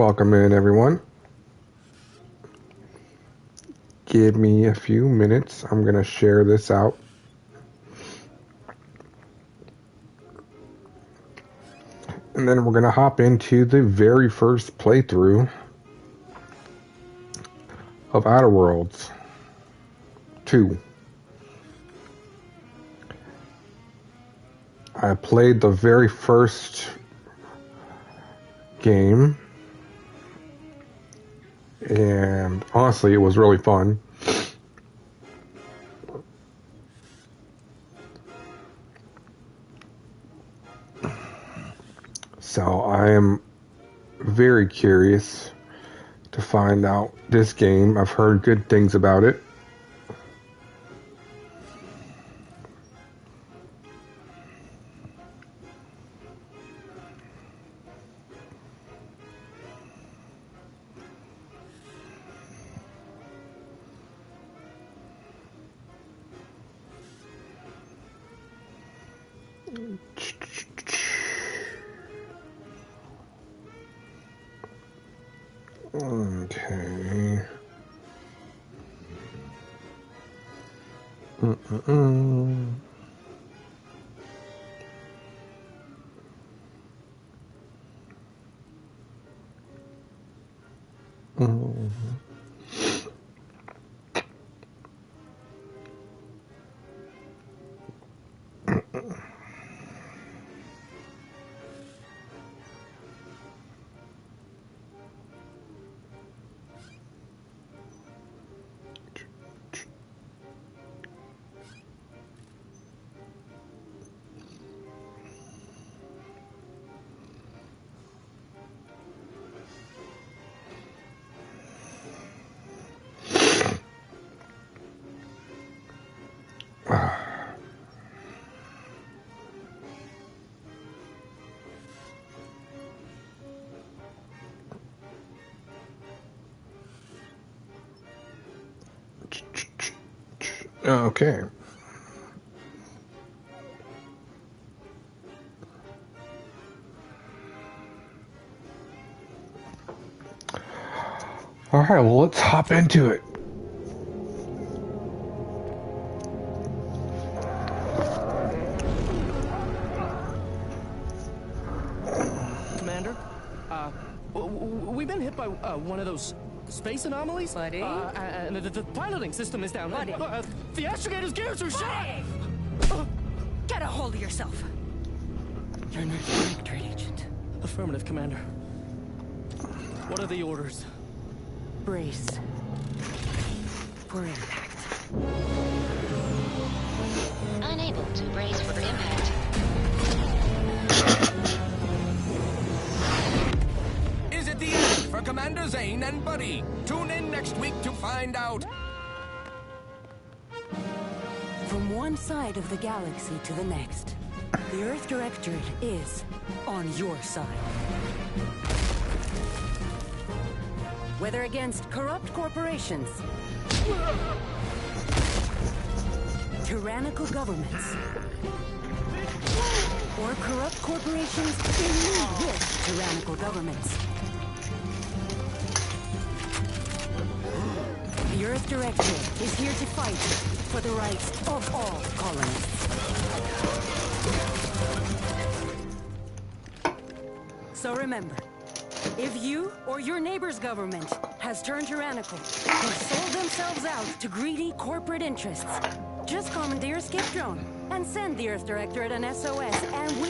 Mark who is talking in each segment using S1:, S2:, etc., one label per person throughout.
S1: Welcome in, everyone. Give me a few minutes. I'm going to share this out. And then we're going to hop into the very first playthrough of Outer Worlds 2. I played the very first game, and honestly, it was really fun. So I am very curious to find out this game. I've heard good things about it. Okay. Okay. All right, well, let's hop into it.
S2: Commander, we've been hit by one of those space anomalies.
S3: Buddy?
S2: And the piloting system is down.
S3: Buddy?
S2: The astrogator's gears are shot!
S3: Get a hold of yourself. You're an Earth Directorate agent.
S2: Affirmative, Commander. What are the orders?
S3: Brace for impact.
S4: Unable to brace for impact.
S5: Is it the end for Commander Zane and Buddy? Tune in next week to find out.
S3: From one side of the galaxy to the next, the Earth Directorate is on your side. Whether against corrupt corporations, tyrannical governments, or corrupt corporations in league with tyrannical governments, the Earth Directorate is here to fight for the rights of all colonists. So remember, if you or your neighbor's government has turned tyrannical or sold themselves out to greedy corporate interests, just commandeer a skip drone and send the Earth Directorate an SOS, and we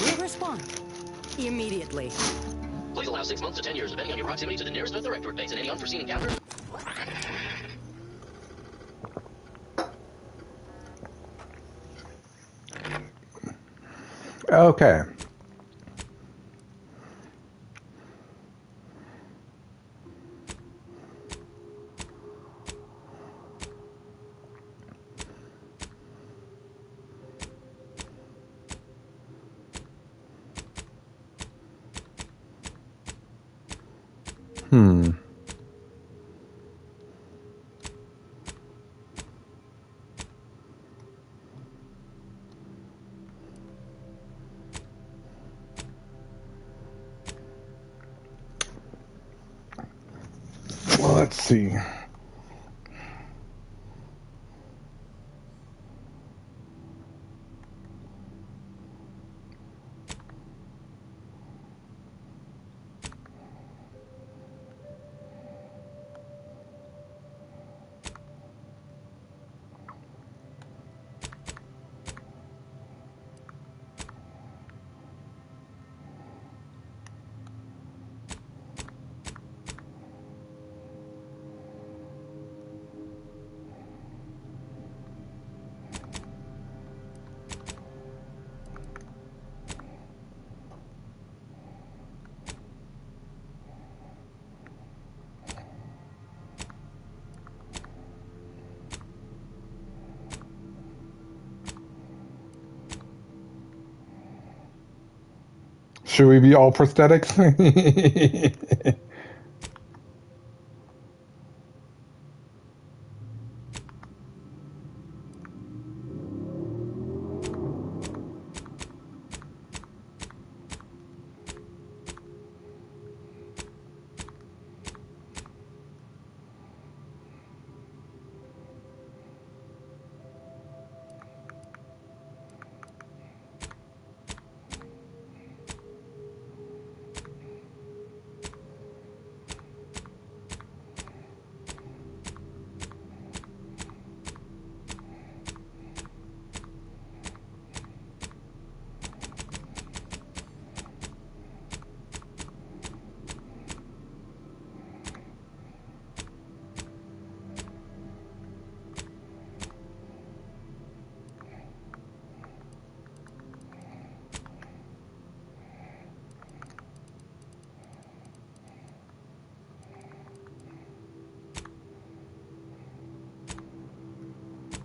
S3: will respond immediately.
S6: Please allow 6 months to 10 years, depending on your proximity to the nearest Earth Directorate base and any unforeseen encounter.
S1: Okay. Let's see. Should we be all prosthetics?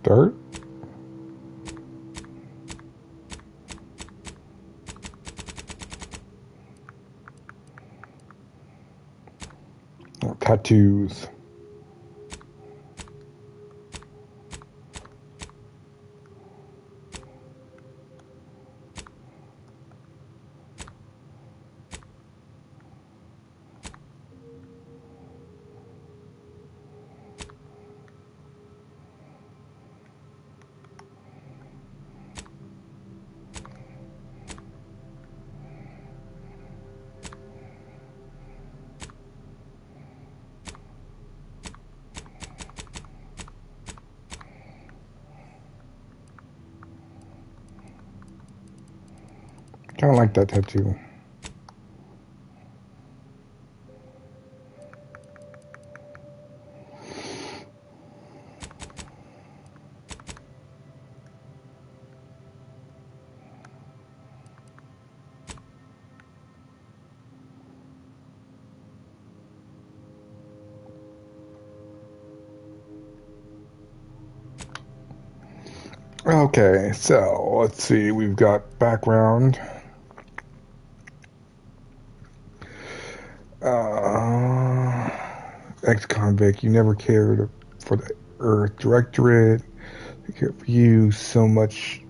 S1: Dirt? Tattoos. Kind of like that tattoo. Okay, so let's see. We've got background. Ex-convict, you never cared for the Earth Directorate. They cared for you so much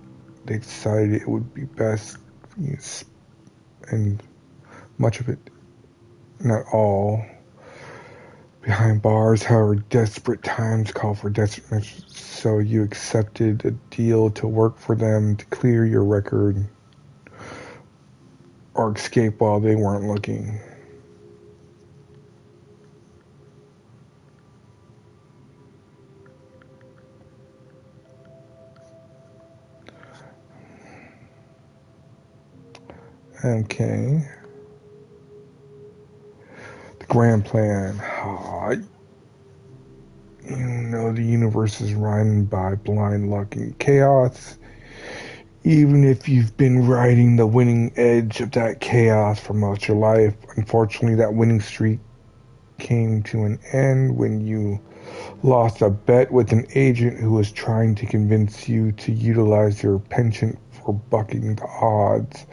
S1: they decided it would be best for you to spend much of it, not all, behind bars. However, desperate times call for desperate measures, so you accepted a deal to work for them to clear your record or escape while they weren't looking. Okay. The grand plan. You know the universe is run by blind luck and chaos. Even if you've been riding the winning edge of that chaos for most of your life, unfortunately that winning streak came to an end when you lost a bet with an agent who was trying to convince you to utilize your penchant for bucking the odds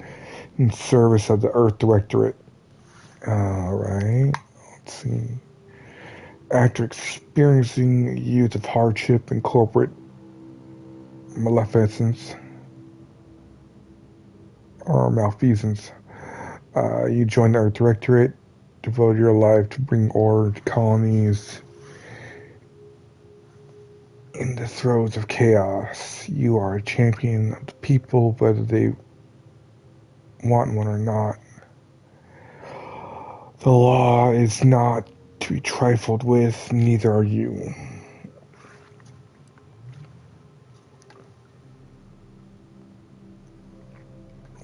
S1: in service of the Earth Directorate. Alright, let's see. After experiencing years of hardship and corporate maleficence, or malfeasance, you joined the Earth Directorate, devoted your life to bring order to colonies in the throes of chaos. You are a champion of the people, whether they want one or not. The law is not to be trifled with, neither are you.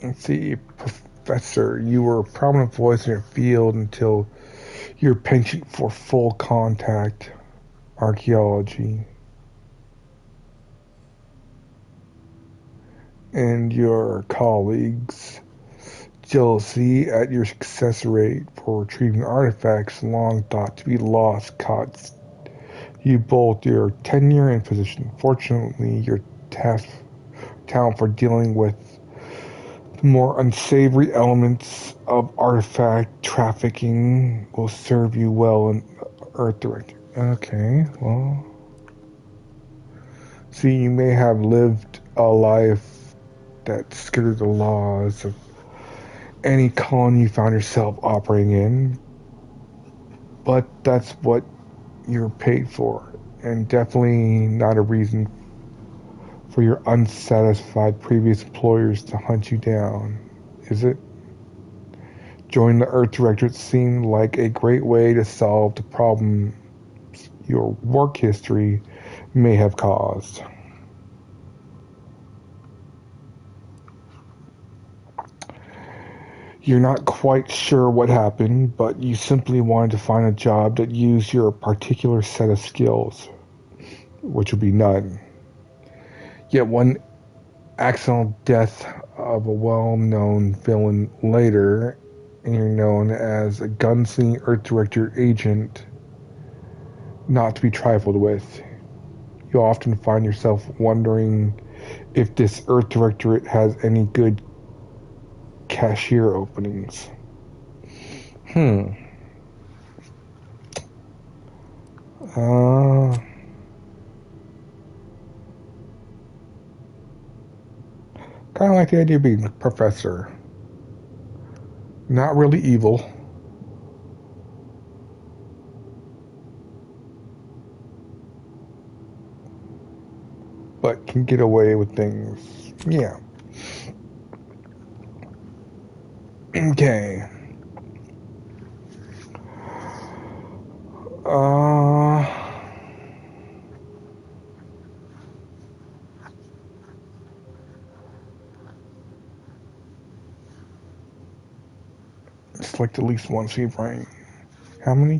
S1: Let's see, Professor, you were a prominent voice in your field until your penchant for full contact archaeology and your colleagues' jealousy at your success rate for retrieving artifacts long thought to be lost cost you both your tenure and position. Fortunately, your talent for dealing with the more unsavory elements of artifact trafficking will serve you well in Earth Director. Okay, well. See, you may have lived a life that skirted the laws of any colony you found yourself operating in, but that's what you're paid for, and definitely not a reason for your unsatisfied previous employers to hunt you down, is it? Joining the Earth Directorate seemed like a great way to solve the problem your work history may have caused. You're not quite sure what happened, but you simply wanted to find a job that used your particular set of skills, which would be none. Yet one accidental death of a well-known villain later, and you're known as a gunslinger Earth Director agent, not to be trifled with. You often find yourself wondering if this Earth Directorate has any good cashier openings. Kind of like the idea of being a professor. Not really evil. But can get away with things. Yeah. Okay. Select at least one save rank. How many?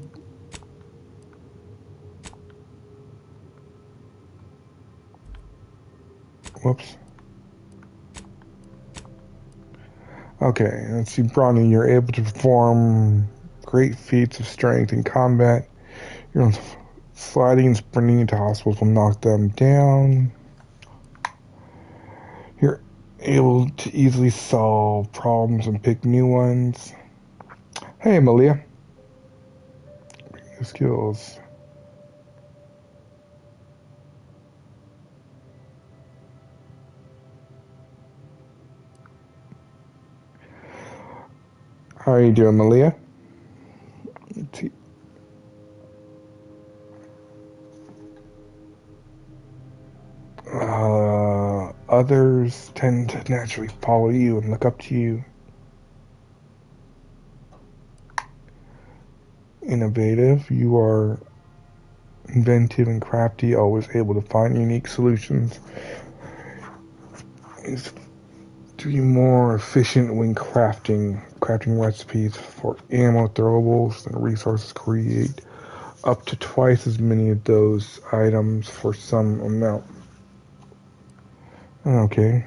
S1: Whoops. Okay, let's see, Bronny, you're able to perform great feats of strength in combat. Your sliding and sprinting into hospitals will knock them down. You're able to easily solve problems and pick new ones. Hey, Malia. New skills. How are you doing, Malia? Let's see. Others tend to naturally follow you and look up to you. Innovative. You are inventive and crafty, always able to find unique solutions. Is to be more efficient when crafting recipes for ammo throwables and resources. Create up to twice as many of those items for some amount. Okay.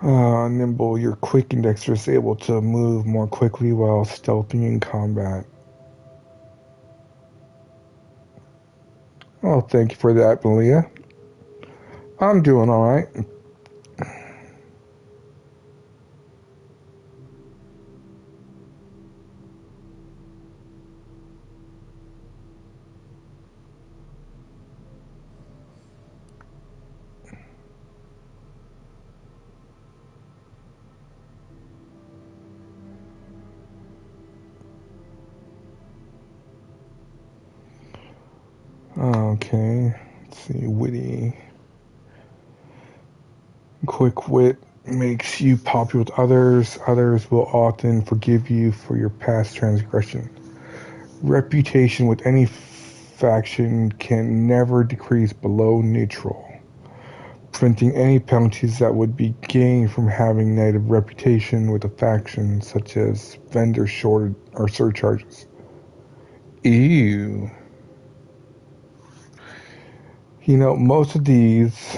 S1: Nimble, you're quick and dexterous, able to move more quickly while stealthing in combat. Oh, thank you for that, Malia. I'm doing alright. Okay. Let's see. Witty. Quick wit makes you popular with others. Others will often forgive you for your past transgression. Reputation with any faction can never decrease below neutral, preventing any penalties that would be gained from having negative reputation with a faction, such as vendor shortage or surcharges. Ew. You know, most of these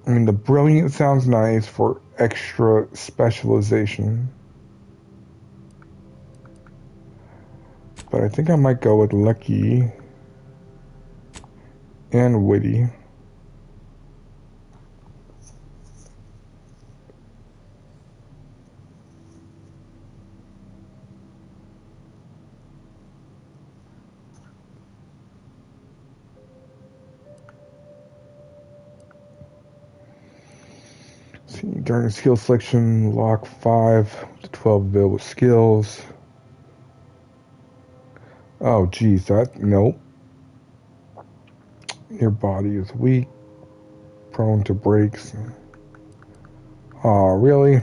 S1: I mean, the brilliant sounds nice for extra specialization. But I think I might go with lucky and witty. See, during skill selection, lock 5 to 12 available skills. Oh, geez, nope. Your body is weak, prone to breaks. Oh, really?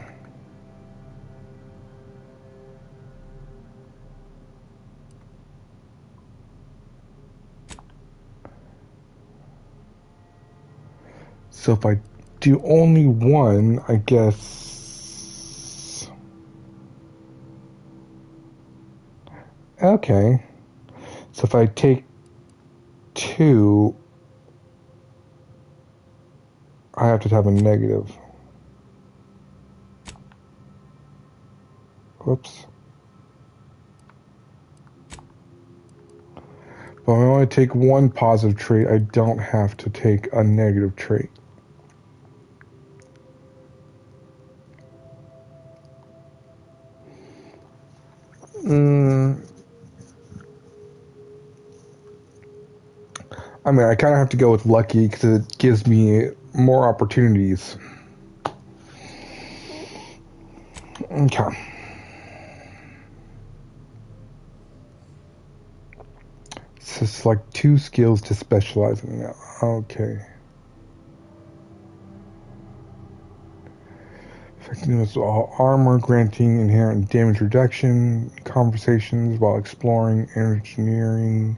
S1: So if I do only one, I guess. Okay. So if I take 2, I have to have a negative. Whoops. But when I only take 1 positive trait, I don't have to take a negative trait. I mean, I kind of have to go with lucky because it gives me more opportunities. Okay. So it's like 2 skills to specialize in now. Okay. Effectiveness all armor, granting inherent damage reduction, conversations while exploring, engineering,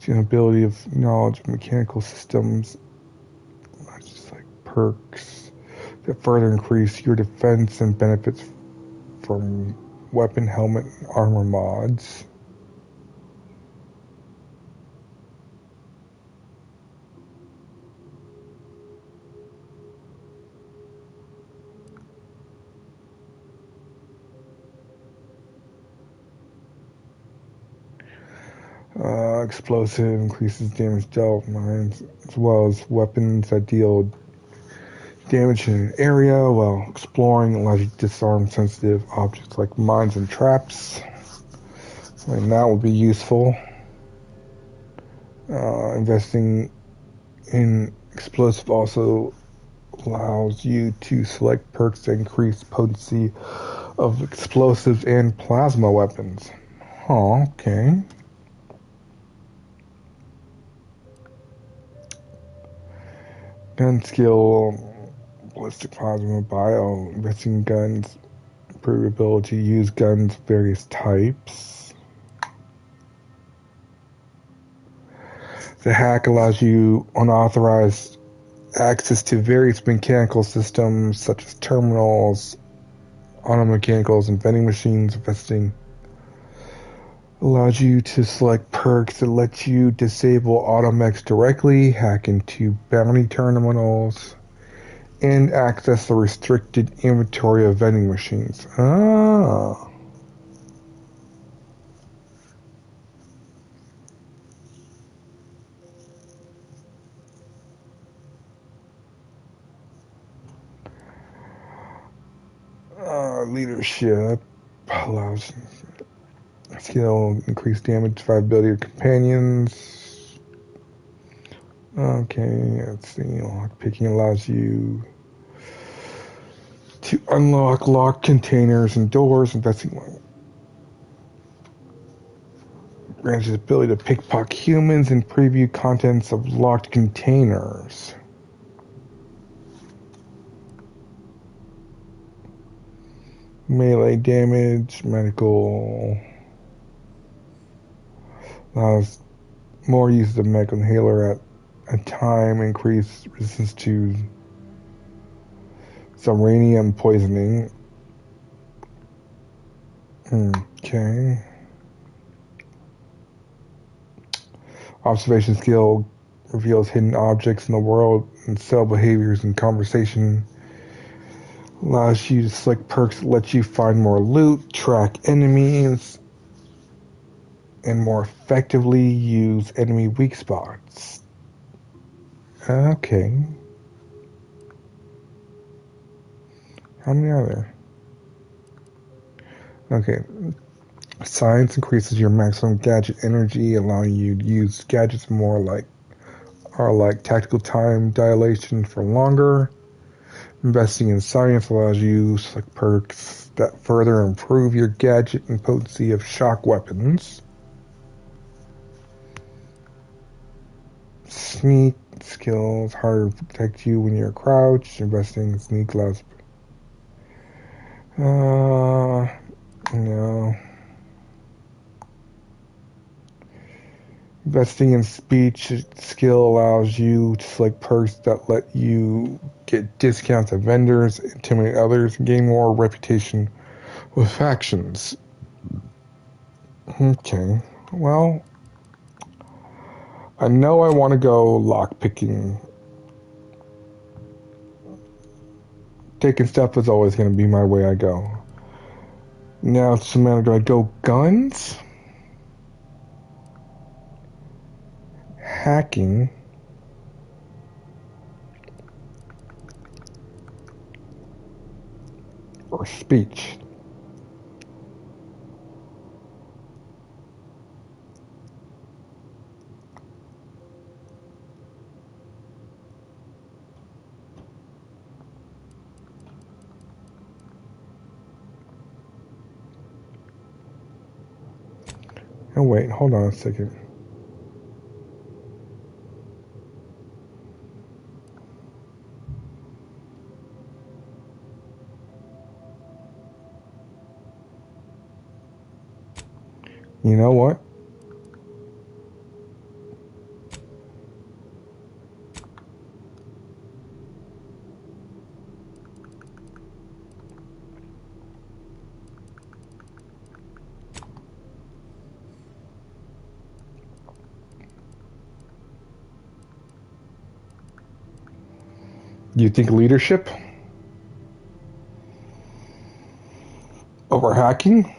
S1: the ability of knowledge of mechanical systems. That's just like perks that further increase your defense and benefits from weapon, helmet, and armor mods. Explosive increases damage dealt, mines, as well as weapons that deal damage in an area while exploring. Allows you to disarm sensitive objects like mines and traps. And that would be useful. Investing in explosive also allows you to select perks that increase potency of explosives and plasma weapons. Oh, okay. Gun skill, ballistic plasma, bio, investing guns, improve ability to use guns of various types. The hack allows you unauthorized access to various mechanical systems such as terminals, automechanicals, and vending machines. Investing allows you to select perks that let you disable automechs directly, hack into bounty terminals, and access the restricted inventory of vending machines. Ah. Leadership allows skill increased damage survivability of companions. Okay, let's see. Lockpicking allows you to unlock locked containers and doors. Investing grants the ability to pickpocket humans and preview contents of locked containers. Melee damage, medical. Allows more use of the medical inhaler at a time, increase resistance to uranium poisoning. Okay. Observation skill reveals hidden objects in the world and cell behaviors and conversation. Allows you to select perks that let you find more loot, track enemies, and more effectively use enemy weak spots. Okay. How many are there? Okay. Science increases your maximum gadget energy, allowing you to use gadgets more like tactical time dilation for longer. Investing in science allows you to select perks that further improve your gadget and potency of shock weapons. Sneak skills harder to protect you when you're crouched. Investing in sneak allows. No. Investing in speech skill allows you to select perks that let you get discounts at vendors, intimidate others, and gain more reputation with factions. Okay, well, I know I want to go lockpicking. Taking stuff is always going to be my way I go. Now it's a matter, do I go guns? Hacking? Or speech? Oh wait, hold on a second. You know what? Do you think leadership over hacking?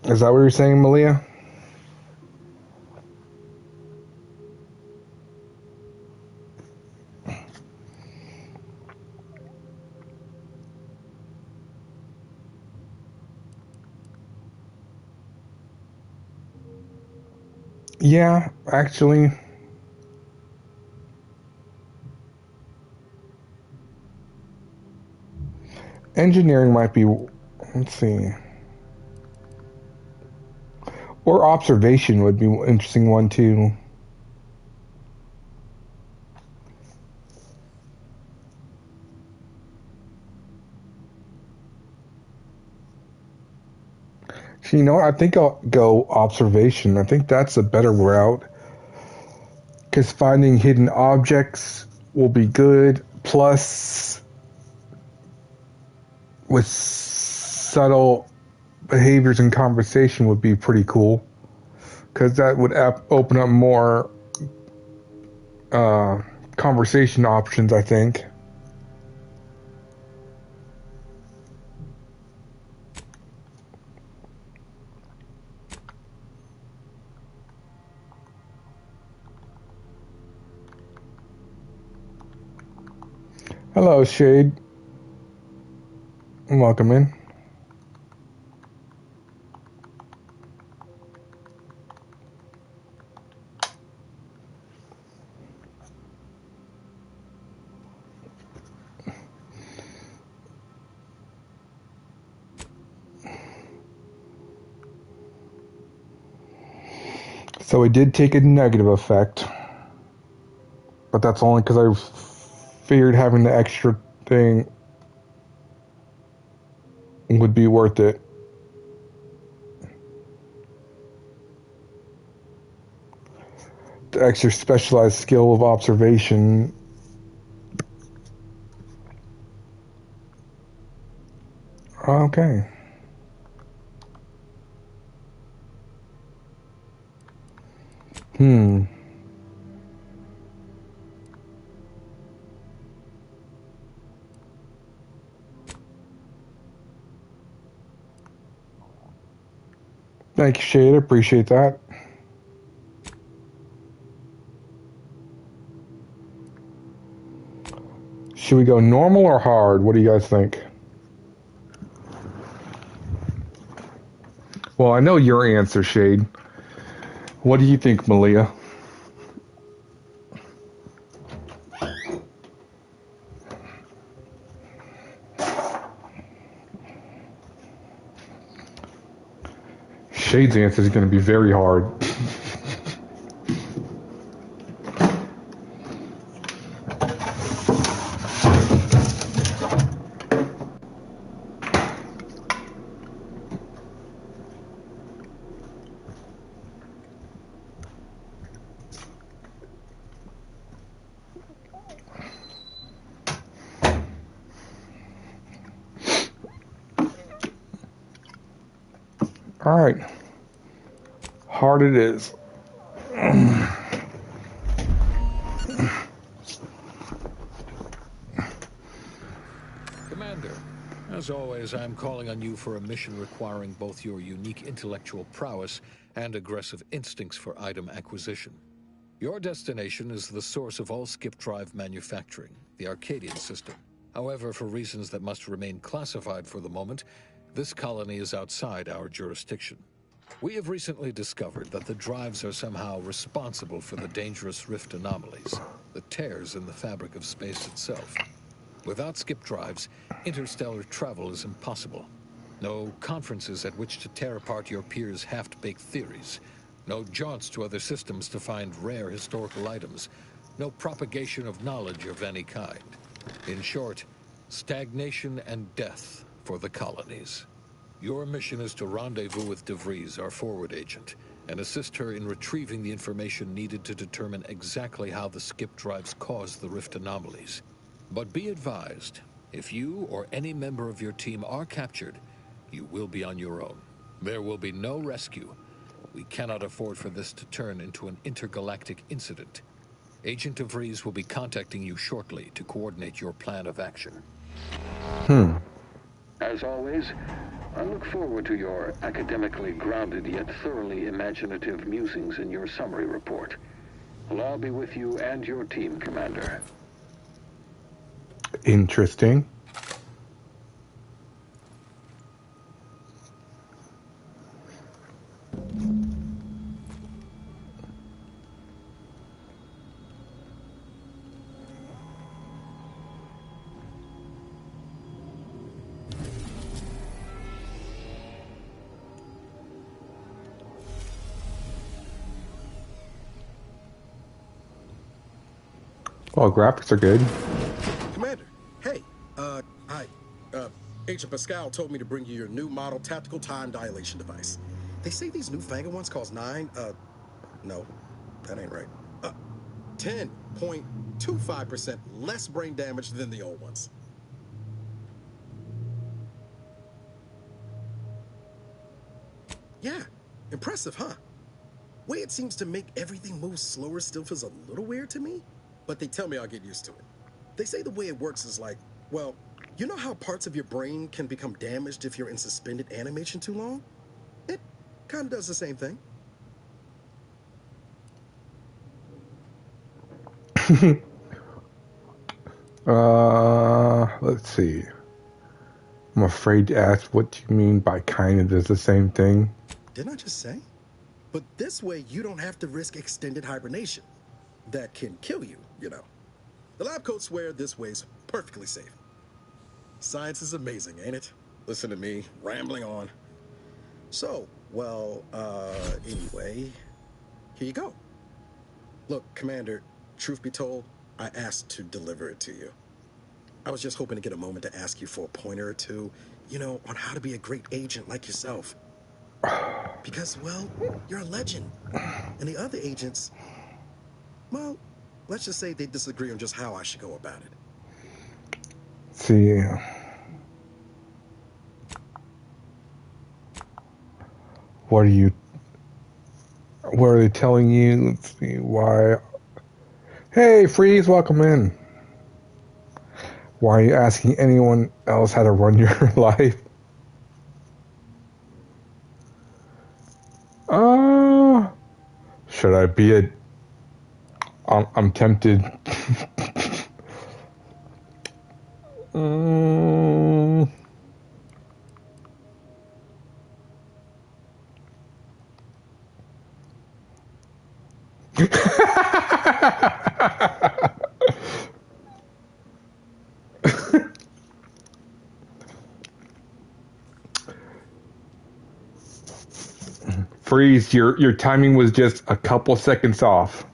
S1: Is that what you're saying, Malia? Yeah, actually. Engineering might be, let's see. Or observation would be an interesting one too. So, you know what? I think I'll go observation. I think that's a better route. Because finding hidden objects will be good. Plus, with subtle behaviors and conversation would be pretty cool. Because that would open up more conversation options, I think. Hello, Shade. Welcome in. So it did take a negative effect. But that's only because I figured having the extra thing would be worth it. The extra specialized skill of observation. Okay. Thank you, Shade. I appreciate that. Should we go normal or hard? What do you guys think? Well, I know your answer, Shade. What do you think, Malia? Shade's answer is going to be very hard. All right. Hard it is.
S7: Commander, as always, I'm calling on you for a mission requiring both your unique intellectual prowess and aggressive instincts for item acquisition. Your destination is the source of all skip drive manufacturing, the Arcadian system. However, for reasons that must remain classified for the moment, this colony is outside our jurisdiction. We have recently discovered that the drives are somehow responsible for the dangerous rift anomalies, the tears in the fabric of space itself. Without skip drives, interstellar travel is impossible. No conferences at which to tear apart your peers' half-baked theories. No jaunts to other systems to find rare historical items. No propagation of knowledge of any kind. In short, stagnation and death for the colonies. Your mission is to rendezvous with DeVries, our forward agent, and assist her in retrieving the information needed to determine exactly how the skip drives cause the rift anomalies. But be advised, if you or any member of your team are captured, you will be on your own. There will be no rescue. We cannot afford for this to turn into an intergalactic incident. Agent DeVries will be contacting you shortly to coordinate your plan of action.
S8: As always, I look forward to your academically grounded yet thoroughly imaginative musings in your summary report. I'll all be with you and your team, Commander.
S1: Interesting. Well, graphics are good.
S9: Commander, hey, Agent Pascal told me to bring you your new model tactical time dilation device. They say these newfangled ones cost no, that ain't right. 10.25% less brain damage than the old ones. Yeah, impressive, huh? Way it seems to make everything move slower still feels a little weird to me, but they tell me I'll get used to it. They say the way it works is like, well, you know how parts of your brain can become damaged if you're in suspended animation too long? It kind of does the same thing.
S1: Let's see. I'm afraid to ask what you mean by kind of does the same thing.
S9: Didn't I just say? But this way you don't have to risk extended hibernation. That can kill you, you know. The lab coats swear this way's perfectly safe. Science is amazing, ain't it? Listen to me, rambling on. So, well, anyway, here you go. Look, Commander, truth be told, I asked to deliver it to you. I was just hoping to get a moment to ask you for a pointer or two, you know, on how to be a great agent like yourself. Because, well, you're a legend. And the other agents, well, let's just say they disagree on just how I should go about it.
S1: See, what are they telling you? Let's see, why? Hey, Freeze, welcome in. Why are you asking anyone else how to run your life? Should I be a... I'm tempted. Freeze, your timing was just a couple seconds off.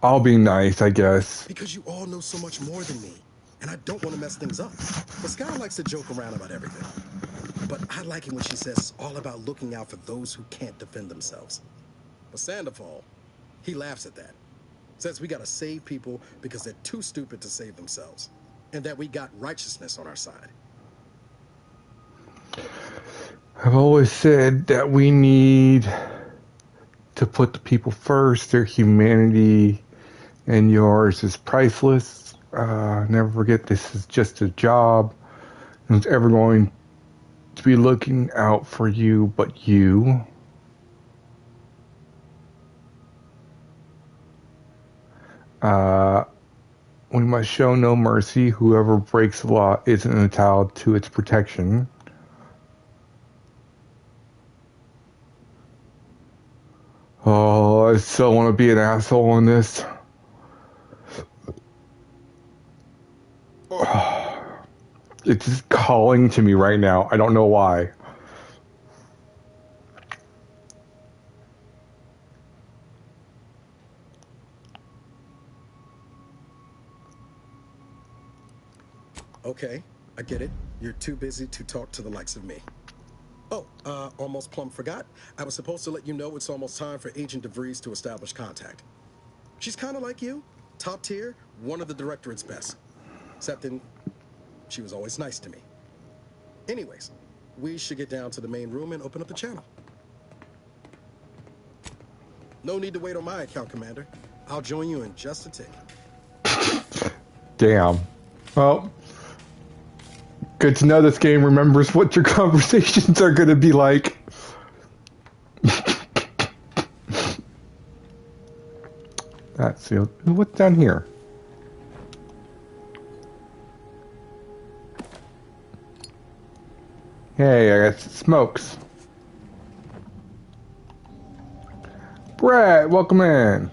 S1: I'll be nice, I guess.
S9: Because you all know so much more than me, and I don't want to mess things up. But Sky likes to joke around about everything. But I like it when she says it's all about looking out for those who can't defend themselves. But Sandoval, he laughs at that. Says we gotta save people because they're too stupid to save themselves. And that we got righteousness on our side.
S1: I've always said that we need to put the people first, their humanity, and yours is priceless. Never forget, this is just a job. No one's ever going to be looking out for you but you. We must show no mercy. Whoever breaks the law isn't entitled to its protection. Oh, I so want to be an asshole in this. It's just calling to me right now. I don't know why.
S9: Okay, I get it. You're too busy to talk to the likes of me. Oh, almost plumb forgot. I was supposed to let you know it's almost time for Agent DeVries to establish contact. She's kind of like you. Top tier, one of the Directorate's best. Except then, she was always nice to me. Anyways, we should get down to the main room and open up the channel. No need to wait on my account, Commander. I'll join you in just a tick.
S1: Damn. Well, good to know this game remembers what your conversations are going to be like. That's sealed. What's down here? Hey, I got smokes. Brett, welcome in.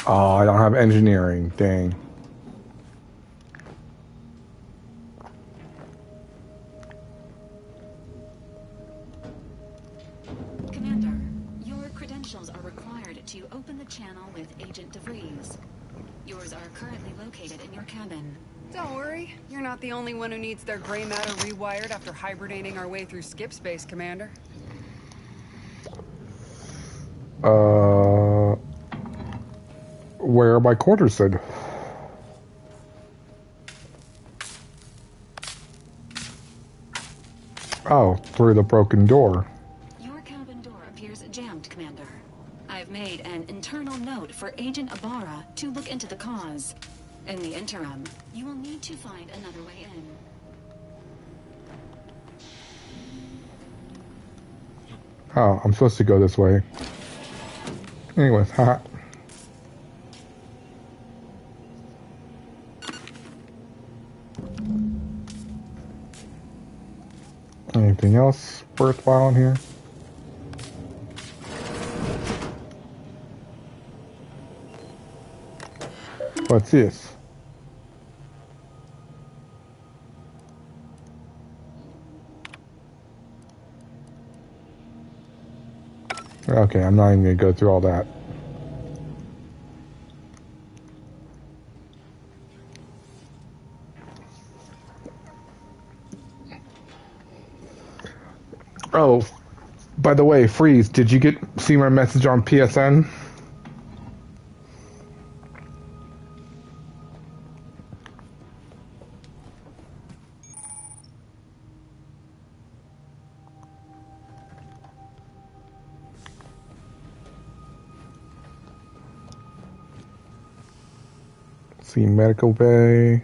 S1: Oh, I don't have engineering. Dang.
S10: Commander, your credentials are required to open the channel with Agent DeVries. Yours are currently located in your cabin.
S11: Don't worry, you're not the only one who needs their gray matter rewired after hibernating our way through skip space, Commander.
S1: Where are my quarters then? Oh, through the broken door.
S10: Your cabin door appears jammed, Commander. I've made an internal note for Agent Ibarra to look into the cause. In the interim, you will need to find another way in.
S1: Oh, I'm supposed to go this way. Anyways, haha. Anything else worthwhile in here? What's this? Okay, I'm not even gonna go through all that. Oh, by the way, Freeze, did you see my message on PSN? See medical bay.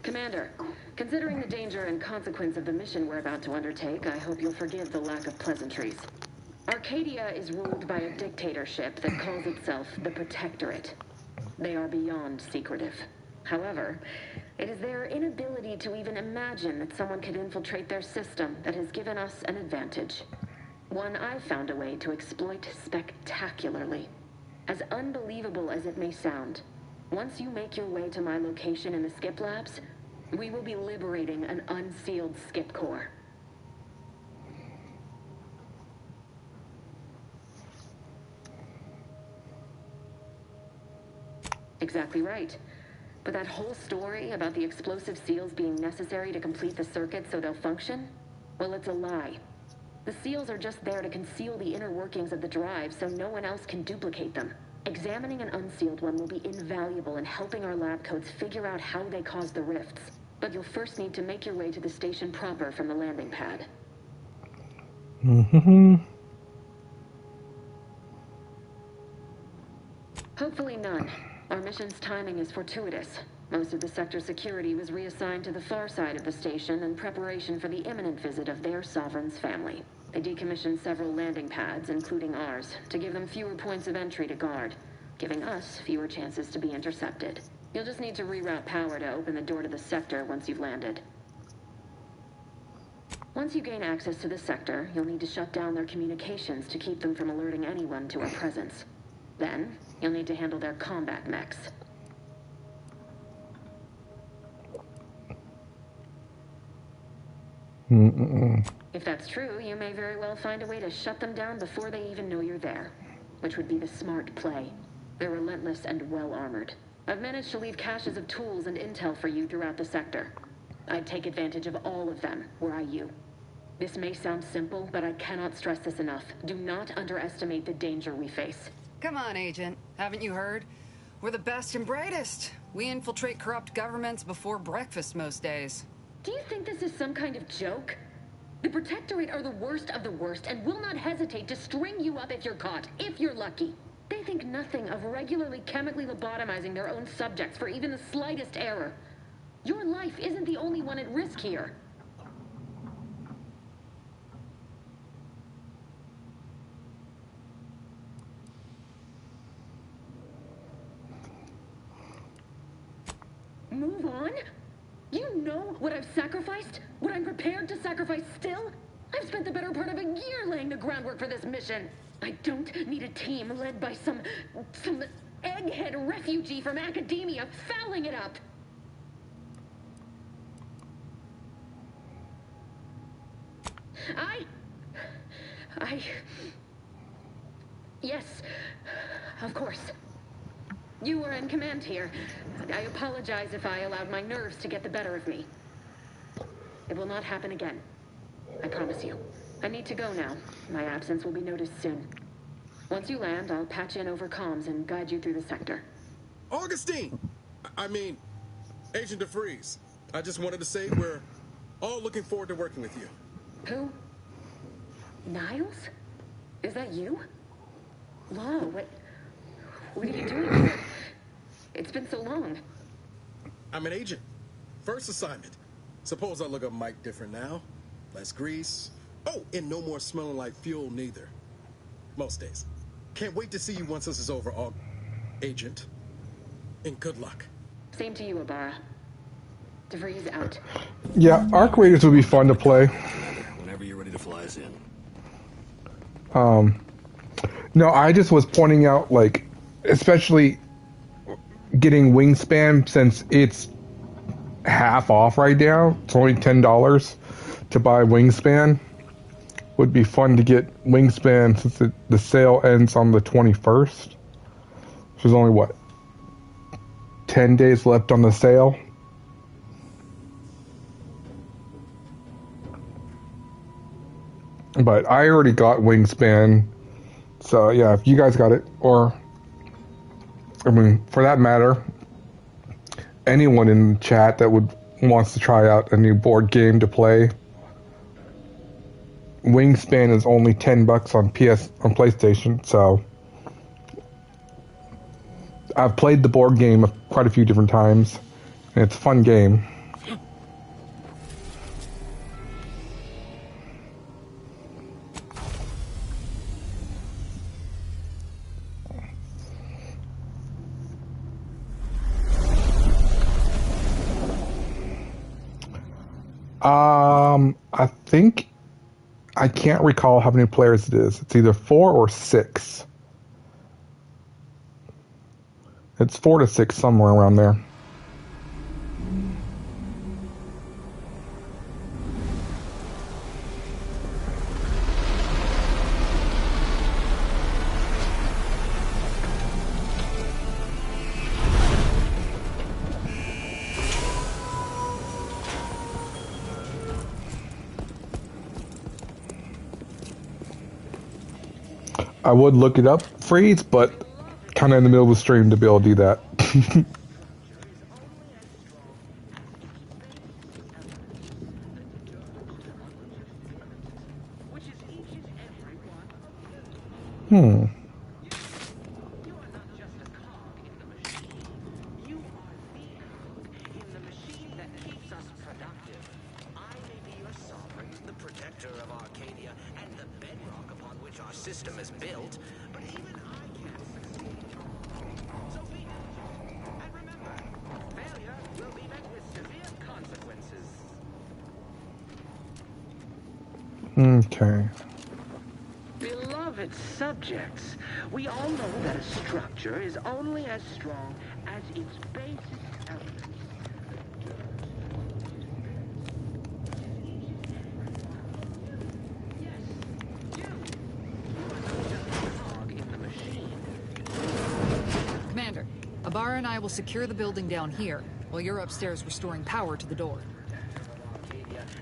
S12: Commander, considering the danger and consequence of the mission we're about to undertake, I hope you'll forgive the lack of pleasantries. Arcadia is ruled by a dictatorship that calls itself the Protectorate. They are beyond secretive. However, it is their inability to even imagine that someone could infiltrate their system that has given us an advantage. One I've found a way to exploit spectacularly. As unbelievable as it may sound, once you make your way to my location in the Skip Labs, we will be liberating an unsealed Skip core. Exactly right. But that whole story about the explosive seals being necessary to complete the circuit so they'll function? Well, it's a lie. The seals are just there to conceal the inner workings of the drive so no one else can duplicate them. Examining an unsealed one will be invaluable in helping our lab coats figure out how they caused the rifts. But you'll first need to make your way to the station proper from the landing pad. Hopefully none. Our mission's timing is fortuitous. Most of the sector's security was reassigned to the far side of the station in preparation for the imminent visit of their sovereign's family. They decommissioned several landing pads, including ours, to give them fewer points of entry to guard, giving us fewer chances to be intercepted. You'll just need to reroute power to open the door to the sector once you've landed. Once you gain access to the sector, you'll need to shut down their communications to keep them from alerting anyone to our presence. Then, you'll need to handle their combat mechs. If that's true, you may very well find a way to shut them down before they even know you're there, which would be the smart play. They're relentless and well-armored. I've managed to leave caches of tools and intel for you throughout the sector. I'd take advantage of all of them, were I you. This may sound simple, but I cannot stress this enough. Do not underestimate the danger we face.
S11: Come on, Agent. Haven't you heard? We're the best and brightest. We infiltrate corrupt governments before breakfast most days.
S12: Do you think this is some kind of joke? The Protectorate are the worst of the worst and will not hesitate to string you up if you're caught, if you're lucky. They think nothing of regularly chemically lobotomizing their own subjects for even the slightest error. Your life isn't the only one at risk here. Move on? You know what I've sacrificed? What I'm prepared to sacrifice still? I've spent the better part of a year laying the groundwork for this mission. I don't need a team led by some egghead refugee from academia fouling it up. Yes, of course. You were in command here. I apologize if I allowed my nerves to get the better of me. It will not happen again. I promise you. I need to go now. My absence will be noticed soon. Once you land, I'll patch in over comms and guide you through the sector.
S9: Augustine! I mean, Agent DeVries. I just wanted to say we're all looking forward to working with you.
S12: Who? Niles? Is that you? Law, what are you doing here? It's been so long.
S9: I'm an agent. First assignment. Suppose I look a mite different now. Less grease. Oh, and no more smelling like fuel neither. Most days. Can't wait to see you once this is over, Agent. And good luck.
S12: Same to you, Ibarra. DeVries out.
S1: Yeah, Arc Raiders would be fun to play.
S5: Whenever you're ready to fly us in.
S1: No, I just was pointing out, like, especially getting Wingspan, since it's half off right now. It's only $10 to buy Wingspan. Would be fun to get Wingspan since the sale ends on the 21st. There's only, what, 10 days left on the sale? But I already got Wingspan. So, yeah, if you guys got it, or, I mean, for that matter, anyone in the chat that wants to try out a new board game to play, Wingspan is only $10 on PlayStation, so I've played the board game quite a few different times, and it's a fun game. I think, I can't recall how many players it is. It's either 4 or 6. It's 4 to 6, somewhere around there. I would look it up, Freeze, but kind of in the middle of the stream to be able to do that. Okay.
S13: Beloved subjects, we all know that a structure is only as strong as its basic elements.
S11: Commander, Ibarra and I will secure the building down here, while you're upstairs restoring power to the door.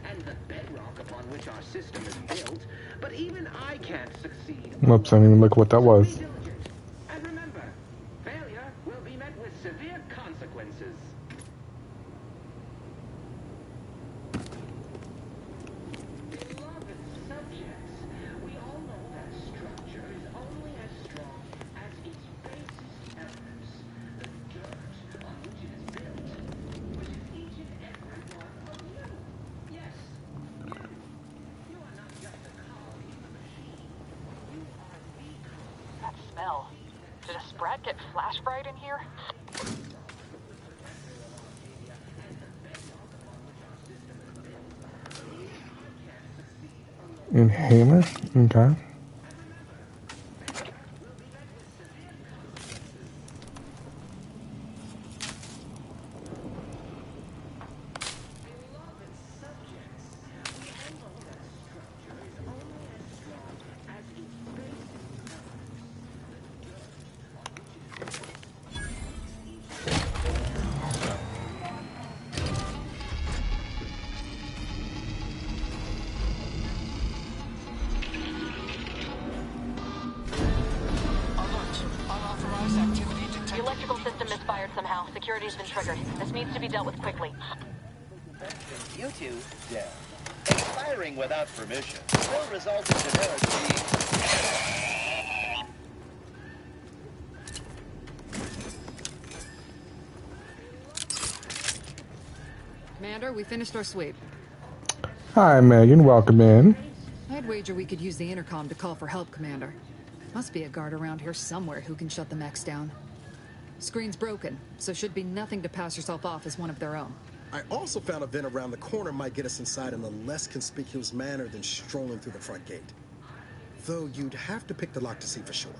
S13: And the bedrock upon which our system is built, but even I can't succeed.
S1: Whoops, I didn't even look what that was.
S13: And remember, failure will be met with severe consequences. Beloved subjects, we all know that a structure is only as strong as its basis elements, the dirt on which it is built, which is each and every one of you. Yes, you are not just a cog in the machine. You are the cog.
S14: That smell. Did a Sprat get flash fried in here?
S1: Inhaler? Okay.
S14: security's been triggered. This needs to be dealt with quickly.
S15: You two, yeah. Expiring without permission will result in generic being...
S11: Commander, we finished our sweep.
S1: Hi, Megan. Welcome in.
S11: I'd wager we could use the intercom to call for help, Commander. Must be a guard around here somewhere who can shut the mechs down. Screen's broken, so should be nothing to pass yourself off as one of their own.
S9: I also found a vent around the corner might get us inside in a less conspicuous manner than strolling through the front gate. Though you'd have to pick the lock to see for sure.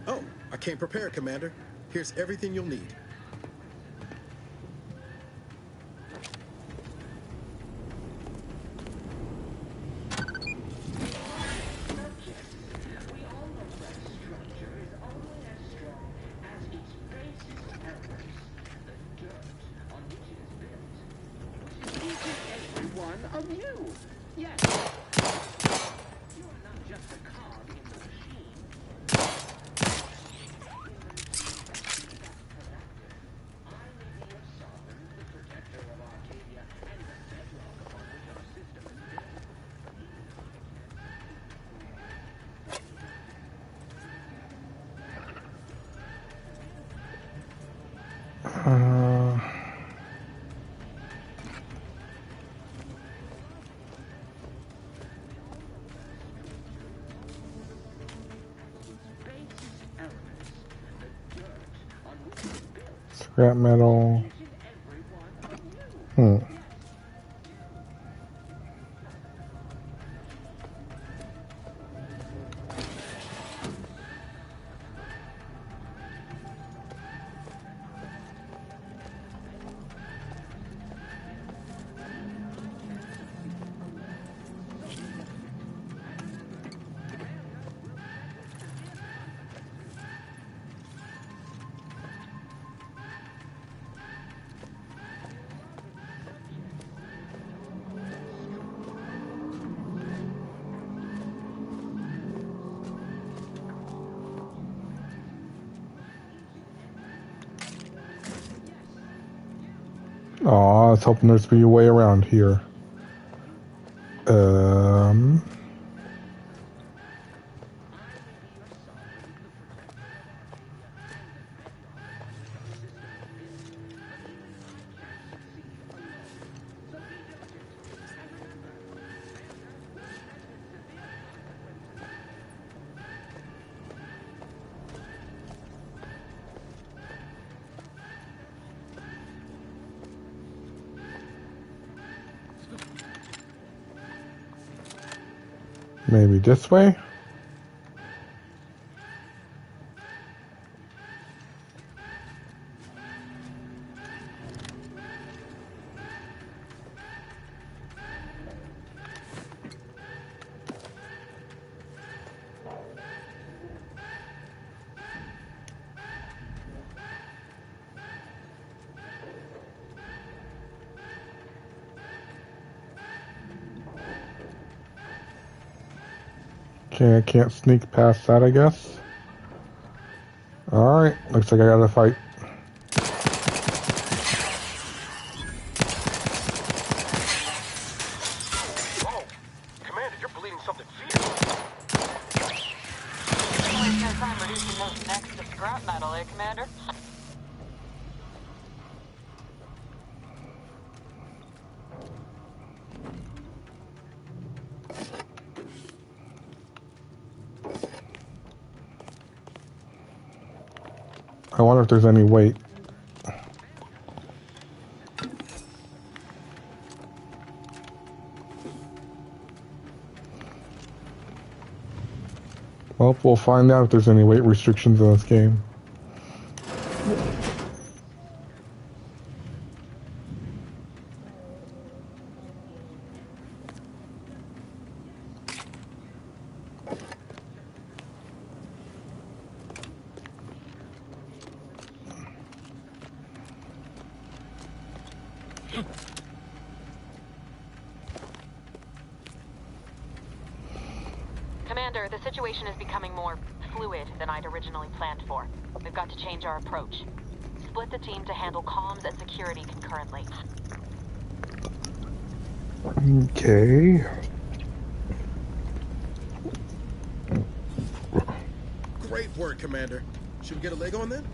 S9: Oh, I came prepared, Commander. Here's everything you'll need.
S13: Of you. Yes. You are not just a cog in the machine. I may be your sovereign, the protector of Arcadia, and the bedrock upon which our system is built.
S1: Scrap metal. Aw, I was hoping there'd be a way around here. Maybe this way? Okay, I can't sneak past that, I guess. Alright, looks like I gotta fight.
S16: Whoa! Commander, you're bleeding something fierce.
S14: Waste no time reducing those necks to scrap metal, eh, Commander?
S1: I wonder if there's any weight. Well, we'll find out if there's any weight restrictions in this game.
S14: Commander, the situation is becoming more fluid than I'd originally planned for. We've got to change our approach. Split the team to handle comms and security concurrently.
S1: Okay.
S9: Great work, Commander. Should we get a leg on then?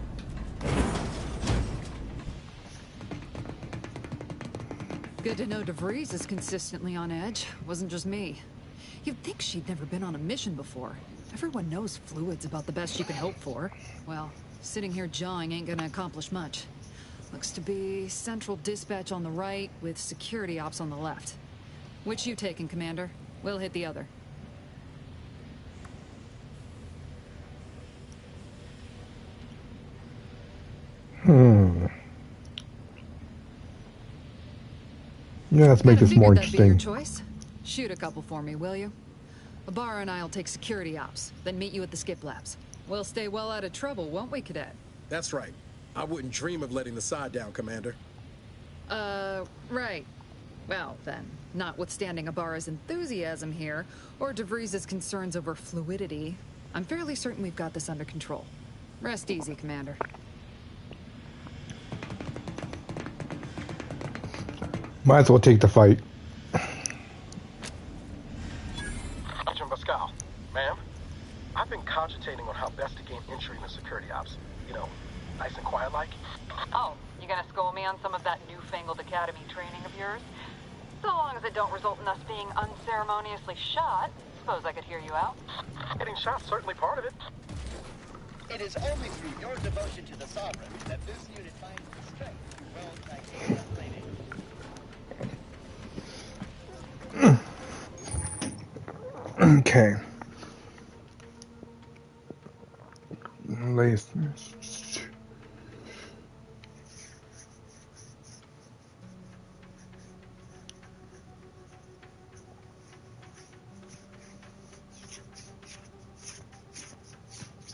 S11: Good to know DeVries is consistently on edge. Wasn't just me. You'd think she'd never been on a mission before. Everyone knows fluid's about the best you can hope for. Well, sitting here jawing ain't gonna accomplish much. Looks to be central dispatch on the right with security ops on the left. Which you taking, Commander? We'll hit the other.
S1: Yeah, let's make this more interesting.
S11: Your choice. Shoot a couple for me, will you? Ibarra and I'll take security ops, then meet you at the skip labs. We'll stay well out of trouble, won't we, Cadet?
S9: That's right. I wouldn't dream of letting the side down, Commander.
S11: Right. Well, then, notwithstanding Ibarra's enthusiasm here, or DeVries' concerns over fluidity, I'm fairly certain we've got this under control. Rest easy, Commander.
S1: Might as well take the fight.
S16: Agent Pascal, ma'am, I've been cogitating on how best to gain entry in the security ops. You know, nice and quiet like.
S14: Oh, you gonna school me on some of that newfangled academy training of yours? So long as it don't result in us being unceremoniously shot, suppose I could hear you out.
S16: Getting shot's certainly part of it.
S15: It is only through your devotion to the Sovereign that this unit finds the strength to roll Titanium training.
S1: Okay.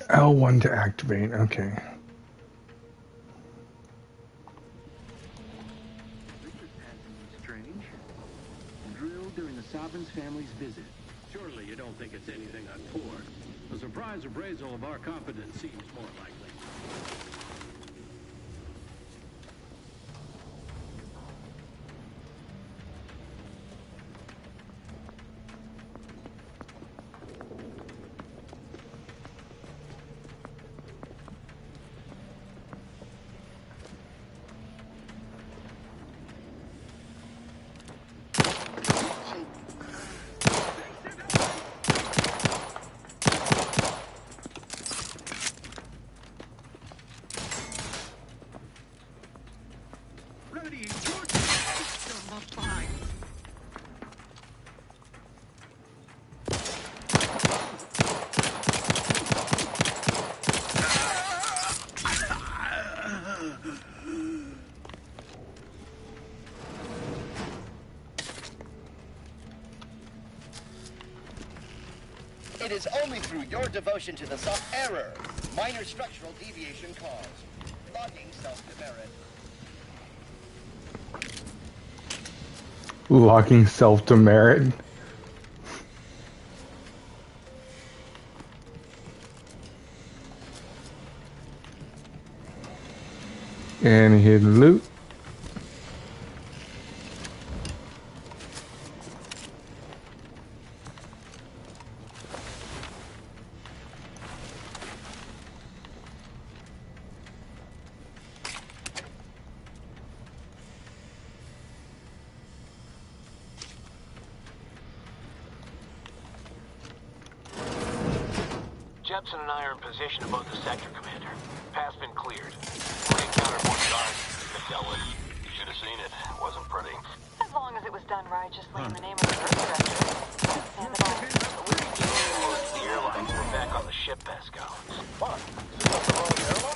S1: L1 to activate. Okay.
S17: Strange. Drilled during the Sovereign's family's visit. Surely you don't think it's anything untoward. A surprise appraisal of our competence seems more likely.
S15: It is only through your devotion to the error, minor structural deviation caused. Logging self-demerit.
S1: Locking self-demerit. And hidden loot.
S16: Jepson and I are in position above the sector, Commander. Path's been cleared. We encountered more guards than dealt with. You should have seen it. It wasn't pretty.
S14: As long as it was done righteously in the name of the Earth Director.
S16: The airline, we're back on the ship, Pascal. What? Is this up the wrong airlock?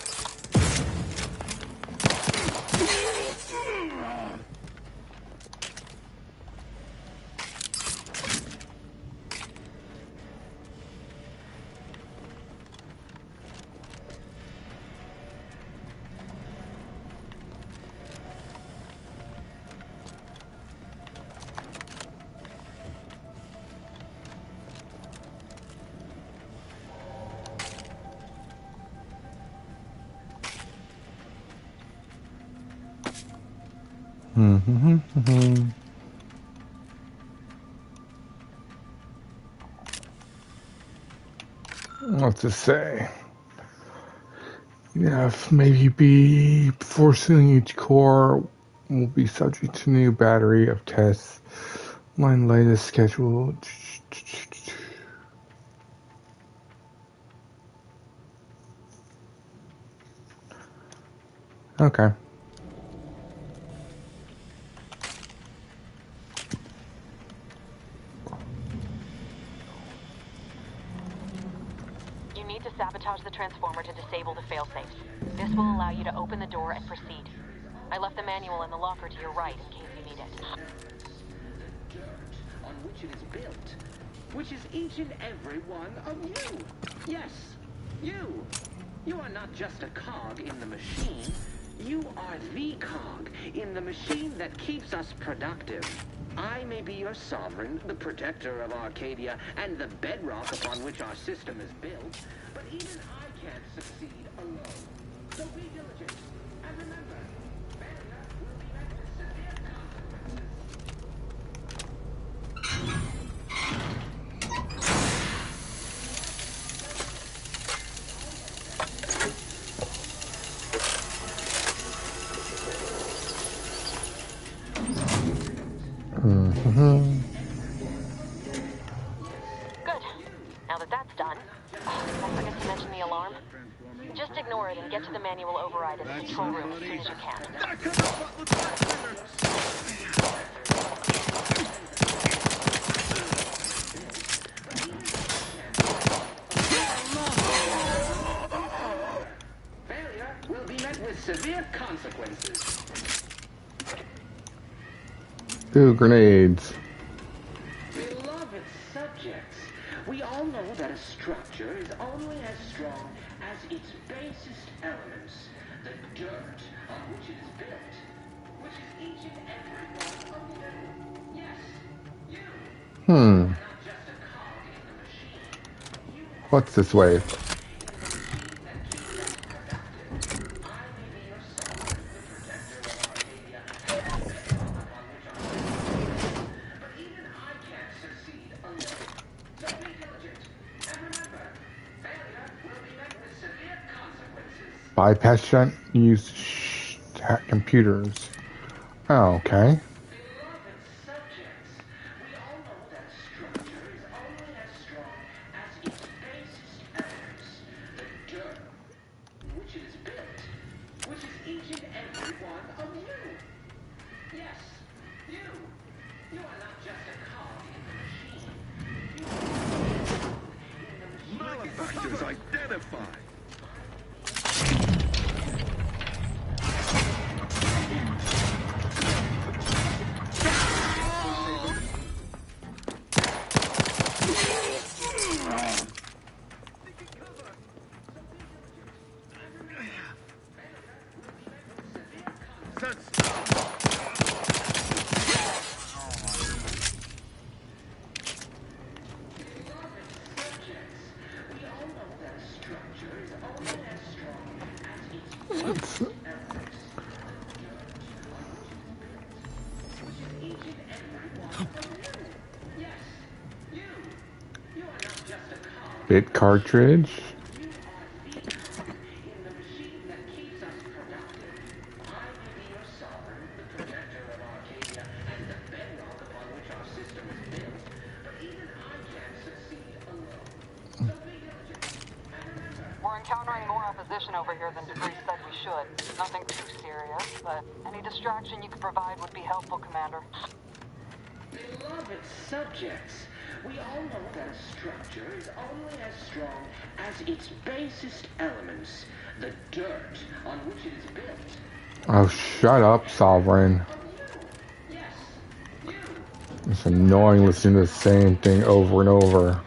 S1: What's to say? Yes, maybe before sealing each core will be subject to new battery of tests. Line latest schedule. Okay.
S14: You need to sabotage the transformer to disable the failsafes. This will allow you to open the door and proceed. I left the manual in the locker to your right in case you need it.
S13: The dirt on which it is built, which is each and every one of you. Yes, you. You are not just a cog in the machine. You are the cog in the machine that keeps us productive. I may be your sovereign, the protector of Arcadia, and the bedrock upon which our system is built, but even I can't succeed alone. So be diligent, and remember, failure will be met with severe
S14: Good. Now that that's done, I forget to mention the alarm. Just ignore it and get to the manual override in the control room as soon as you can.
S13: failure will be met with severe consequences.
S1: Ooh, grenades.
S13: Beloved subjects, we all know that a structure is only as strong as its basest elements, the dirt on which it is built, which is each and every one of you. Yes, you.
S1: What's this way? Bypass shunt, use hack computers. Oh, okay.
S17: Malefactors identified.
S1: Bit cartridge.
S14: We're encountering more opposition over here than DeVries said we should. Nothing too serious, but any distraction you could provide would be helpful, Commander.
S13: Beloved subjects, we all know that a structure is only as strong as its basest elements, the dirt on which it is built.
S1: Oh, shut up, Sovereign. It's annoying listening to the same thing over and over.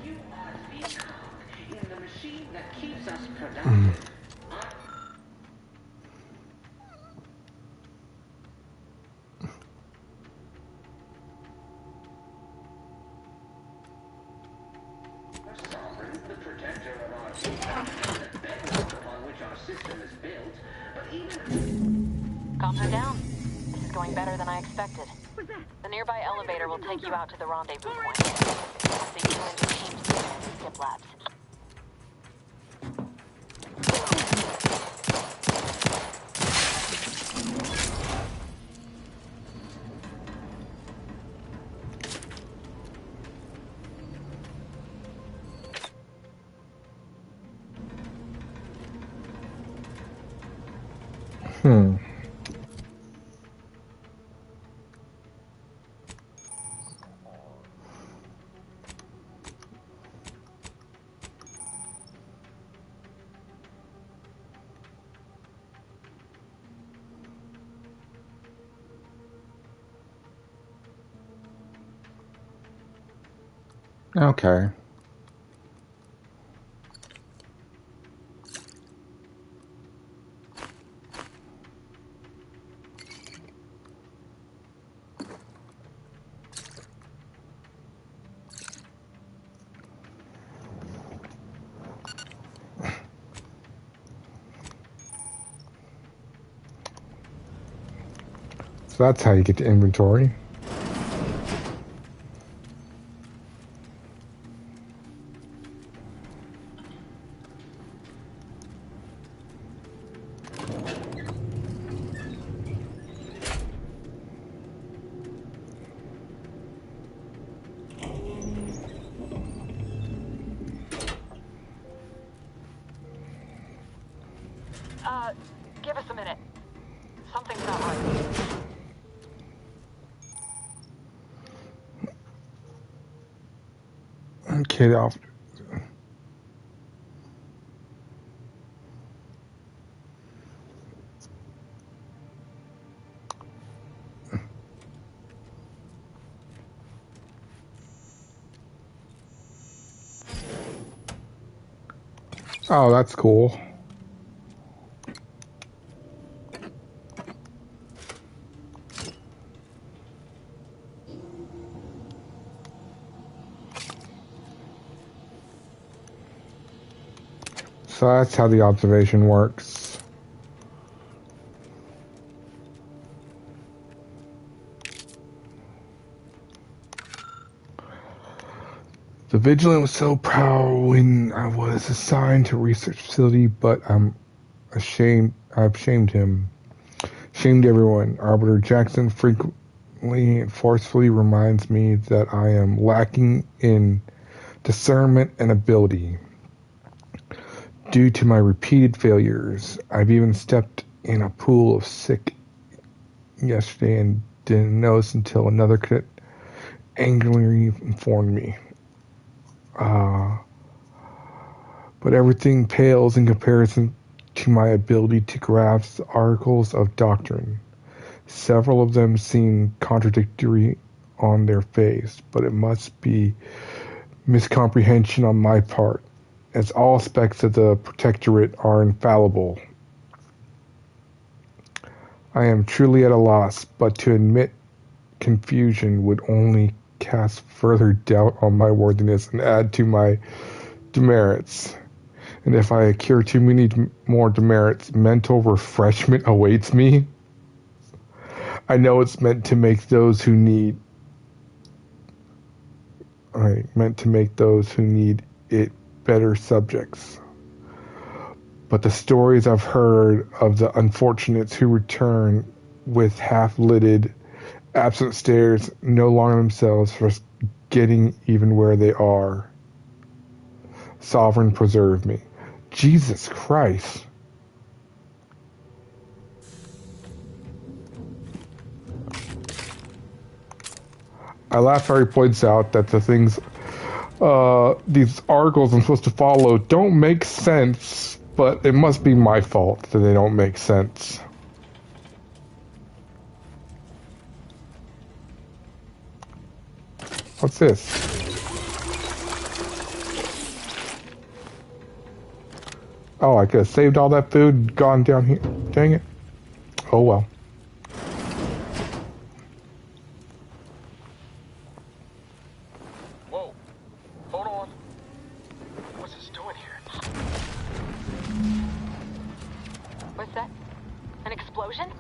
S14: Calm her down. This is going better than I expected. The nearby elevator will take you out to the rendezvous point. I'll see you into teams in the skip labs.
S1: Okay. So that's how you get to inventory.
S14: Give us a minute. Something's not right.
S1: Okay, off. Oh, that's cool. So that's how the observation works. The Vigilant was so proud when I was assigned to a research facility, but I've shamed him. Shamed everyone. Arbiter Jackson frequently and forcefully reminds me that I am lacking in discernment and ability. Due to my repeated failures, I've even stepped in a pool of sick yesterday and didn't notice until another cadet angrily informed me. But everything pales in comparison to my ability to grasp the articles of doctrine. Several of them seem contradictory on their face, but it must be miscomprehension on my part, as all aspects of the Protectorate are infallible. I am truly at a loss, but to admit confusion would only cast further doubt on my worthiness and add to my demerits. And if I accrue too many more demerits, mental refreshment awaits me. I know it's meant to make those who need it better subjects. But the stories I've heard of the unfortunates who return with half-lidded, absent stares, no longer themselves, for getting even where they are. Sovereign preserve me. Jesus Christ. Larry points out that the things these articles I'm supposed to follow don't make sense, but it must be my fault that they don't make sense. What's this? Oh, I could have saved all that food and gone down here. Dang it. Oh well.
S16: Whoa. Hold on. What's this doing here?
S14: What's that? An explosion?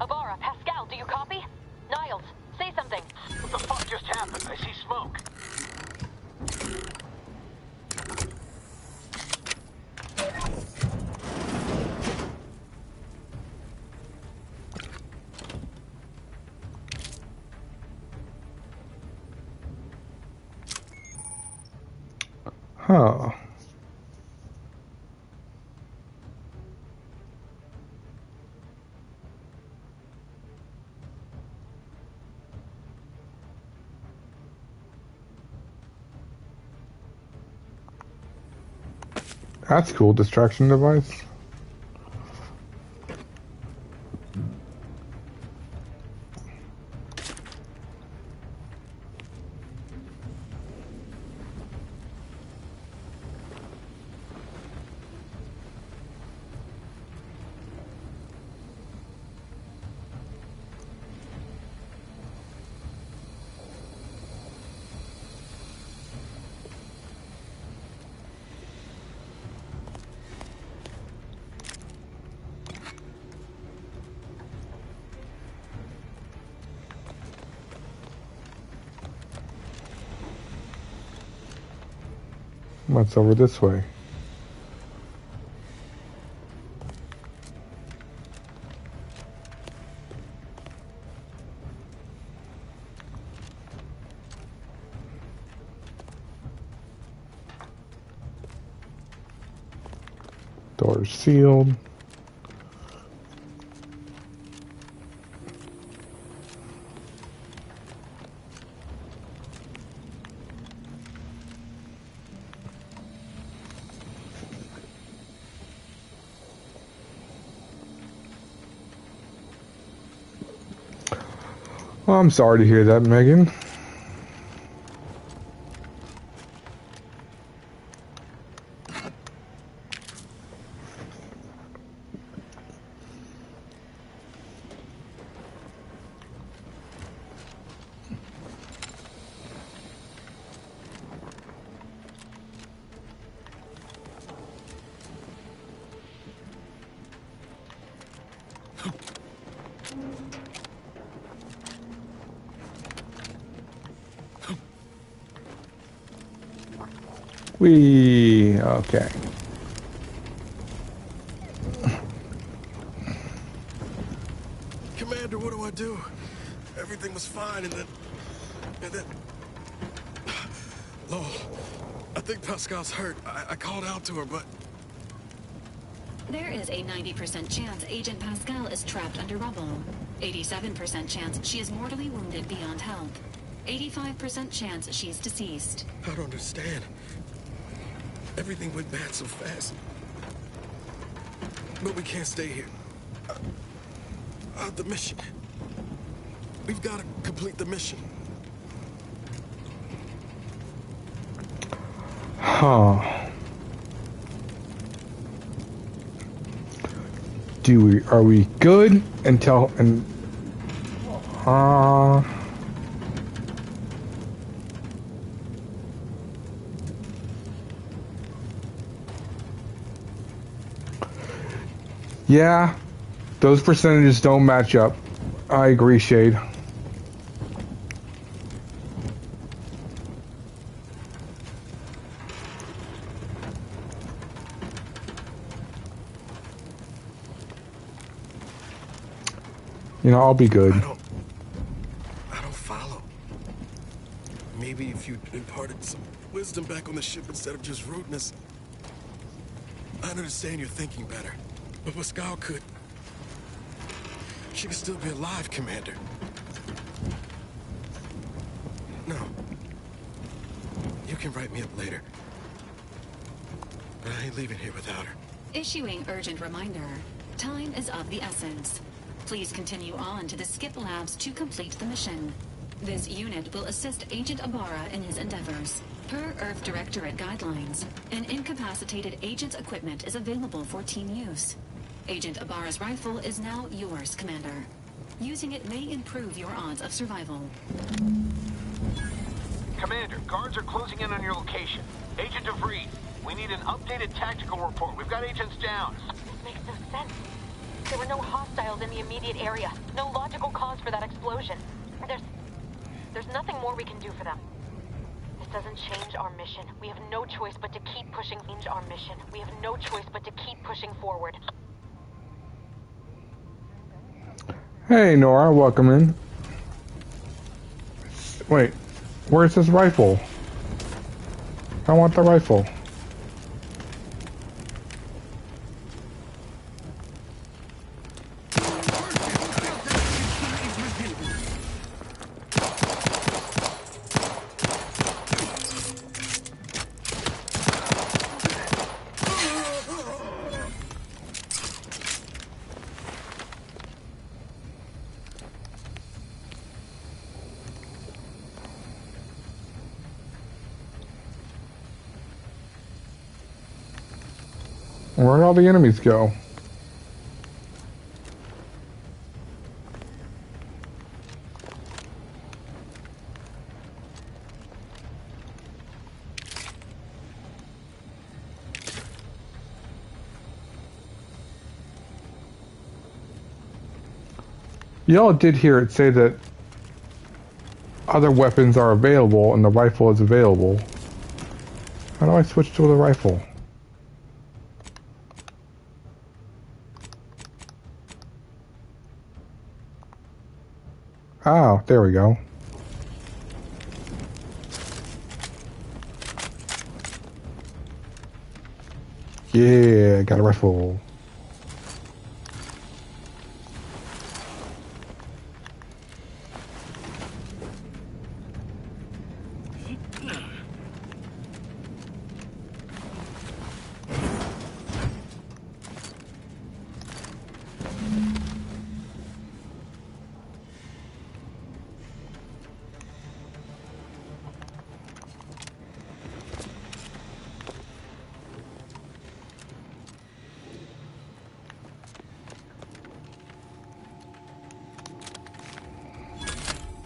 S14: Abara, Ibarra, Pascal, do you copy? Niles, say something.
S16: What the fuck just happened? I see smoke.
S1: Huh. That's cool. Distraction device. What's over this way? Doors sealed. Well, I'm sorry to hear that, Megan. Okay.
S9: Commander, what do I do? Everything was fine, and then... Lol, I think Pascal's hurt. I called out to her, but...
S10: There is a 90% chance Agent Pascal is trapped under rubble. 87% chance she is mortally wounded beyond help. 85% chance she's deceased.
S9: I don't understand. Everything went bad so fast. But we can't stay here. The mission. We've got to complete the mission.
S1: Huh. Are we good until yeah, those percentages don't match up. I agree, Shade. You know, I'll be good.
S9: I don't follow. Maybe if you imparted some wisdom back on the ship instead of just rudeness. I understand you're thinking better. But Pascal could... She could still be alive, Commander. No. You can write me up later. But I ain't leaving here without her.
S10: Issuing urgent reminder. Time is of the essence. Please continue on to the Skip Labs to complete the mission. This unit will assist Agent Ibarra in his endeavors. Per Earth Directorate guidelines, an incapacitated agent's equipment is available for team use. Agent Ibarra's rifle is now yours, Commander. Using it may improve your odds of survival.
S16: Commander, guards are closing in on your location. Agent DeVries, we need an updated tactical report. We've got agents down.
S14: This makes no sense. There were no hostiles in the immediate area. No logical cause for that explosion. There's nothing more we can do for them. This doesn't change our mission. We have no choice but to keep pushing. Change our mission. We have no choice but to keep pushing forward.
S1: Hey, Nora, welcome in. Wait, where's this rifle? I want the rifle. Where'd all the enemies go? Y'all did hear it say that other weapons are available and the rifle is available. How do I switch to the rifle? Oh, there we go. Yeah, got a rifle.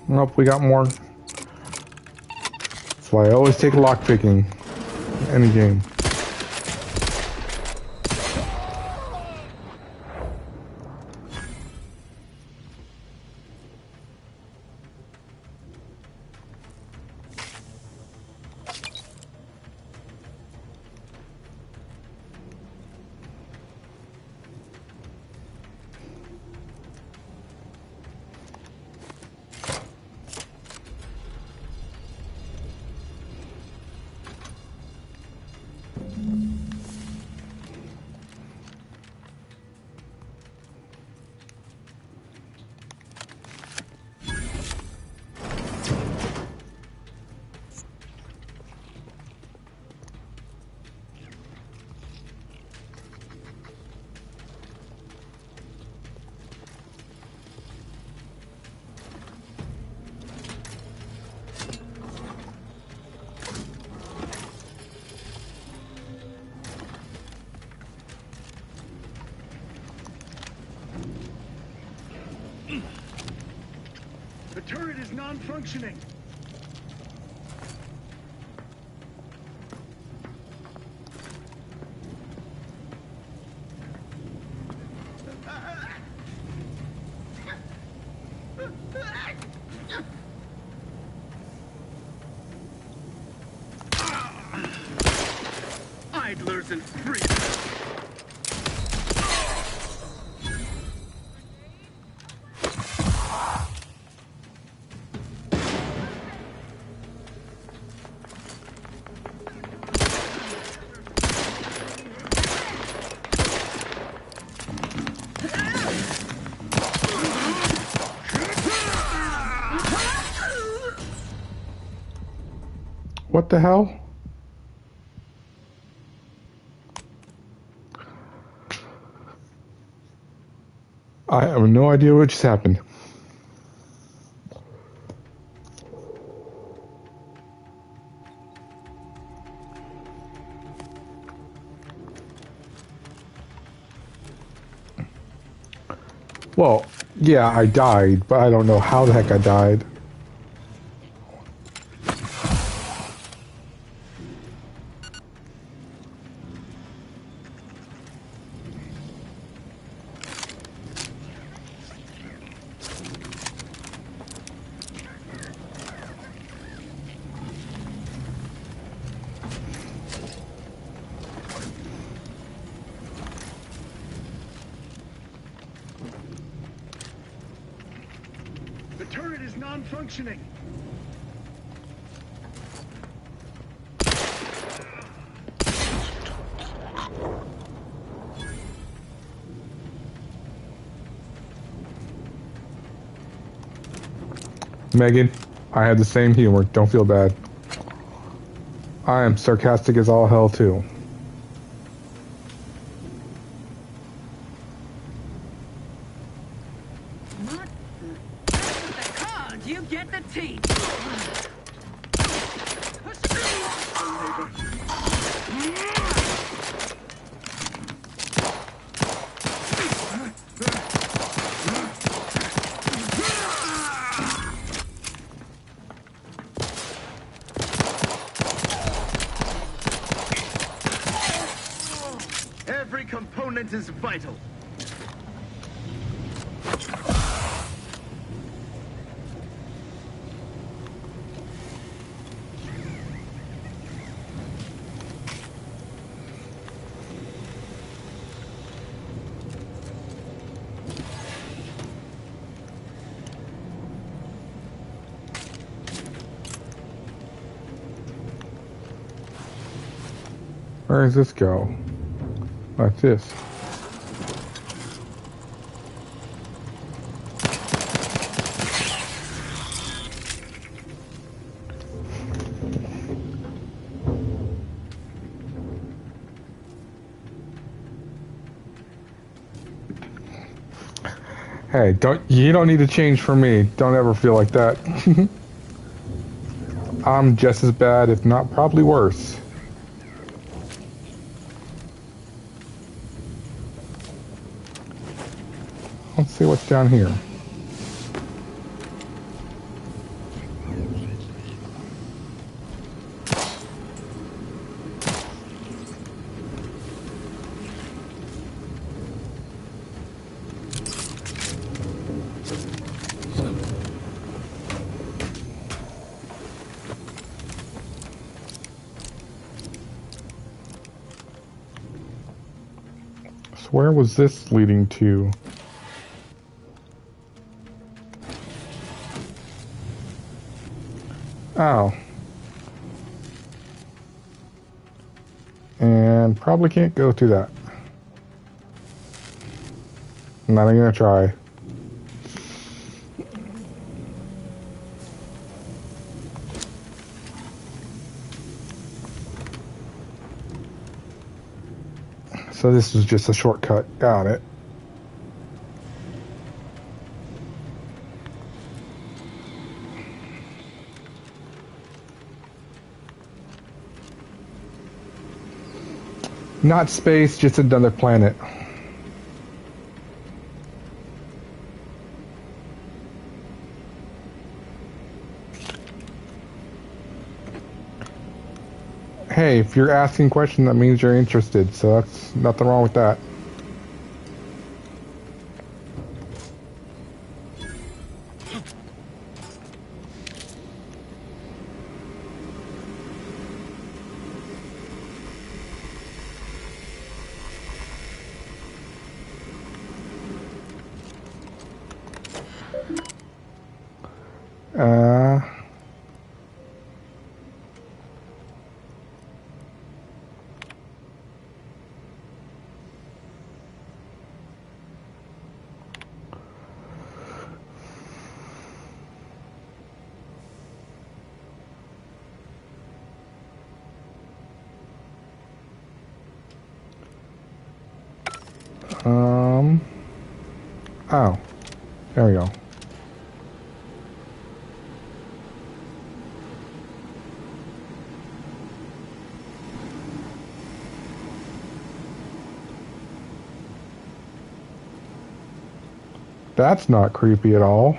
S1: Nope, we got more. That's why I always take lockpicking. Any game.
S17: The turret is non-functioning. Idlers and freaks.
S1: What the hell? I have no idea what just happened. Well, yeah, I died, but I don't know how the heck I died.
S17: is non-functioning.
S1: Megan, I had the same humor. Don't feel bad. I am sarcastic as all hell, too.
S13: What the cards? You get the teeth.
S17: Every component is vital.
S1: Where does this go? Like this. Hey, you don't need to change for me. Don't ever feel like that. I'm just as bad, if not probably worse. Let's see what's down here. So where was this leading to? Oh. And probably can't go through that. I'm not even gonna try. So this is just a shortcut. Got it. Not space, just another planet. Hey, if you're asking questions, that means you're interested, so that's nothing wrong with that. Oh, there we go. That's not creepy at all.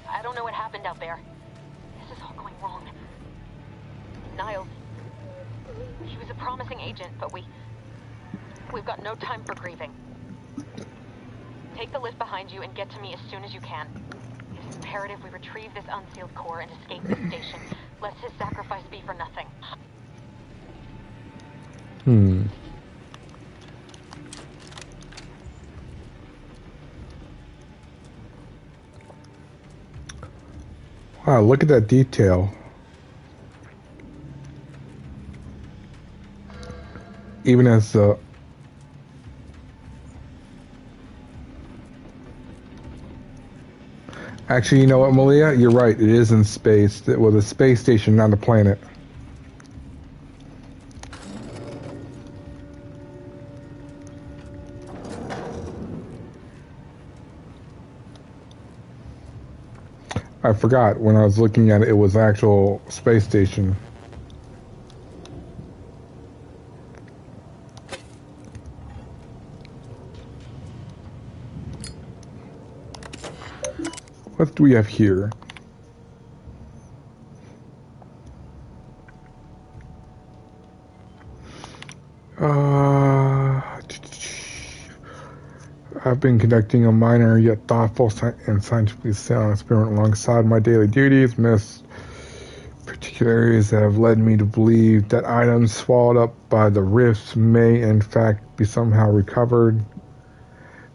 S14: I don't know what happened out there. This is all going wrong. Niles, he was a promising agent, but we've got no time for grieving. Take the lift behind you and get to me as soon as you can. If imperative we retrieve this unsealed core and escape this station, lest his sacrifice be for nothing.
S1: Wow, look at that detail. Even as the actually, you know what, Malia? You're right. It is in space. It was a space station, not a planet. I forgot when I was looking at it, it was an actual space station. What do we have here? I've been conducting a minor yet thoughtful and scientifically sound experiment alongside my daily duties, missed particular areas that have led me to believe that items swallowed up by the rifts may in fact be somehow recovered.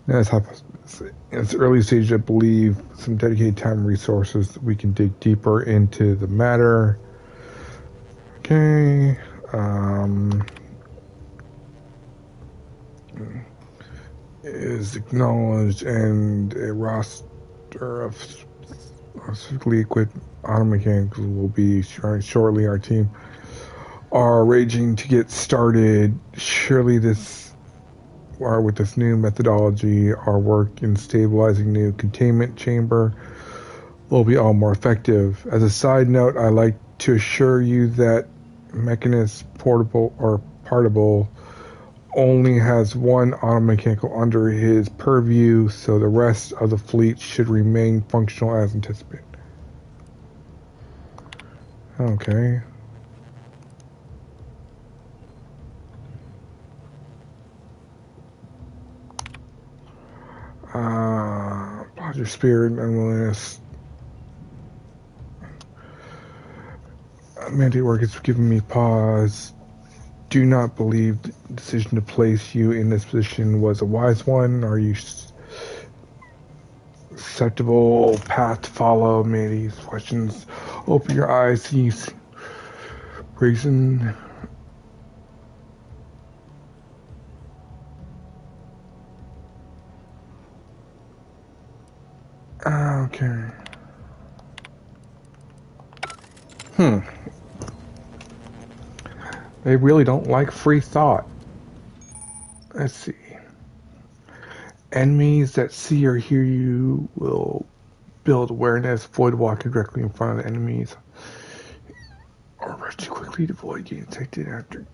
S1: In its early stage, I believe some dedicated time and resources we can dig deeper into the matter. Okay. Is acknowledged, and a roster of specifically equipped auto mechanics will be shortly. Our team are raging to get started. Surely with this new methodology, our work in stabilizing new containment chamber will be all more effective. As a side note, I'd like to assure you that Mechanist Portable only has one automechanical under his purview, so the rest of the fleet should remain functional as anticipated. Okay. Your spirit and willingness. Mandate work has given me pause. Do not believe the decision to place you in this position was a wise one. Are you acceptable path to follow? May these questions open your eyes, see reason. Okay. They really don't like free thought. Let's see. Enemies that see or hear you will build awareness, avoid walking directly in front of the enemies, or rush too quickly to avoid getting detected after.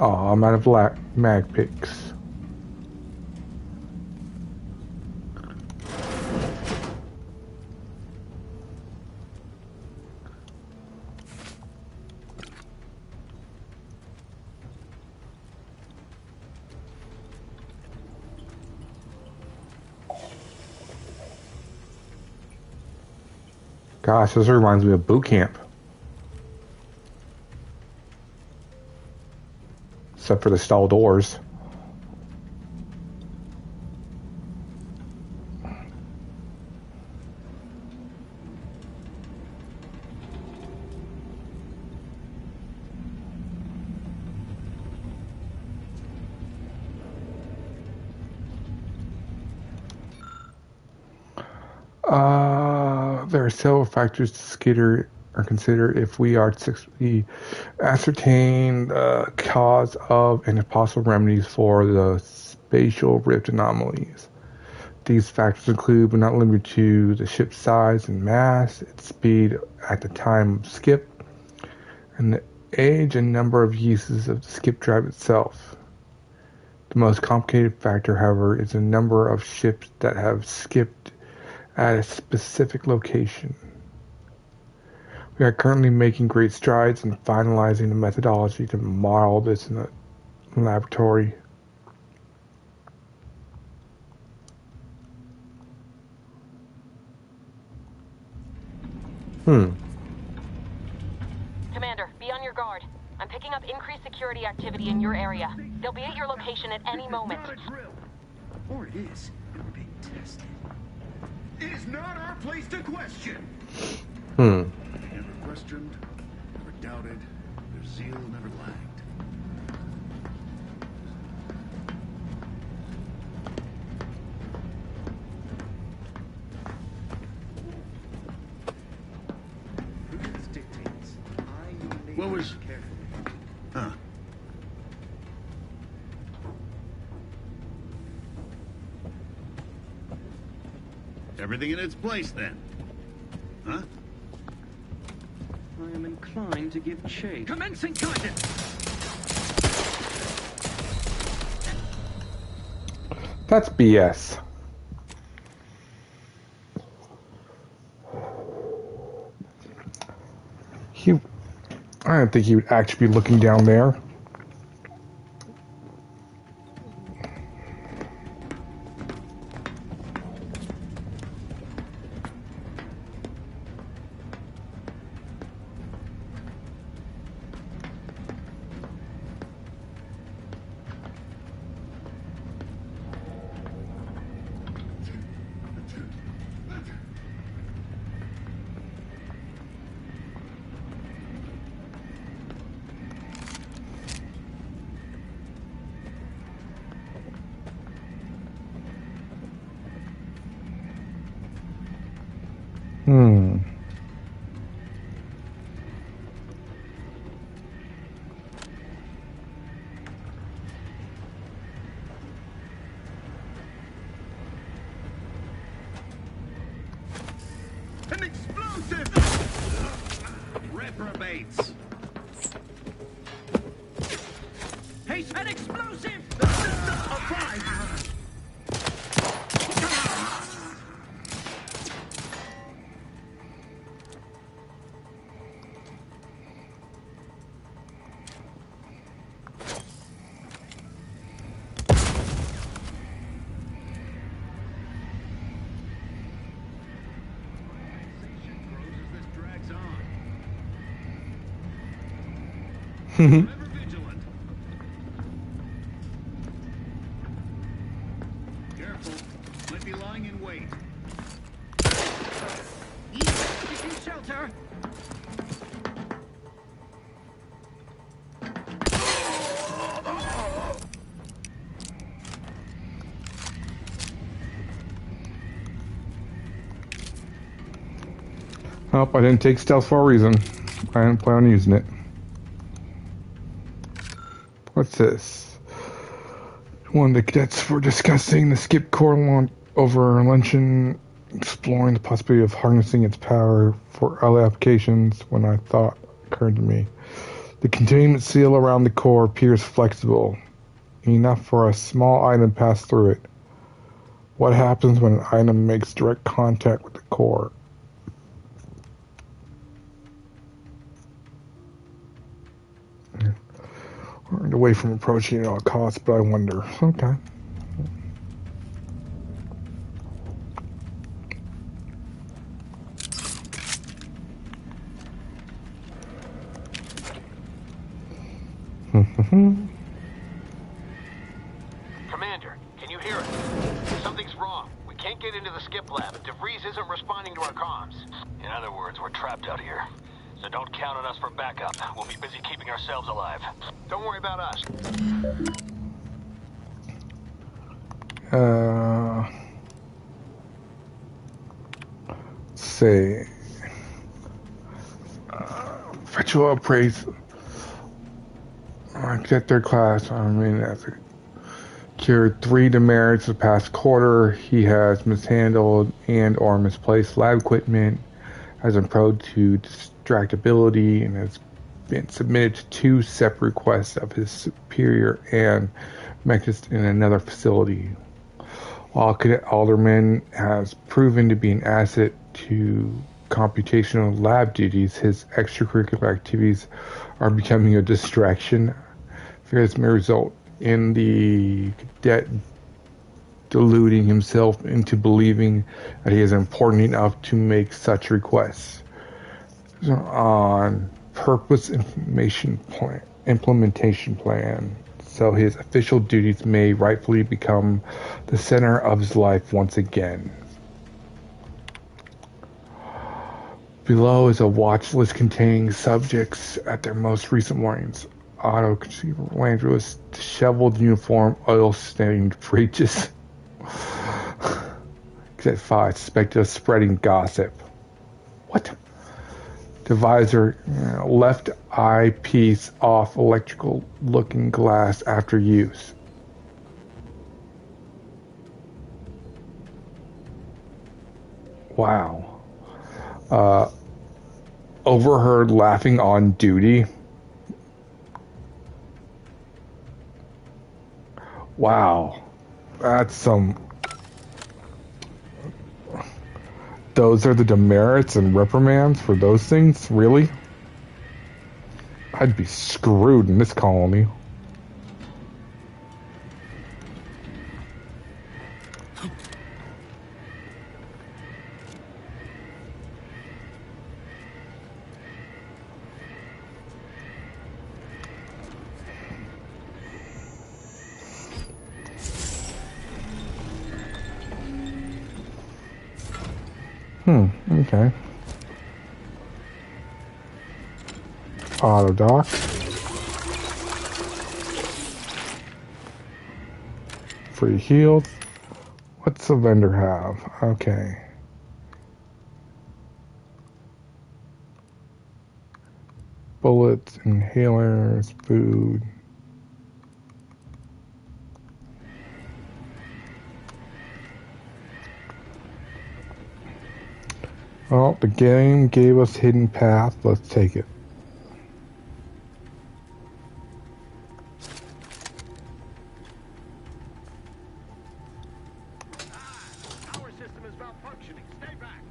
S1: Oh, I'm out of mag picks. Gosh, this reminds me of boot camp. Except for the stall doors. There are several factors to consider if we are to successfully ascertain the cause of and possible remedies for the spatial rift anomalies. These factors include, but not limited to, the ship's size and mass, its speed at the time of skip, and the age and number of uses of the skip drive itself. The most complicated factor, however, is the number of ships that have skipped at a specific location. We are currently making great strides in finalizing the methodology to model this in the laboratory.
S14: Commander, be on your guard. I'm picking up increased security activity in your area. They'll be at your location at any moment.
S17: Or it is. You're being tested. It is not our place to question.
S1: Never
S17: questioned, never doubted. Their zeal never lagged. Prudence dictates. What was? Huh? Everything in its place, then. Huh?
S13: I am inclined to give chase.
S17: Commencing guidance!
S1: That's BS. I don't think he would actually be looking down there.
S17: An explosive! Reprobates! Hey, an explosive! Remember vigilant. Careful. Might be lying in wait. Taking shelter.
S1: Oh, I didn't take stealth for a reason. I didn't plan on using it. What's this? One of the cadets were discussing the skip core over luncheon, exploring the possibility of harnessing its power for other applications when I thought occurred to me. The containment seal around the core appears flexible, enough for a small item to pass through it. What happens when an item makes direct contact with the core? Away from approaching it at all costs, but I wonder. Okay.
S16: Commander, can you hear us? Something's wrong. We can't get into the skip lab. DeVries isn't responding to our comms. In other words, we're trapped out here. So don't count on us for backup. We'll be busy keeping ourselves alive. Don't worry about us.
S1: Let's see. Virtual appraisal. Get their class. I mean, that's cured 3 demerits the past quarter. He has mishandled and or misplaced lab equipment, has improved to distractibility, and has been submitted to 2 separate requests of his superior and mechanist in another facility. While Cadet Alderman has proven to be an asset to computational lab duties, his extracurricular activities are becoming a distraction. This may result in the cadet deluding himself into believing that he is important enough to make such requests. On purpose implementation plan, so his official duties may rightfully become the center of his life once again. Below is a watch list containing subjects at their most recent warnings. Auto Conceiver Landrus, disheveled uniform, oil-stained breeches. Cadet 5, suspected of spreading gossip. What? Divisor, left eyepiece off, electrical looking glass after use. Wow. Overheard laughing on duty. Wow. That's some... Those are the demerits and reprimands for those things? Really? I'd be screwed in this colony. Okay. Auto dock. Free healed. What's the vendor have? Okay. Bullets, inhalers, food. Well, the game gave us hidden path. Let's take it.
S17: Our system is malfunctioning. Stay back.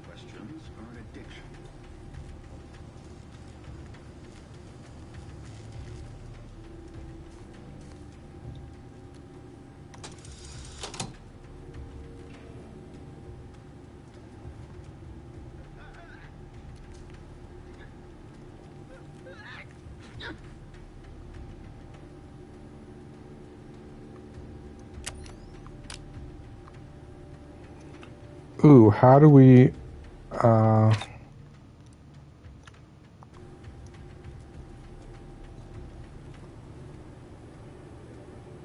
S17: Questions are an addiction.
S1: Ooh, how do we,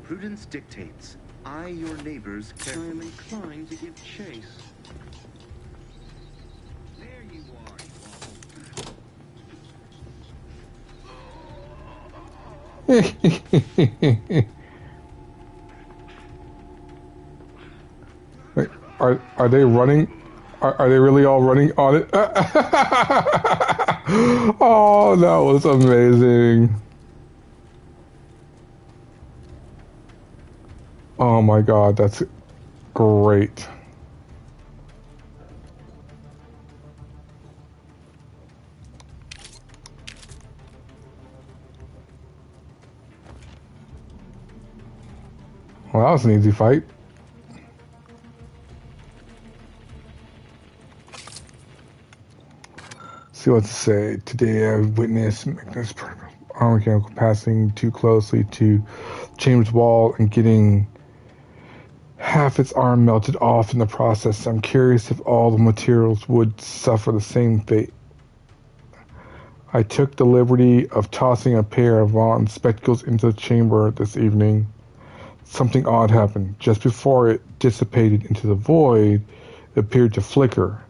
S18: Prudence dictates, eye your neighbors
S17: I
S18: carefully.
S17: am inclined to give chase. There you
S1: Wait, are they running? Are they really all running on it? Oh, that was amazing. Oh my god, that's great. Well, that was an easy fight. See what to say. Today I've witnessed Magnus armor mechanical passing too closely to Chambers' wall and getting half its arm melted off in the process. I'm curious if all the materials would suffer the same fate. I took the liberty of tossing a pair of Vaughn's spectacles into the chamber this evening. Something odd happened. Just before it dissipated into the void, it appeared to flicker,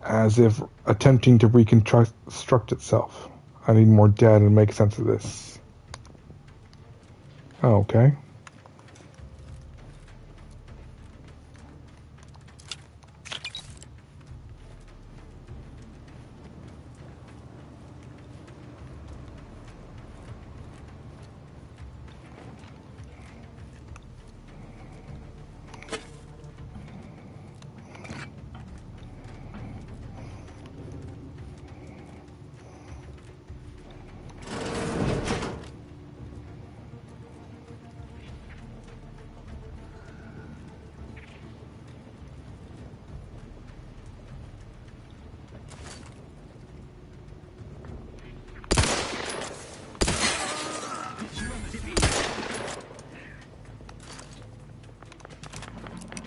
S1: as if attempting to reconstruct itself. I need more data to make sense of this. Okay.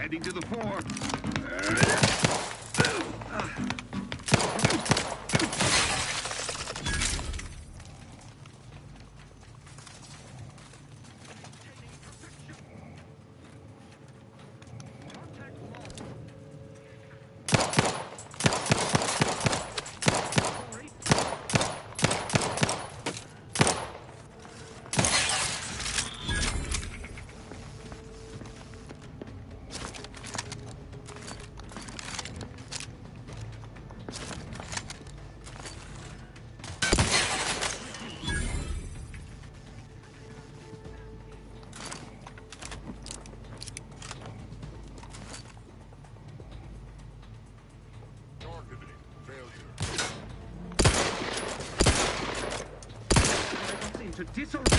S17: Heading to the fore. To disorder.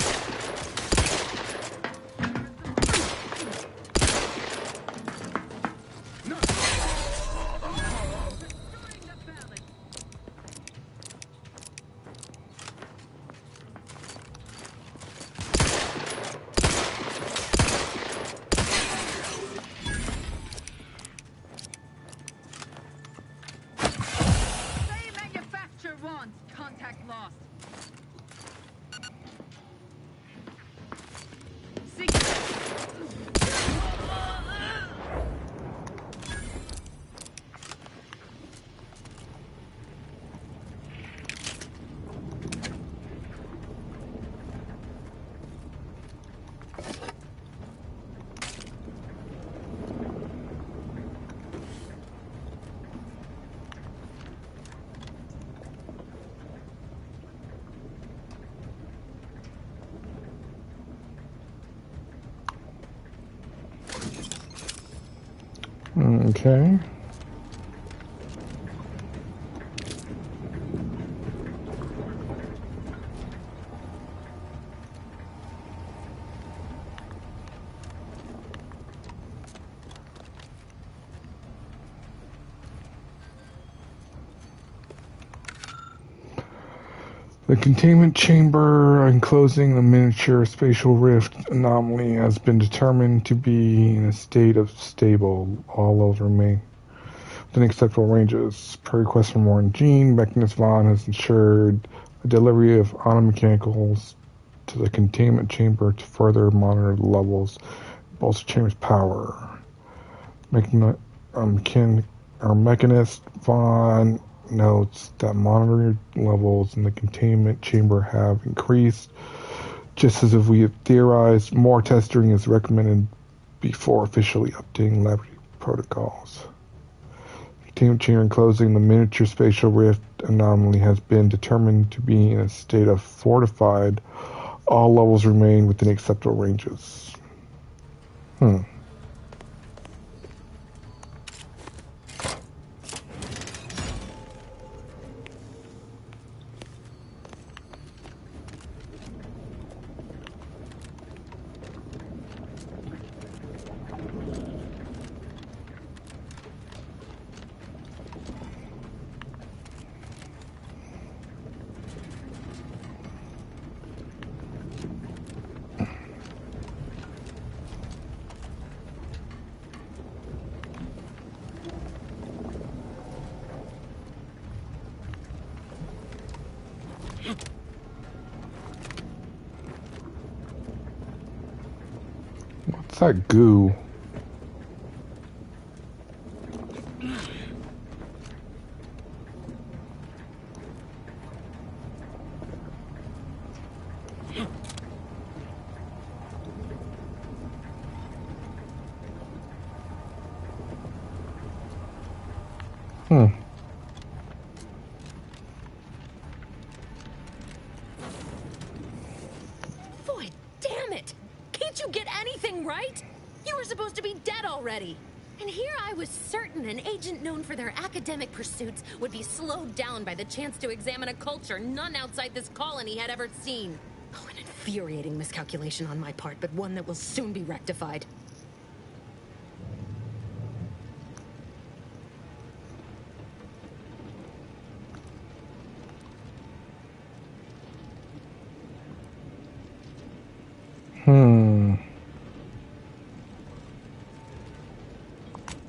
S11: Say manufacture one. Contact lost.
S1: Okay. The containment chamber enclosing the miniature spatial rift anomaly has been determined to be in a state of stable. All levels remain within acceptable ranges. Per request from Warren Jean, Mechanist Vaughn has ensured a delivery of automechanicals to the containment chamber to further monitor the levels and bolster chamber's power. Mechanist Vaughn notes that monitoring levels in the containment chamber have increased. Just as if we had theorized, more testing is recommended before officially updating laboratory protocols. The containment chamber enclosing the miniature spatial rift anomaly has been determined to be in a state of fortified. All levels remain within acceptable ranges. What's that goo?
S19: Boy, damn it! Can't you get anything right? You were supposed to be dead already. And here I was certain an agent known for their academic pursuits would be slowed down by the chance to examine a culture none outside this colony had ever seen. Oh, an infuriating miscalculation on my part, but one that will soon be rectified.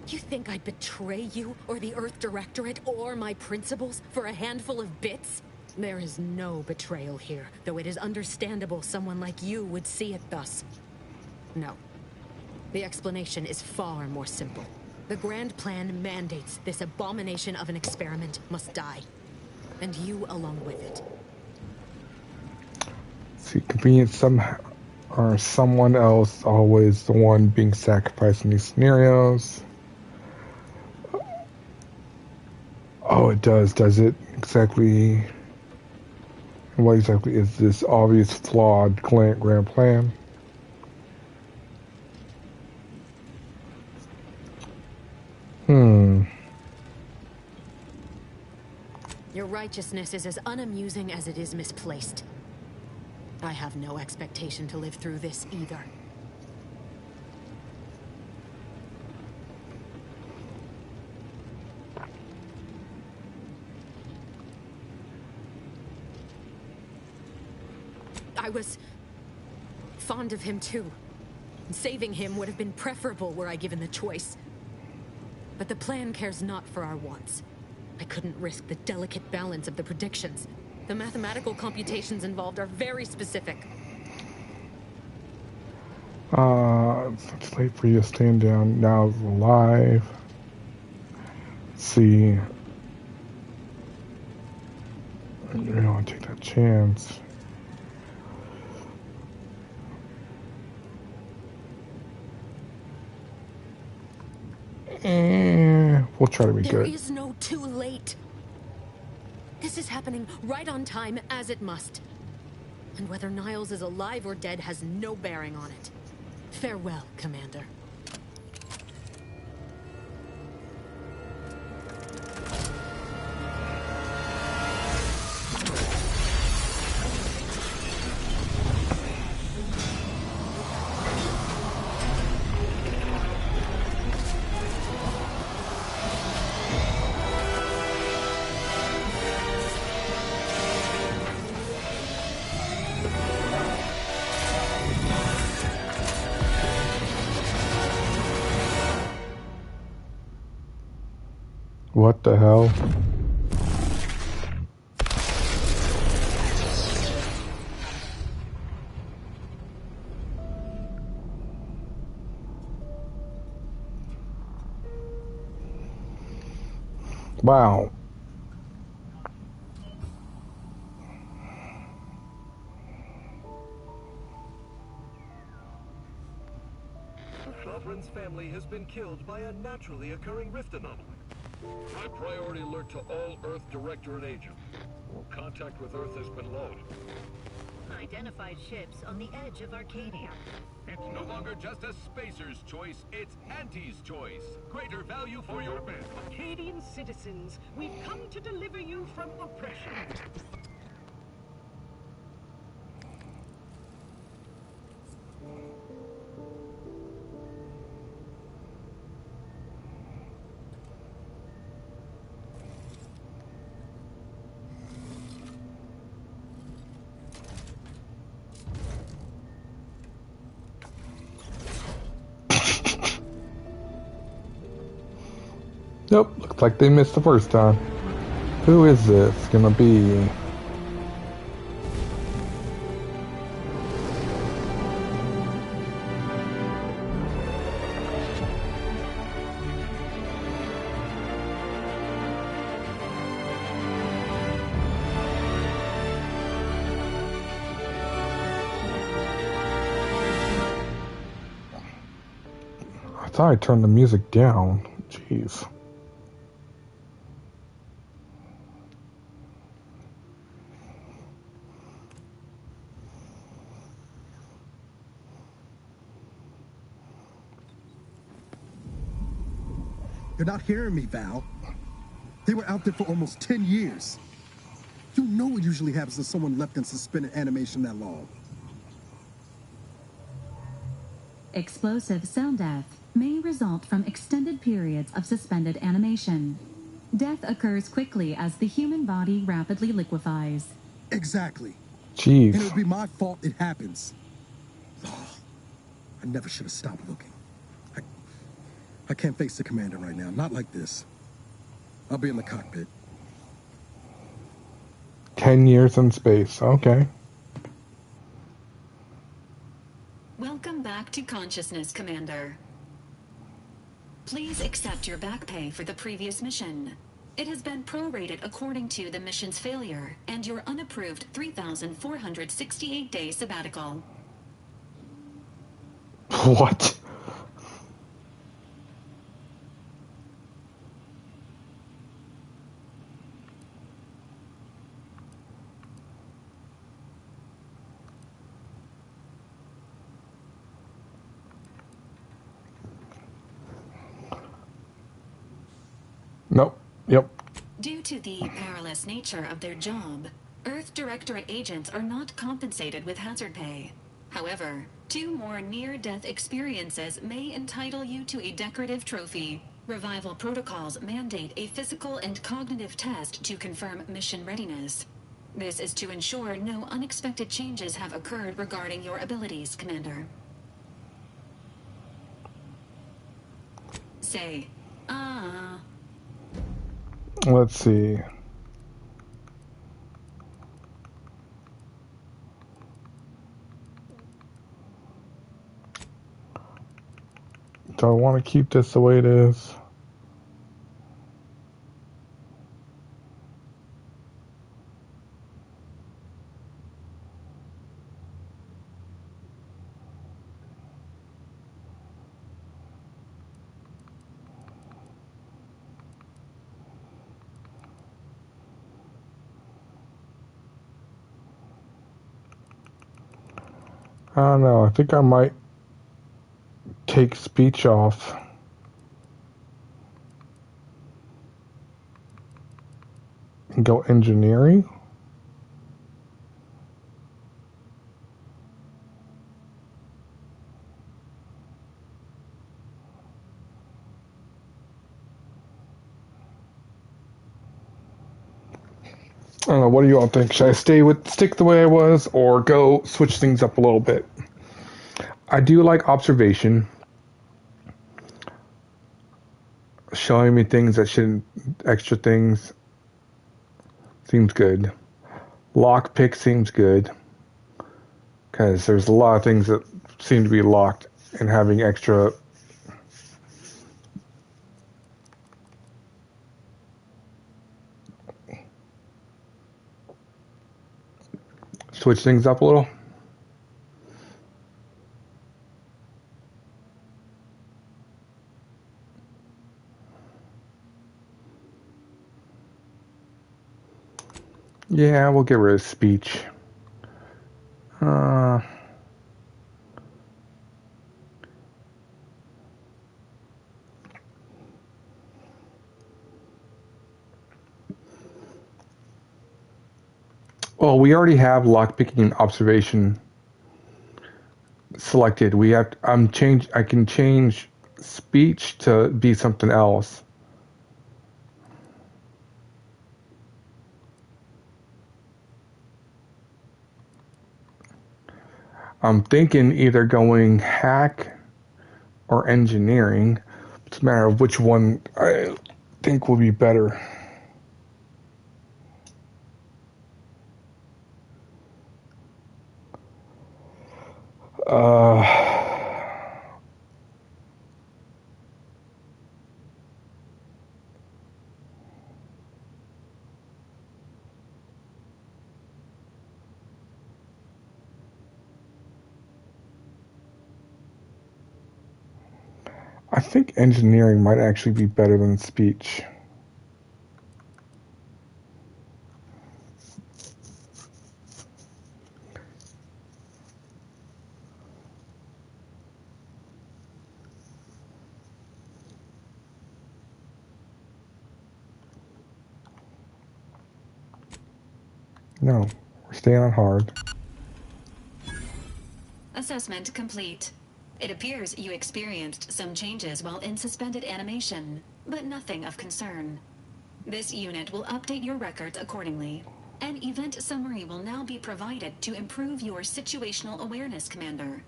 S19: You think I'd betray you, or the Earth Directorate, or my principals for a handful of bits? There is no betrayal here, though it is understandable someone like you would see it thus. No. The explanation is far more simple. The Grand Plan mandates this abomination of an experiment must die. And you along with it.
S1: See, convenient somehow, or someone else always the one being sacrificed in these scenarios. Oh, it does it? Exactly. What exactly is this obvious flawed Grand Plan?
S19: Your righteousness is as unamusing as it is misplaced. I have no expectation to live through this either. I was fond of him too. Saving him would have been preferable were I given the choice. But the plan cares not for our wants. I couldn't risk the delicate balance of the predictions. The mathematical computations involved are very specific.
S1: It's late for you to stand down. Now it's alive. Let's see. I don't want to take that chance. We'll try to be good.
S19: There is no too late. This is happening right on time, as it must. And whether Niles is alive or dead has no bearing on it. Farewell, Commander.
S1: What the hell? Wow.
S20: Sovereign's family has been killed by a naturally occurring rift anomaly. High priority alert to all Earth Directorate agents. Contact with Earth has been low.
S21: Identified ships on the edge of Arcadia.
S5: It's no longer just a spacer's choice, it's Auntie's choice. Greater value for your men.
S21: Arcadian citizens, we've come to deliver you from oppression.
S1: Nope, looks like they missed the first time. Who is this gonna be? I thought I turned the music down. Jeez.
S9: You're not hearing me, Val. They were out there for almost 10 years. You know what usually happens when someone left in suspended animation that long.
S10: Explosive cell death may result from extended periods of suspended animation. Death occurs quickly as the human body rapidly liquefies.
S9: Exactly.
S1: Jeez.
S9: And it would be my fault it happens. Oh, I never should have stopped looking. I can't face the commander right now. Not like this. I'll be in the cockpit.
S1: 10 years in space. Okay.
S10: Welcome back to consciousness, Commander. Please accept your back pay for the previous mission. It has been prorated according to the mission's failure and your unapproved 3,468-day sabbatical.
S1: What? Nope. Yep.
S10: Due to the perilous nature of their job, Earth Directorate agents are not compensated with hazard pay. However, 2 more near-death experiences may entitle you to a decorative trophy. Revival protocols mandate a physical and cognitive test to confirm mission readiness. This is to ensure no unexpected changes have occurred regarding your abilities, Commander. Say,
S1: Let's see. Do I want to keep this the way it is? I don't know. I think I might take speech off. And go engineering. I don't know. What do you all think? Should I stick the way I was, or go switch things up a little bit? I do like observation, showing me things that shouldn't. Extra things seems good. Lockpick seems good, because there's a lot of things that seem to be locked, and having extra. Switch things up a little. Yeah, we'll get rid of speech. Well, we already have lockpicking and observation selected. We have. I can change speech to be something else. I'm thinking either going hack or engineering. It's a matter of which one I think will be better. I think engineering might actually be better than speech. No, we're staying on hard.
S10: Assessment complete. It appears you experienced some changes while in suspended animation, but nothing of concern. This unit will update your records accordingly. An event summary will now be provided to improve your situational awareness, Commander.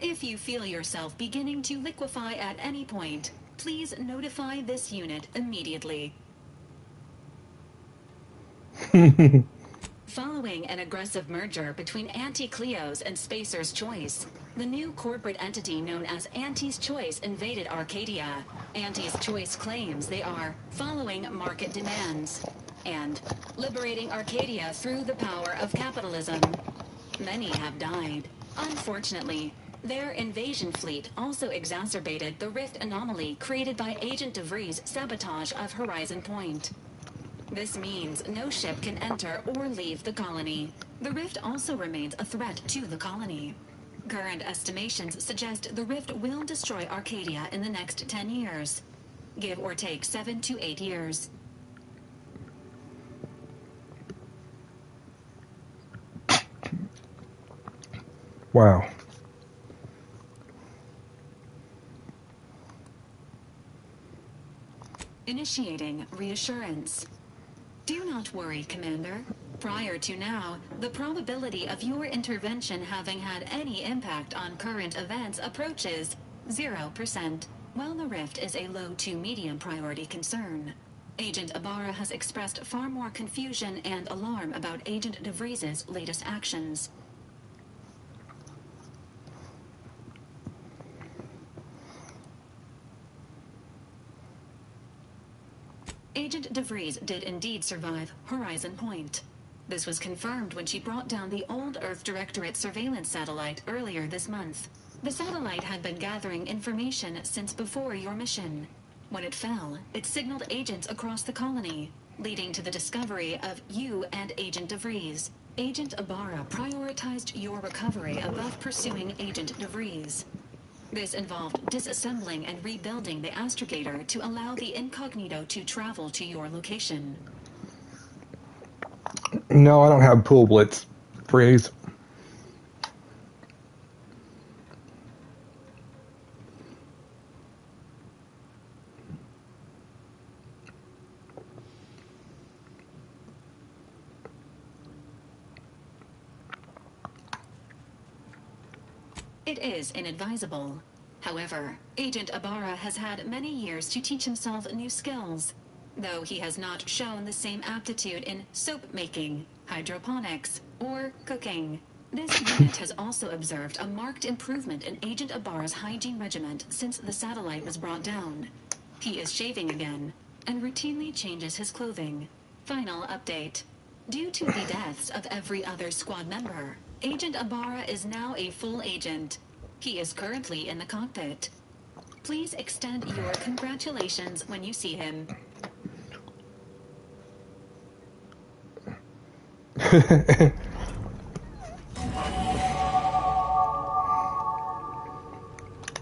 S10: If you feel yourself beginning to liquefy at any point, please notify this unit immediately. Following an aggressive merger between Anti-Cleos and Spacer's Choice, the new corporate entity known as Anti's Choice invaded Arcadia. Anti's Choice claims they are following market demands and liberating Arcadia through the power of capitalism. Many have died. Unfortunately, their invasion fleet also exacerbated the rift anomaly created by Agent DeVries' sabotage of Horizon Point. This means no ship can enter or leave the colony. The rift also remains a threat to the colony. Current estimations suggest the rift will destroy Arcadia in the next 10 years. Give or take 7 to 8 years.
S1: Wow.
S10: Initiating reassurance. Do not worry, Commander. Prior to now, the probability of your intervention having had any impact on current events approaches 0%. While the rift is a low to medium priority concern, Agent Ibarra has expressed far more confusion and alarm about Agent DeVries' latest actions. Agent DeVries did indeed survive Horizon Point. This was confirmed when she brought down the old Earth Directorate surveillance satellite earlier this month. The satellite had been gathering information since before your mission. When it fell, it signaled agents across the colony, leading to the discovery of you and Agent DeVries. Agent Ibarra prioritized your recovery above pursuing Agent DeVries. This involved disassembling and rebuilding the astrogator to allow the incognito to travel to your location.
S1: No, I don't have pool blitz. Freeze.
S10: It is inadvisable. However, Agent Ibarra has had many years to teach himself new skills, though he has not shown the same aptitude in soap making, hydroponics, or cooking. This unit has also observed a marked improvement in Agent Ibarra's hygiene regiment since the satellite was brought down. He is shaving again, and routinely changes his clothing. Final update. Due to the deaths of every other squad member, Agent Ibarra is now a full agent. He is currently in the cockpit. Please extend your congratulations when you see him.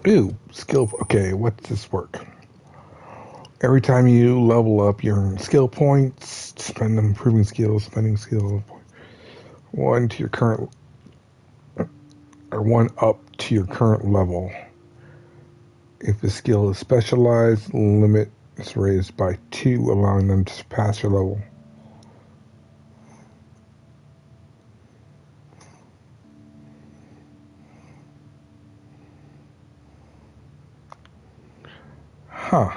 S1: Ooh, skill. Okay, what's this work? Every time you level up, you earn skill points. Spend them improving skills, spending skill. One to your current, or one up to your current level. If the skill is specialized, limit is raised by 2, allowing them to surpass your level. Huh.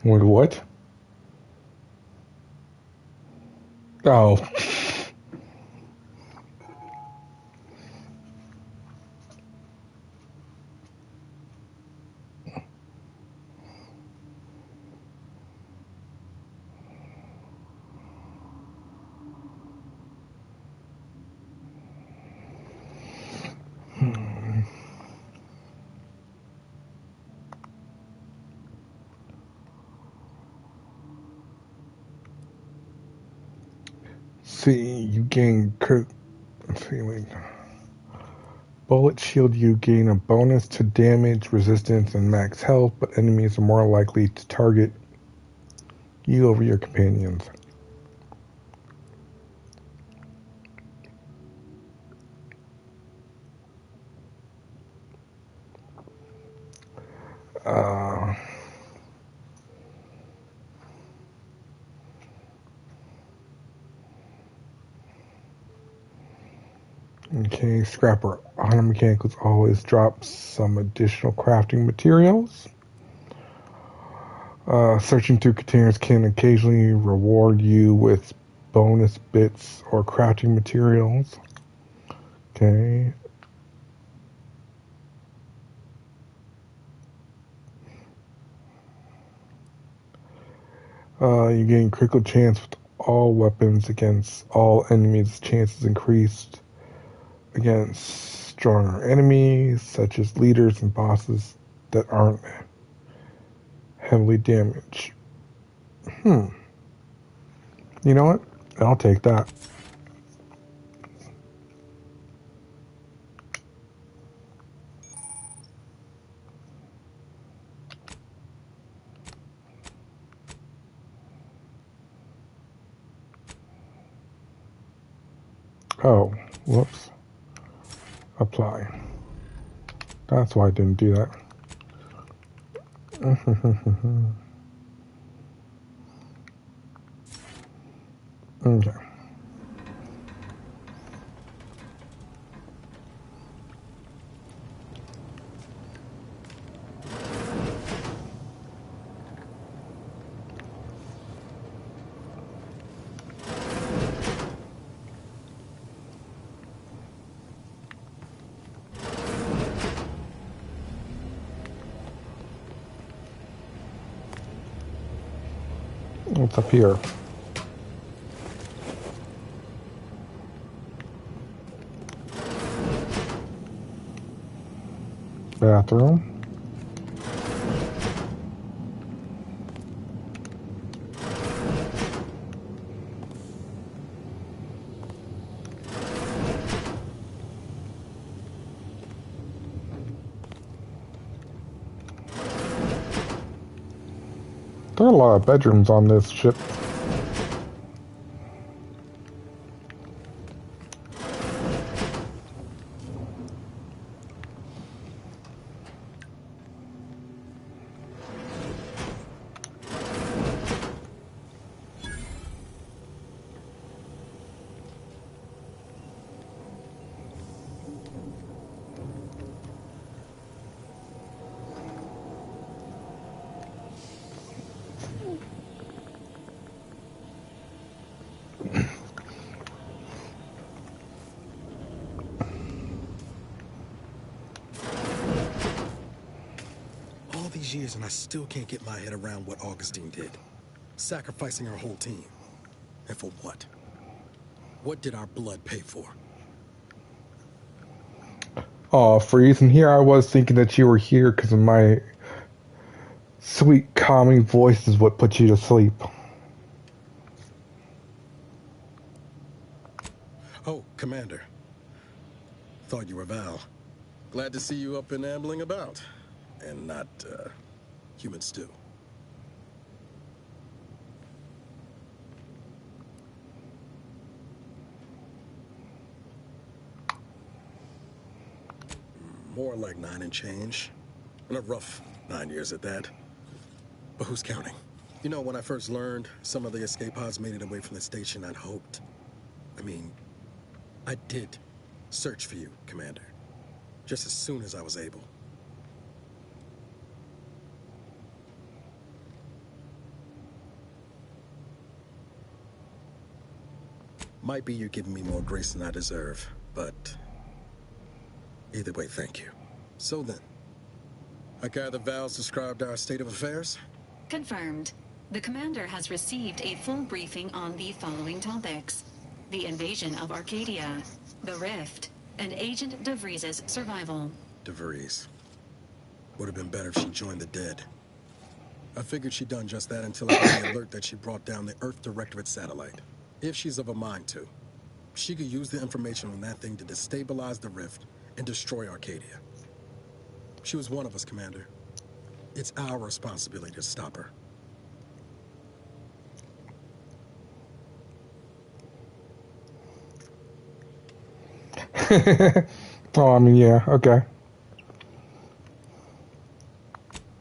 S1: Wait, what? Oh. See, you gain let's see, wait. Bullet shield, you gain a bonus to damage, resistance, and max health, but enemies are more likely to target you over your companions. Okay, Scrapper Auto Mechanicals always drops some additional crafting materials. Searching through containers can occasionally reward you with bonus bits or crafting materials. Okay. You gain critical chance with all weapons against all enemies. Chances increased against stronger enemies, such as leaders and bosses that aren't heavily damaged. You know what? I'll take that. Oh, whoops. Apply. That's why I didn't do that. Okay. What's up here? Bathroom. There are a lot of bedrooms on this ship.
S9: Years and I still can't get my head around what Augustine did. Sacrificing our whole team. And for what? What did our blood pay for?
S1: Oh, Freeze, and here I was thinking that you were here because of my sweet, calming voice is what put you to sleep.
S9: Oh, Commander. Thought you were Val. Glad to see you up and ambling about. And not, human stew. More like 9 and change. And a rough 9 years at that. But who's counting? You know, when I first learned some of the escape pods made it away from the station, I'd hoped. I did search for you, Commander. Just as soon as I was able. Might be you're giving me more grace than I deserve, but either way, thank you. So then, I gather Val's described our state of affairs?
S10: Confirmed. The commander has received a full briefing on the following topics: the invasion of Arcadia, the Rift, and Agent DeVries' survival.
S9: DeVries. Would have been better if she joined the dead. I figured she'd done just that until I got the alert that she brought down the Earth Directorate satellite. If she's of a mind to. She could use the information on that thing to destabilize the rift and destroy Arcadia. She was one of us, Commander. It's our responsibility to stop her.
S1: Oh, I mean, yeah, okay.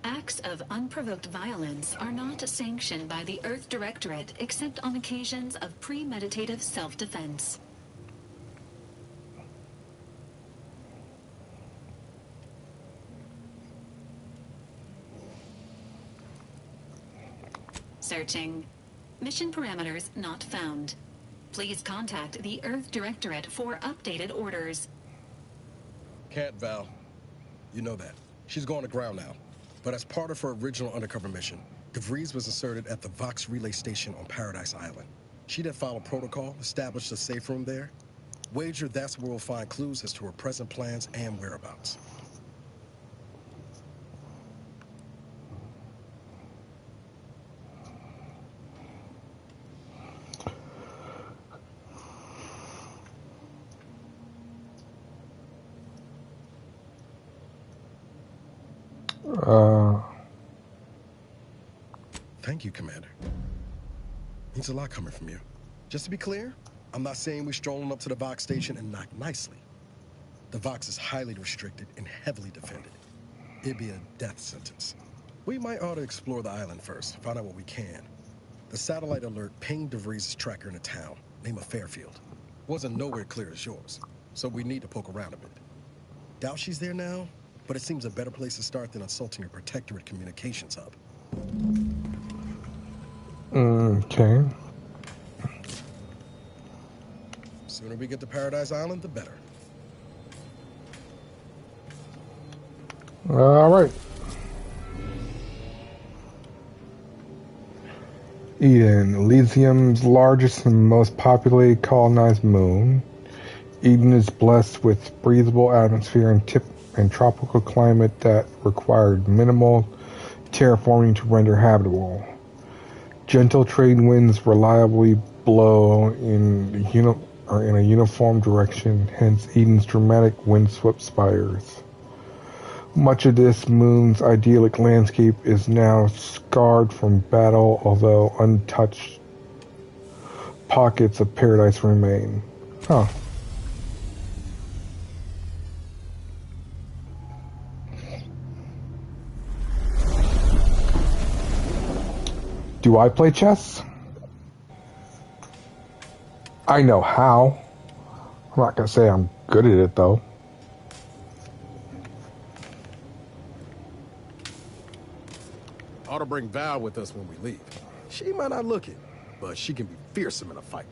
S10: Acts of unprovoked violence are not sanctioned by the Earth Directorate except on occasions of premeditative self-defense. Searching. Mission parameters not found. Please contact the Earth Directorate for updated orders.
S9: Can't, Val. You know that. She's going to ground now. But as part of her original undercover mission, DeVries was inserted at the Vox relay station on Paradise Island. She did follow protocol, established a safe room there. Wager that's where we'll find clues as to her present plans and whereabouts. Thank you, Commander. Means a lot coming from you. Just to be clear, I'm not saying we're strolling up to the Vox station and knock nicely. The Vox is highly restricted and heavily defended. It'd be a death sentence. We might ought to explore the island first, find out what we can. The satellite alert pinged DeVries' tracker in a town, name of Fairfield. Wasn't nowhere clear as yours, so we need to poke around a bit. Doubt she's there now, but it seems a better place to start than assaulting her Protectorate communications hub.
S1: Okay.
S9: Sooner we get to Paradise Island, the better.
S1: All right. Eden, Elysium's largest and most populated colonized moon. Eden is blessed with breathable atmosphere and tropical climate that required minimal terraforming to render habitable. Gentle trade winds reliably blow in a uniform direction, hence Eden's dramatic windswept spires. Much of this moon's idyllic landscape is now scarred from battle, although untouched pockets of paradise remain. Huh. Do I play chess? I know how. I'm not gonna say I'm good at it, though.
S9: Ought to bring Val with us when we leave. She might not look it, but she can be fearsome in a fight.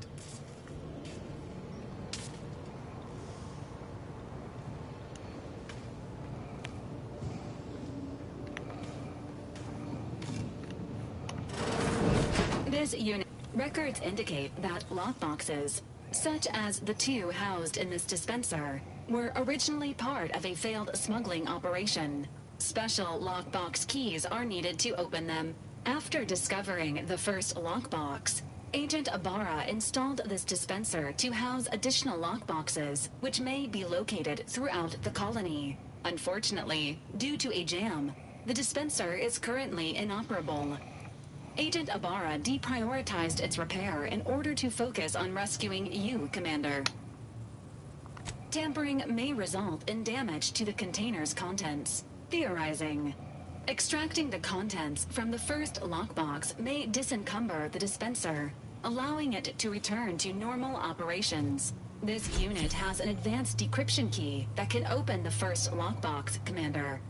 S10: This unit records indicate that lockboxes, such as the two housed in this dispenser, were originally part of a failed smuggling operation. Special lockbox keys are needed to open them. After discovering the first lockbox, Agent Ibarra installed this dispenser to house additional lockboxes, which may be located throughout the colony. Unfortunately, due to a jam, the dispenser is currently inoperable. Agent Ibarra deprioritized its repair in order to focus on rescuing you, Commander. Tampering may result in damage to the container's contents. Theorizing. Extracting the contents from the first lockbox may disencumber the dispenser, allowing it to return to normal operations. This unit has an advanced decryption key that can open the first lockbox, Commander.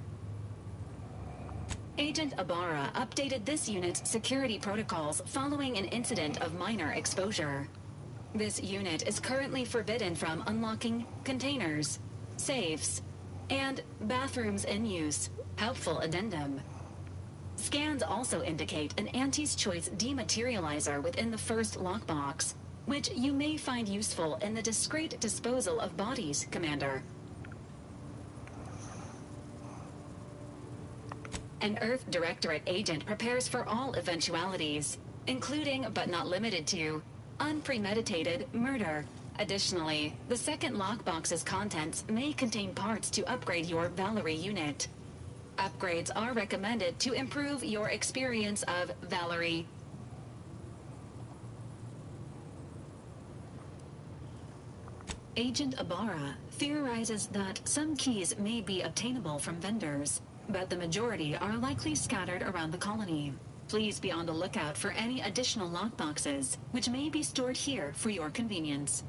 S10: Agent Ibarra updated this unit's security protocols following an incident of minor exposure. This unit is currently forbidden from unlocking containers, safes, and bathrooms in use. Helpful addendum. Scans also indicate an Auntie's Choice dematerializer within the first lockbox, which you may find useful in the discreet disposal of bodies, Commander. An Earth Directorate agent prepares for all eventualities, including but not limited to unpremeditated murder. Additionally, the second lockbox's contents may contain parts to upgrade your Valerie unit. Upgrades are recommended to improve your experience of Valerie. Agent Ibarra theorizes that some keys may be obtainable from vendors, but the majority are likely scattered around the colony. Please be on the lookout for any additional lockboxes, which may be stored here for your convenience.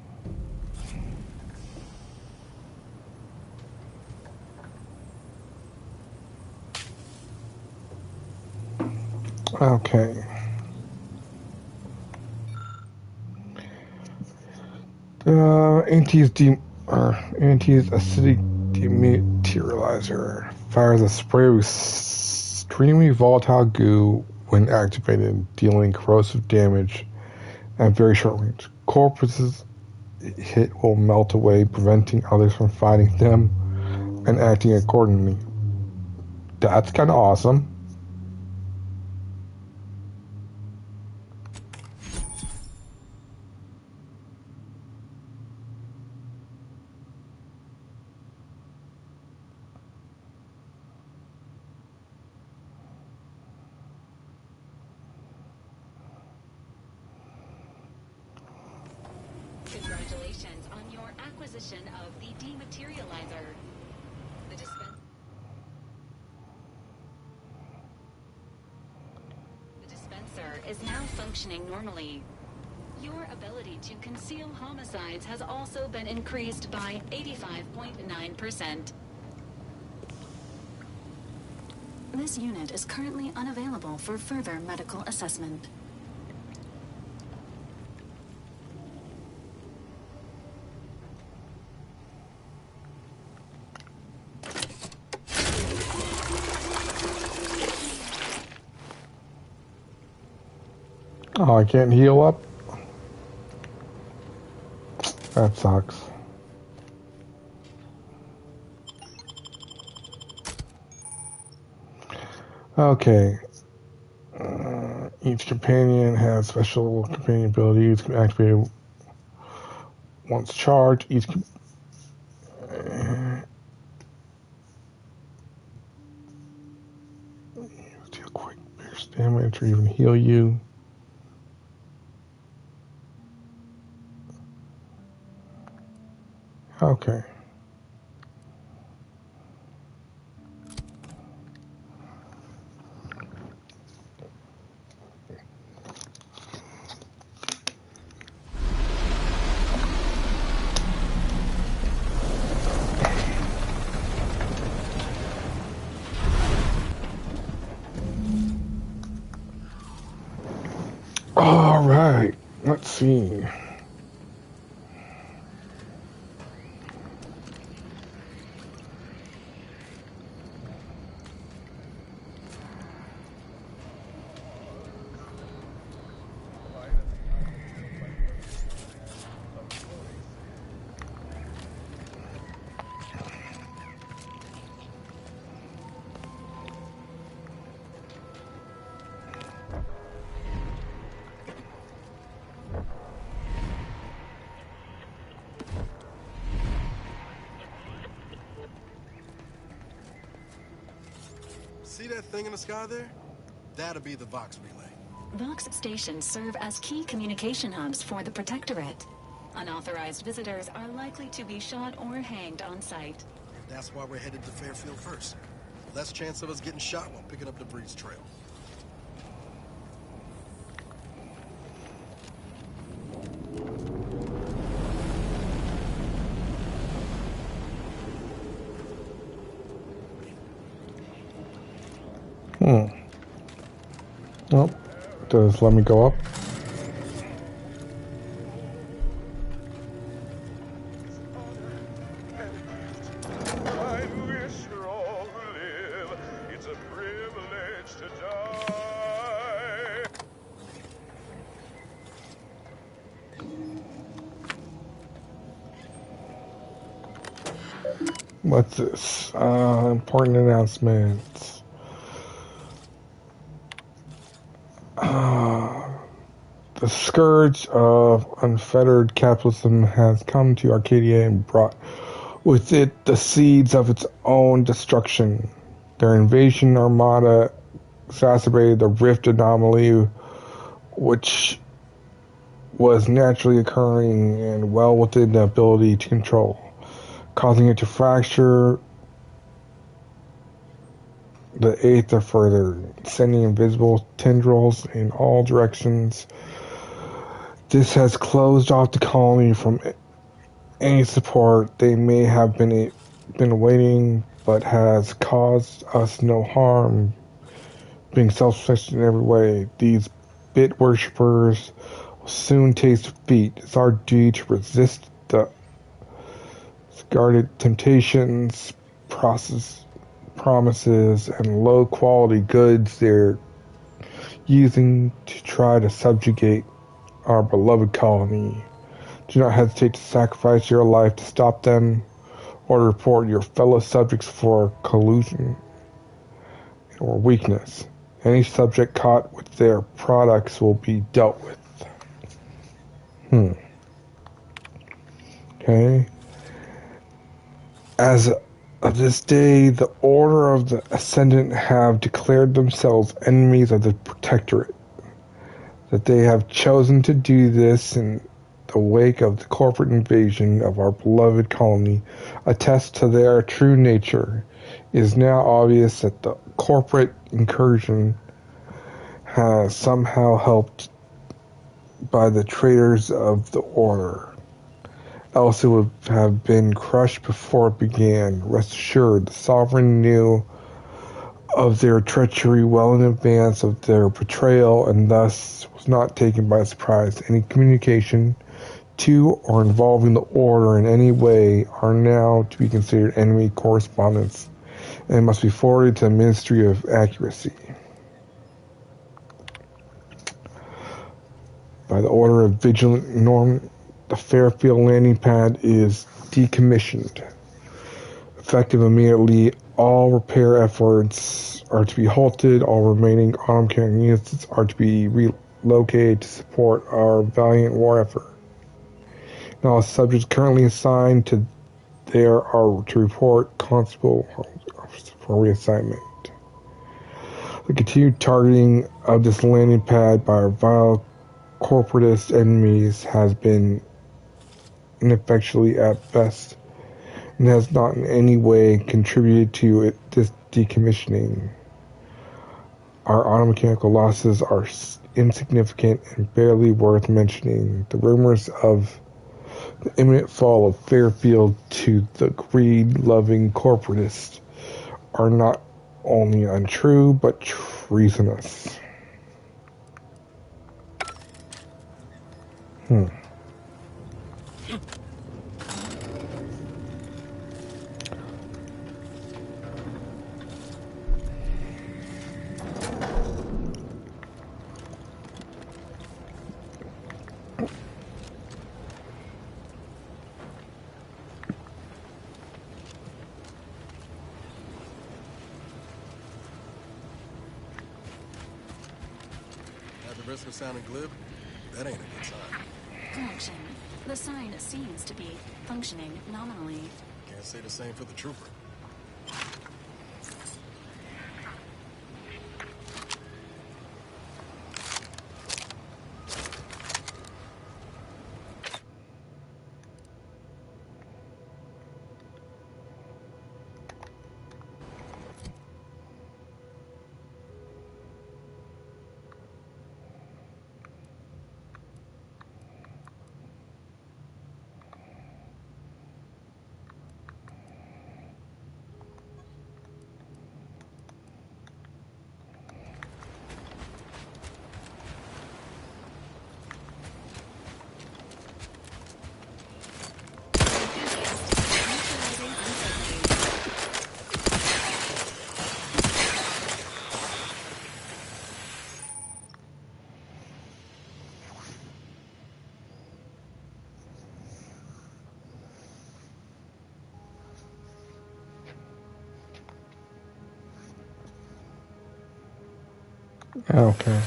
S1: Okay. Anti's acidic dematerializer fires a spray of extremely volatile goo when activated, dealing corrosive damage at very short range. Corpses hit will melt away, preventing others from finding them and acting accordingly. That's kind of awesome.
S10: Congratulations on your acquisition of the dematerializer. The dispenser is now functioning normally. Your ability to conceal homicides has also been increased by 85.9%. This unit is currently unavailable for further medical assessment.
S1: Oh, I can't heal up? That sucks. Okay. Each companion has special companion abilities activated once charged. Each deal quick pierce damage or even heal you. Okay. All right. Let's see.
S9: See that thing in the sky there? That'll be the Vox relay.
S10: Vox stations serve as key communication hubs for the Protectorate. Unauthorized visitors are likely to be shot or hanged on sight.
S9: That's why we're headed to Fairfield first. Less chance of us getting shot while picking up the Breeze Trail.
S1: Oh, does let me go up? What's this? Important announcements. The scourge of unfettered capitalism has come to Arcadia and brought with it the seeds of its own destruction. Their invasion armada exacerbated the rift anomaly which was naturally occurring and well within the ability to control, causing it to fracture the Aether further, sending invisible tendrils in all directions. This has closed off the colony from any support they may have been awaiting, but has caused us no harm, being self-sufficient in every way. These bit worshippers will soon taste defeat. It's our duty to resist the guarded temptations, promises, and low-quality goods they're using to try to subjugate our beloved colony. Do not hesitate to sacrifice your life to stop them or to report your fellow subjects for collusion or weakness. Any subject caught with their products will be dealt with. Okay. As of this day, the Order of the Ascendant have declared themselves enemies of the Protectorate. That they have chosen to do this in the wake of the corporate invasion of our beloved colony attests to their true nature. It is now obvious that the corporate incursion has somehow helped by the traitors of the Order. Else it would have been crushed before it began. Rest assured, the Sovereign knew of their treachery well in advance of their betrayal, and thus was not taken by surprise. Any communication to or involving the Order in any way are now to be considered enemy correspondence, and must be forwarded to the Ministry of Accuracy. By the order of Vigilant Norm, the Fairfield landing pad is decommissioned. Effective immediately, all repair efforts are to be halted. All remaining armed carrying units are to be relocated to support our valiant war effort. And all subjects currently assigned to there are to report Constable for reassignment. The continued targeting of this landing pad by our vile corporatist enemies has been ineffectually at best, and has not in any way contributed to this decommissioning. Our automechanical losses are insignificant and barely worth mentioning. The rumors of the imminent fall of Fairfield to the greed-loving corporatists are not only untrue, but treasonous.
S9: At the risk of sounding glib, that ain't a good sign.
S10: Correction. The sign seems to be functioning nominally.
S9: Can't say the same for the trooper.
S1: Okay.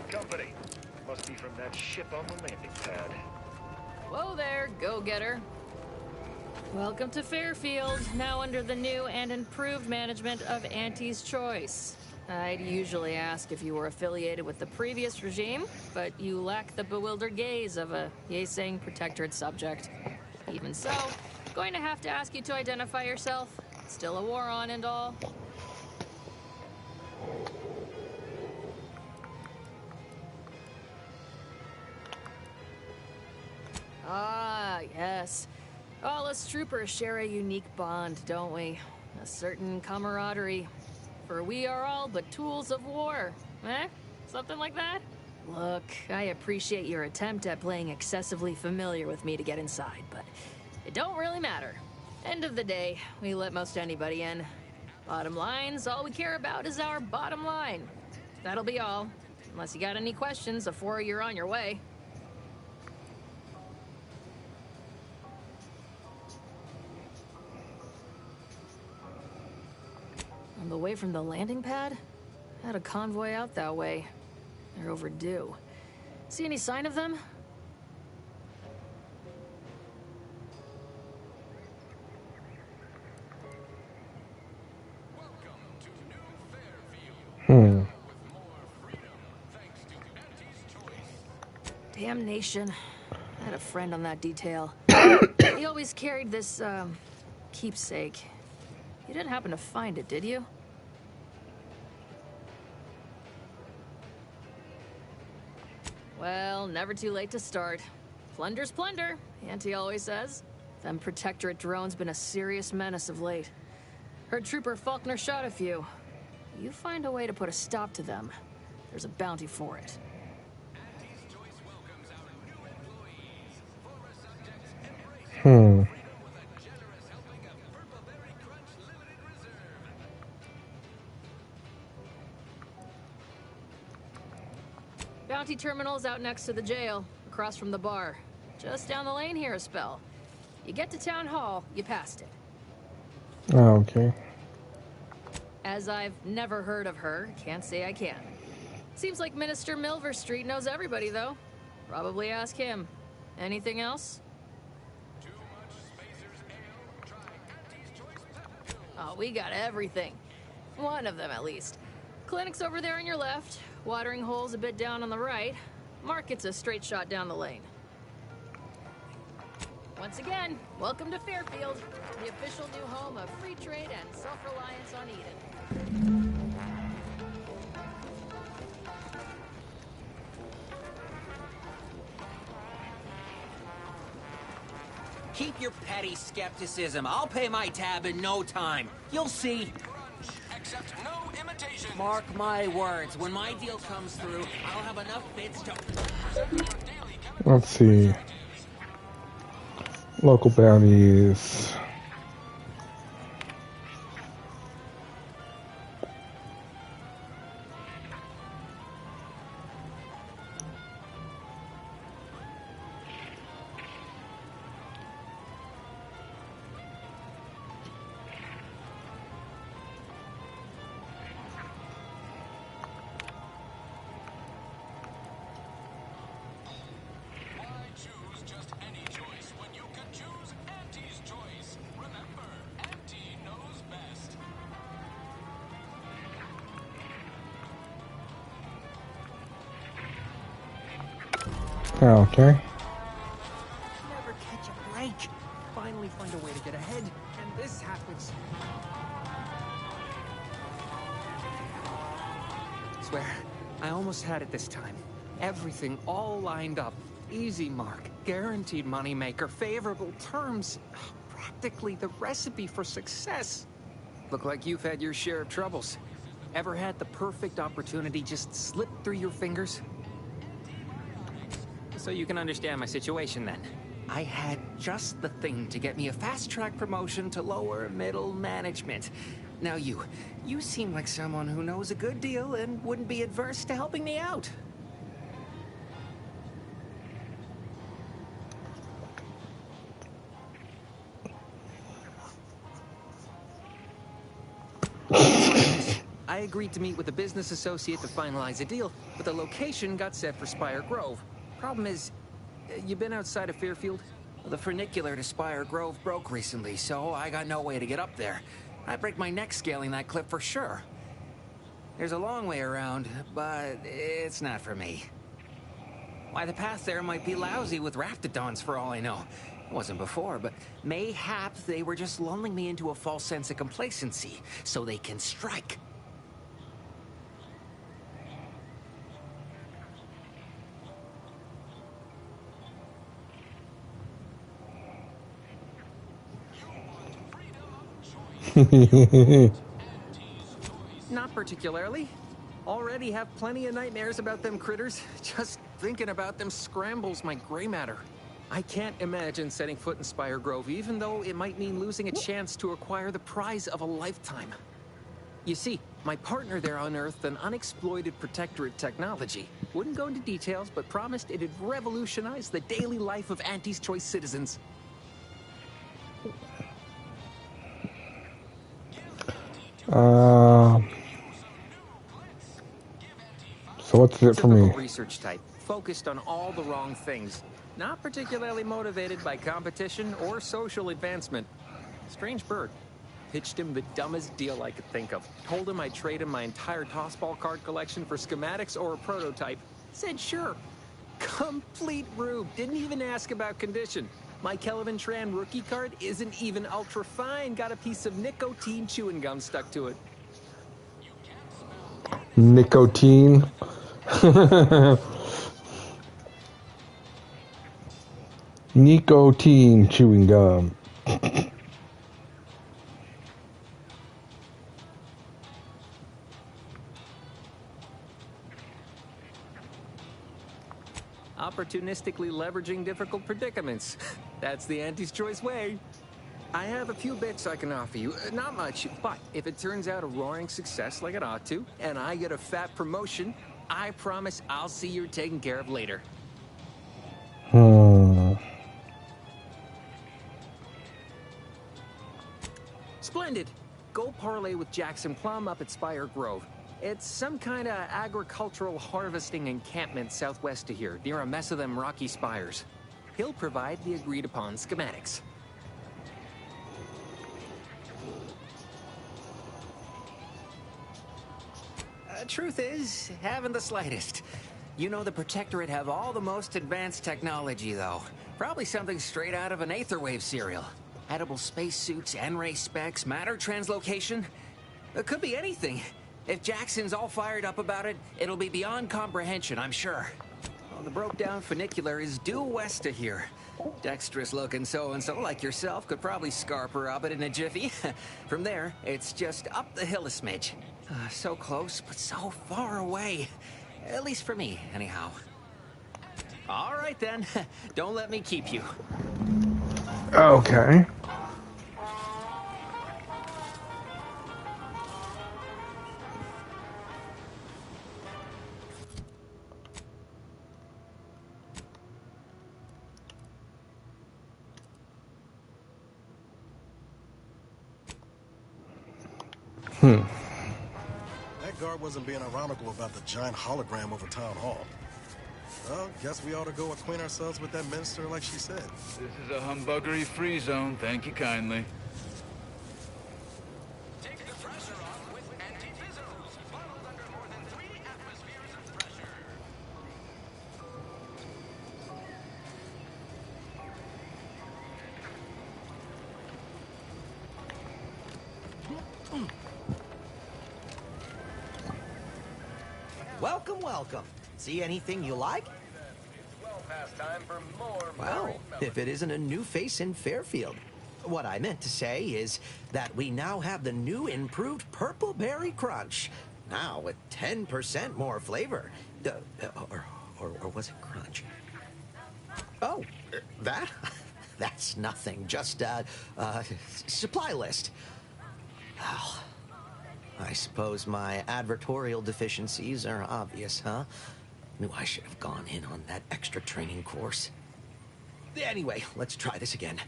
S2: company. Must be from that ship on the landing pad.
S22: Whoa there, go-getter. Welcome to Fairfield, now under the new and improved management of Auntie's Choice. I'd usually ask if you were affiliated with the previous regime, but you lack the bewildered gaze of a yay-saying protectorate subject. Even so, going to have to ask you to identify yourself. Still a war on and all. Ah, yes. All us troopers share a unique bond, don't we? A certain camaraderie. For we are all but tools of war. Eh? Something like that? Look, I appreciate your attempt at playing excessively familiar with me to get inside, but it don't really matter. End of the day, we let most anybody in. Bottom line's all we care about is our bottom line. That'll be all. Unless you got any questions before you're on your way. On the way from the landing pad? Had a convoy out that way. They're overdue. See any sign of them? Damnation. I had a friend on that detail. He always carried this, keepsake. You didn't happen to find it, did you? Well, never too late to start. Plunder's plunder, Auntie always says. Them Protectorate drones been a serious menace of late. Heard Trooper Faulkner shot a few. You find a way to put a stop to them, there's a bounty for it. Bounty terminal's out next to the jail, across from the bar. Just down the lane here a spell. You get to Town Hall, you passed it.
S1: Oh, okay.
S22: As I've never heard of her, can't say I can. Seems like Minister Milver Street knows everybody, though. Probably ask him. Anything else? Oh, we got everything. One of them, at least. Clinic's over there on your left. Watering hole's a bit down on the right. Market's a straight shot down the lane. Once again, welcome to Fairfield, the official new home of free trade and self-reliance on Eden.
S23: Keep your petty skepticism. I'll pay my tab in no time. You'll see.
S5: Accept no imitations.
S23: Mark my words. When my deal comes through, I'll have enough bits to...
S1: Let's see. Local bounties. Okay.
S23: Never catch a break. Finally find a way to get ahead, and this happens. Swear, I almost had it this time. Everything all lined up. Easy mark, guaranteed moneymaker, favorable terms. Practically the recipe for success. Look like you've had your share of troubles. Ever had the perfect opportunity just slip through your fingers? So you can understand my situation then. I had just the thing to get me a fast-track promotion to lower middle management. Now you seem like someone who knows a good deal and wouldn't be adverse to helping me out. I agreed to meet with a business associate to finalize a deal, but the location got set for Spire Grove. Problem is, you been outside of Fairfield? The funicular to Spire Grove broke recently, so I got no way to get up there. I'd break my neck scaling that cliff for sure. There's a long way around, but it's not for me. Why, the path there might be lousy with raptidons for all I know. It wasn't before, but mayhaps they were just lulling me into a false sense of complacency so they can strike. Not particularly. Already have plenty of nightmares about them critters. Just thinking about them scrambles my gray matter. I can't imagine setting foot in Spire Grove, even though it might mean losing a chance to acquire the prize of a lifetime. You see, my partner there unearthed an unexploited protectorate technology. Wouldn't go into details, but promised it'd revolutionize the daily life of Auntie's Choice citizens.
S1: So what's it for me?
S23: Typical research type, focused on all the wrong things. Not particularly motivated by competition or social advancement. Strange bird. Pitched him the dumbest deal I could think of. Told him I'd trade him my entire tossball card collection for schematics or a prototype. Said sure. Complete rube. Didn't even ask about condition. My Kelvin Tran rookie card isn't even ultra fine. Got a piece of nicotine chewing gum stuck to it.
S1: Nicotine. Nicotine chewing gum.
S23: Opportunistically leveraging difficult predicaments. That's the Auntie's Choice way. I have a few bits I can offer you. Not much, but if it turns out a roaring success like it ought to, and I get a fat promotion, I promise I'll see you're taken care of later. Splendid. Go parlay with Jackson Plum up at Spire Grove. It's some kind of agricultural harvesting encampment southwest of here, near a mess of them rocky spires. He'll provide the agreed-upon schematics. Truth is, haven't the slightest. You know the Protectorate have all the most advanced technology, though. Probably something straight out of an Aetherwave serial. Edible spacesuits, N-ray specs, matter translocation. It could be anything. If Jackson's all fired up about it, it'll be beyond comprehension, I'm sure. Well, the broke-down funicular is due west of here. Dexterous-looking so-and-so like yourself could probably scarp her up it in a jiffy. From there, it's just up the hill a smidge. So close, but so far away. At least for me, anyhow. All right, then. Don't let me keep you.
S1: Okay.
S9: That guard wasn't being ironical about the giant hologram over Town Hall. Well, guess we ought to go acquaint ourselves with that minister like she said.
S3: This is a humbuggery-free zone. Thank you kindly.
S5: Take the pressure off with anti-fizzles, bottled under more than 3 atmospheres of pressure.
S4: Welcome, welcome. See anything you like? Well, if it isn't a new face in Fairfield. What I meant to say is that we now have the new improved Purple Berry Crunch. Now with 10% more flavor. Or was it crunch? Oh, that? That's nothing. Just a supply list. Well, I suppose my advertorial deficiencies are obvious, huh? Knew I should have gone in on that extra training course. Anyway, let's try this again.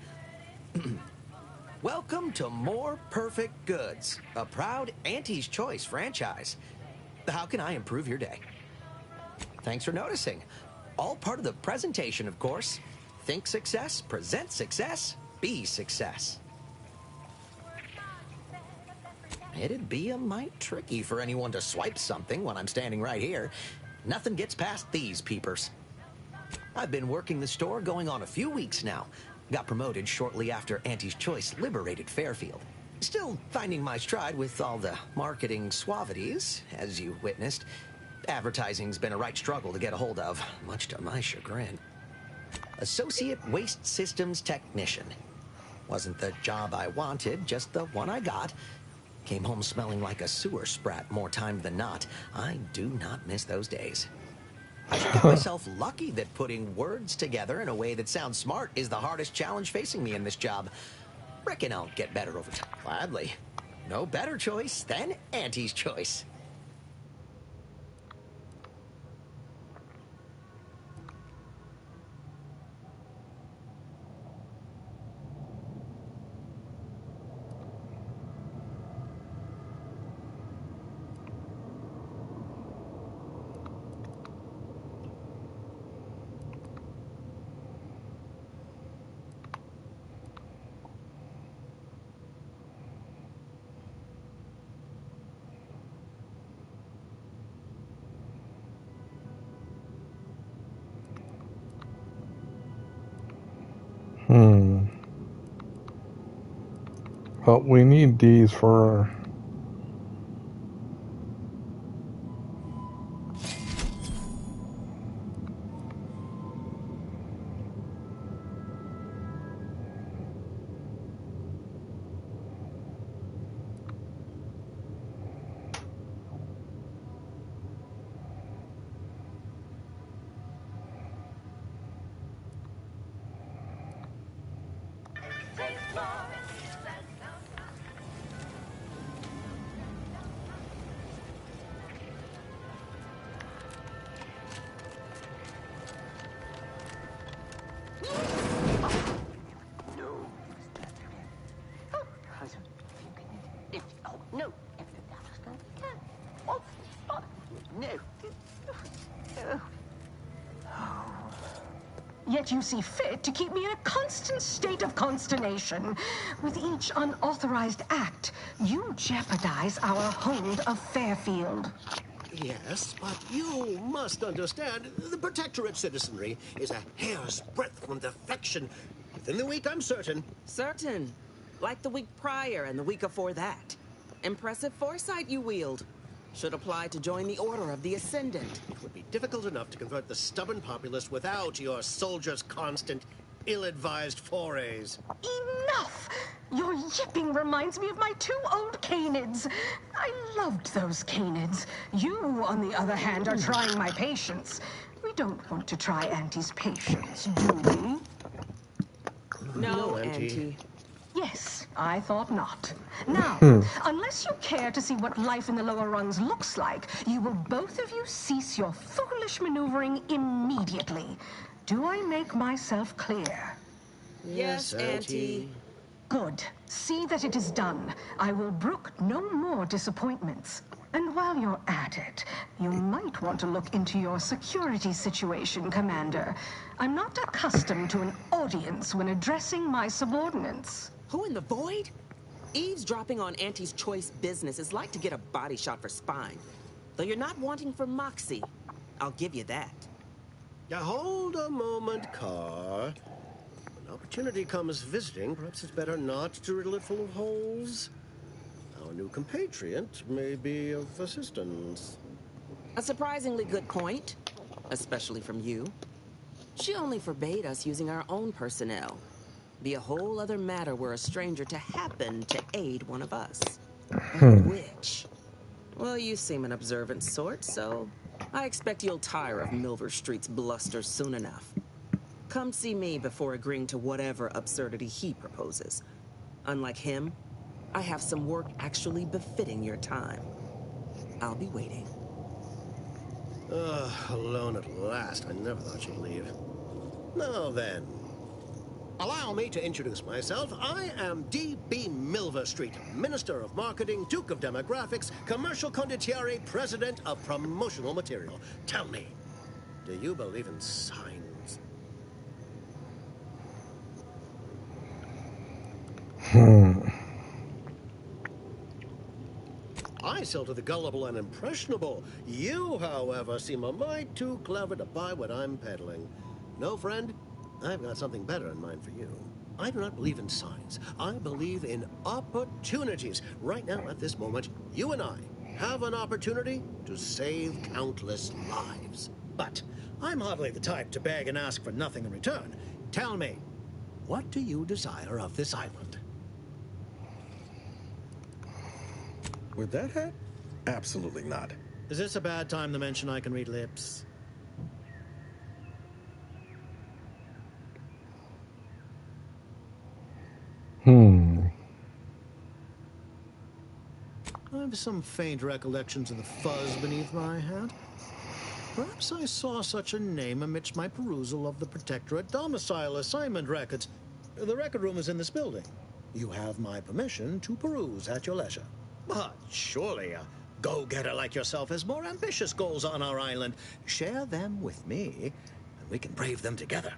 S4: Welcome to More Perfect Goods, a proud Auntie's Choice franchise. How can I improve your day? Thanks for noticing. All part of the presentation, of course. Think success, present success, be success. It'd be a mite tricky for anyone to swipe something when I'm standing right here. Nothing gets past these peepers. I've been working the store going on a few weeks now. Got promoted shortly after Auntie's Choice liberated Fairfield. Still finding my stride with all the marketing suavities, as you witnessed. Advertising's been a right struggle to get a hold of, much to my chagrin. Associate Waste Systems Technician. Wasn't the job I wanted, just the one I got. Came home smelling like a sewer sprat more time than not. I do not miss those days. I got myself lucky that putting words together in a way that sounds smart is the hardest challenge facing me in this job. Reckon I'll get better over time. Gladly. No better choice than Auntie's Choice.
S1: But we need these for...
S21: Yet you see fit to keep me in a constant state of consternation. With each unauthorized act, you jeopardize our hold of Fairfield.
S6: Yes, but you must understand, the Protectorate citizenry is a hair's breadth from defection. Within the week, I'm certain.
S7: Certain? Like the week prior and the week before that. Impressive foresight you wield. Should apply to join the Order of the Ascendant.
S6: It would be difficult enough to convert the stubborn populace without your soldiers' constant, ill-advised forays.
S21: Enough! Your yipping reminds me of my 2 old canids. I loved those canids. You, on the other hand, are trying my patience. We don't want to try Auntie's patience, do we?
S7: No, Auntie.
S21: Yes, I thought not. Now, unless you care to see what life in the lower rungs looks like, you will both of you cease your foolish maneuvering immediately. Do I make myself clear?
S7: Yes, Auntie.
S21: Good. See that it is done. I will brook no more disappointments. And while you're at it, you might want to look into your security situation, Commander. I'm not accustomed to an audience when addressing my subordinates.
S7: Who in the void? Eavesdropping on Auntie's Choice business is like to get a body shot for spine. Though you're not wanting for moxie. I'll give you that.
S6: Now hold a moment, Carr. When opportunity comes visiting, perhaps it's better not to riddle it full of holes. Our new compatriot may be of assistance.
S7: A surprisingly good point, especially from you. She only forbade us using our own personnel. Be a whole other matter were a stranger to happen to aid one of us. Which? Well, you seem an observant sort, so I expect you'll tire of Milver Street's bluster soon enough. Come see me before agreeing to whatever absurdity he proposes. Unlike him, I have some work actually befitting your time. I'll be waiting.
S6: Alone at last. I never thought she'd leave. Now then, Allow me to introduce myself. I am D.B. Milver Street, Minister of Marketing, Duke of Demographics, Commercial Condottieri, President of Promotional Material. Tell me, do you believe in signs? I sell to the gullible and impressionable. You, however, seem a mite too clever to buy what I'm peddling. No, friend, I've got something better in mind for you. I do not believe in signs. I believe in opportunities. Right now, at this moment, you and I have an opportunity to save countless lives. But I'm hardly the type to beg and ask for nothing in return. Tell me, what do you desire of this island?
S9: With that hat? Absolutely not.
S6: Is this a bad time to mention I can read lips? I have some faint recollections of the fuzz beneath my hat. Perhaps I saw such a name amidst my perusal of the Protectorate domicile assignment records. The record room is in this building. You have my permission to peruse at your leisure. But surely a go-getter like yourself has more ambitious goals on our island. Share them with me, and we can brave them together.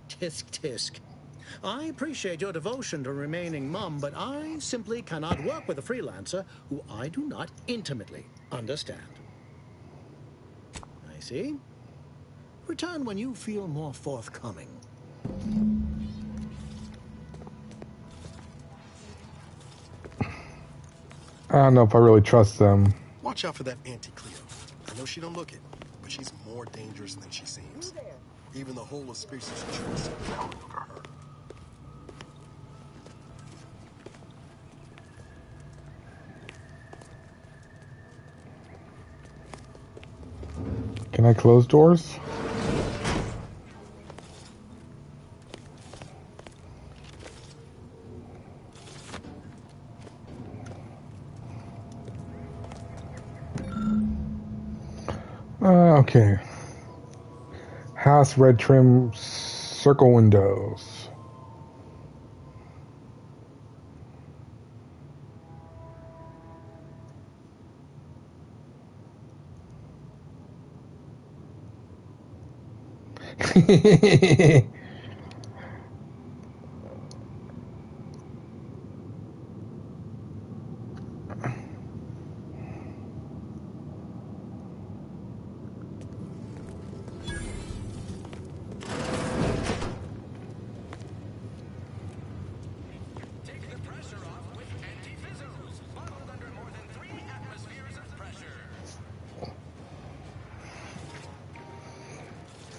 S6: Tisk, tisk. I appreciate your devotion to remaining mum, but I simply cannot work with a freelancer who I do not intimately understand. I see. Return when you feel more forthcoming.
S1: I don't know if I really trust them.
S9: Watch out for that Auntie Cleo. I know she don't look it, but she's more dangerous than she seems. Even the whole of Species Church counted for her.
S1: Can I close doors? Okay. House red trim circle windows.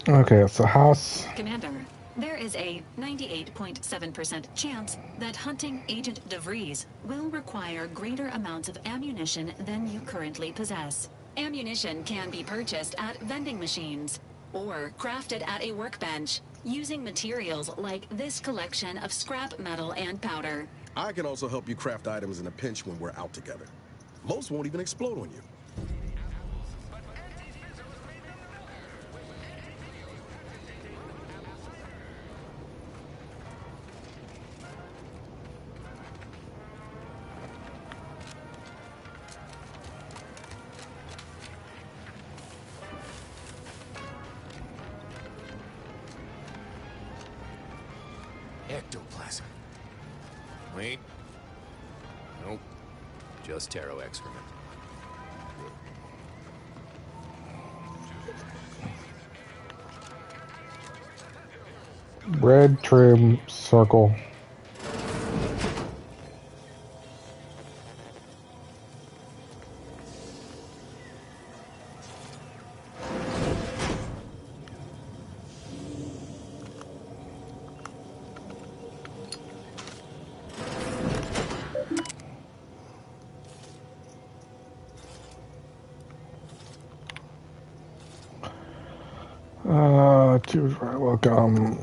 S1: Okay, so house.
S10: Commander, there is a 98.7% chance that hunting Agent DeVries will require greater amounts of ammunition than you currently possess. Ammunition can be purchased at vending machines or crafted at a workbench using materials like this collection of scrap metal and powder.
S9: I can also help you craft items in a pinch when we're out together. Most won't even explode on you.
S8: Ectoplasm. Wait. Nope. Just taro excrement.
S1: Red trim circle. Welcome.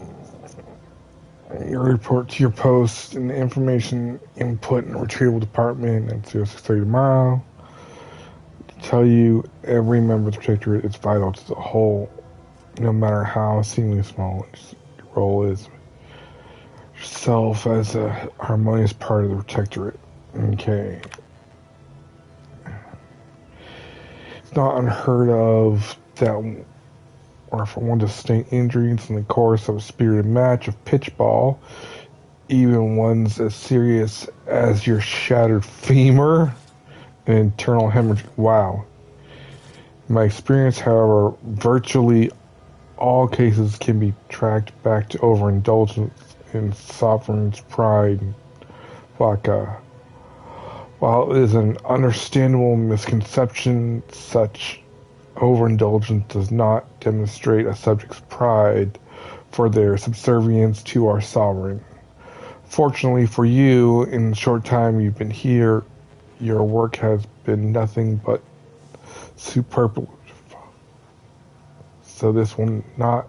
S1: Your report to your post in the information input and retrieval department at 0630 tomorrow. To tell you, every member of the Protectorate is vital to the whole no matter how seemingly small your role is. Yourself as a harmonious part of the Protectorate. Okay. It's not unheard of that, or for one to sustain injuries in the course of a spirited match of pitchball, even ones as serious as your shattered femur and internal hemorrhage. Wow. In my experience, however, virtually all cases can be tracked back to overindulgence in sovereign's pride. While it is an understandable misconception, such overindulgence does not demonstrate a subject's pride for their subservience to our sovereign. Fortunately for you, in the short time you've been here, your work has been nothing but superfluous. So this will not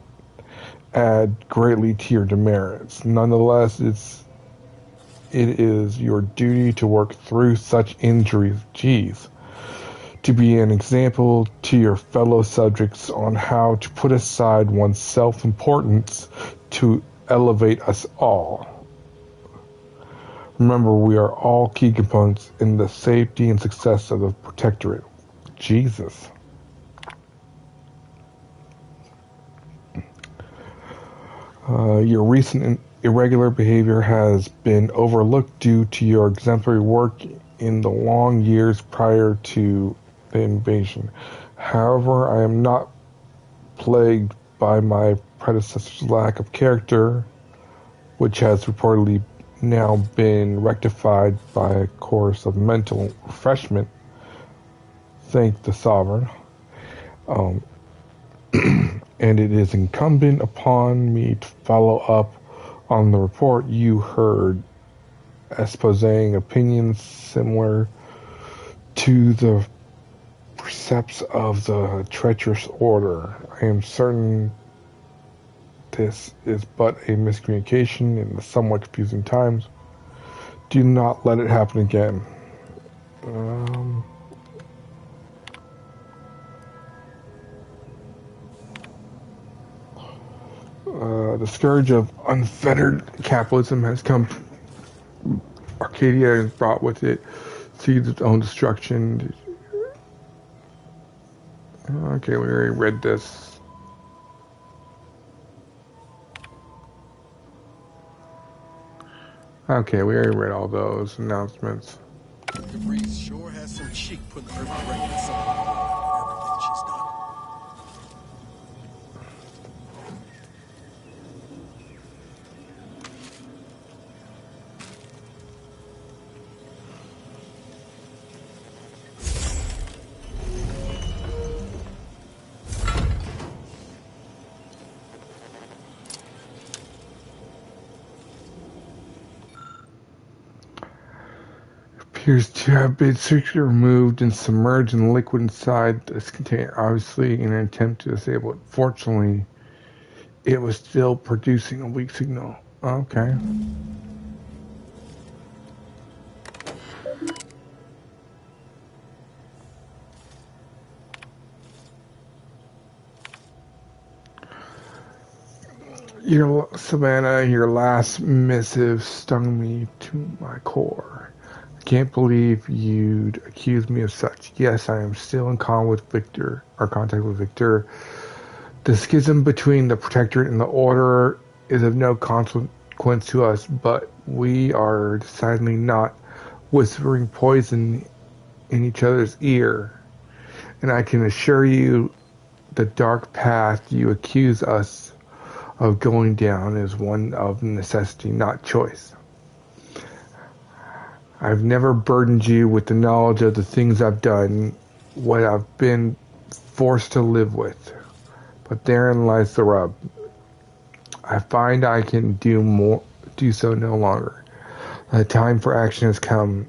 S1: add greatly to your demerits. Nonetheless, it is your duty to work through such injuries. To be an example to your fellow subjects on how to put aside one's self-importance to elevate us all. Remember, we are all key components in the safety and success of the Protectorate. Jesus. Your recent irregular behavior has been overlooked due to your exemplary work in the long years prior to the invasion. However, I am not plagued by my predecessor's lack of character, which has reportedly now been rectified by a course of mental refreshment. Thank the Sovereign. And it is incumbent upon me to follow up on the report you heard, espousing opinions similar to the precepts of the treacherous order. I am certain this is but a miscommunication in the somewhat confusing times. Do not let it happen again. The scourge of unfettered capitalism has come. Arcadia has brought with it seeds of its own destruction. Okay, we already read this. Okay, we already read all those announcements.
S9: DeVries sure has some cheek putting the Earth directly in something for everything she's done.
S1: Appears to have been surgically removed and submerged in the liquid inside this container, obviously in an attempt to disable it. Fortunately, it was still producing a weak signal. Okay. Savannah, your last missive stung me to my core. I can't believe you'd accuse me of such. Yes, I am still in contact with Victor. The schism between the Protectorate and the Order is of no consequence to us, but we are decidedly not whispering poison in each other's ear. And I can assure you the dark path you accuse us of going down is one of necessity, not choice. I've never burdened you with the knowledge of the things I've done, what I've been forced to live with. But therein lies the rub. I find I can do so no longer. The time for action has come.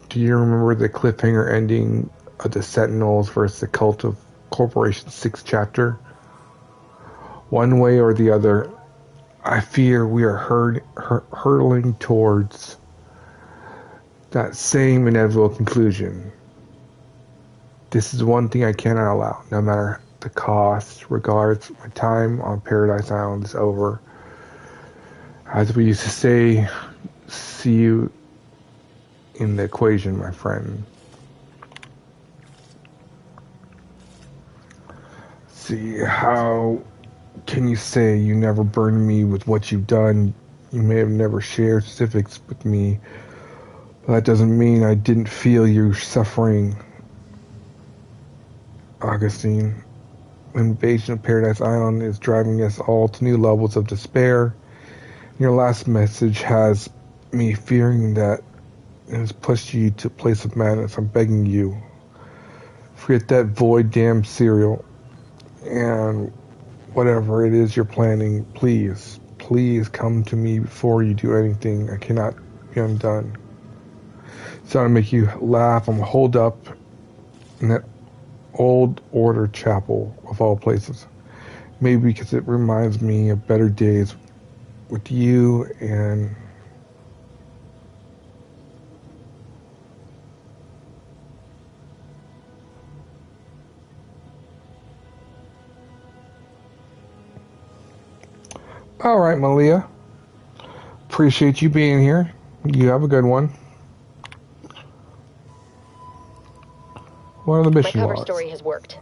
S1: Do you remember the cliffhanger ending of the Sentinels versus the Cult of Corporation 6th chapter? One way or the other, I fear we are hurtling towards that same inevitable conclusion. This is one thing I cannot allow, no matter the cost. Regards, my time on Paradise Island is over. As we used to say, see you in the equation, my friend. See, how can you say you never burned me with what you've done? You may have never shared specifics with me, but that doesn't mean I didn't feel your suffering. Augustine, the invasion of Paradise Island is driving us all to new levels of despair. Your last message has me fearing that it has pushed you to a place of madness. I'm begging you, forget that void damn cereal and whatever it is you're planning. Please come to me before you do anything. I cannot be undone. So to make you laugh, I'm holed up in that old order chapel of all places. Maybe because it reminds me of better days with you and all right, Malia. Appreciate you being here. You have a good one. What are the mission
S12: My cover
S1: logs?
S12: story has worked.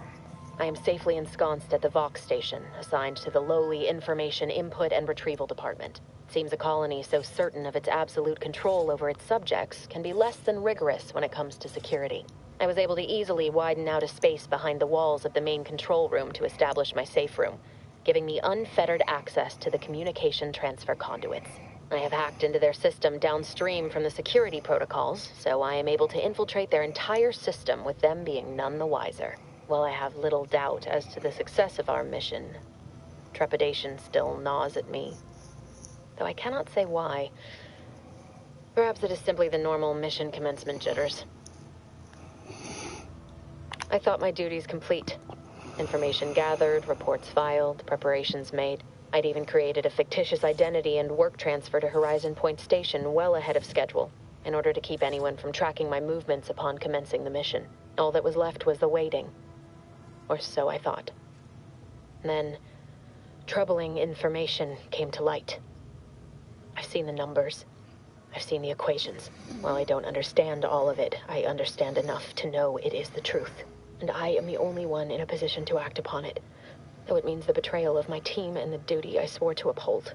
S12: I am safely ensconced at the Vox station, assigned to the lowly Information Input and Retrieval Department. Seems a colony so certain of its absolute control over its subjects can be less than rigorous when it comes to security. I was able to easily widen out a space behind the walls of the main control room to establish my safe room, giving me unfettered access to the communication transfer conduits. I have hacked into their system downstream from the security protocols, so I am able to infiltrate their entire system with them being none the wiser. While I have little doubt as to the success of our mission, trepidation still gnaws at me, though I cannot say why. Perhaps it is simply the normal mission commencement jitters. I thought my duties complete. Information gathered, reports filed, preparations made. I'd even created a fictitious identity and work transfer to Horizon Point Station well ahead of schedule, in order to keep anyone from tracking my movements upon commencing the mission. All that was left was the waiting. Or so I thought. Then, troubling information came to light. I've seen the numbers. I've seen the equations. While I don't understand all of it, I understand enough to know it is the truth. And I am the only one in a position to act upon it, though it means the betrayal of my team and the duty I swore to uphold.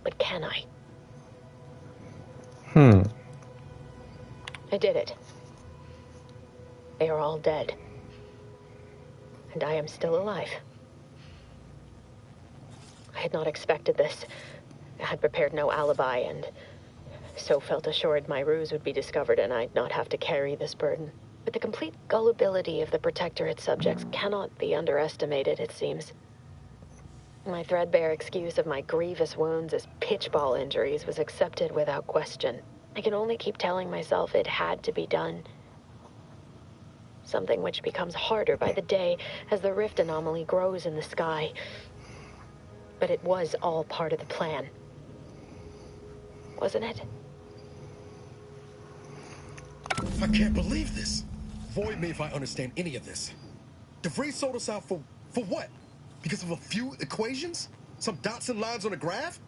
S12: But can I? I did it. They are all dead. And I am still alive. I had not expected this. I had prepared no alibi, and so felt assured my ruse would be discovered and I'd not have to carry this burden. But the complete gullibility of the Protectorate subjects cannot be underestimated, it seems. My threadbare excuse of my grievous wounds as pitchball injuries was accepted without question. I can only keep telling myself it had to be done. Something which becomes harder by the day as the rift anomaly grows in the sky. But it was all part of the plan. Wasn't it?
S9: I can't believe this. Void me if I understand any of this. DeVries sold us out for what? Because of a few equations? Some dots and lines on a graph?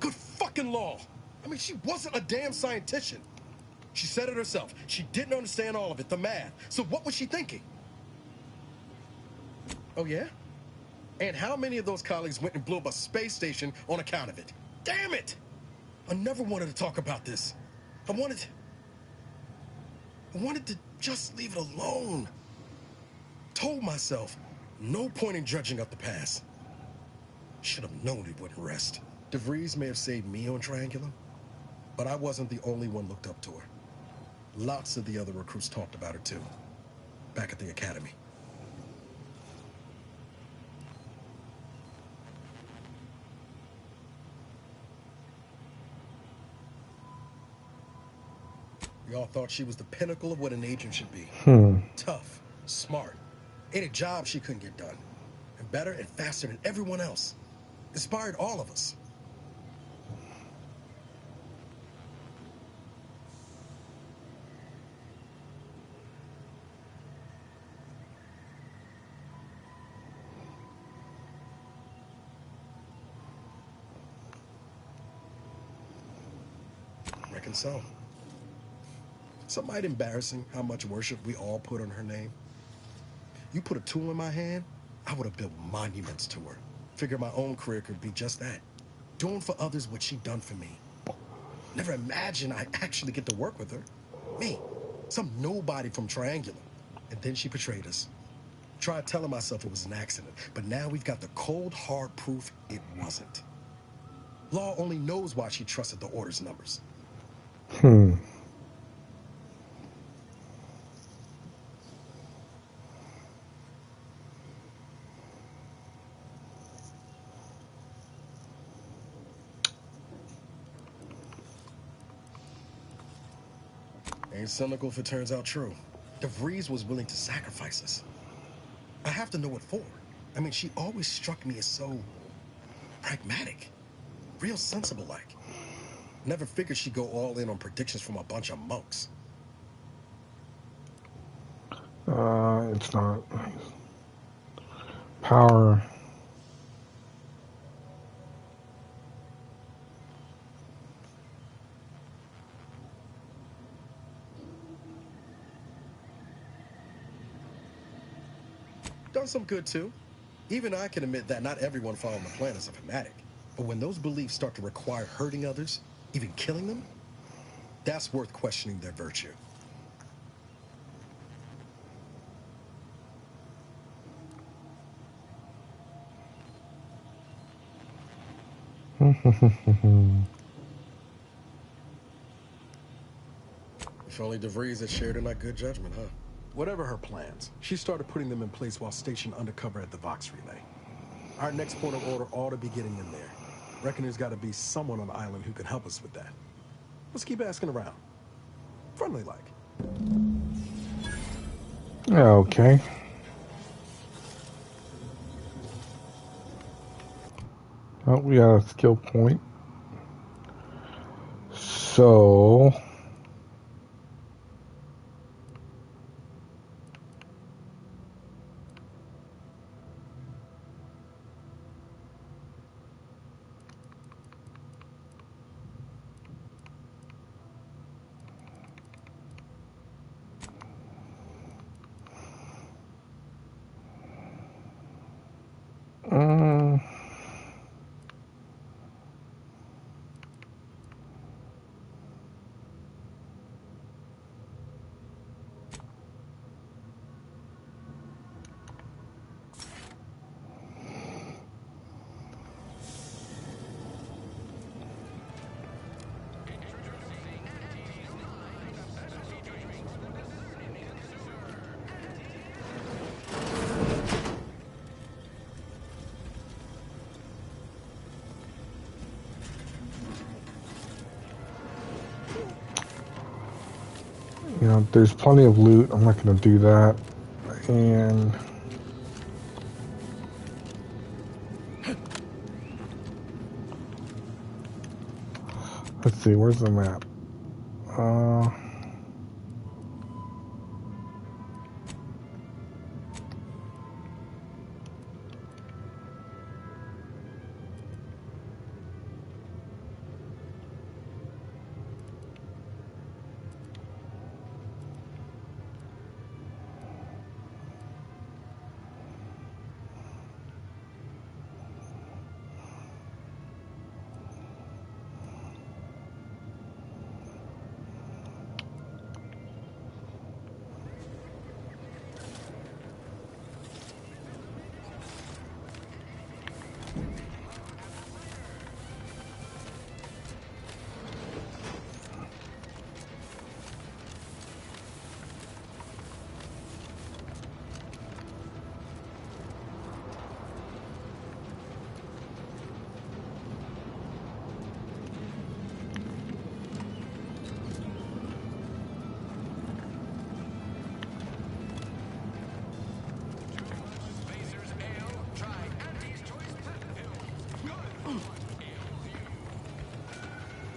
S9: Good fucking law. I mean, she wasn't a damn scientician. She said it herself. She didn't understand all of it, the math. So what was she thinking? Oh, yeah? And how many of those colleagues went and blew up a space station on account of it? Damn it! I never wanted to talk about this. I wanted to just leave it alone. Told myself, no point in dredging up the past. Should have known it wouldn't rest. DeVries may have saved me on Triangulum, but I wasn't the only one looked up to her. Lots of the other recruits talked about her too, back at the academy. We all thought she was the pinnacle of what an agent should be. Tough, smart, any job she couldn't get done. And better and faster than everyone else. Inspired all of us. reckon so. Something might embarrassing how much worship we all put on her name. You put a tool in my hand, I would have built monuments to her. Figure my own career could be just that. Doing for others what she done for me. Never imagined I'd actually get to work with her. Me, some nobody from Triangular. And then she betrayed us. Tried telling myself it was an accident, but now we've got the cold, hard proof it wasn't. Law only knows why she trusted the Order's numbers. Ain't cynical if it turns out true. DeVries was willing to sacrifice us. I have to know what for. I mean, she always struck me as so pragmatic. Real sensible-like. Never figured she'd go all in on predictions from a bunch of monks.
S1: It's not. Power.
S9: Done some good, too. Even I can admit that not everyone following the plan is a fanatic. But when those beliefs start to require hurting others, even killing them, that's worth questioning their virtue. If only DeVries had shared in that good judgment, huh? Whatever her plans, she started putting them in place while stationed undercover at the Vox Relay. Our next point of order ought to be getting in there. Reckon there's got to be someone on the island who can help us with that. Let's keep asking around. Friendly-like.
S1: Okay. Oh, we got a skill point. So... You know, there's plenty of loot. I'm not going to do that. And... let's see, where's the map?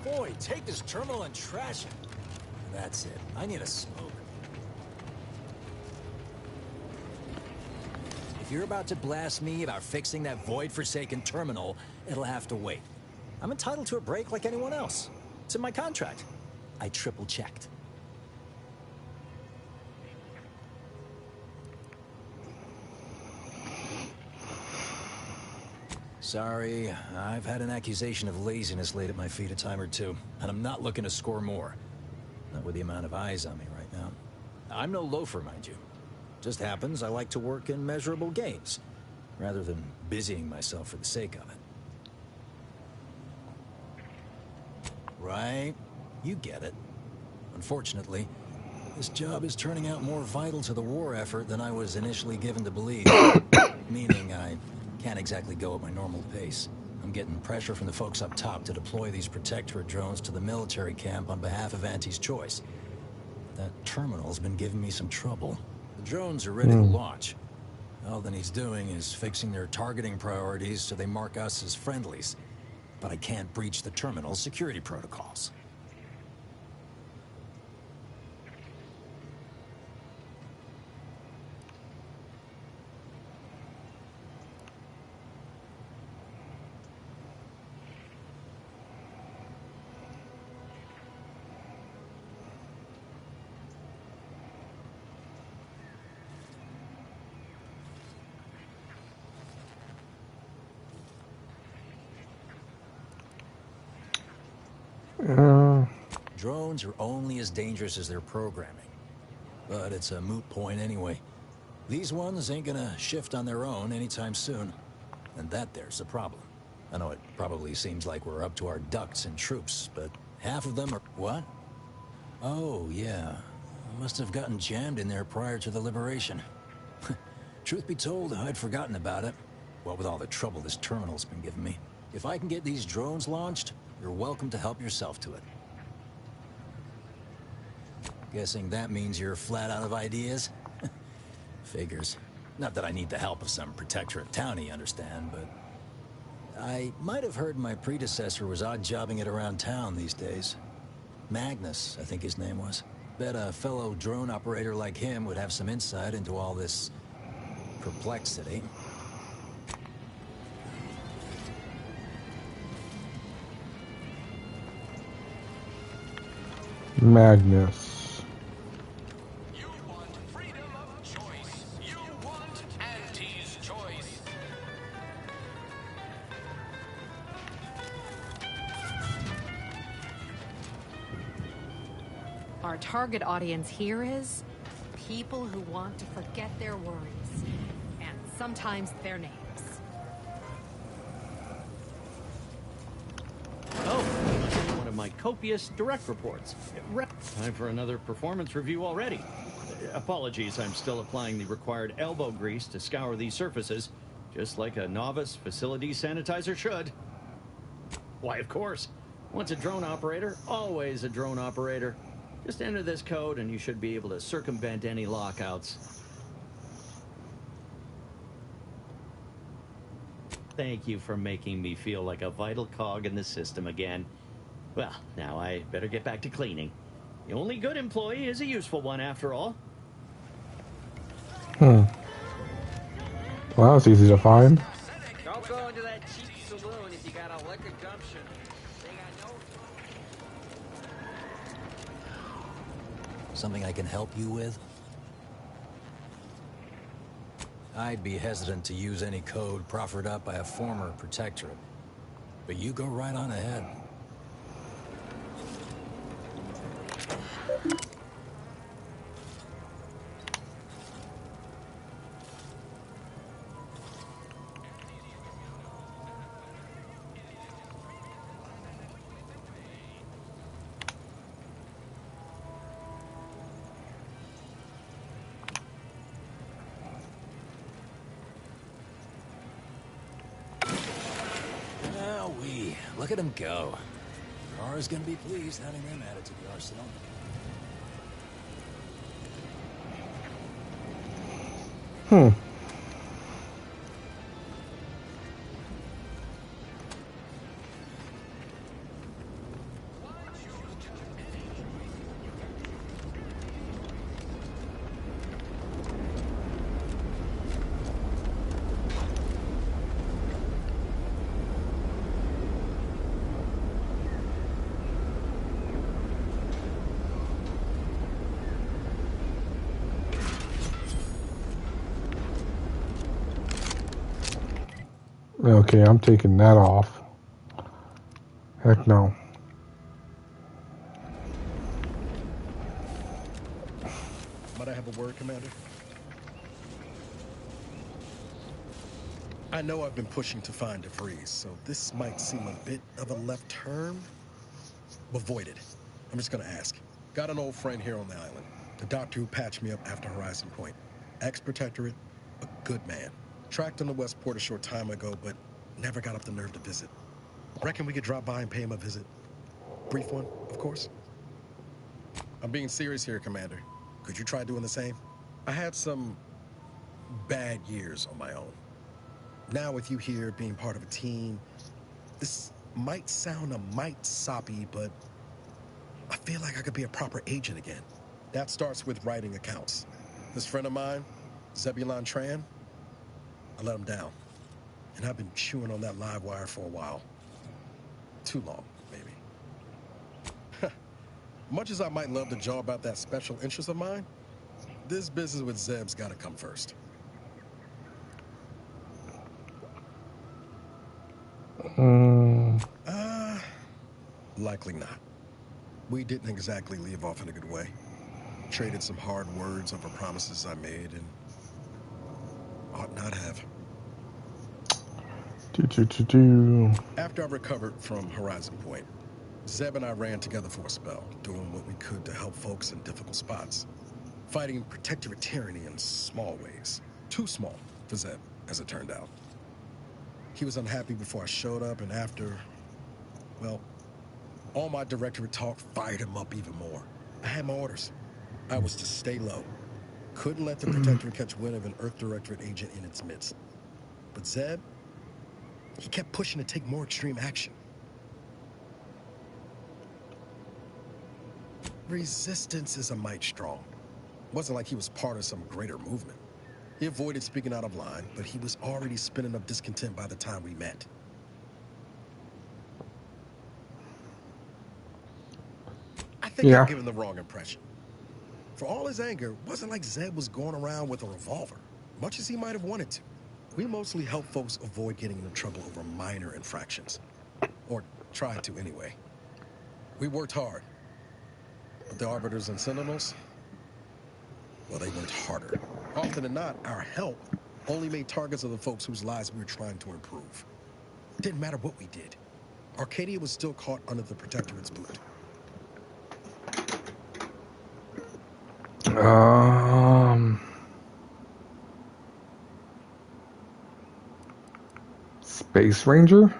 S13: Boy, take this terminal and trash it. That's it. I need a smoke. If you're about to blast me about fixing that void-forsaken terminal, it'll have to wait. I'm entitled to a break like anyone else. It's in my contract. I triple-checked. Sorry, I've had an accusation of laziness laid at my feet a time or two, and I'm not looking to score more. Not with the amount of eyes on me right now. I'm no loafer, mind you. Just happens I like to work in measurable gains, rather than busying myself for the sake of it. Right? You get it. Unfortunately, this job is turning out more vital to the war effort than I was initially given to believe. Meaning I can't exactly go at my normal pace. I'm getting pressure from the folks up top to deploy these Protectorate drones to the military camp on behalf of Auntie's Choice. That terminal's been giving me some trouble. The drones are ready to launch. All that he's doing is fixing their targeting priorities so they mark us as friendlies. But I can't breach the terminal's security protocols. Drones are only as dangerous as their programming. But it's a moot point anyway. These ones ain't gonna shift on their own anytime soon. And that there's the problem. I know it probably seems like we're up to our ducks in troops, but half of them are... What? Oh, yeah. I must have gotten jammed in there prior to the liberation. Truth be told, I'd forgotten about it. What with all the trouble this terminal's been giving me. If I can get these drones launched, you're welcome to help yourself to it. Guessing that means you're flat out of ideas? Figures. Not that I need the help of some Protectorate townie, understand, but... I might have heard my predecessor was odd-jobbing it around town these days. Magnus, I think his name was. Bet a fellow drone operator like him would have some insight into all this... perplexity.
S1: Magnus.
S14: Our target audience here is people who want to forget their worries, and sometimes their names.
S15: Oh, one of my copious direct reports. Time for another performance review already. Apologies, I'm still applying the required elbow grease to scour these surfaces, just like a novice facility sanitizer should. Why, of course. Once a drone operator, always a drone operator. Just enter this code and you should be able to circumvent any lockouts. Thank you for making me feel like a vital cog in the system again. Well, now I better get back to cleaning. The only good employee is a useful one after all.
S1: Well, that's easy to find.
S23: Don't go into that cheap saloon if you got a liquor gumption. They got no...
S13: Something I can help you with? I'd be hesitant to use any code proffered up by a former Protectorate. But you go right on ahead. Look at him go. Kara's gonna be pleased having them added to the arsenal.
S1: Okay, I'm taking that off. Heck no.
S9: Might I have a word, Commander? I know I've been pushing to find DeVries, so this might seem a bit of a left turn. Avoid it. I'm just gonna ask. Got an old friend here on the island. The doctor who patched me up after Horizon Point. Ex-protectorate, a good man. Tracked in the Westport a short time ago, but never got up the nerve to visit. Reckon we could drop by and pay him a visit. Brief one, of course. I'm being serious here, Commander. Could you try doing the same? I had some bad years on my own. Now with you here, being part of a team, this might sound a mite soppy, but I feel like I could be a proper agent again. That starts with writing accounts. This friend of mine, Zebulon Tran, I let him down. And I've been chewing on that live wire for a while. Too long, maybe. Much as I might love to jaw about that special interest of mine, this business with Zeb's gotta come first. Likely not. We didn't exactly leave off in a good way. Traded some hard words over promises I made and ought not have. After I recovered from Horizon Point, Zeb and I ran together for a spell, doing what we could to help folks in difficult spots. Fighting protectorate tyranny in small ways. Too small for Zeb, as it turned out. He was unhappy before I showed up, and after, well, all my directorate talk fired him up even more. I had my orders. I was to stay low. Couldn't let the Protectorate catch wind of an Earth Directorate agent in its midst. But Zeb, he kept pushing to take more extreme action. Resistance is a mite strong. Wasn't like he was part of some greater movement. He avoided speaking out of line, but he was already spinning up discontent by the time we met. I think I'm giving the wrong impression. For all his anger, it wasn't like Zeb was going around with a revolver, much as he might have wanted to. We mostly help folks avoid getting into trouble over minor infractions. Or tried to anyway. We worked hard. But the Arbiters and Sentinels, well, they worked harder. Often than not, our help only made targets of the folks whose lives we were trying to improve. It didn't matter what we did. Arcadia was still caught under the Protectorate's boot.
S1: Space Ranger?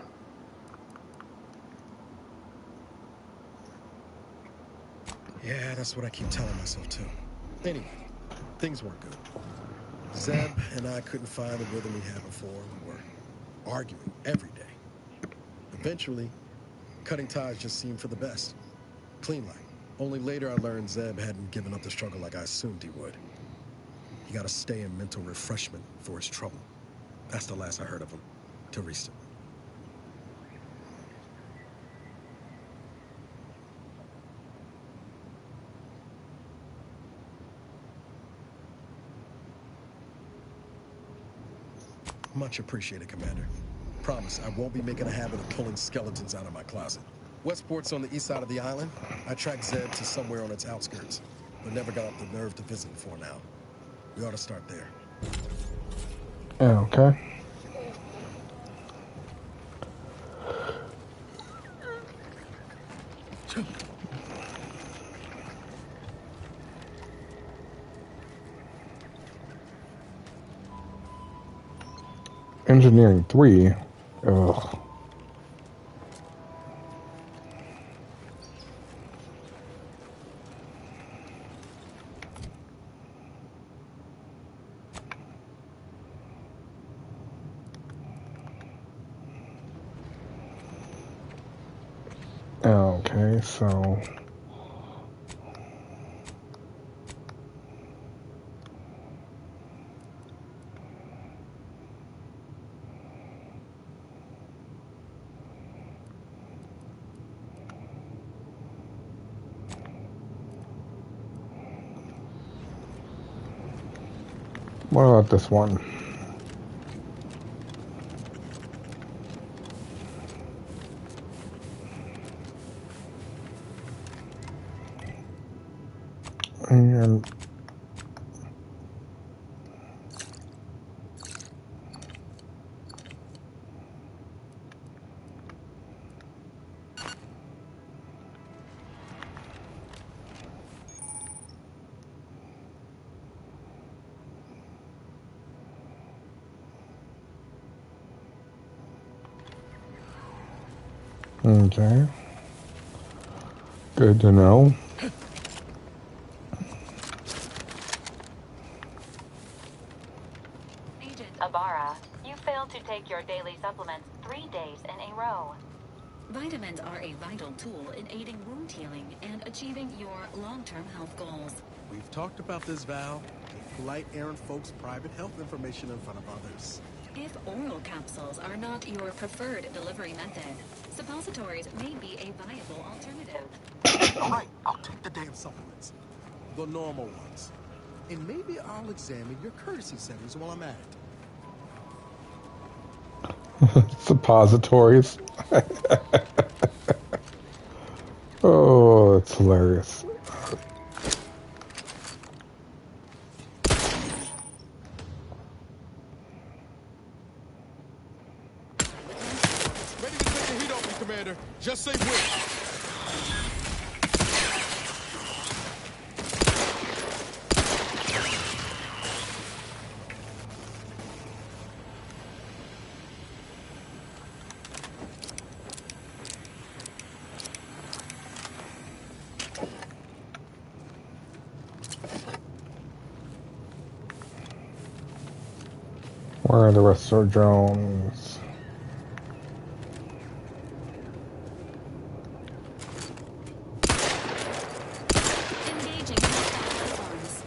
S9: Yeah, that's what I keep telling myself too. Anyway, things weren't good. Zeb and I couldn't find the rhythm we had before. We were arguing every day. Eventually, cutting ties just seemed for the best. Clean like. Only later I learned Zeb hadn't given up the struggle like I assumed he would. He got to stay in mental refreshment for his trouble. That's the last I heard of him, till recent. Much appreciated, Commander. Promise, I won't be making a habit of pulling skeletons out of my closet. Westport's on the east side of the island. I tracked Zeb to somewhere on its outskirts, but never got up the nerve to visit before now. We ought to start there.
S1: Okay. Engineering 3. Ugh. Okay, so what about this one? Okay. Good to know.
S10: Agent Ibarra, you failed to take your daily supplements 3 days in a row. Vitamins are a vital tool in aiding wound healing and achieving your long-term health goals.
S16: We've talked about this, Val. Ain't polite airing folks' private health information in front of others.
S10: If oral capsules are not your preferred delivery method, suppositories may be a viable alternative.
S16: All right, I'll take the damn supplements. The normal ones. And maybe I'll examine your courtesy settings while I'm at it.
S1: Suppositories. Oh, that's hilarious.
S16: Ready to take the heat off me, Commander. Just say when.
S1: Where are the rest of our drones?
S10: Engaging hostile platforms.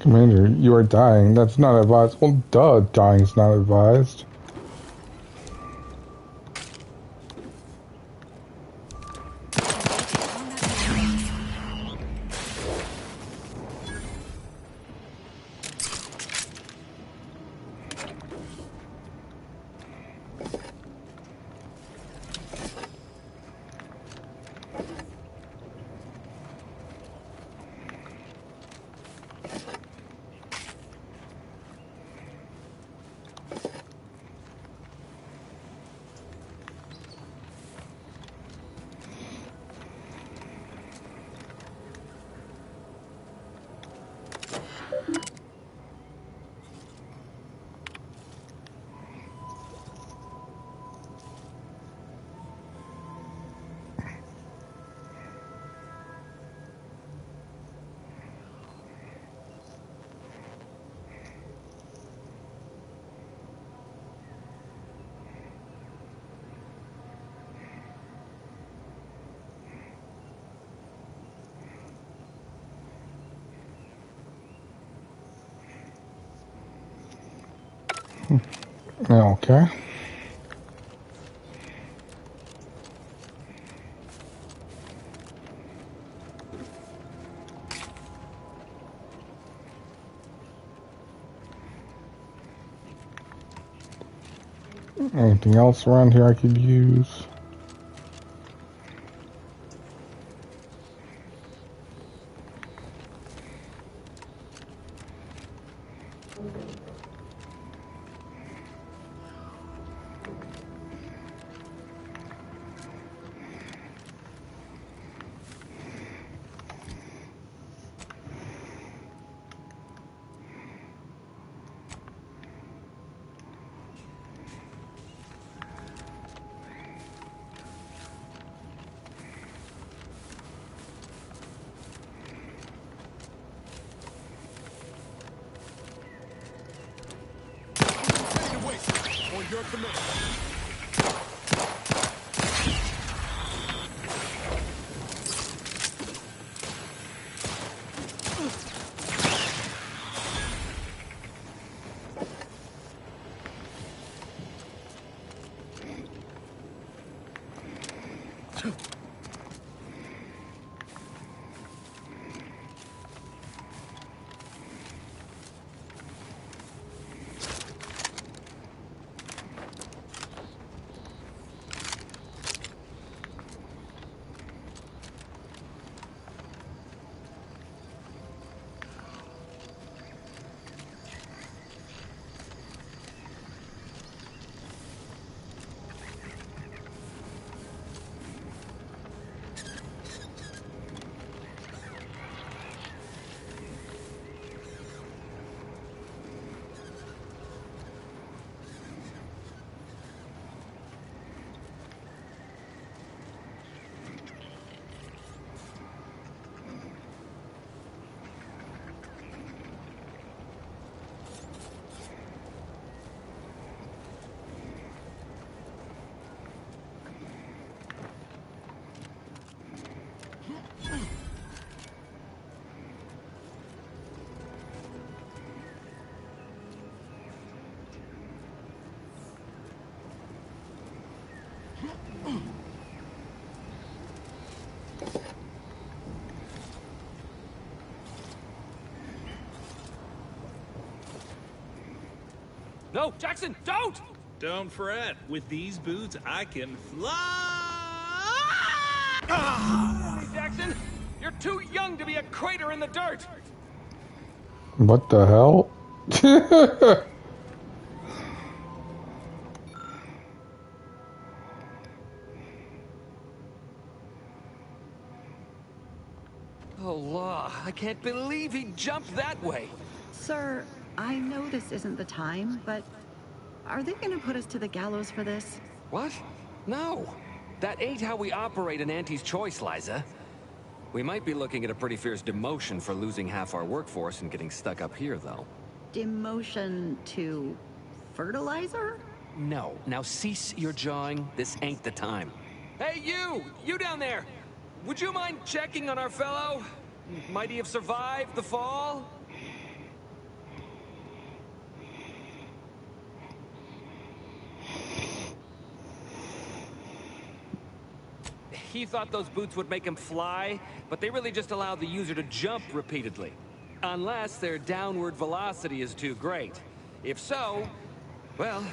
S1: Commander, you are dying. That's not advised. Well, duh, dying's not advised. Okay. Anything else around here I could use?
S16: On your command.
S11: No, Jackson, don't! Don't fret. With these boots, I can fly! Ah! Jackson, you're too young to be a crater in the dirt!
S1: What the hell?
S11: Oh, law, I can't believe he jumped that way.
S17: Sir, I know this isn't the time, but are they gonna put us to the gallows for this?
S11: What? No. That ain't how we operate in Auntie's Choice, Liza. We might be looking at a pretty fierce demotion for losing half our workforce and getting stuck up here, though.
S17: Demotion to fertilizer?
S11: No. Now cease your jawing. This ain't the time. Hey, you! You down there! Would you mind checking on our fellow? Might he have survived the fall? He thought those boots would make him fly, but they really just allow the user to jump repeatedly. Unless their downward velocity is too great. If so, well,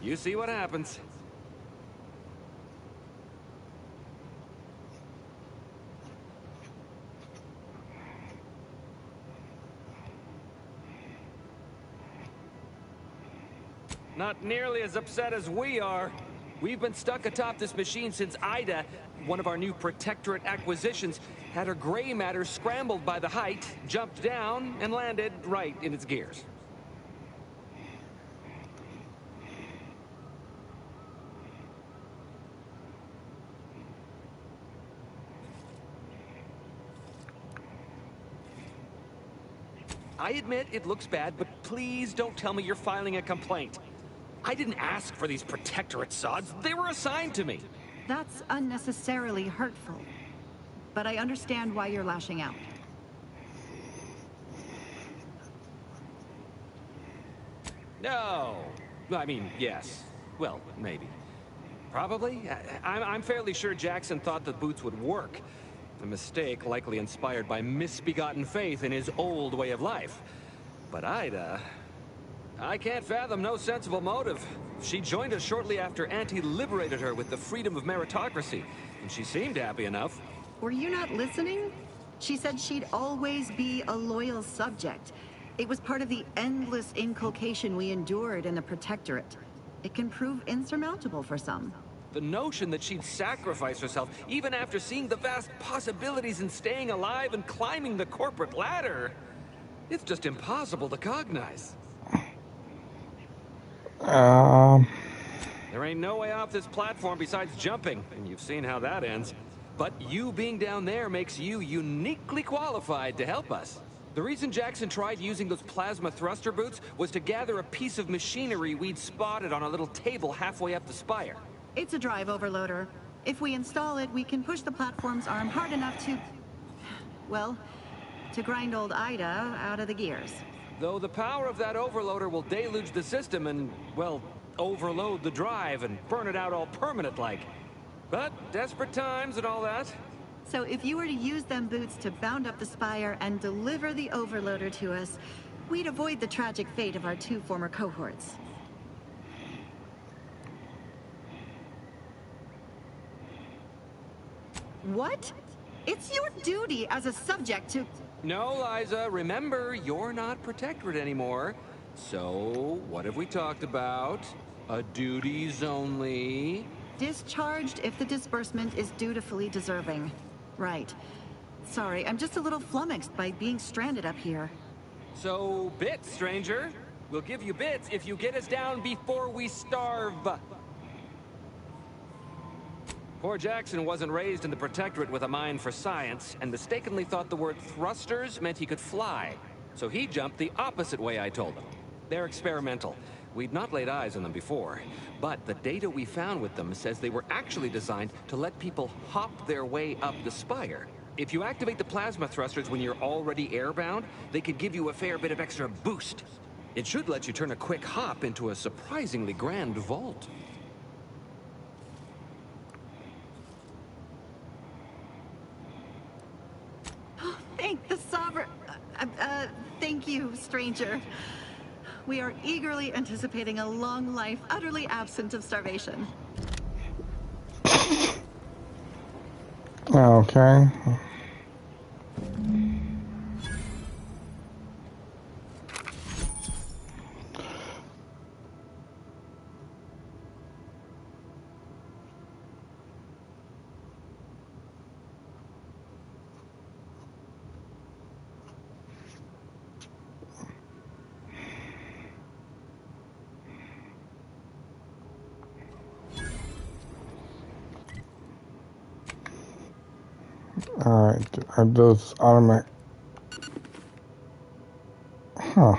S11: you see what happens. Not nearly as upset as we are. We've been stuck atop this machine since Ida, one of our new Protectorate acquisitions, had her gray matter scrambled by the height, jumped down, and landed right in its gears. I admit it looks bad, but please don't tell me you're filing a complaint. I didn't ask for these Protectorate sods. They were assigned to me.
S17: That's unnecessarily hurtful. But I understand why you're lashing out.
S11: No. I mean, yes. Well, maybe. Probably. I'm fairly sure Jackson thought the boots would work. A mistake likely inspired by misbegotten faith in his old way of life. But Ida... I can't fathom no sensible motive. She joined us shortly after Auntie liberated her with the freedom of meritocracy, and she seemed happy enough.
S17: Were you not listening? She said she'd always be a loyal subject. It was part of the endless inculcation we endured in the Protectorate. It can prove insurmountable for some.
S11: The notion that she'd sacrifice herself, even after seeing the vast possibilities in staying alive and climbing the corporate ladder, it's just impossible to cognize. There ain't no way off this platform besides jumping, and you've seen how that ends. But you being down there makes you uniquely qualified to help us. The reason Jackson tried using those plasma thruster boots was to gather a piece of machinery we'd spotted on a little table halfway up the spire.
S17: It's a drive overloader. If we install it, we can push the platform's arm hard enough to... well, to grind old Ida out of the gears.
S11: Though the power of that overloader will deluge the system and, well, overload the drive and burn it out all permanent-like. But desperate times and all that.
S17: So if you were to use them boots to bound up the spire and deliver the overloader to us, we'd avoid the tragic fate of our 2 former cohorts. What? It's your duty as a subject to...
S11: No, Liza, remember, you're not Protectorate anymore. So, what have we talked about? A duties only.
S17: Discharged if the disbursement is dutifully deserving. Right. Sorry, I'm just a little flummoxed by being stranded up here.
S11: So, bits, stranger. We'll give you bits if you get us down before we starve. Poor Jackson wasn't raised in the Protectorate with a mind for science, and mistakenly thought the word thrusters meant he could fly. So he jumped the opposite way I told him. They're experimental. We'd not laid eyes on them before, but the data we found with them says they were actually designed to let people hop their way up the spire. If you activate the plasma thrusters when you're already airbound, they could give you a fair bit of extra boost. It should let you turn a quick hop into a surprisingly grand vault.
S17: Thank the Sovereign... thank you, stranger. We are eagerly anticipating a long life utterly absent of starvation.
S1: Okay. Alright, are those automatic? Huh.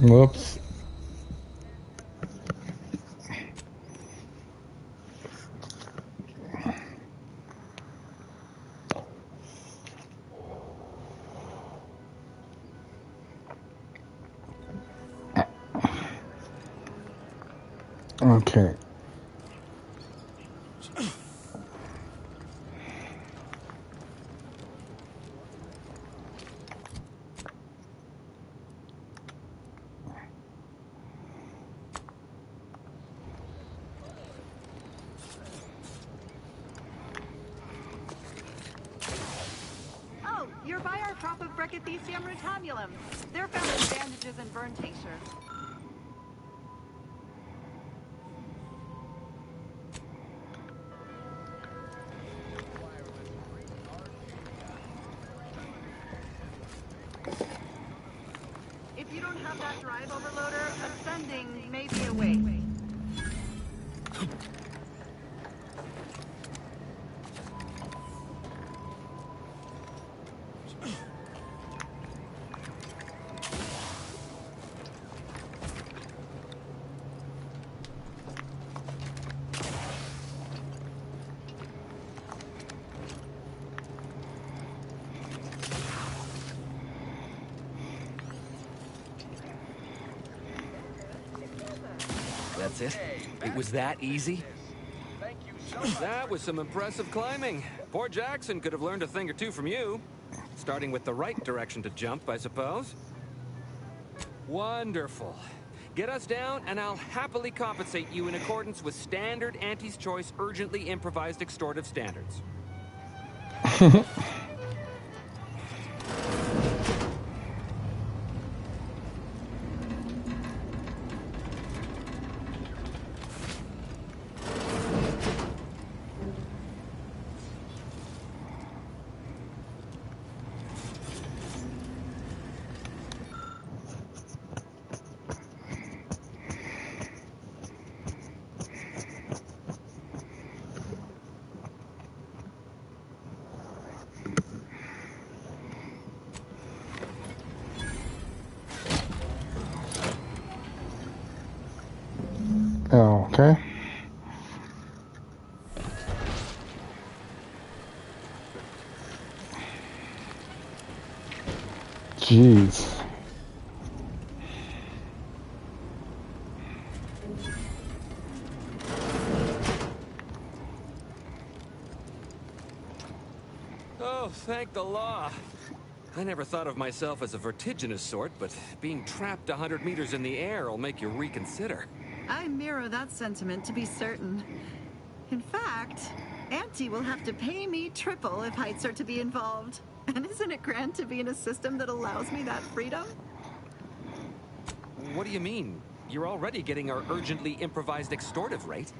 S1: Whoops. Okay.
S17: Oh, you're by our crop of Brachythecium rutamulum. They're found in bandages and burn tinctures. If you don't have that drive overloader, ascending may be a way.
S11: That's it? It was that easy? That was some impressive climbing. Poor Jackson could have learned a thing or two from you. Starting with the right direction to jump, I suppose. Wonderful. Get us down, and I'll happily compensate you in accordance with standard Auntie's Choice urgently improvised extortive standards.
S1: Oh, okay. Jeez.
S11: Oh, thank the law. I never thought of myself as a vertiginous sort, but being trapped 100 meters in the air will make you reconsider.
S17: I mirror that sentiment, to be certain. In fact, Auntie will have to pay me triple if heights are to be involved. And isn't it grand to be in a system that allows me that freedom?
S11: What do you mean? You're already getting our urgently improvised extortive rate.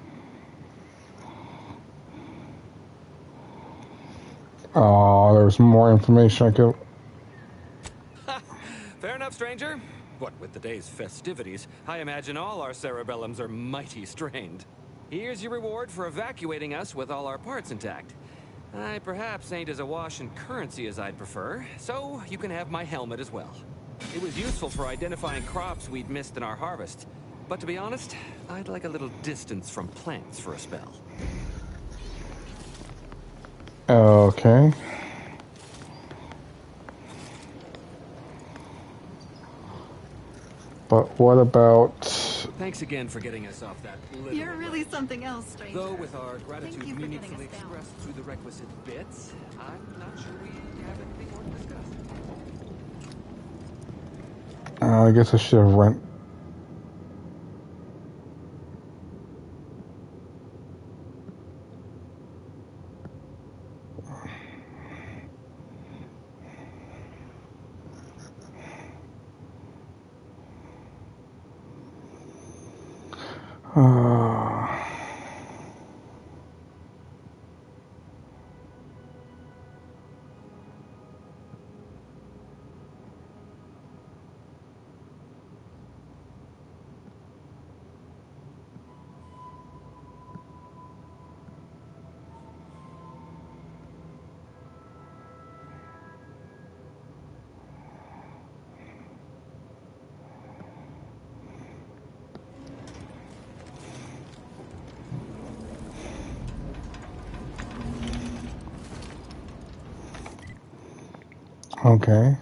S1: Oh, there's more information I could...
S11: Fair enough, stranger. What with the day's festivities, I imagine all our cerebellums are mighty strained. Here's your reward for evacuating us with all our parts intact. I perhaps ain't as awash in currency as I'd prefer, so you can have my helmet as well. It was useful for identifying crops we'd missed in our harvest. But to be honest, I'd like a little distance from plants for a spell.
S1: Okay. But what about...
S11: Thanks again for getting us off that little...
S17: You're really something else, stranger.
S11: Though with our gratitude
S17: Thank you for getting
S11: meaningfully
S17: us down.
S11: expressed through the requisite bits, I'm not sure we have anything more to discuss.
S1: I guess I should have went... Okay.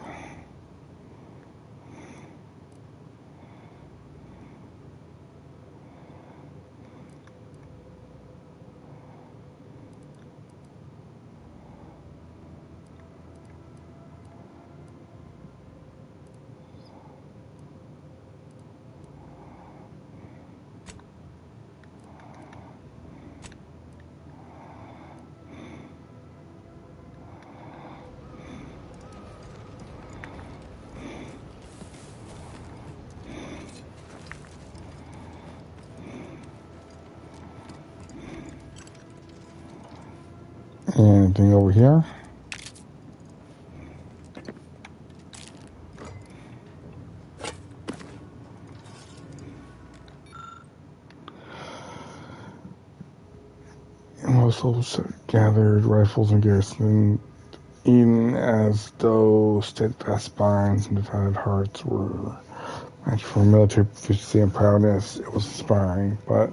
S1: Anything over here? Most soldiers gathered rifles and garrison, even as though steadfast spines and divided hearts were matched for military proficiency and proudness. It was inspiring, but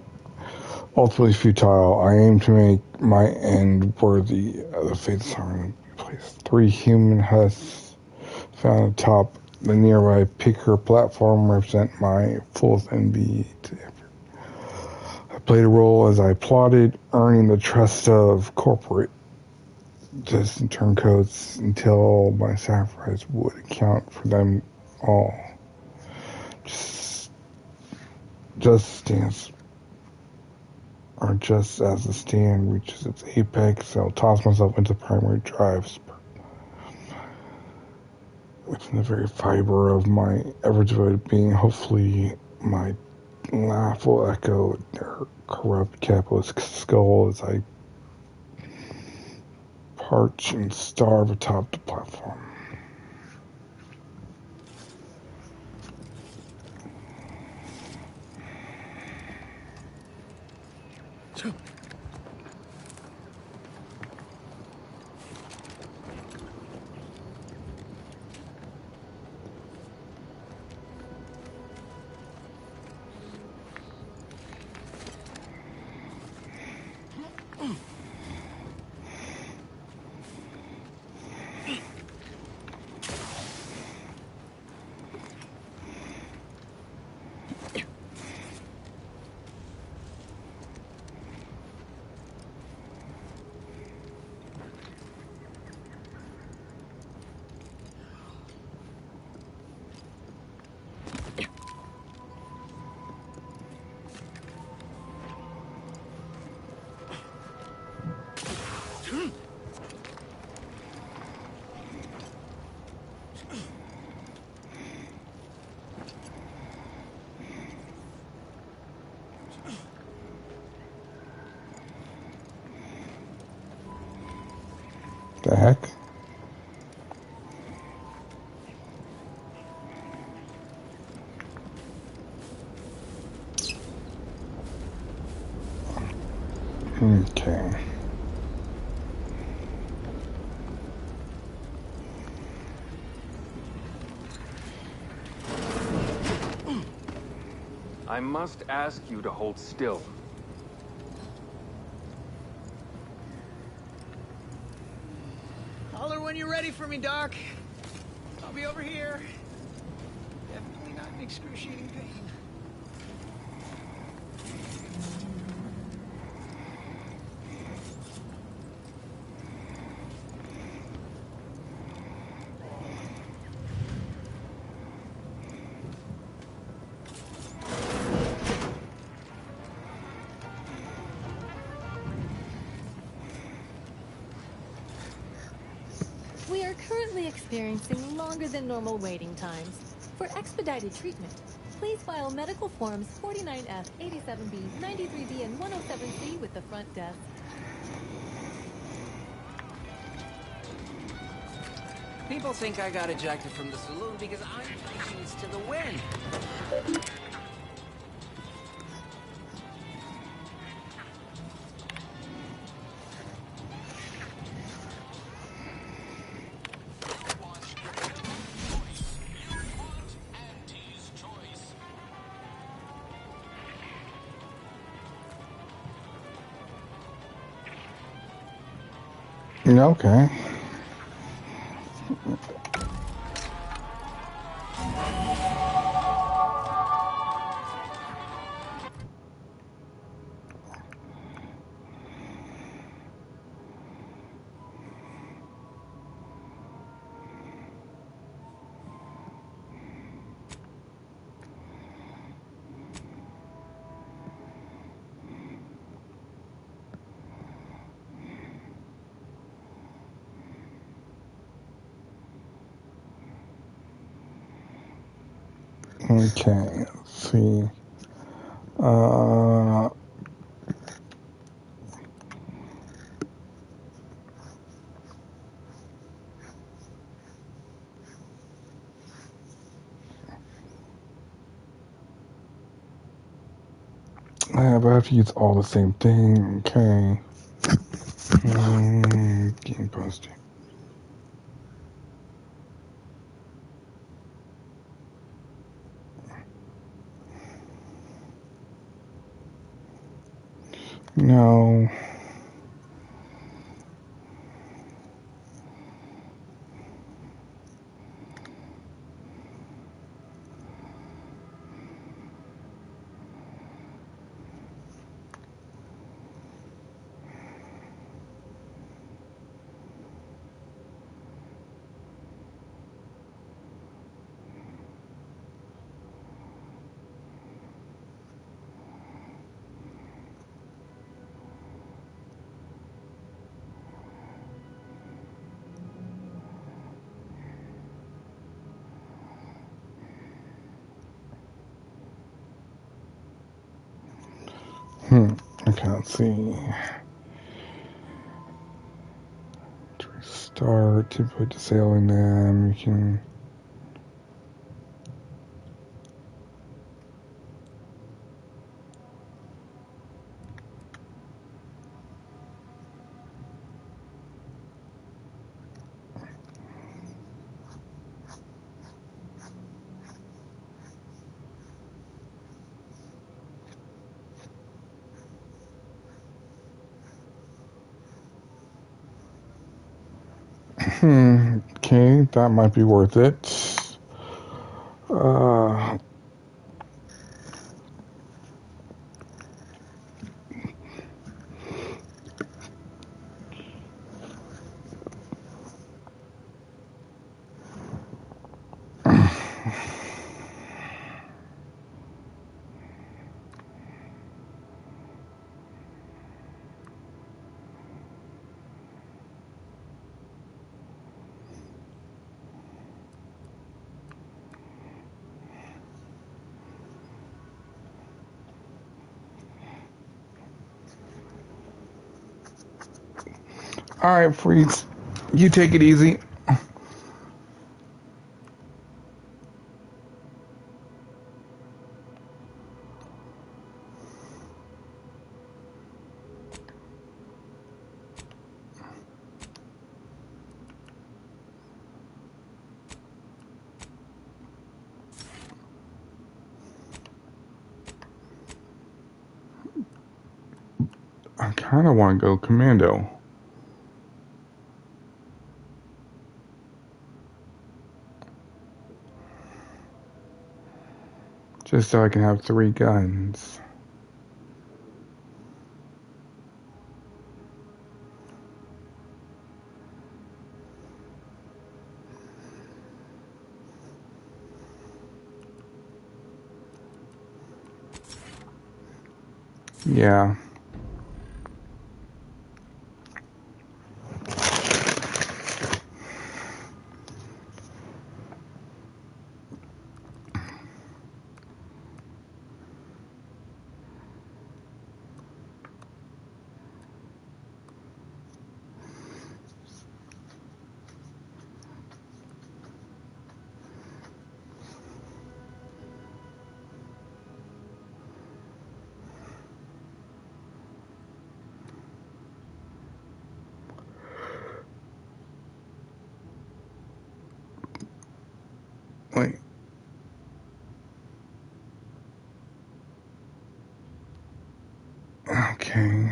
S1: ultimately futile. I aim to make my end worthy of the fate of sovereign place. 3 human husks found atop the nearby picker platform represent my fullest envy to effort. I played a role as I plotted, earning the trust of corporate just in turncoats until my sacrifice would account for them all. Just as the stand reaches its apex, I'll toss myself into primary drive, within the very fiber of my ever-devoted being. Hopefully, my laugh will echo their corrupt capitalist skull as I parch and starve atop the platform. The heck? Okay.
S18: I must ask you to hold still.
S19: Holler when you're ready for me, Doc. I'll be over here. Definitely not in excruciating pain.
S20: We are currently experiencing longer than normal waiting times. For expedited treatment,
S2: Please file medical forms 49F, 87B, 93D, and 107C with the front desk.
S19: People think I got ejected from the saloon because I'm keys to the wind.
S1: Okay. Okay, let's see. Yeah, but I have to use all the same thing. Okay. Game posting. No. Okay, let's see. To restart, to put disabling them, you can. Okay, that might be worth it. Alright, Freeze. You take it easy. I kind of want to go commando. Just so I can have 3 guns. Yeah. Okay.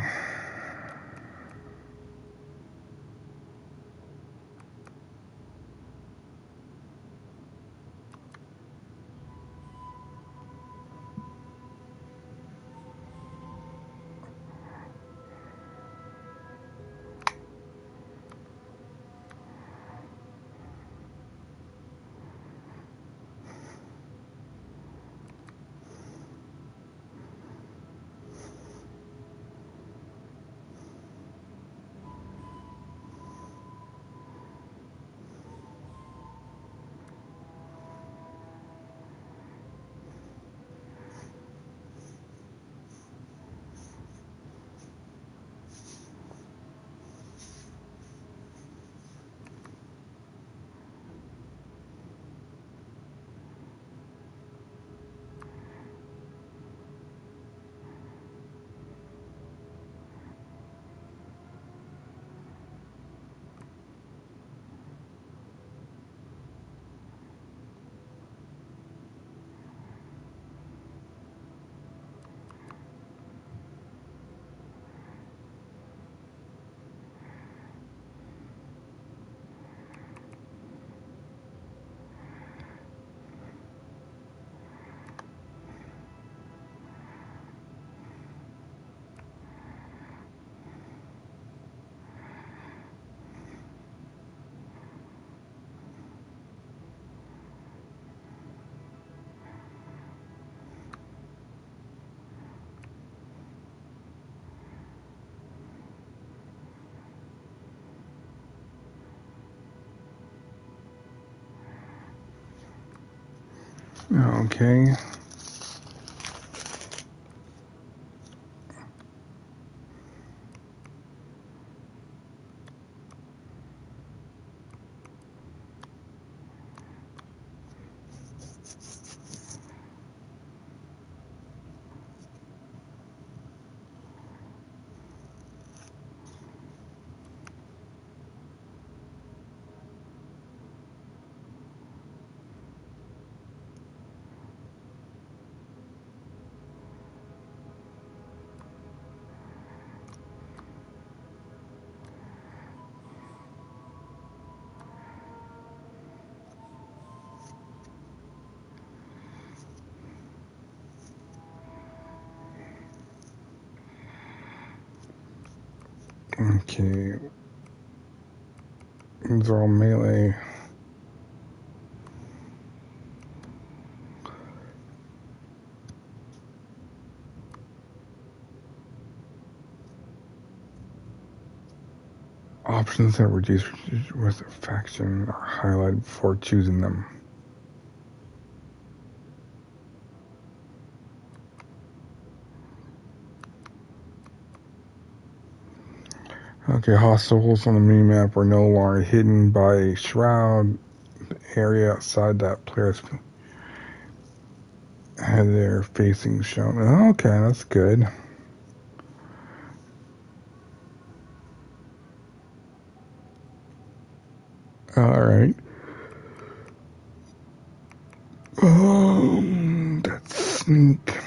S1: Okay. Okay. These are all melee. Options that reduce with a faction are highlighted before choosing them. Okay, hostiles on the minimap are no longer hidden by a shroud. The area outside that players had their facing shown. Okay, that's good. Alright. That's sneak.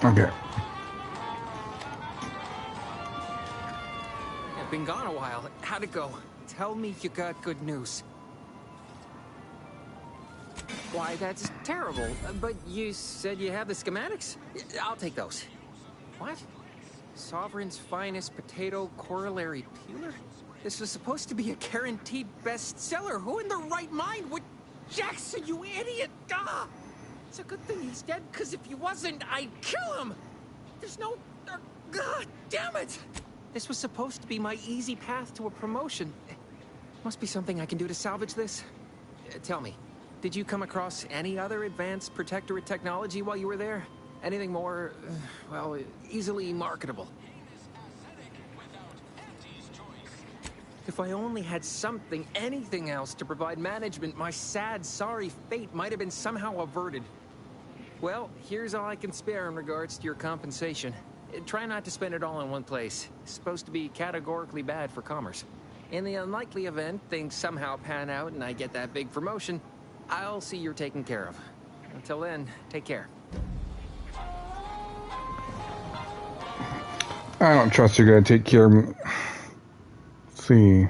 S1: Okay.
S23: I've been gone a while. How'd it go? Tell me you got good news. Why, that's terrible. But you said you have the schematics? I'll take those. What? Sovereign's finest potato corollary peeler? This was supposed to be a guaranteed bestseller. Who in their right mind would... Jackson, you idiot! Ah! It's a good thing he's dead, because if he wasn't, I'd kill him! There's no... God damn it! This was supposed to be my easy path to a promotion. Must be something I can do to salvage this. Tell me, did you come across any other advanced protectorate technology while you were there? Anything more, well, easily marketable?
S19: If I only had something, anything else to provide management, my sad, sorry fate might have been somehow averted. Well, here's all I can spare in regards to your compensation. Try not to spend it all in one place. It's supposed to be categorically bad for commerce. In the unlikely event things somehow pan out and I get that big promotion, I'll see you're taken care of. Until then, take care.
S1: I don't trust you're gonna take care of me. Let's see.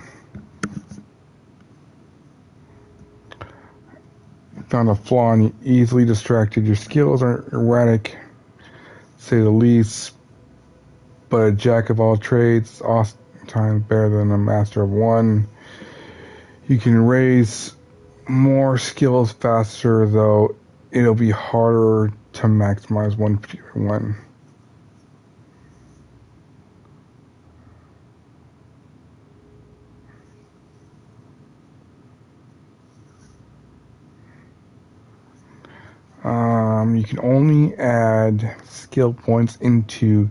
S1: Found a flaw and you easily distracted. Your skills are erratic, to say the least, but a jack of all trades, oftentimes better than a master of one. You can raise more skills faster, though it'll be harder to maximize one particular one. You can only add skill points into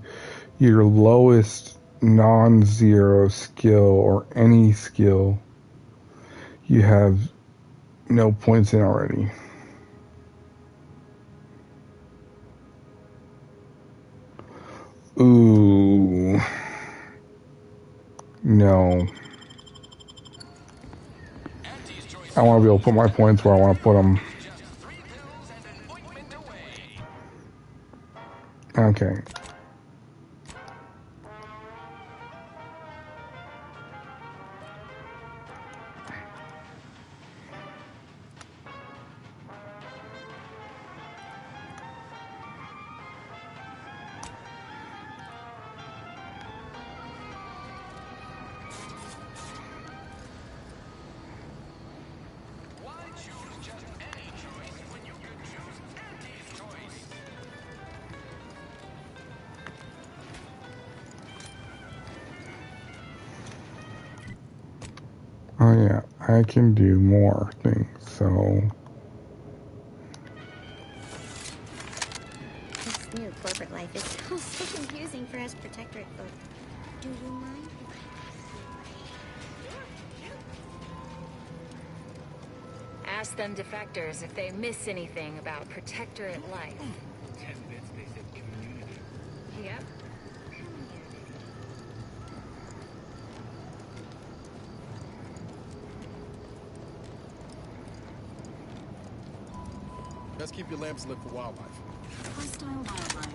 S1: your lowest non-zero skill or any skill you have no points in already. Ooh. No. I want to be able to put my points where I want to put them. Okay. Oh yeah, I can do more things, so...
S3: This new corporate life is so confusing for us Protectorate folk. Do you mind if I...
S20: Ask them defectors if they miss anything about Protectorate life. Yep.
S9: Let's keep your lamps lit for wildlife.
S10: Hostile wildlife.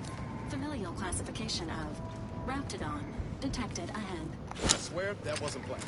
S10: Familial classification of Raptidon. Detected ahead.
S9: I swear that wasn't planned.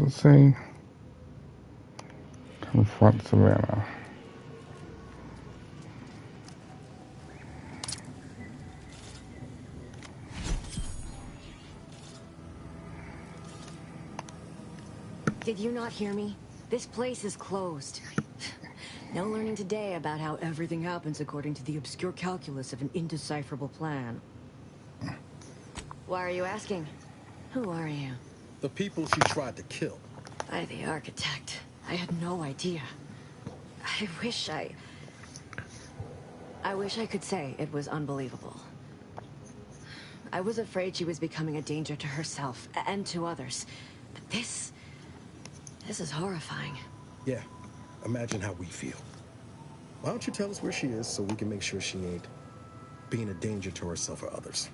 S1: Let's see. Confront Savannah.
S4: Did you not hear me? This place is closed. No learning today about how everything happens according to the obscure calculus of an indecipherable plan. Why are you asking? Who are you?
S9: The people she tried to kill.
S4: I, the architect. I had no idea. I wish I could say it was unbelievable. I was afraid she was becoming a danger to herself and to others. But this is horrifying.
S9: Yeah, imagine how we feel. Why don't you tell us where she is so we can make sure she ain't being a danger to herself or others?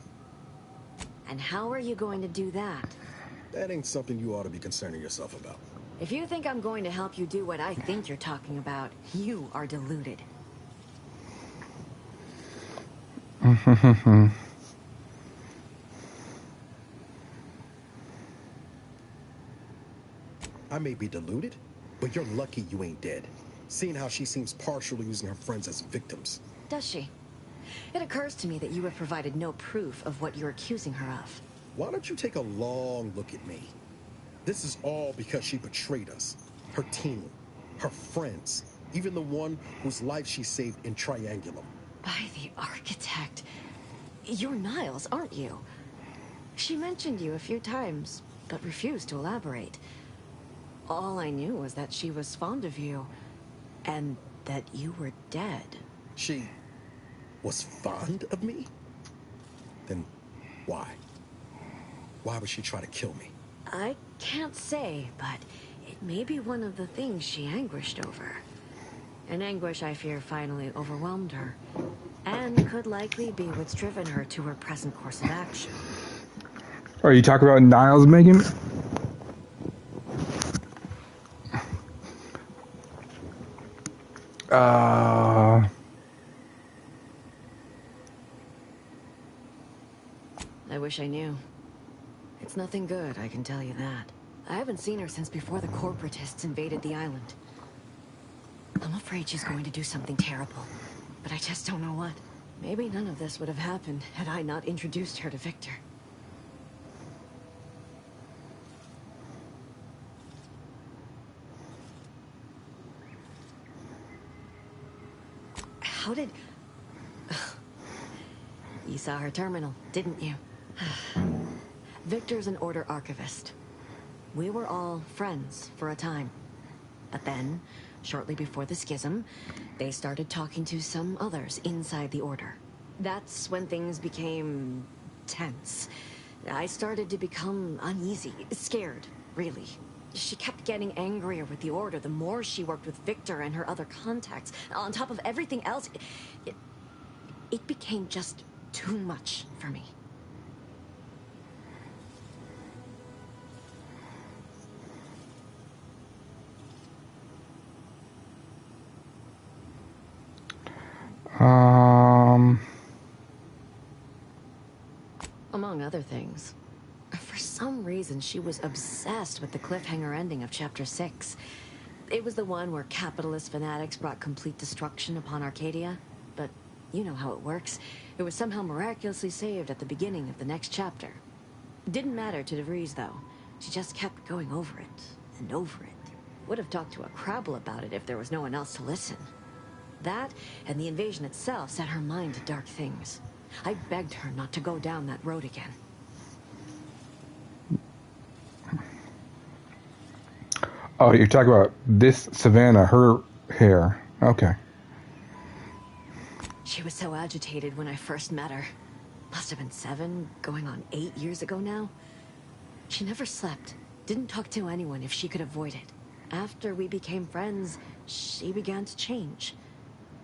S4: And how are you going to do that?
S9: That ain't something you ought to be concerning yourself about.
S4: If you think I'm going to help you do what I think you're talking about, you are deluded.
S9: I may be deluded, but you're lucky you ain't dead. Seeing how she seems partial to using her friends as victims.
S4: Does she? It occurs to me that you have provided no proof of what you're accusing her of.
S9: Why don't you take a long look at me? This is all because she betrayed us. Her team, her friends, even the one whose life she saved in Triangulum.
S4: By the architect. You're Niles, aren't you? She mentioned you a few times, but refused to elaborate. All I knew was that she was fond of you, and that you were dead.
S9: She was fond of me? Then why? Why would she try to kill me?
S4: I can't say, but it may be one of the things she anguished over. An anguish I fear finally overwhelmed her, and could likely be what's driven her to her present course of action.
S1: Are you talking about Niles making?
S4: I wish I knew. It's nothing good, I can tell you that. I haven't seen her since before the corporatists invaded the island. I'm afraid she's going to do something terrible, but I just don't know what. Maybe none of this would have happened had I not introduced her to Victor. How did... You saw her terminal, didn't you? Victor's an Order archivist. We were all friends for a time. But then, shortly before the schism, they started talking to some others inside the Order. That's when things became tense. I started to become uneasy, scared, really. She kept getting angrier with the Order the more she worked with Victor and her other contacts. On top of everything else, it became just too much for me. Among other things. For some reason, she was obsessed with the cliffhanger ending of Chapter 6. It was the one where capitalist fanatics brought complete destruction upon Arcadia. But you know how it works. It was somehow miraculously saved at the beginning of the next chapter. Didn't matter to DeVries, though. She just kept going over it and over it. Would have talked to a Crabble about it if there was no one else to listen. That, and the invasion itself, set her mind to dark things. I begged her not to go down that road again.
S1: Oh, you're talking about this Savannah, her hair. Okay.
S4: She was so agitated when I first met her. Must have been 7, going on 8 years ago now. She never slept, didn't talk to anyone if she could avoid it. After we became friends, she began to change.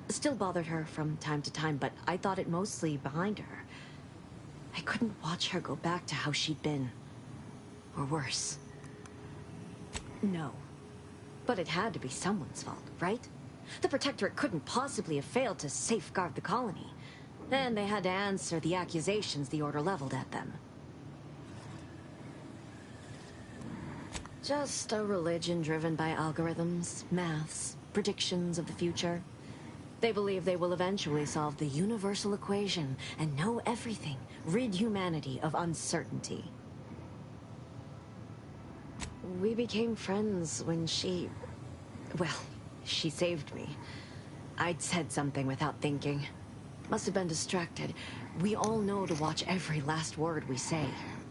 S4: Still bothered her from time to time, but I thought it mostly behind her. I couldn't watch her go back to how she'd been. Or worse. No. But it had to be someone's fault, right? The Protectorate couldn't possibly have failed to safeguard the colony. And they had to answer the accusations the Order leveled at them. Just a religion driven by algorithms, maths, predictions of the future. They believe they will eventually solve the universal equation and know everything, rid humanity of uncertainty. We became friends when she saved me. I'd said something without thinking. Must have been distracted. We all know to watch every last word we say.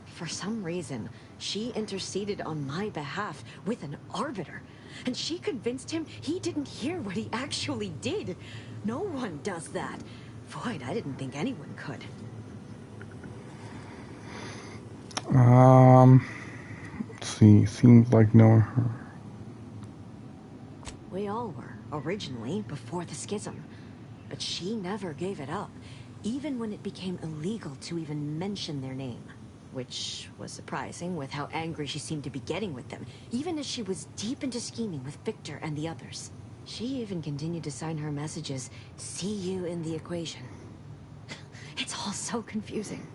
S4: For some reason, she interceded on my behalf with an arbiter. And she convinced him he didn't hear what he actually did. No one does that. Void, I didn't think anyone could.
S1: Let's see. Seems like knowing her.
S4: We all were, originally, before the schism. But she never gave it up, even when it became illegal to even mention their name. Which was surprising with how angry she seemed to be getting with them, even as she was deep into scheming with Victor and the others. She even continued to sign her messages, "See you in the equation." It's all so confusing.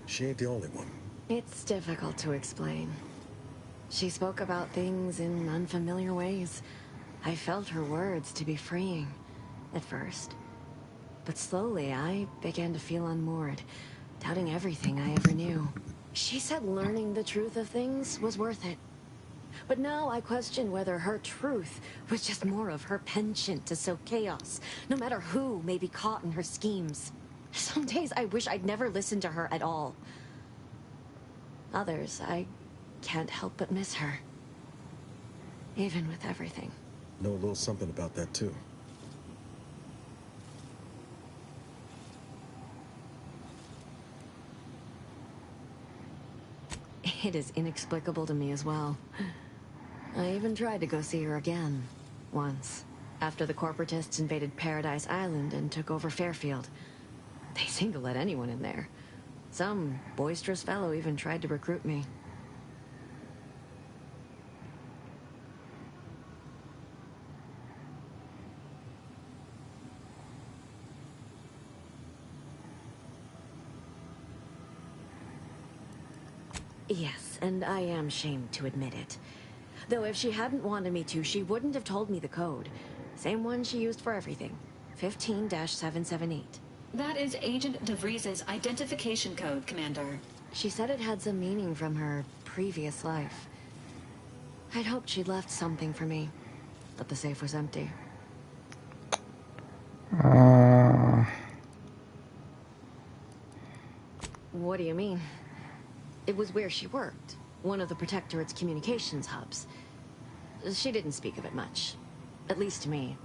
S9: She ain't the only one.
S4: It's difficult to explain. She spoke about things in unfamiliar ways. I felt her words to be freeing, at first. But slowly, I began to feel unmoored, doubting everything I ever knew. She said learning the truth of things was worth it. But now I question whether her truth was just more of her penchant to sow chaos, no matter who may be caught in her schemes. Some days I wish I'd never listened to her at all. Others, I can't help but miss her. Even with everything.
S9: Know a little something about that, too.
S4: It is inexplicable to me as well. I even tried to go see her again, once, after the corporatists invaded Paradise Island and took over Fairfield. They seemed to let anyone in there. Some boisterous fellow even tried to recruit me. Yes, and I am ashamed to admit it. Though if she hadn't wanted me to, she wouldn't have told me the code. Same one she used for everything. 15-778.
S10: That is Agent DeVries's identification code, Commander.
S4: She said it had some meaning from her previous life. I'd hoped she'd left something for me, but the safe was empty. What do you mean? It was where she worked, one of the Protectorate's communications hubs. She didn't speak of it much, at least to me.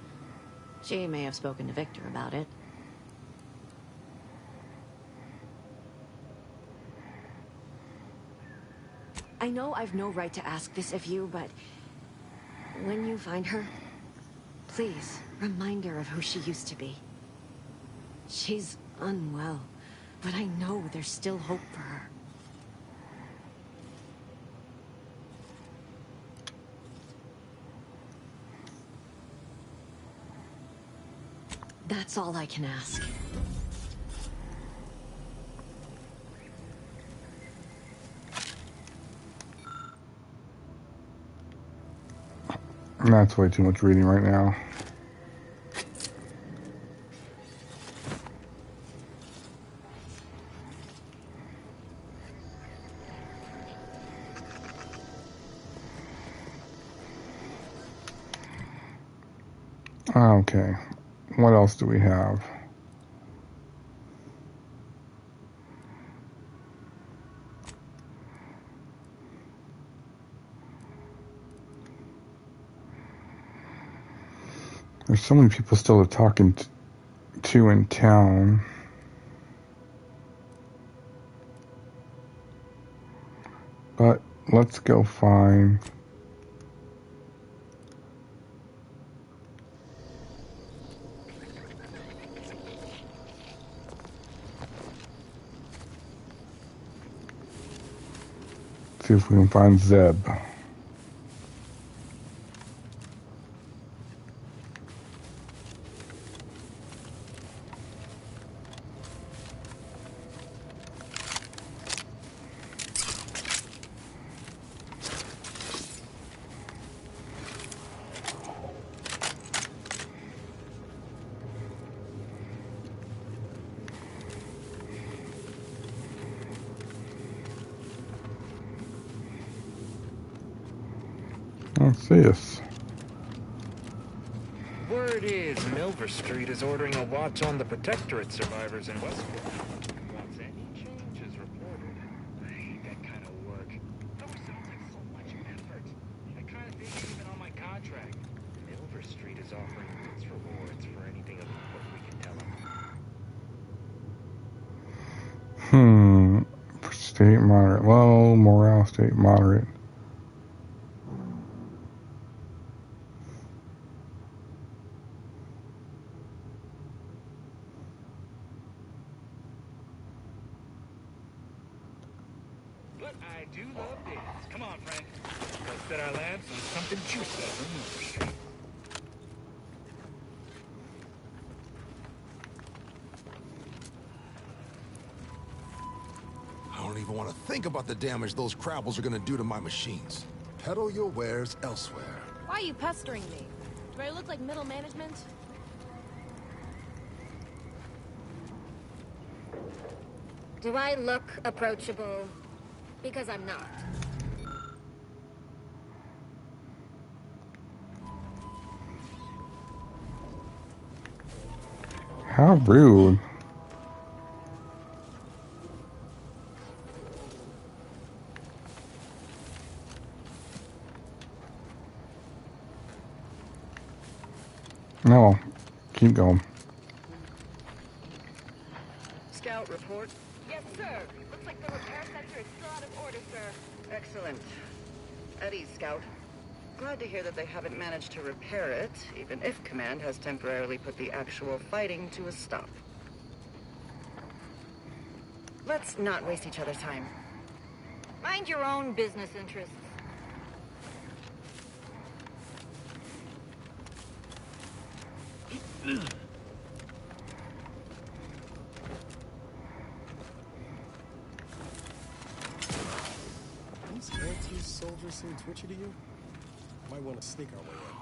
S4: She may have spoken to Victor about it. I know I've no right to ask this of you, but when you find her, please remind her of who she used to be. She's unwell, but I know there's still hope for her. That's all I can ask.
S1: That's way too much reading right now. Okay. What else do we have? There's so many people still talking to in town. But let's go find... see if we can find Zeb. What's this?
S5: Word is Milver Street is ordering a watch on the Protectorate survivors in Westport. Once any changes reported, I hate that kind of work. It always sounds like so much effort. I kind of think even on my contract, Milver Street is offering its rewards for anything of what we can tell them.
S1: State moderate. Low. Morale state moderate.
S5: But I do love this. Come on, friend. Let's set our labs on something juicy from Milver Street.
S16: I don't even want to think about the damage those Crabbles are gonna do to my machines. Peddle your wares elsewhere.
S2: Why are you pestering me? Do I look like middle management?
S20: Do I look approachable? Because I'm not.
S1: How rude. No, keep going.
S21: Scout report.
S22: Yes, sir. Looks like the repair center is still out of order, sir.
S21: Excellent. At ease, Scout. Glad to hear that they haven't managed to repair it, even if Command has temporarily put the actual fighting to a stop. Let's not waste each other's time. Mind your own business interests.
S9: These anti-soldiers seem twitchy to you? Might want to sneak our way in.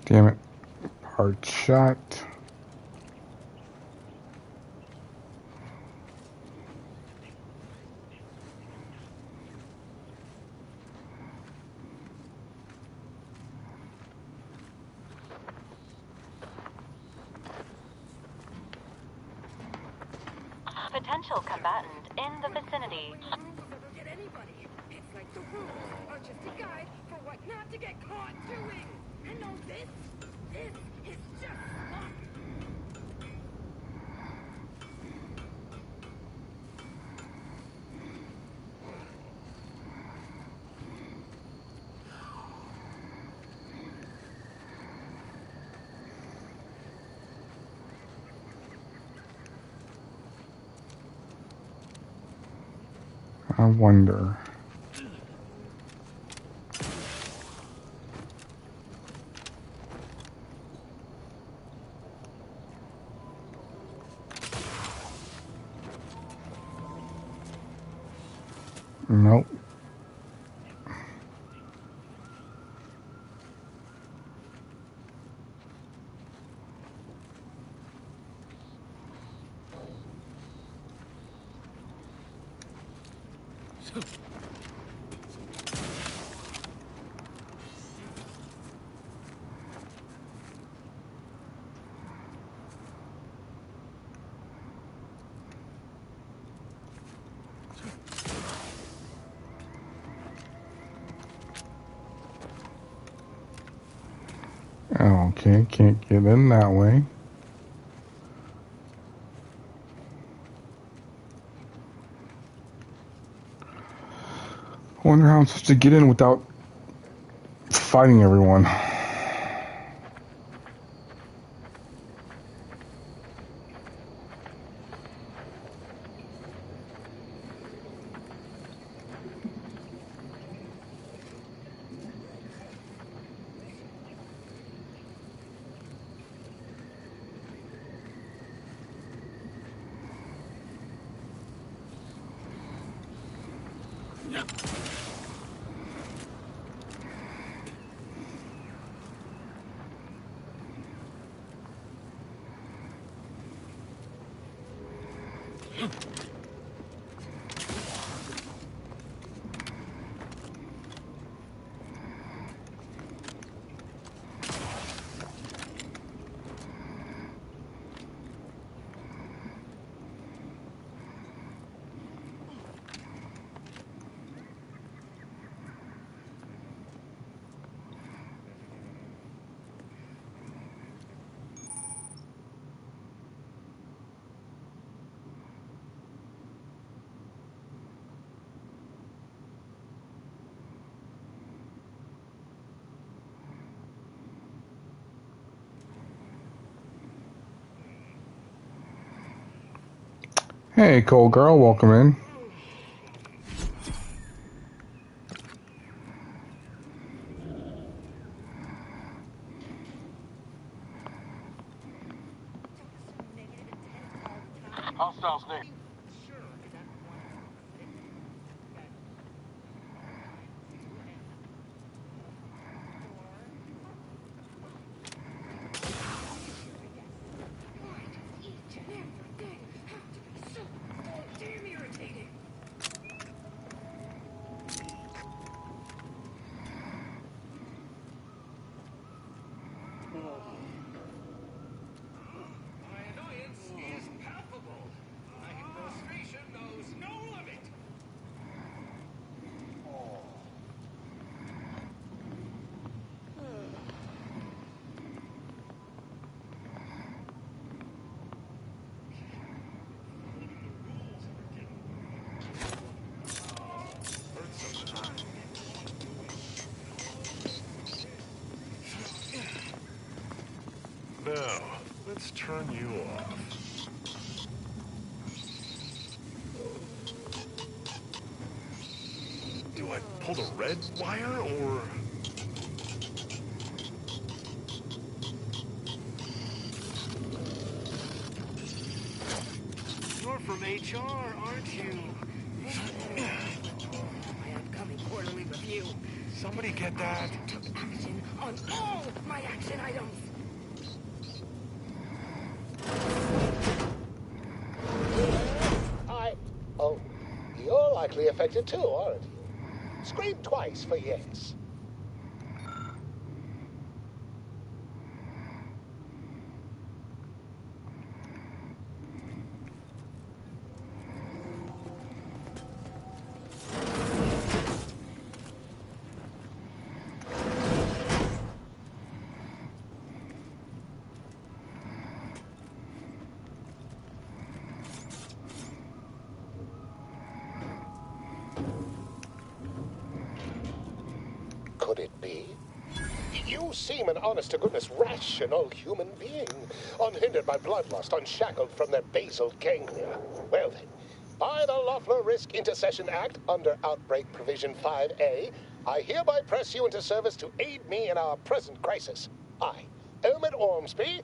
S1: Damn it. Hard shot.
S22: Potential combatant in the vicinity. Get anybody. It's like the rules are just a guide for what not to get caught doing. And know this is just luck.
S1: I wonder. Nope. Okay, can't get in that way. I wonder how I'm supposed to get in without fighting everyone. Hey, Cole girl, welcome in.
S6: Hostiles near.
S7: Now, let's turn you off. Do I pull the red wire, or...?
S6: You're from HR, aren't you? My upcoming quarterly review.
S7: Somebody get that?
S6: Took action on all my action items.
S8: Oh, you're likely affected too, aren't you? Scream twice for yes. Could it be? You seem an honest-to-goodness rational human being, unhindered by bloodlust, unshackled from their basal ganglia. Well then, by the Loeffler Risk Intercession Act, under Outbreak Provision 5A, I hereby press you into service to aid me in our present crisis. I, Elmet Ormsby,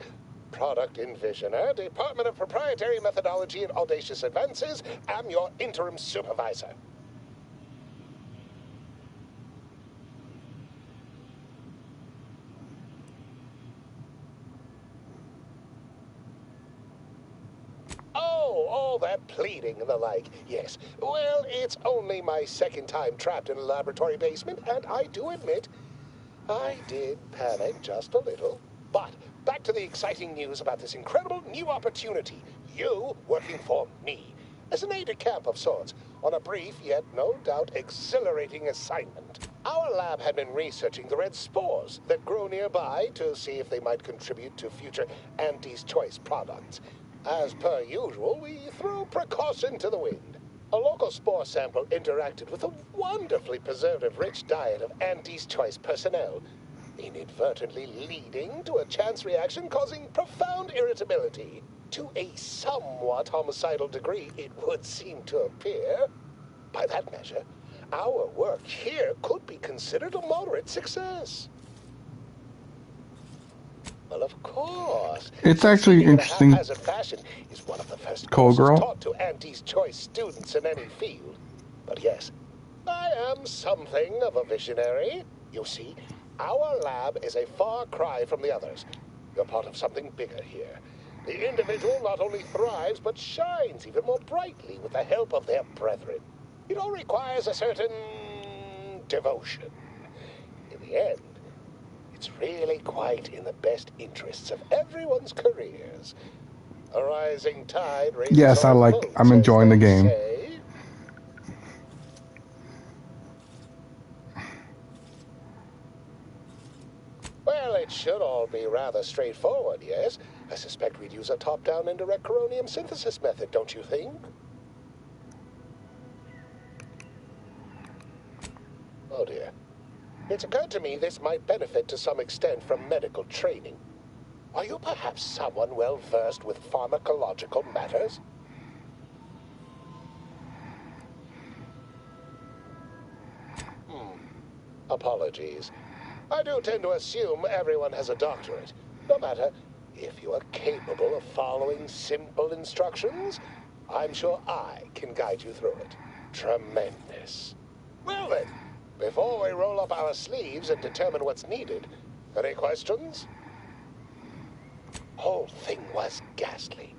S8: Product Envisioner, Department of Proprietary Methodology and Audacious Advances, am your interim supervisor. all that pleading and the like. Yes, well, it's only my second time trapped in a laboratory basement, and I do admit, I did panic just a little. But back to the exciting news about this incredible new opportunity. You working for me, as an aide-de-camp of sorts, on a brief yet no doubt exhilarating assignment. Our lab had been researching the red spores that grow nearby to see if they might contribute to future Auntie's Choice products. As per usual, we threw precaution to the wind. A local spore sample interacted with a wonderfully preservative-rich diet of Auntie's Choice personnel, inadvertently leading to a chance reaction causing profound irritability. To a somewhat homicidal degree, it would seem to appear. By that measure, our work here could be considered a moderate success. Well, of course.
S1: It's actually interesting.
S8: Haphazard fashion is one of the first
S1: Call
S8: courses
S1: girl.
S8: taught to Auntie's Choice students in any field. But yes, I am something of a visionary. You see, our lab is a far cry from the others. You're part of something bigger here. The individual not only thrives, but shines even more brightly with the help of their brethren. It all requires a certain devotion. In the end, it's really quite in the best interests of everyone's careers. A rising tide raises
S1: Yes,
S8: all
S1: I'm
S8: boats,
S1: enjoying the
S8: as they
S1: game.
S8: say. Well, it should all be rather straightforward, yes? I suspect we'd use a top-down indirect coronium synthesis method, don't you think? Oh dear. It's occurred to me this might benefit to some extent from medical training. Are you perhaps someone well-versed with pharmacological matters? Apologies. I do tend to assume everyone has a doctorate. No matter, if you are capable of following simple instructions, I'm sure I can guide you through it. Tremendous. Well then, before we roll up our sleeves and determine what's needed, any questions? Whole thing was ghastly.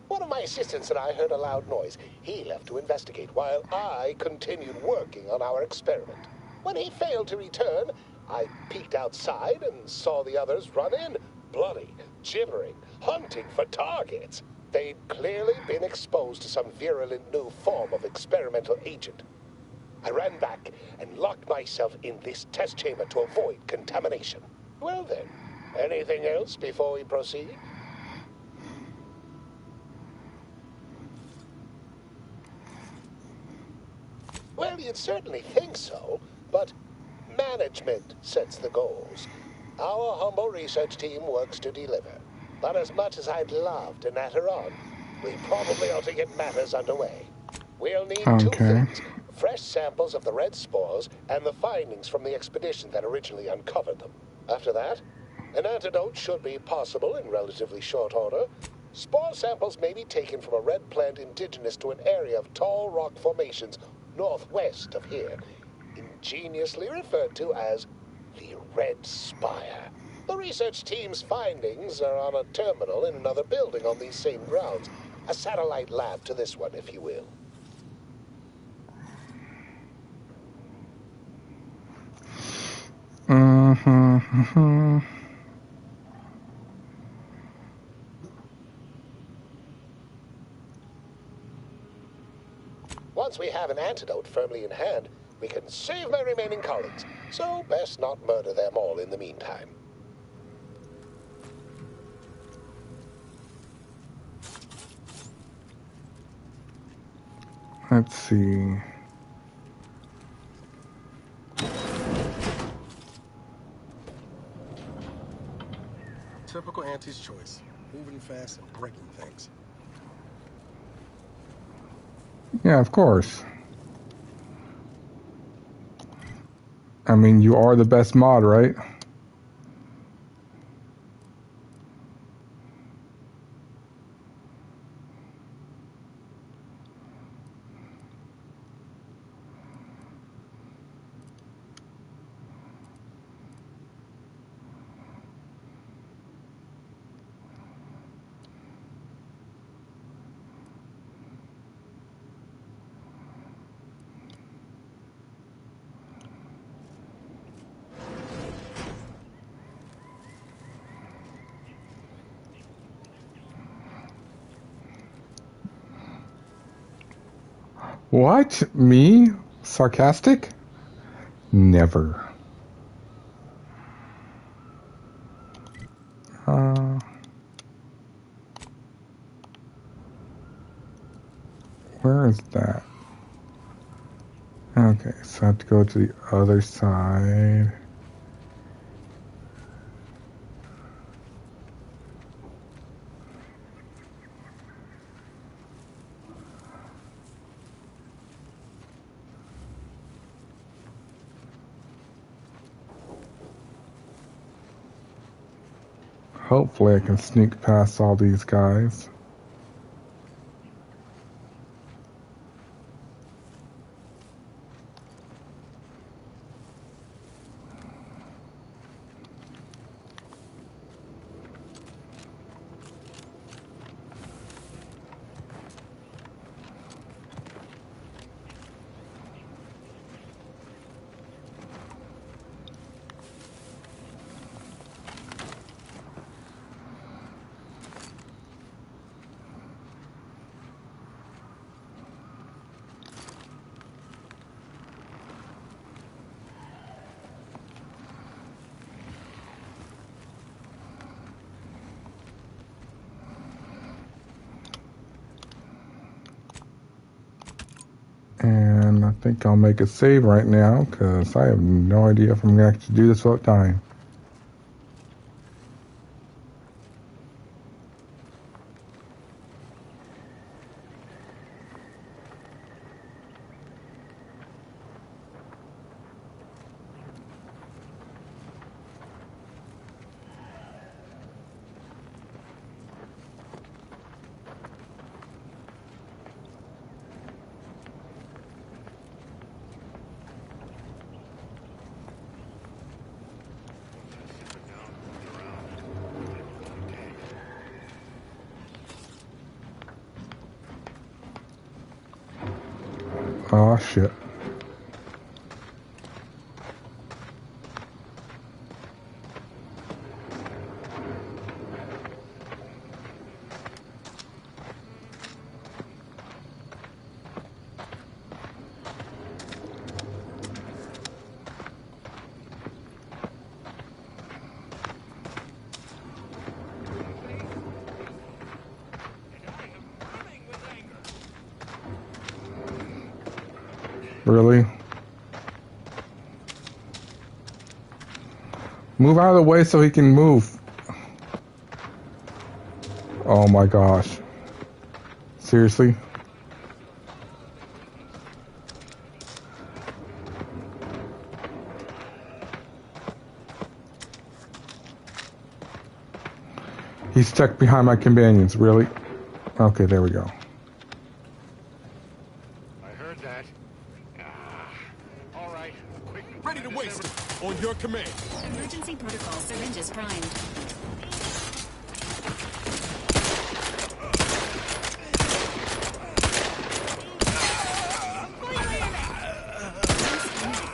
S8: One of my assistants and I heard a loud noise. He left to investigate while I continued working on our experiment. When he failed to return, I peeked outside and saw the others run in, bloody, gibbering, hunting for targets. They'd clearly been exposed to some virulent new form of experimental agent. I ran back and locked myself in this test chamber to avoid contamination. Well then, anything else before we proceed? Well, you'd certainly think so, but management sets the goals. Our humble research team works to deliver. But as much as I'd love to natter on, we probably ought to get matters underway. We'll need two things: fresh samples of the red spores and the findings from the expedition that originally uncovered them. After that, an antidote should be possible in relatively short order. Spore samples may be taken from a red plant indigenous to an area of tall rock formations northwest of here, ingeniously referred to as the Red Spire. The research team's findings are on a terminal in another building on these same grounds. A satellite lab to this one, if you will. Once we have an antidote firmly in hand, we can save my remaining colleagues, so best not murder them all in the meantime.
S1: Let's see.
S9: Typical Auntie's Choice. Moving fast and breaking things.
S1: Yeah, of course. I mean, you are the best mod, right? What? Me? Sarcastic? Never. Where is that? Okay, so I have to go to the other side. Hopefully I can sneak past all these guys. And I think I'll make a save right now because I have no idea if I'm going to actually do this without dying. Oh shit. Really? Move out of the way so he can move. Oh my gosh. Seriously? He's stuck behind my companions, really? Okay, there we go.
S8: I heard that. All right, quick.
S16: Ready to waste it. On your command.
S10: Emergency protocol syringes primed.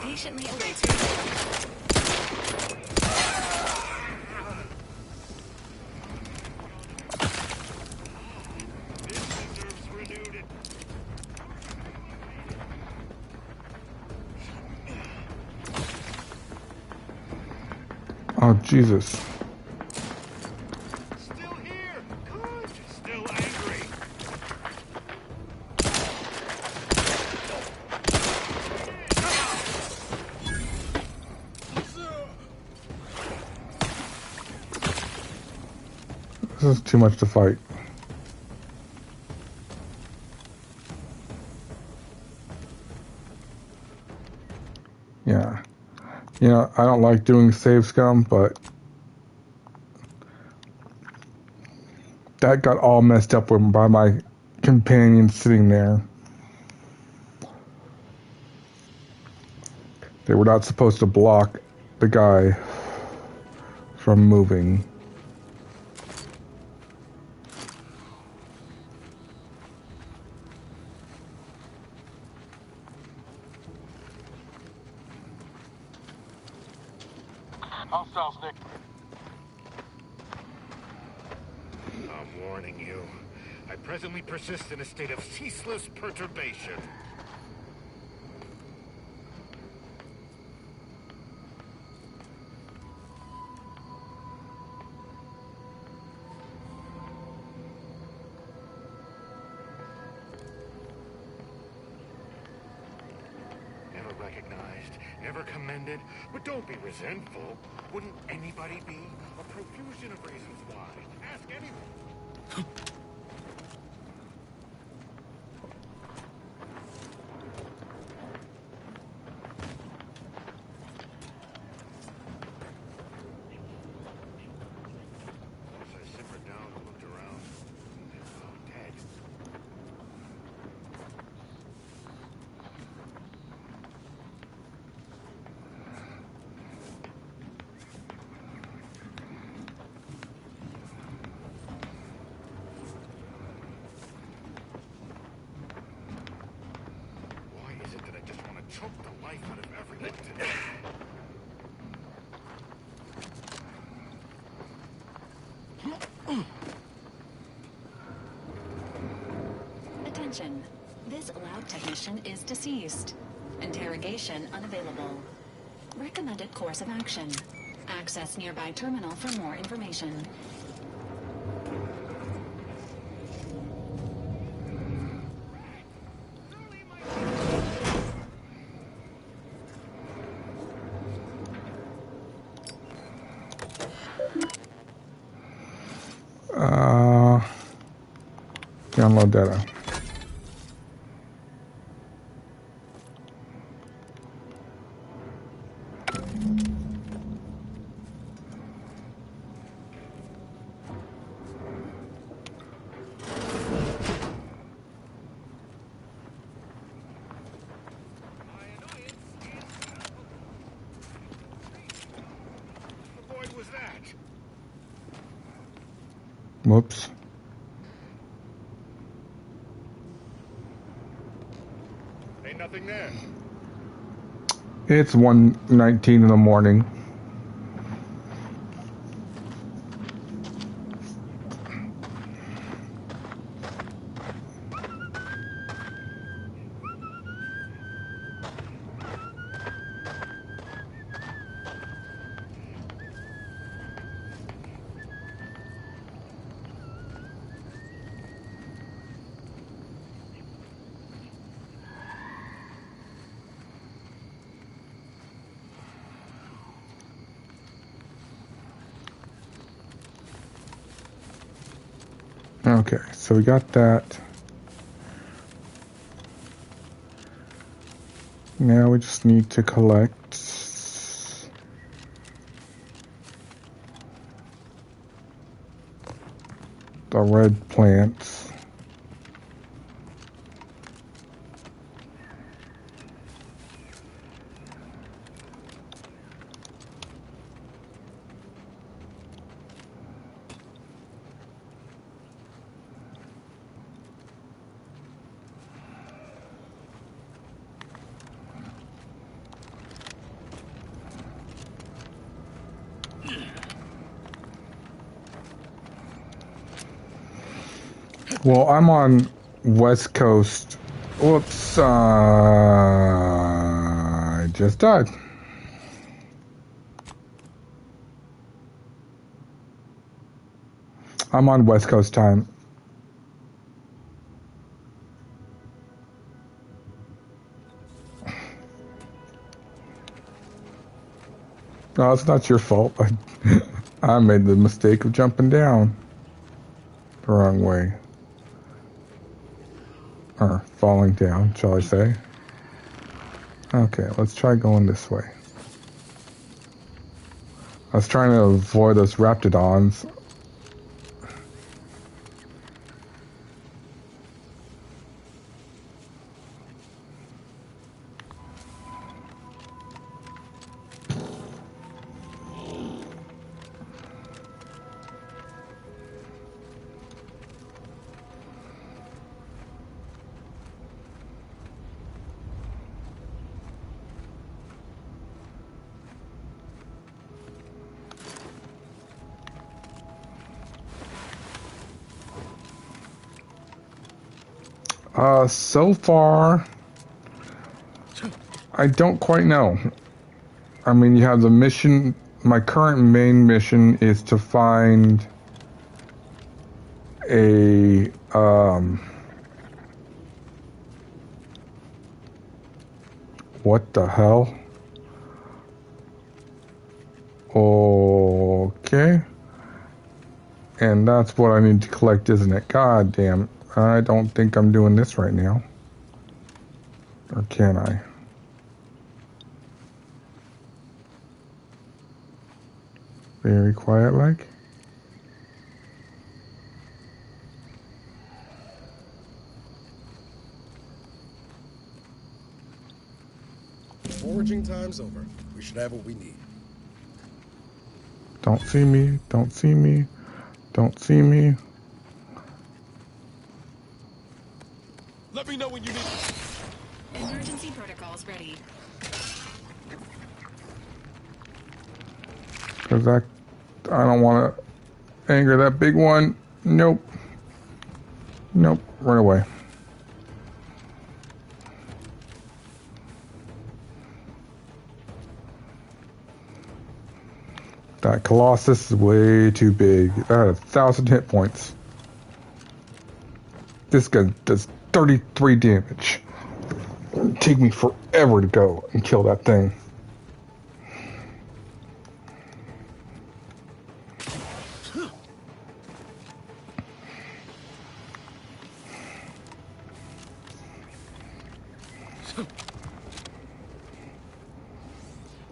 S10: Patiently awaits your
S1: Oh, Jesus.
S8: Still here. Good. Still angry.
S1: This is too much to fight. Yeah. You know, I don't like doing save scum, but that got all messed up by my companion sitting there. They were not supposed to block the guy from moving.
S8: Hostiles, Nick. I'm warning you. I presently persist in a state of ceaseless perturbation.
S7: recognized, never commended, but don't be resentful. Wouldn't anybody be? A profusion of reasons why. Ask anyone. Once I simmered down and looked around, oh, dead. Why is it that I just want to choke the life out of everyone today?
S10: Attention. This lab technician is deceased. Interrogation unavailable. Recommended course of action. Access nearby terminal for more information.
S1: Download data.
S7: What void was that?
S1: Whoops.
S7: Ain't nothing there.
S1: It's 1:19 in the morning. Okay, so we got that. Now we just need to collect the red plants. Well, I'm on West Coast. Whoops, I just died. I'm on West Coast time. No, it's not your fault. I made the mistake of jumping down the wrong way. Or falling down, shall I say. Okay, let's try going this way. I was trying to avoid those raptidons. So far, I don't quite know. I mean, you have the mission. My current main mission is to find a, What the hell? Okay. And that's what I need to collect, isn't it? God damn. I don't think I'm doing this right now. Or can I? Very quiet like.
S9: Foraging time's over. We should have what we need.
S1: Don't see me. Don't see me. Don't see me.
S16: Let me know when you need.
S10: Emergency protocols ready.
S1: Because I don't want to anger that big one. Nope. Nope. Run away. That Colossus is way too big. That had 1,000 hit points. This gun does 33 damage. It'll take me forever to go and kill that thing.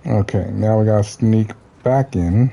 S1: Okay, now we gotta sneak back in.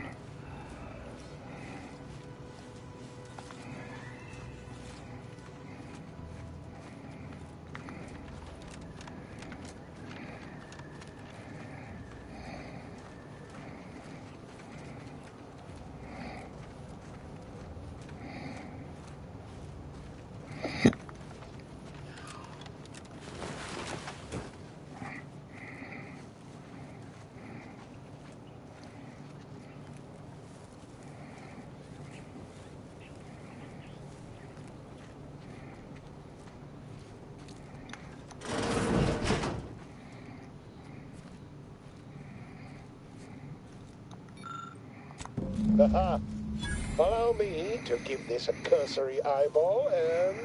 S8: Allow me to give this a cursory eyeball and...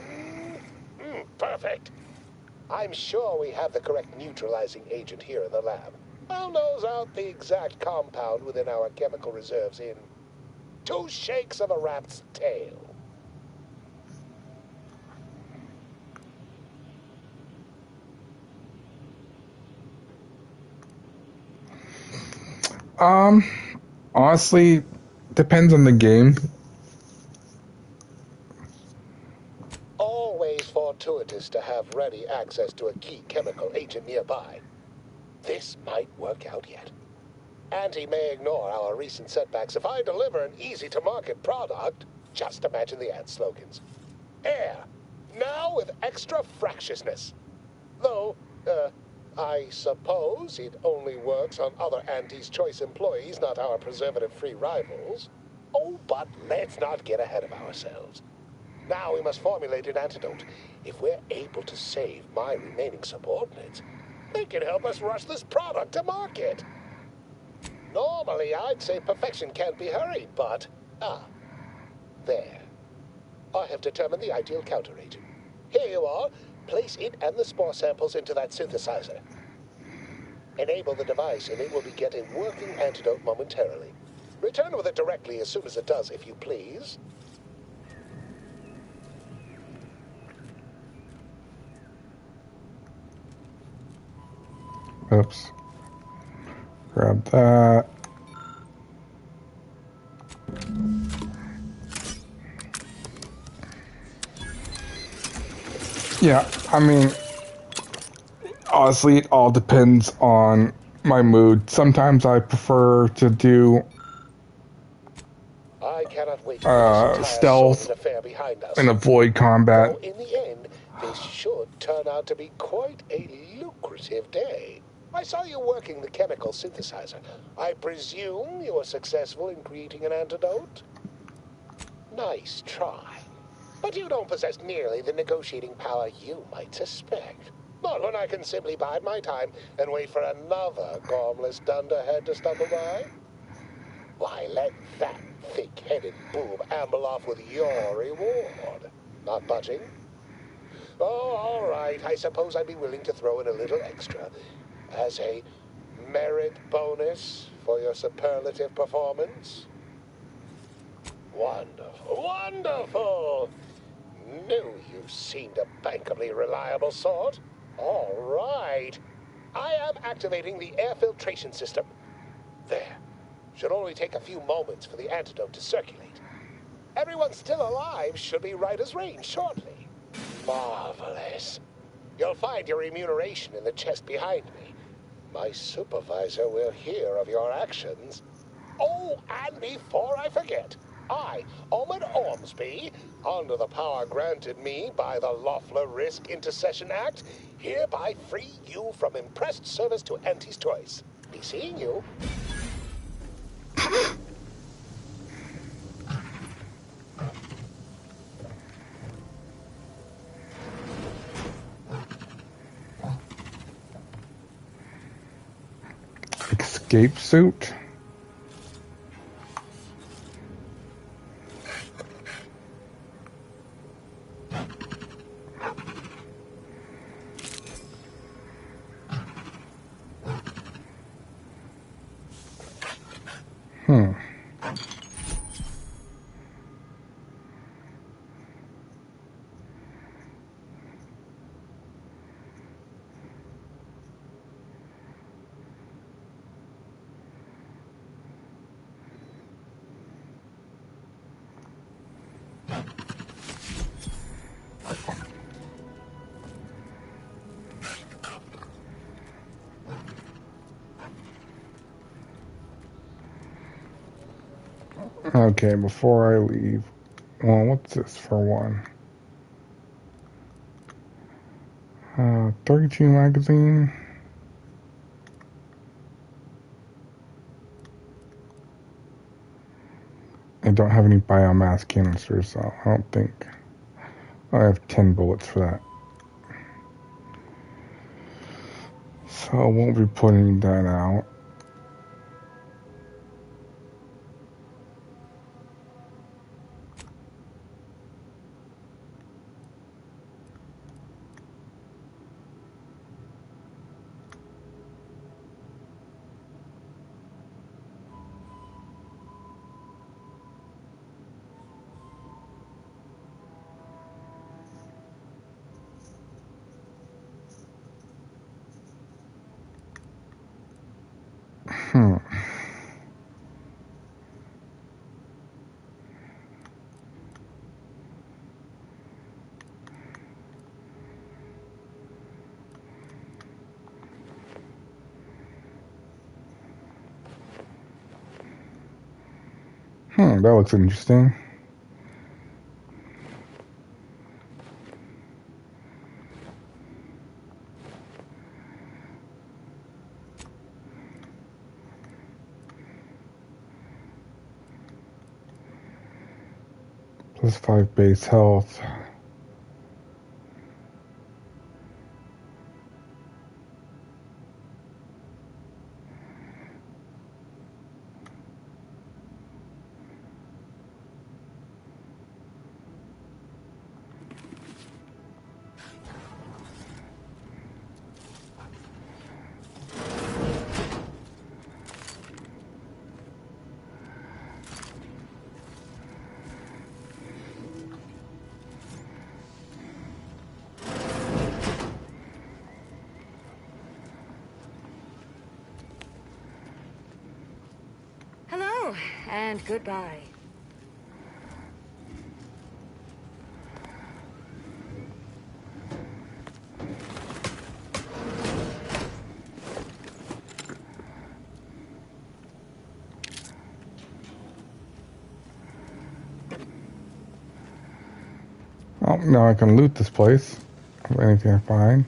S8: perfect. I'm sure we have the correct neutralizing agent here in the lab. I'll nose out the exact compound within our chemical reserves in 2 shakes of a rat's tail.
S1: Honestly, depends on the game.
S8: Always fortuitous to have ready access to a key chemical agent nearby. This might work out yet. Auntie may ignore our recent setbacks if I deliver an easy-to-market product. Just imagine the ad slogans. Air, now with extra fractiousness. Though, I suppose it only works on other Auntie's Choice employees, not our preservative-free rivals. Oh, but let's not get ahead of ourselves. Now we must formulate an antidote. If we're able to save my remaining subordinates, they can help us rush this product to market. Normally, I'd say perfection can't be hurried, but... there. I have determined the ideal counteragent. Here you are. Place it and the spore samples into that synthesizer. Enable the device and it will beget a working antidote momentarily. Return with it directly as soon as it does, if you please.
S1: Oops. Grab that. Yeah, I mean, honestly, it all depends on my mood. Sometimes I prefer to do
S8: I cannot wait to this
S1: stealth
S8: affair behind us.
S1: and avoid combat.
S8: Though in the end, this should turn out to be quite a lucrative day. I saw you working the chemical synthesizer. I presume you were successful in creating an antidote? Nice try. But you don't possess nearly the negotiating power you might suspect. Not when I can simply bide my time and wait for another gormless dunderhead to stumble by. Why, let that thick-headed boob amble off with your reward. Not budging? Oh, all right. I suppose I'd be willing to throw in a little extra. as a merit bonus for your superlative performance? Wonderful, wonderful! Knew you seemed a bankably reliable sort. All right. I am activating the air filtration system. There. Should only take a few moments for the antidote to circulate. Everyone still alive should be right as rain shortly. Marvelous. You'll find your remuneration in the chest behind me. My supervisor will hear of your actions. Oh, and before I forget, I, Omid Ormsby, under the power granted me by the Loeffler Risk Intercession Act, hereby free you from impressed service to Auntie's Choice. Be seeing you.
S1: Escape suit? Okay, before I leave, well, what's this for one? 32 magazine. I don't have any biomass canisters, so I don't think I have 10 bullets for that. So I won't be putting that out. That looks interesting. Plus 5 base health.
S20: Hello, and goodbye.
S1: Oh, now I can loot this place. Anything I find.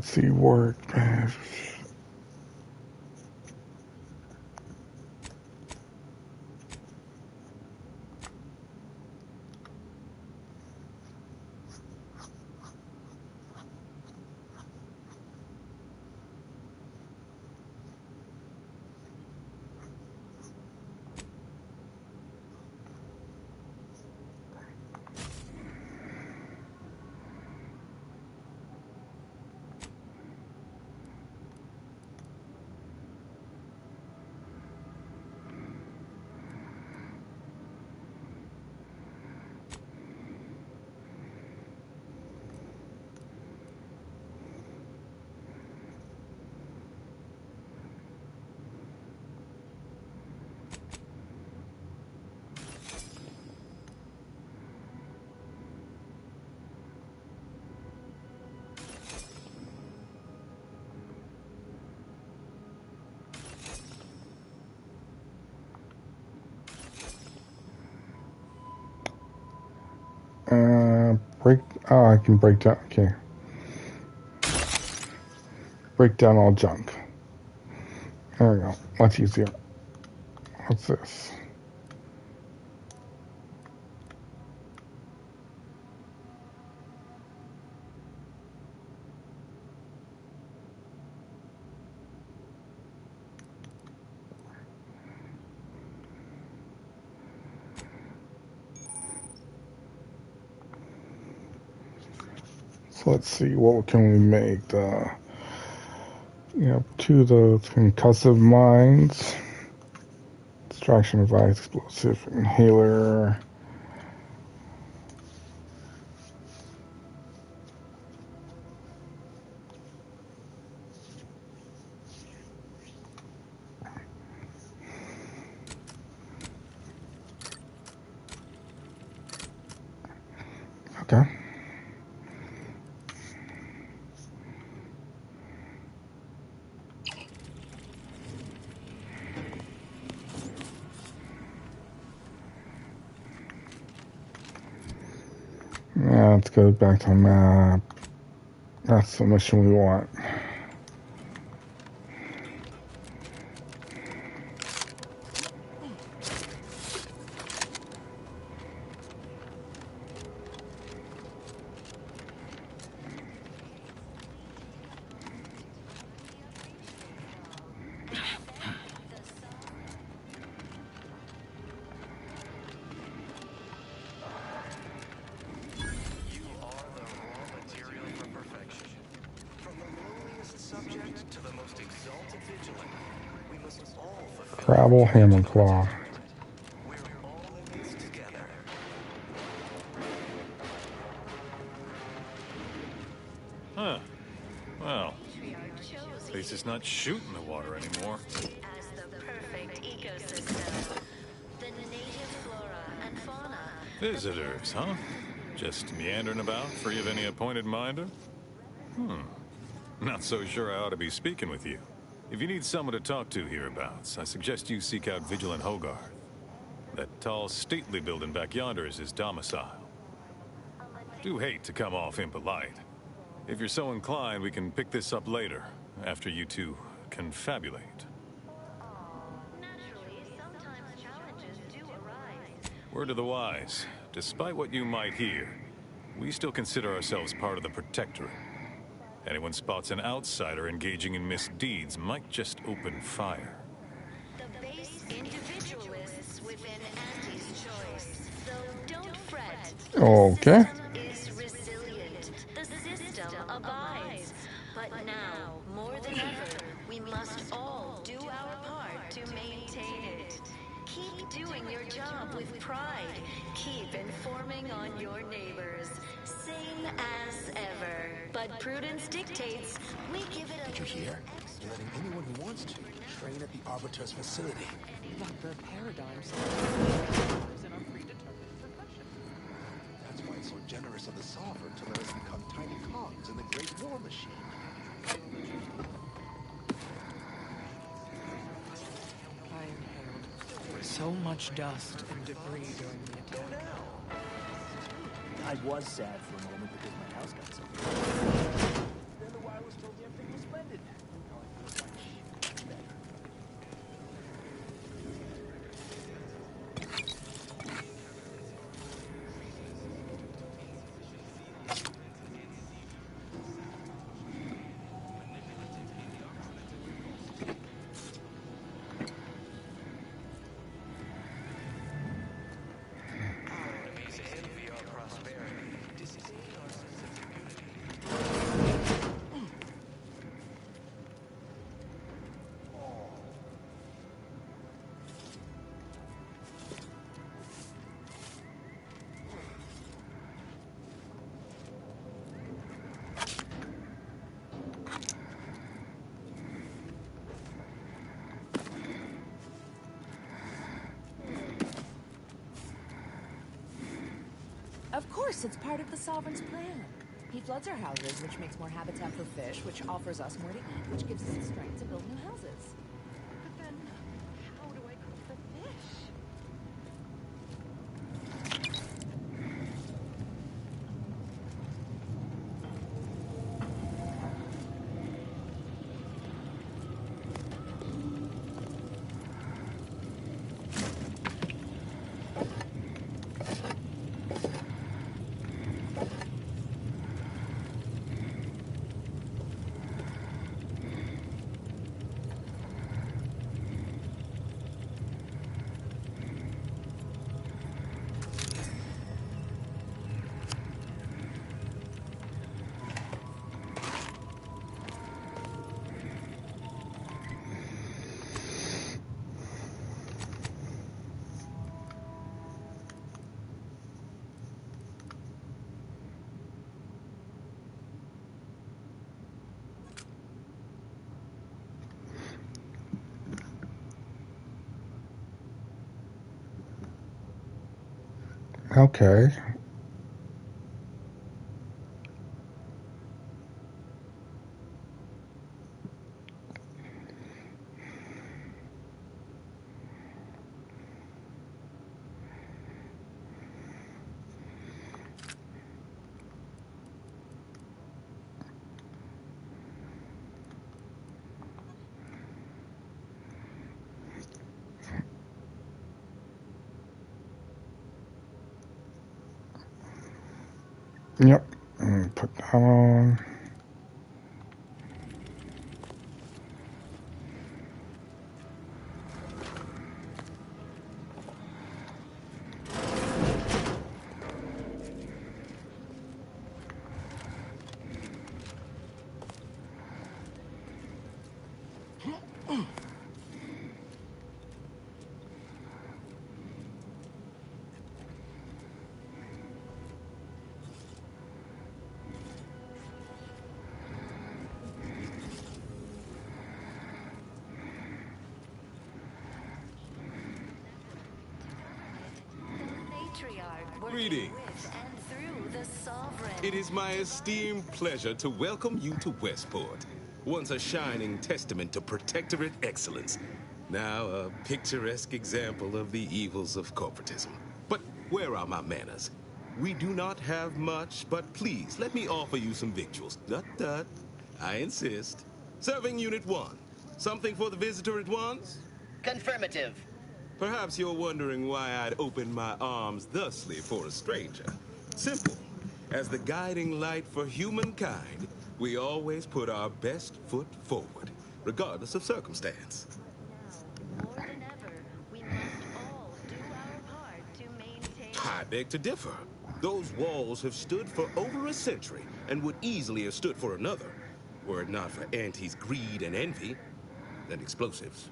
S1: Let's see, work. I can break down. Okay. Break down all junk. There we go. Much easier. What's this? So let's see, what can we make? Two of those concussive mines, extraction device, explosive inhaler. Okay. Yeah, let's go back to the map. That's the mission we want. Gravel, hammer, claw.
S12: Huh. Well, at least it's not shooting the water anymore.
S22: As the perfect ecosystem, the native flora and fauna.
S12: Visitors, huh? Just meandering about, free of any appointed minder? Not so sure I ought to be speaking with you. If you need someone to talk to hereabouts, I suggest you seek out Vigilant Hogarth. That tall, stately building back yonder is his domicile. Do hate to come off impolite. If you're so inclined, we can pick this up later, after you two confabulate. Word to the wise, despite what you might hear, we still consider ourselves part of the Protectorate. Anyone spots an outsider engaging in misdeeds might just open fire.
S22: The base individualists within Auntie's choice. So don't fret.
S1: Okay.
S22: Is resilient. The system abides. But now, more than ever, we must all do our part to maintain it. Keep doing your job with pride. Keep informing on your neighbors. Same as ever. But prudence dictates we give it a...
S16: Did you hear? They're letting anyone who wants to train at the Arbiter's facility.
S14: Dr. Paradigm's in our predetermined profession.
S16: That's why it's so generous of the Sovereign to let us become tiny cogs in the Great War Machine.
S14: I inhaled so much dust and debris during the attack.
S15: I was sad for a moment because my house got so
S13: I was told everything was splendid.
S15: Of course, it's part of the Sovereign's plan. He floods our houses, which makes more habitat for fish, which offers us more to eat, which gives us the strength to build new houses.
S22: But then, how do I cook the fish?
S1: Okay. Yep. Put that on.
S17: Greetings. It is my esteemed pleasure to welcome you to Westport, once a shining testament to protectorate excellence, now a picturesque example of the evils of corporatism. But where are my manners? We do not have much, but please let me offer you some victuals. Dut. I insist. Serving Unit 1. Something for the visitor at once?
S24: Confirmative.
S17: Perhaps you're wondering why I'd open my arms thusly for a stranger. Simple. As the guiding light for humankind, we always put our best foot forward, regardless of circumstance. I beg to differ. Those walls have stood for over a century and would easily have stood for another, were it not for Auntie's greed and envy and explosives.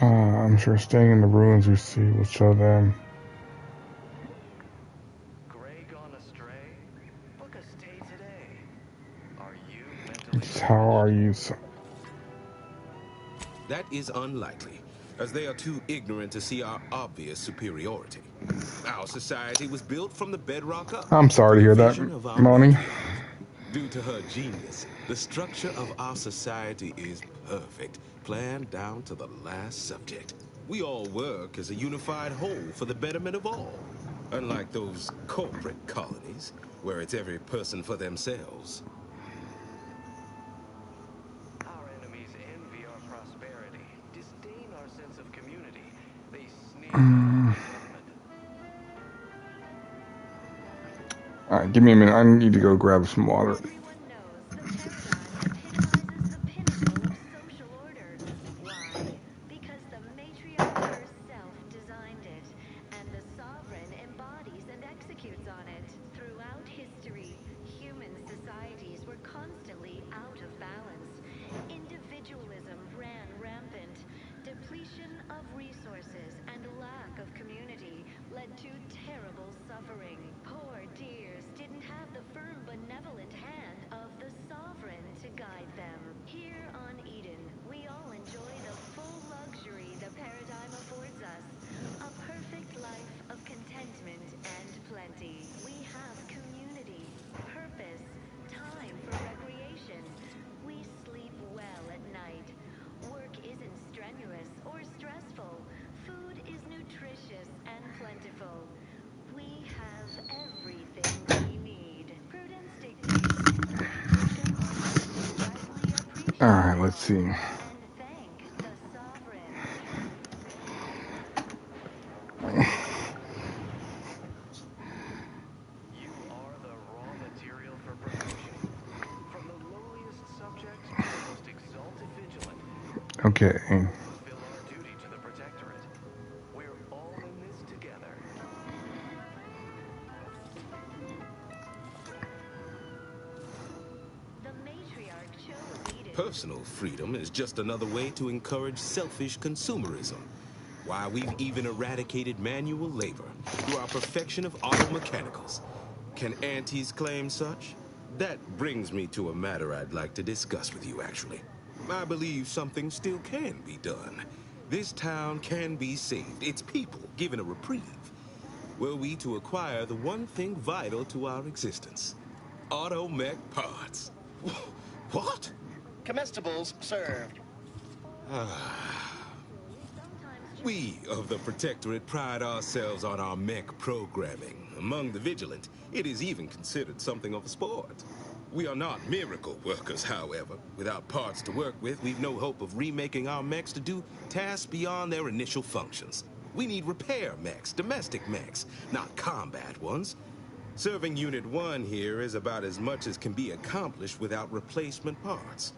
S1: I'm sure staying in the ruins we see will show them.
S5: Grey gone astray? Book a stay today. Are you mentally...
S1: How are you?
S17: That is unlikely, as they are too ignorant to see our obvious superiority. Our society was built from the bedrock up.
S1: I'm sorry to hear that, Moni.
S17: Due to her genius, the structure of our society is perfect, planned down to the last subject. We all work as a unified whole for the betterment of all. Unlike those corporate colonies, where it's every person for themselves.
S5: Our enemies envy our prosperity, disdain our sense of community. They sneer at our
S1: Alright, give me a minute. I need to go grab some water. Alright, let's see. Okay.
S17: Personal freedom is just another way to encourage selfish consumerism. Why we've even eradicated manual labor through our perfection of auto mechanicals. Can aunties claim such? That brings me to a matter I'd like to discuss with you, actually. I believe something still can be done. This town can be saved, its people given a reprieve. Were we to acquire the one thing vital to our existence? Auto mech parts. What?
S11: Comestibles served.
S17: We of the Protectorate pride ourselves on our mech programming. Among the vigilant, it is even considered something of a sport. We are not miracle workers, however. Without parts to work with, we've no hope of remaking our mechs to do tasks beyond their initial functions. We need repair mechs, domestic mechs, not combat ones. Serving Unit 1 here is about as much as can be accomplished without replacement parts.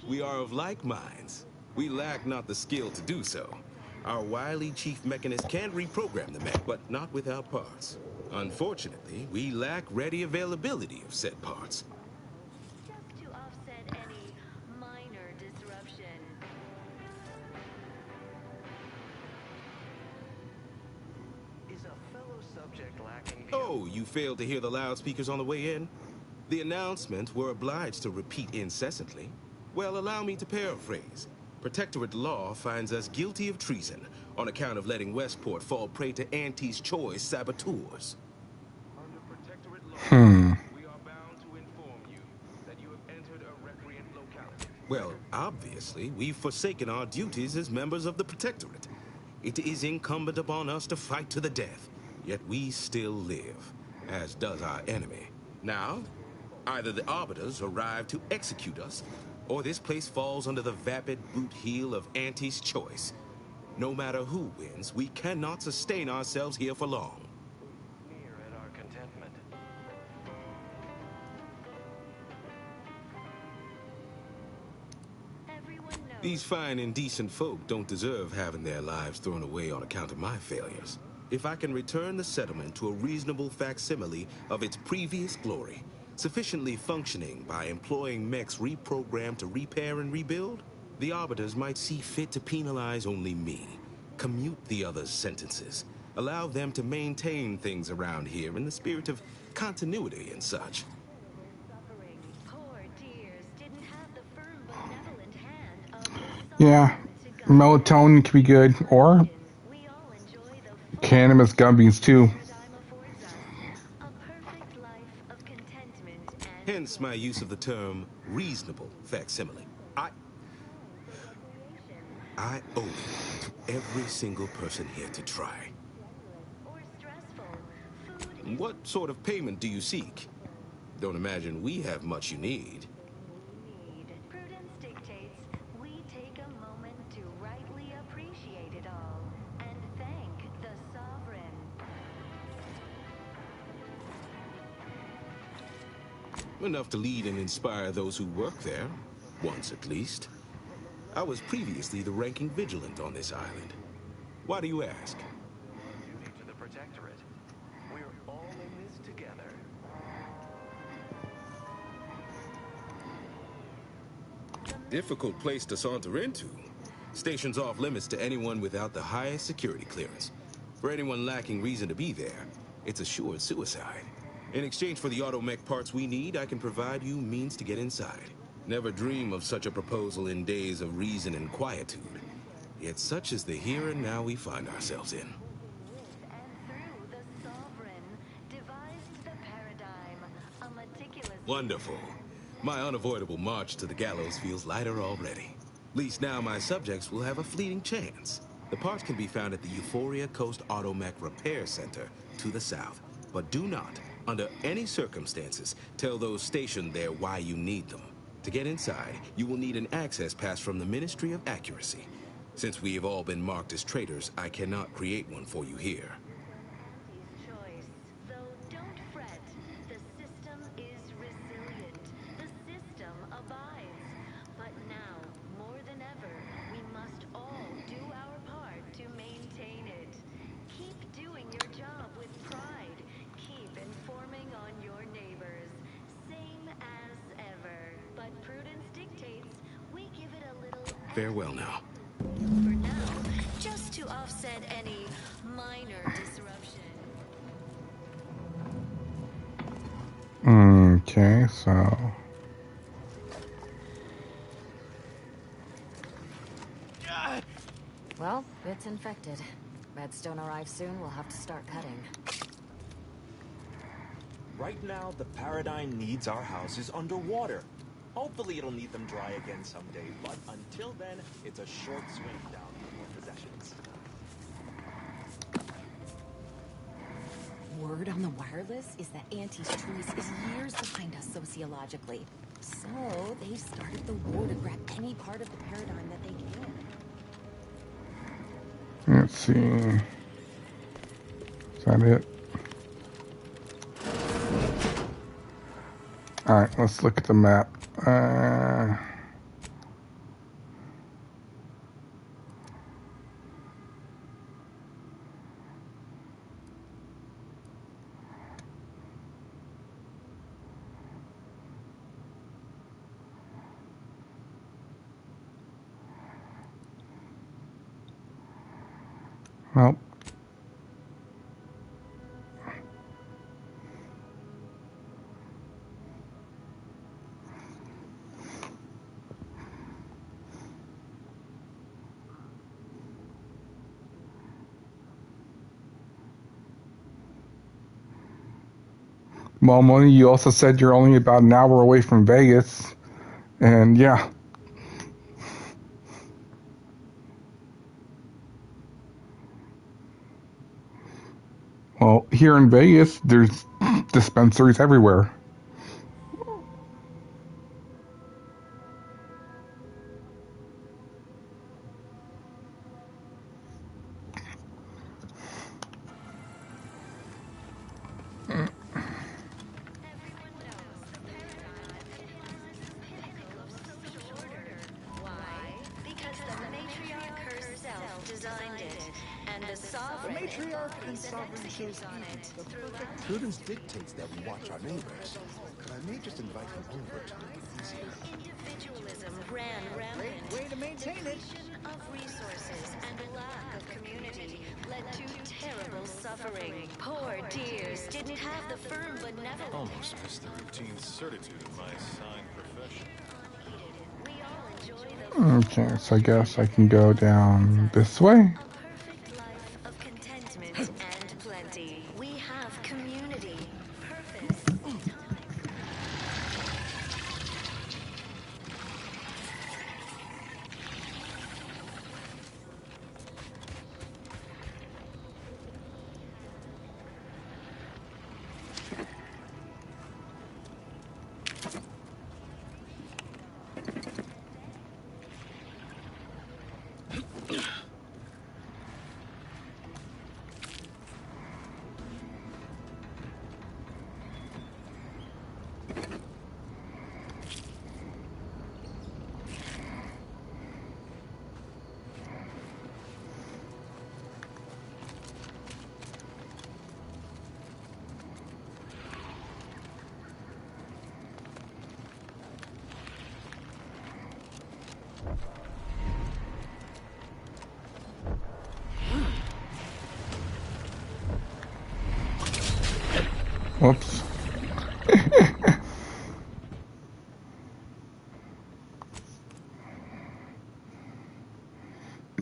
S17: We are of like minds. We lack not the skill to do so. Our wily chief mechanist can reprogram the mech, but not without parts. Unfortunately, we lack ready availability of said parts.
S2: Just to offset any minor disruption.
S5: Is a fellow subject lacking?
S17: Oh, you failed to hear the loudspeakers on the way in? The announcement we're obliged to repeat incessantly. Well, allow me to paraphrase. Protectorate law finds us guilty of treason on account of letting Westport fall prey to Auntie's choice saboteurs.
S5: Under Protectorate law, we are bound to inform you that you have entered a recreant locality.
S17: Well, obviously, we've forsaken our duties as members of the Protectorate. It is incumbent upon us to fight to the death, yet we still live, as does our enemy. Now, either the Arbiters arrive to execute us, or this place falls under the vapid boot heel of Auntie's choice. No matter who wins, we cannot sustain ourselves here for long.
S5: Near at our contentment.
S17: These fine and decent folk don't deserve having their lives thrown away on account of my failures. If I can return the settlement to a reasonable facsimile of its previous glory, sufficiently functioning by employing mechs reprogrammed to repair and rebuild, the Arbiters might see fit to penalize only me, commute the others' sentences, allow them to maintain things around here in the spirit of continuity and such.
S1: Yeah, melatonin could be good, or cannabis gummies too.
S17: Hence my use of the term reasonable facsimile. I owe you to every single person here to try. What sort of payment do you seek? Don't imagine we have much you need.
S22: Prudence dictates we take a moment to rightly appreciate it all and thank the sovereign.
S17: Enough to lead and inspire those who work there, once at least. I was previously the ranking vigilant on this island. Why do you ask?
S5: Duty to the Protectorate. We're all in this together.
S17: Difficult place to saunter into. Station's off limits to anyone without the highest security clearance. For anyone lacking reason to be there, it's assured suicide. In exchange for the automech parts we need, I can provide you means to get inside. Never dream of such a proposal in days of reason and quietude. Yet such is the here and now we find ourselves in. Wonderful. My unavoidable march to the gallows feels lighter already. At least now my subjects will have a fleeting chance. The parts can be found at the Euphoria Coast Automech Repair Center to the south. But do not, under any circumstances, tell those stationed there why you need them. To get inside, you will need an access pass from the Ministry of Accuracy. Since we have all been marked as traitors, I cannot create one for you here.
S22: Choice. Though don't fret, the system is resilient. The system abides. But now, more than ever, we must all do our part to maintain it. Keep doing your job with pride. Keep informing on your neighbors. Same as ever. But prudence dictates we give it a little
S17: Farewell now.
S22: for now, just to offset any minor disruption.
S1: Okay, so
S4: Well, it's infected. Redstone arrives soon, we'll have to start cutting.
S13: Right now, the Paradigm needs our houses underwater. Hopefully it'll need them dry again someday, but until then, it's a short swing down for more possessions.
S15: Word on the wireless is that Auntie's Truce is years behind us sociologically. So they've started the war to grab any part of the Paradigm that they can.
S1: let's see. Is that it? Alright, let's look at the map. Well, Moni, you also said you're only about an hour away from Vegas. And yeah. Well, here in Vegas, there's dispensaries everywhere.
S22: Because the matriarch herself designed it, and the sovereign.
S16: The matriarch and sovereign chose Egypt. Prudence dictates that we watch our neighbors, but I may just invite them over to make it easier.
S22: Individualism ran rampant.
S16: Way to maintain it.
S22: Depletion of resources and lack of community led to terrible suffering. Poor dears didn't have the firm benevolence.
S12: Almost missed the routine certitude of my assigned profession.
S1: Okay, so I guess I can go down this way.
S22: Of contentment and plenty. We have community, purpose.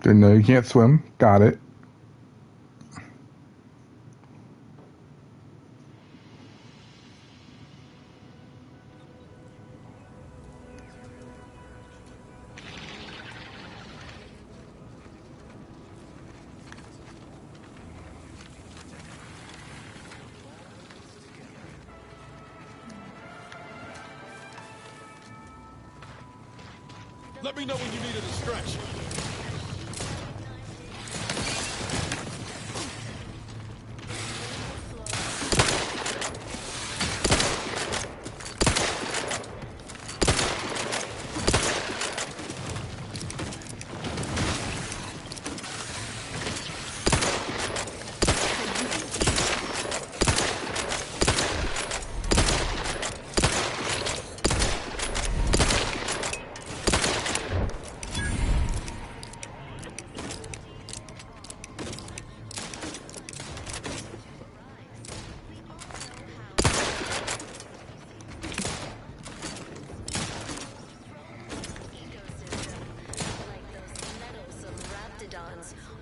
S1: Didn't know you can't swim. Got it.
S18: Let me know when you need a distraction.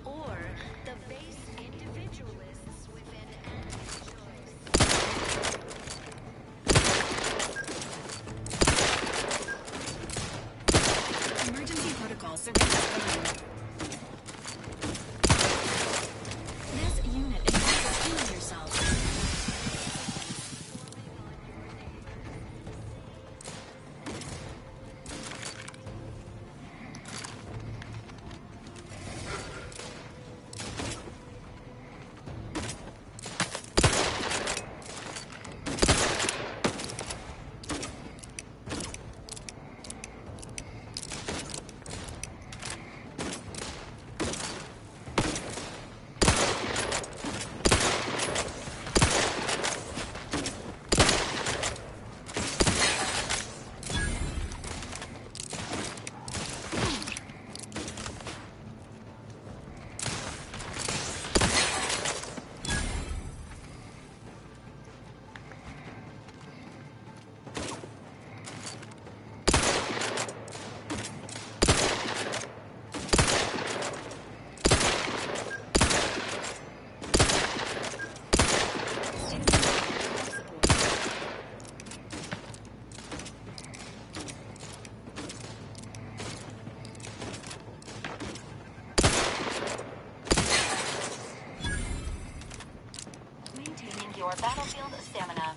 S19: Or the base individualists within
S10: Emergency protocol surveillance. This unit is healing yourself.
S22: Your battlefield stamina.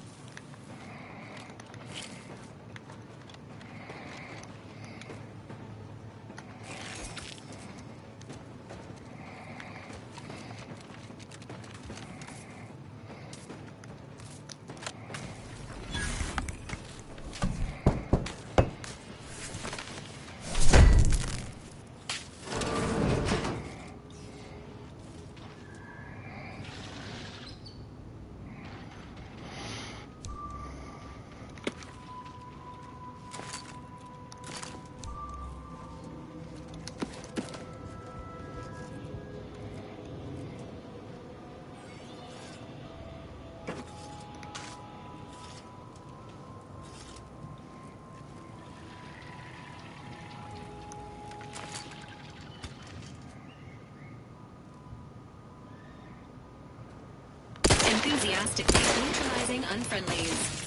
S10: Enthusiastically neutralizing unfriendlies.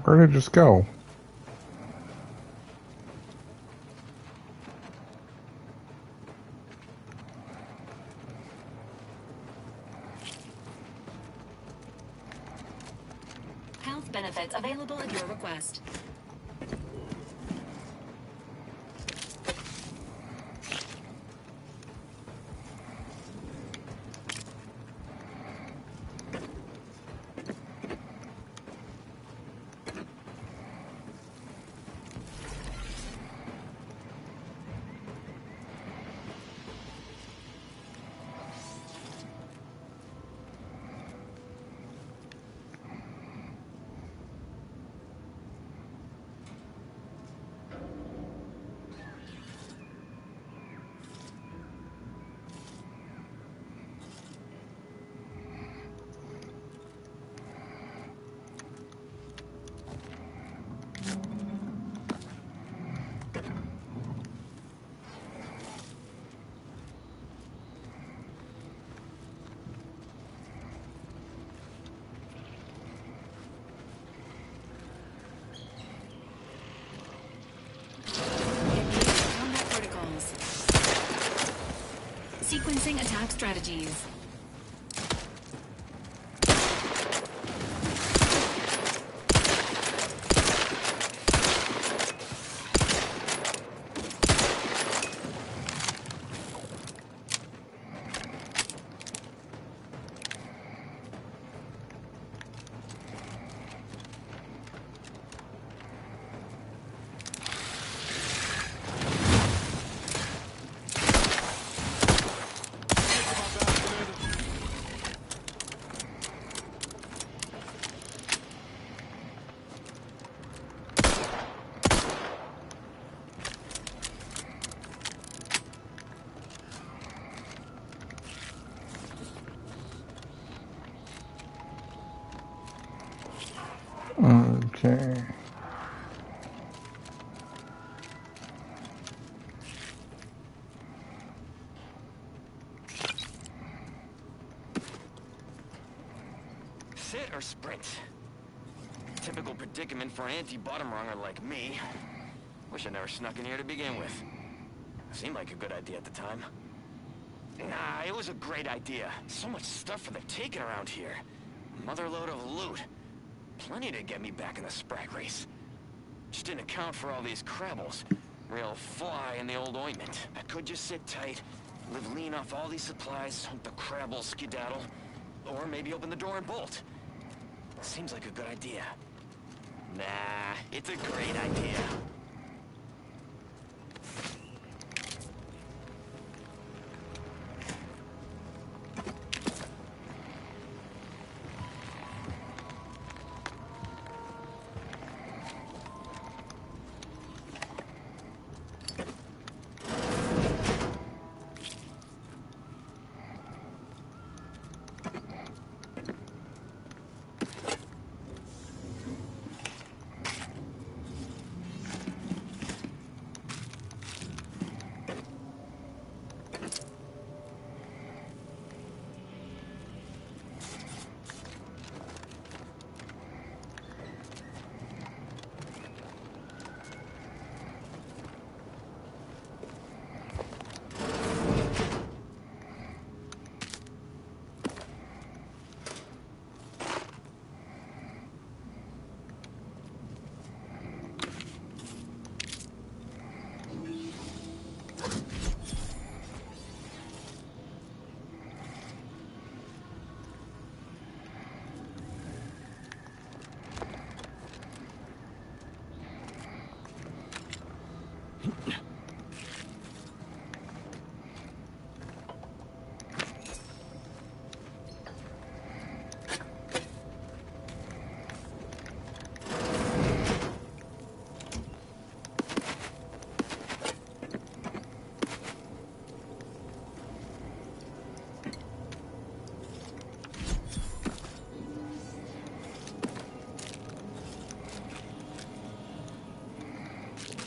S1: Where did it just go?
S10: Health benefits available at your request. Sequencing attack strategies.
S1: Okay.
S3: Sit or sprint? Typical predicament for an anti-bottom runger like me. Wish I never snuck in here to begin with. Seemed like a good idea at the time. Nah, it was a great idea. So much stuff for the taking around here. Motherload of loot. Plenty to get me back in the sprag race. Just didn't account for all these crabbles. Real fly in the old ointment. I could just sit tight, live lean off all these supplies, hope the crabbles skedaddle. Or maybe open the door and bolt. Seems like a good idea. Nah, it's a great idea.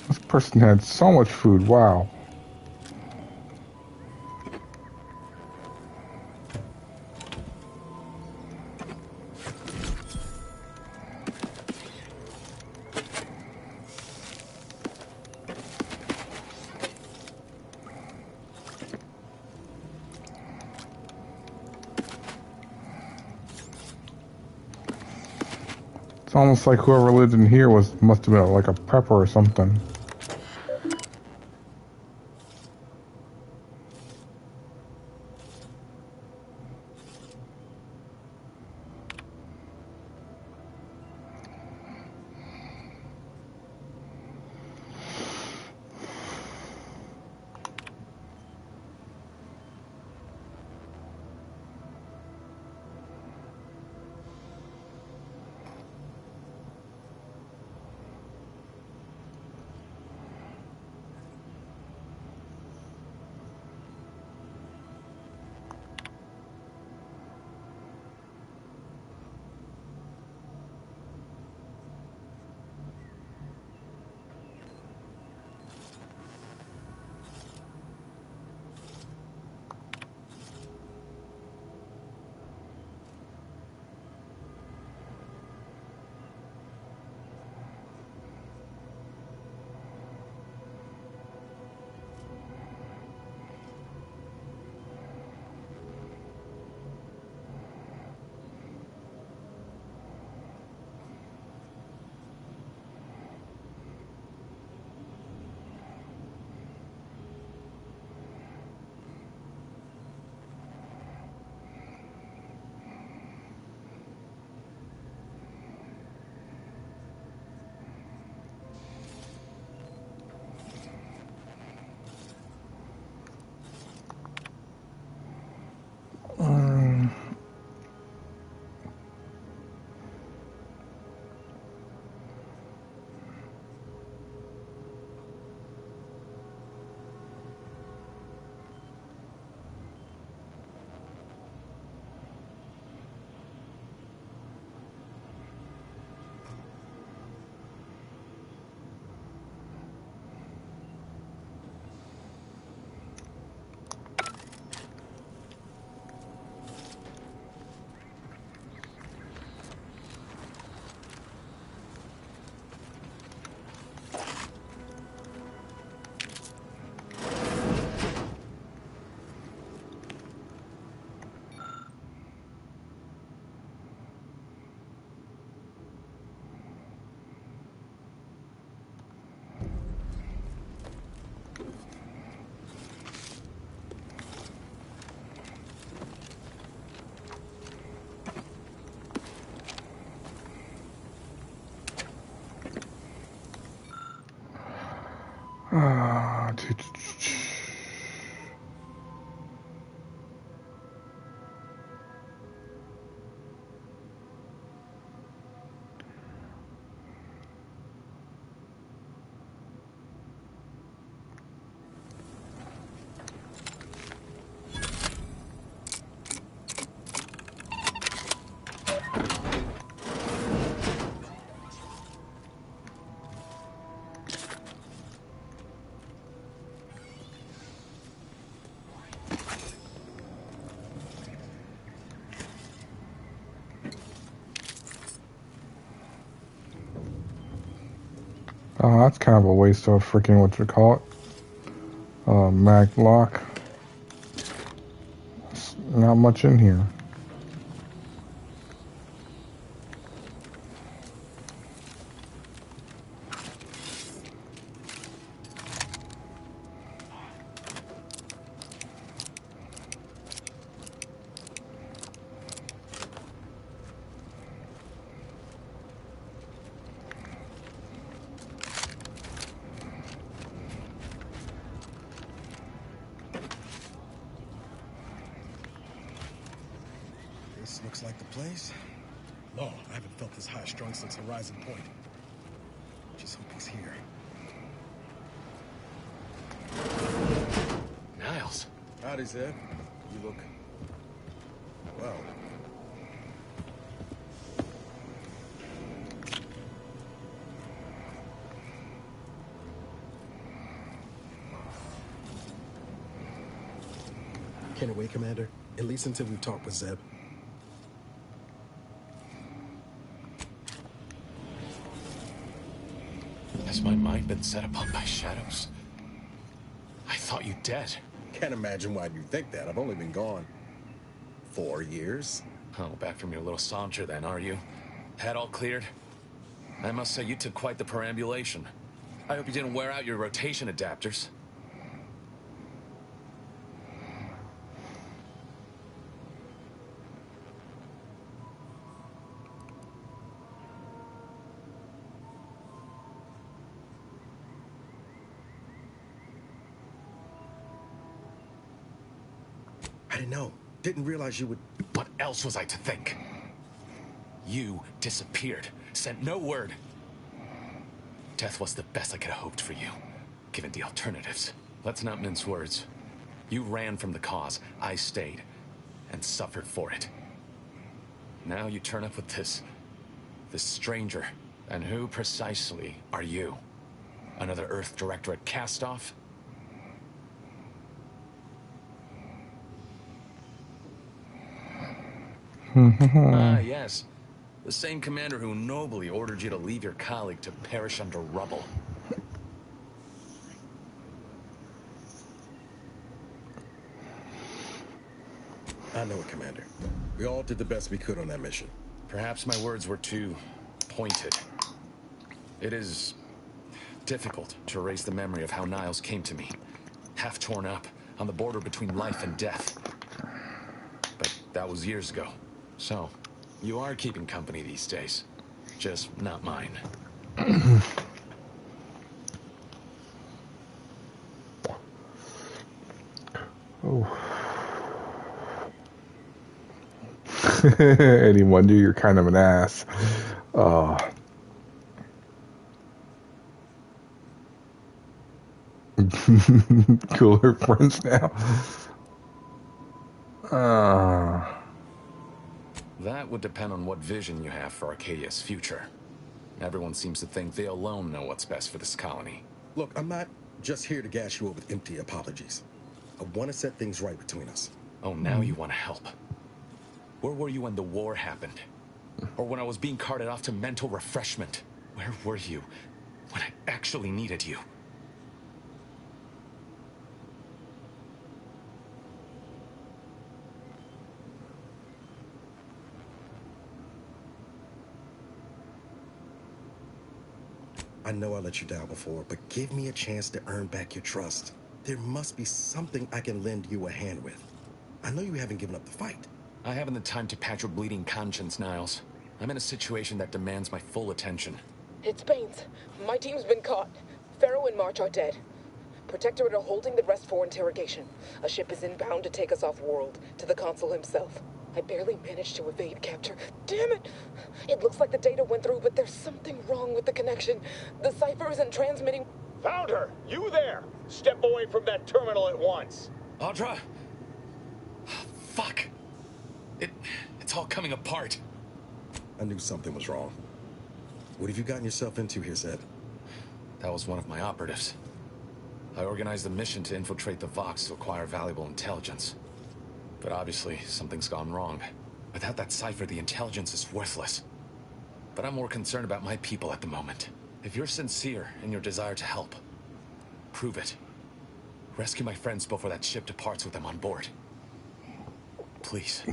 S1: This person had so much food, wow. It's almost like whoever lived in here must have been like a prepper or something. that's kind of a waste of freaking what you call it. Mag lock. Not much in here.
S9: This looks like the place. Law, I haven't felt this high-strung since Horizon Point. Just hope he's here.
S6: Niles.
S9: Howdy, Zed. You look... well. Can't wait, Commander. At least until we talk with Zeb.
S6: Has my mind been set upon by shadows? I thought you dead.
S9: Can't imagine why you think that. I've only been gone 4 years.
S6: Oh, back from your little saunter then, are you? Head all cleared? I must say you took quite the perambulation. I hope you didn't wear out your rotation adapters.
S9: I didn't know. Didn't realize you would...
S6: What else was I to think? You disappeared. Sent no word. Death was the best I could have hoped for you, given the alternatives. Let's not mince words. You ran from the cause. I stayed. And suffered for it. Now you turn up with this stranger. And who precisely are you? Another Earth Directorate cast-off? Yes. The same commander who nobly ordered you to leave your colleague to perish under rubble.
S9: I know it, Commander. We all did the best we could on that mission.
S6: Perhaps my words were too pointed. It is difficult to erase the memory of how Niles came to me. Half torn up, on the border between life and death. But that was years ago. So, you are keeping company these days. Just not mine.
S1: Oh. Any wonder you're kind of an ass. Cooler friends now.
S6: That would depend on what vision you have for Arcadia's future. Everyone seems to think they alone know what's best for this colony.
S9: Look, I'm not just here to gas you up with empty apologies. I want to set things right between us.
S6: Oh, now you want to help. Where were you when the war happened? Or when I was being carted off to mental refreshment? Where were you when I actually needed you?
S9: I know I let you down before, but give me a chance to earn back your trust. There must be something I can lend you a hand with. I know you haven't given up the fight.
S6: I haven't the time to patch your bleeding conscience, Niles. I'm in a situation that demands my full attention.
S21: It's Baines. My team's been caught. Pharaoh and March are dead. Protectorate are holding the rest for interrogation. A ship is inbound to take us off-world, to the consul himself. I barely managed to evade capture. Damn it! It looks like the data went through, but there's something wrong with the connection. The cipher isn't transmitting...
S23: Found her! You there! Step away from that terminal at once!
S6: Audra! Fuck! It's all coming apart.
S9: I knew something was wrong. What have you gotten yourself into here, Zed?
S6: That was one of my operatives. I organized a mission to infiltrate the Vox to acquire valuable intelligence. But obviously, something's gone wrong. Without that cipher, the intelligence is worthless. But I'm more concerned about my people at the moment. If you're sincere in your desire to help, prove it. Rescue my friends before that ship departs with them on board. Please.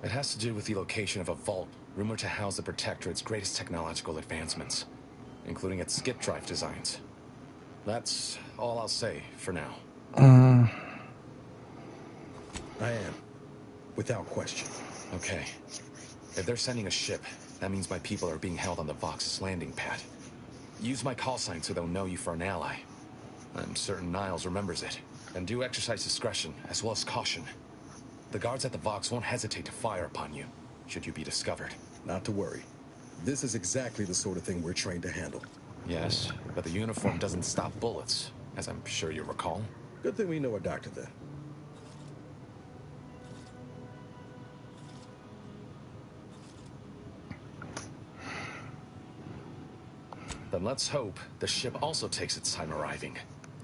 S6: It has to do with the location of a vault rumored to house the Protectorate's greatest technological advancements, including its skip drive designs. That's all I'll say for now.
S9: I am. Without question.
S6: Okay. If they're sending a ship, that means my people are being held on the Vox's landing pad. Use my call sign so they'll know you for an ally. I'm certain Niles remembers it. And do exercise discretion, as well as caution. The guards at the Vox won't hesitate to fire upon you, should you be discovered.
S9: Not to worry. This is exactly the sort of thing we're trained to handle.
S6: Yes, but the uniform doesn't stop bullets, as I'm sure you recall.
S9: Good thing we know a doctor then.
S6: Then let's hope the ship also takes its time arriving,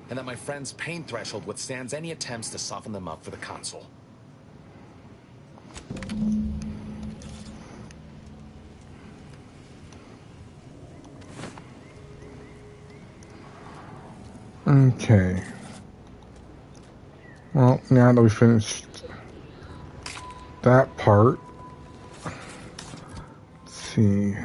S6: and that my friend's pain threshold withstands any attempts to soften them up for the console.
S1: Okay. Well, now that we finished that part, let's see.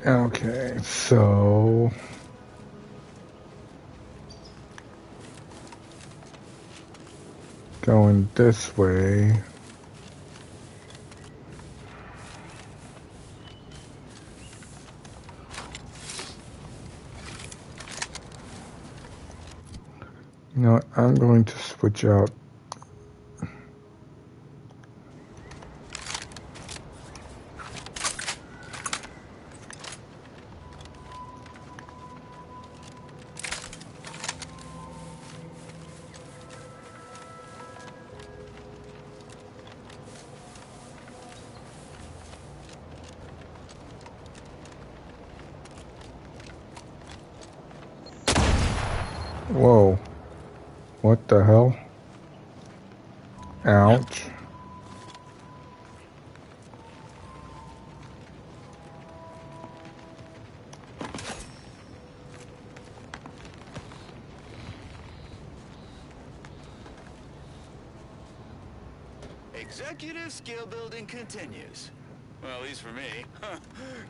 S1: Okay, so going this way. You know what, I'm going to switch out. Whoa. What the hell? Ouch.
S3: Executive skill building continues. Well, at least for me.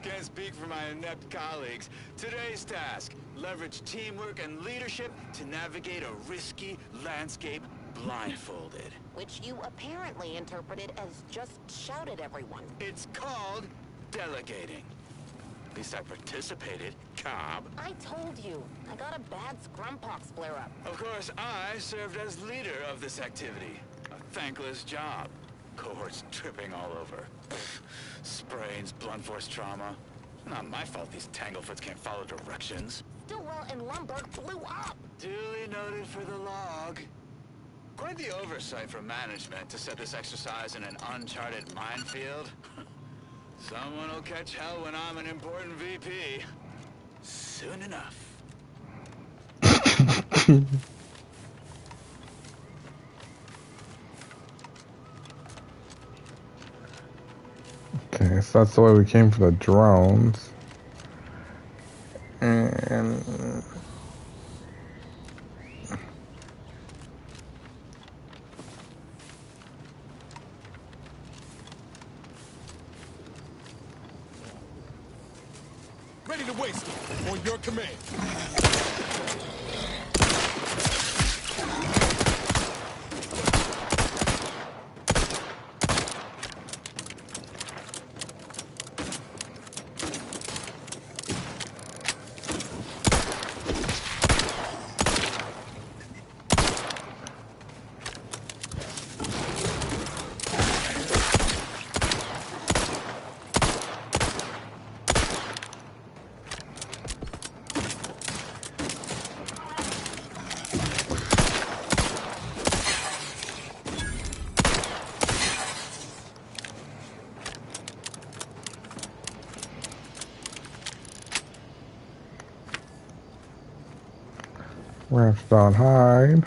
S3: Can't speak for my inept colleagues. Today's task, leverage teamwork and leadership to navigate a risky landscape blindfolded.
S15: Which you apparently interpreted as just shout at everyone.
S3: It's called delegating. At least I participated, Cobb.
S15: I told you. I got a bad scrumpox flare-up.
S3: Of course, I served as leader of this activity. A thankless job. Cohorts tripping all over. Sprains, blunt force trauma. Not my fault these Tanglefoots can't follow directions.
S15: Stillwell and Lumberg blew up.
S3: Duly noted for the log. Quite the oversight from management to set this exercise in an uncharted minefield. Someone will catch hell when I'm an important VP. Soon enough.
S1: Okay, so that's the way we came for the drones. And
S18: Ready to waste it. On your command.
S1: Ramston Hyde.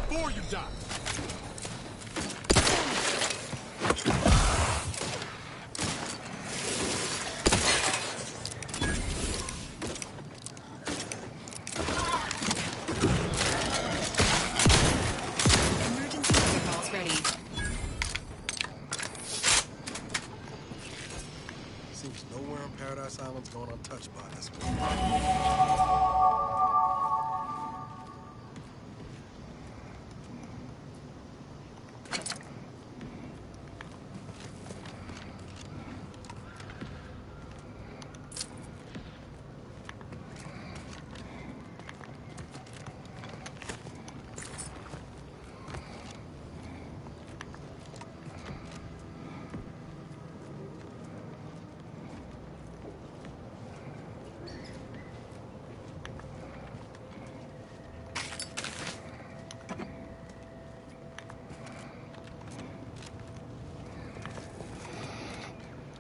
S18: Before you die.
S10: Emergency protocols ready.
S9: Seems nowhere on Paradise Island's going untouched by this one.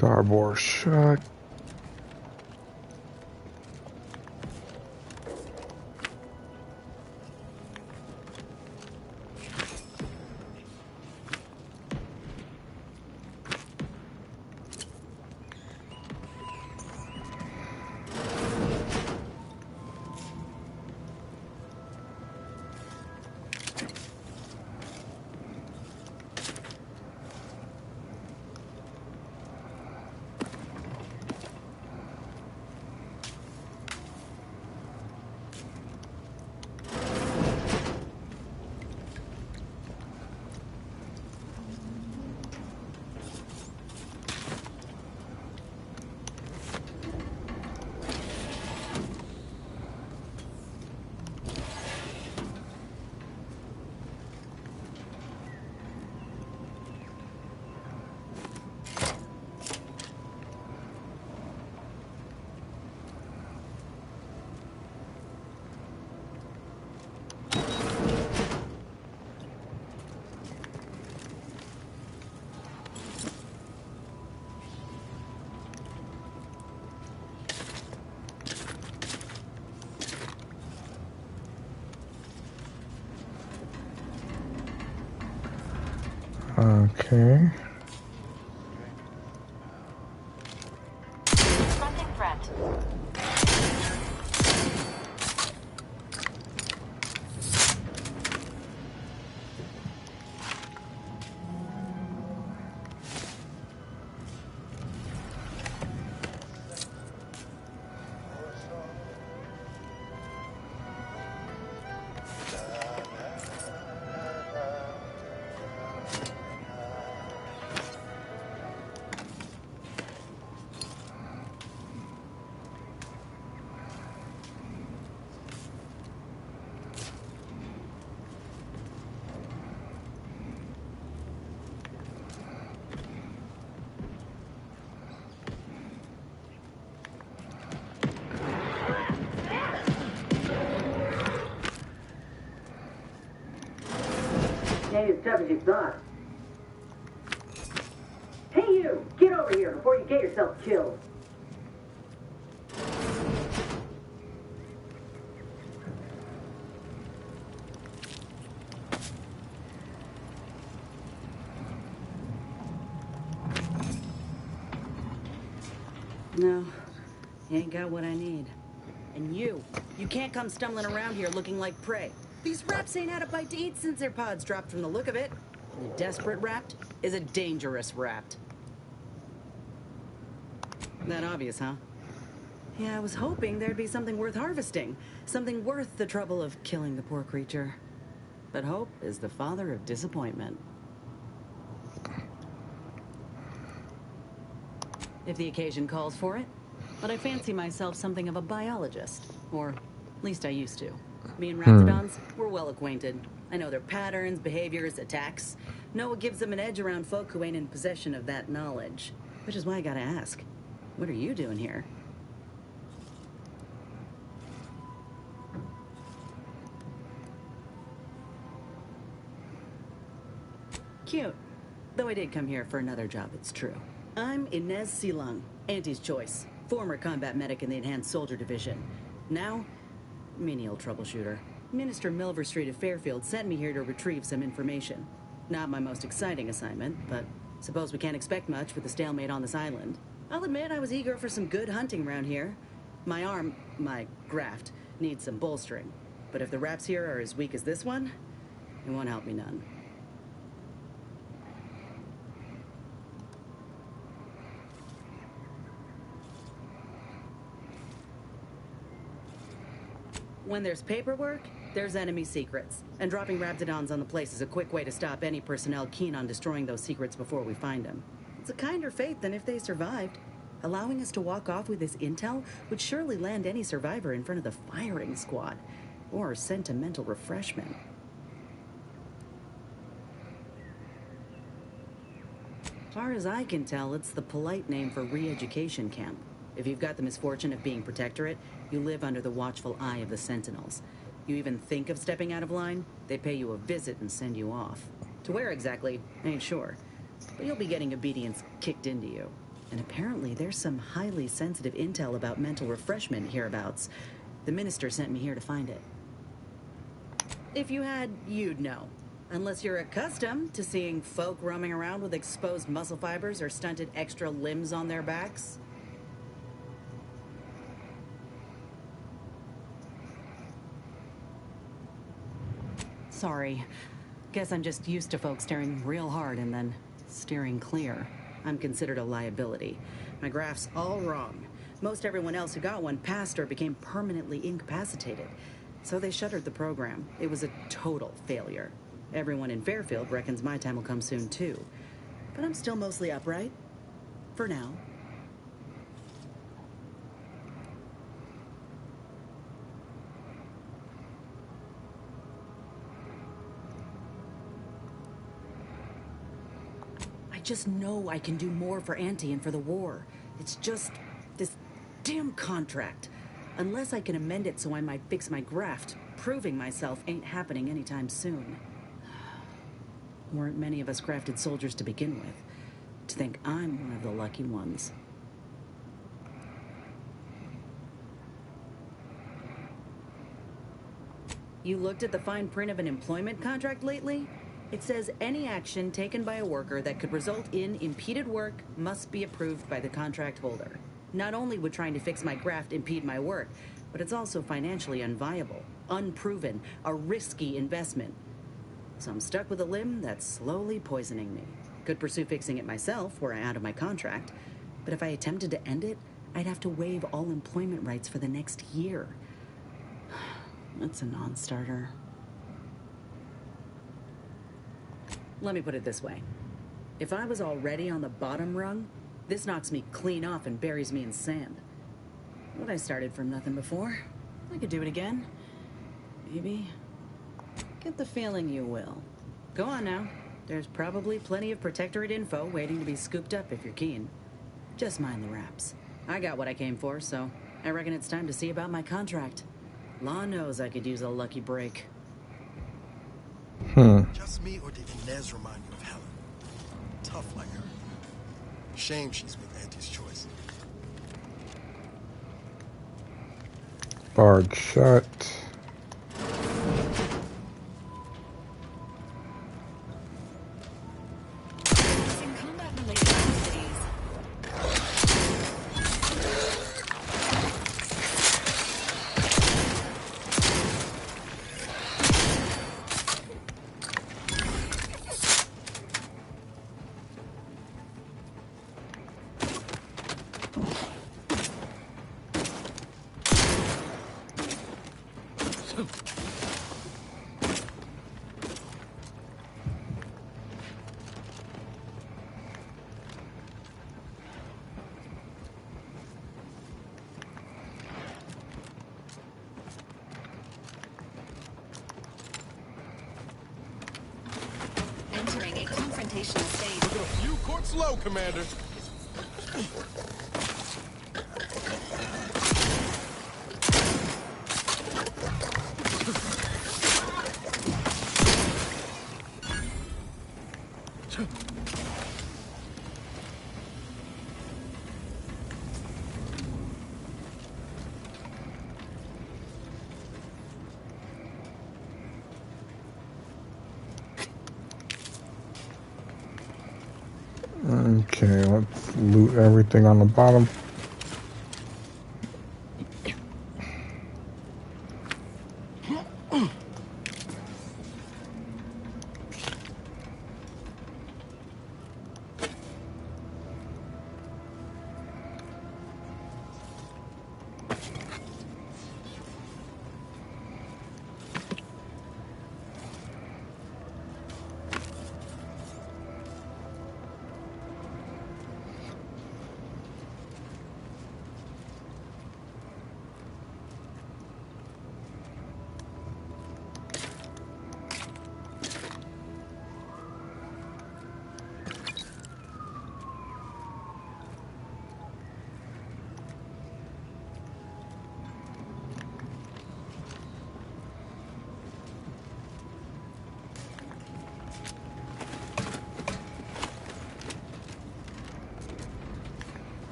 S1: Starboard shut. Okay.
S22: Confronting threat.
S7: Ain't as tough as you thought. Hey you! Get over here before you get yourself killed.
S8: No, you ain't got what I need. And you can't come stumbling around here looking like prey. These raps ain't had a bite to eat since their pods dropped from the look of it. A desperate rapt is a dangerous rapt. That obvious, huh? Yeah, I was hoping there'd be something worth harvesting. Something worth the trouble of killing the poor creature. But hope is the father of disappointment. If the occasion calls for it. But I fancy myself something of a biologist. Or at least I used to. Me and Raptidons, we're well acquainted. I know their patterns, behaviors, attacks. Know what gives them an edge around folk who ain't in possession of that knowledge. Which is why I gotta ask, what are you doing here? Cute. Though I did come here for another job, it's true. I'm Inez Silung, Auntie's choice. Former combat medic in the Enhanced Soldier Division. Now, menial troubleshooter. Minister Milverstreet of Fairfield sent me here to retrieve some information. Not my most exciting assignment, but suppose we can't expect much with the stalemate on this island. I'll admit I was eager for some good hunting around here. My arm, my graft, needs some bolstering. But if the raps here are as weak as this one, it won't help me none. When there's paperwork, there's enemy secrets. And dropping Raptidons on the place is a quick way to stop any personnel keen on destroying those secrets before we find them. It's a kinder fate than if they survived. Allowing us to walk off with this intel would surely land any survivor in front of the firing squad. Or sentimental refreshment. Far as I can tell, it's the polite name for re-education camp. If you've got the misfortune of being Protectorate, you live under the watchful eye of the Sentinels. You even think of stepping out of line, they pay you a visit and send you off. To where exactly, I ain't sure. But you'll be getting obedience kicked into you. And apparently there's some highly sensitive intel about mental refreshment hereabouts. The minister sent me here to find it. If you had, you'd know. Unless you're accustomed to seeing folk roaming around with exposed muscle fibers or stunted extra limbs on their backs. Sorry. Guess I'm just used to folks staring real hard and then steering clear. I'm considered a liability. My graph's all wrong. Most everyone else who got one passed or became permanently incapacitated. So they shuttered the program. It was a total failure. Everyone in Fairfield reckons my time will come soon too. But I'm still mostly upright. For now. I just know I can do more for Auntie and for the war. It's just this damn contract. Unless I can amend it so I might fix my graft, proving myself ain't happening anytime soon. Weren't many of us crafted soldiers to begin with. To think I'm one of the lucky ones. You looked at the fine print of an employment contract lately? It says any action taken by a worker that could result in impeded work must be approved by the contract holder. Not only would trying to fix my graft impede my work, but it's also financially unviable, unproven, a risky investment. So I'm stuck with a limb that's slowly poisoning me. Could pursue fixing it myself were I out of my contract, but if I attempted to end it, I'd have to waive all employment rights for the next year. That's a non-starter. Let me put it this way. If I was already on the bottom rung, this knocks me clean off and buries me in sand. But I started from nothing before. I could do it again. Maybe. Get the feeling you will. Go on now. There's probably plenty of Protectorate info waiting to be scooped up if you're keen. Just mind the raps. I got what I came for, so I reckon it's time to see about my contract. Law knows I could use a lucky break.
S9: Just me, or did Inez remind you of Helen? Tough like her. Shame she's with Auntie's choice.
S1: Barred shut.
S10: Entering a confrontational stage.
S18: Look at a few courts low, Commander.
S1: Okay, let's loot everything on the bottom.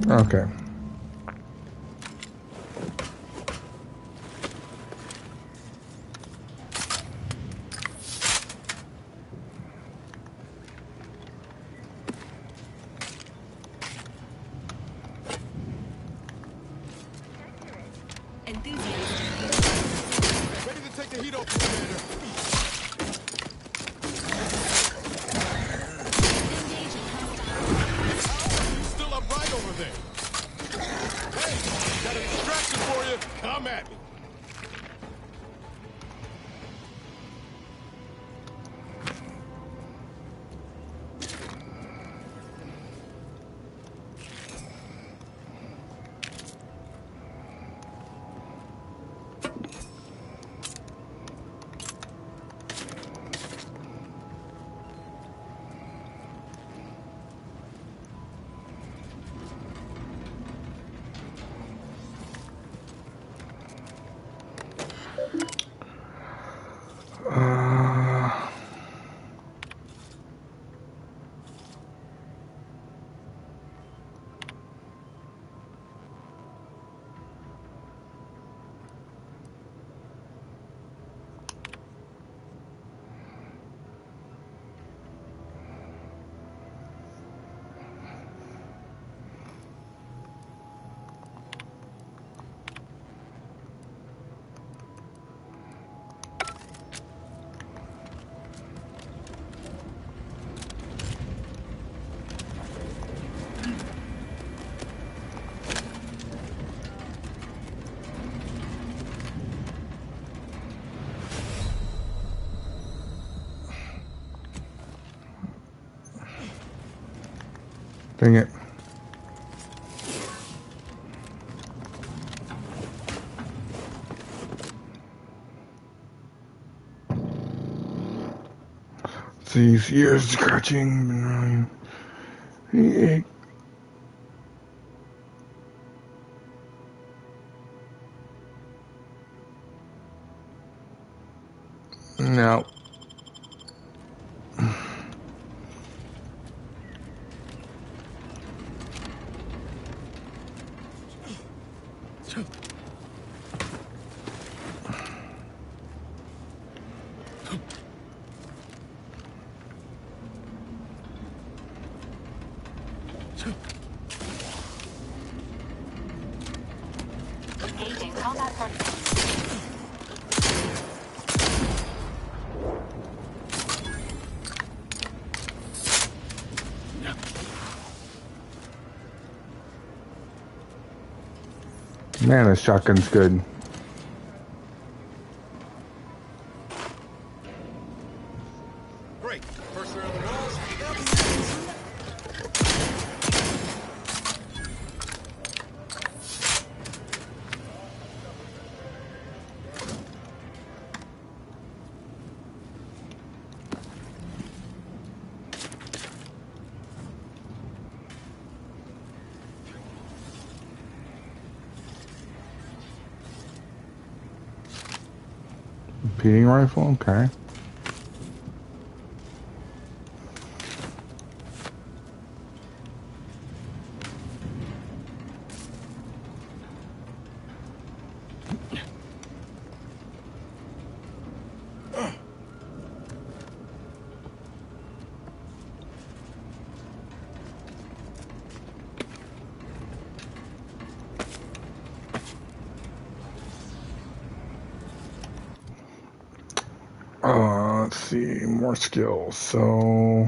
S1: Okay.
S18: Ready to take the heat off, Commander. Still up right over there. Hey, got a distraction for you. Come at me.
S1: Dang it. These years scratching. No.
S22: Engaging combat personnel.
S1: Man, this shotgun's good.
S18: Great. First around the walls.
S1: Repeating rifle? Okay. Let's see, more skills. So,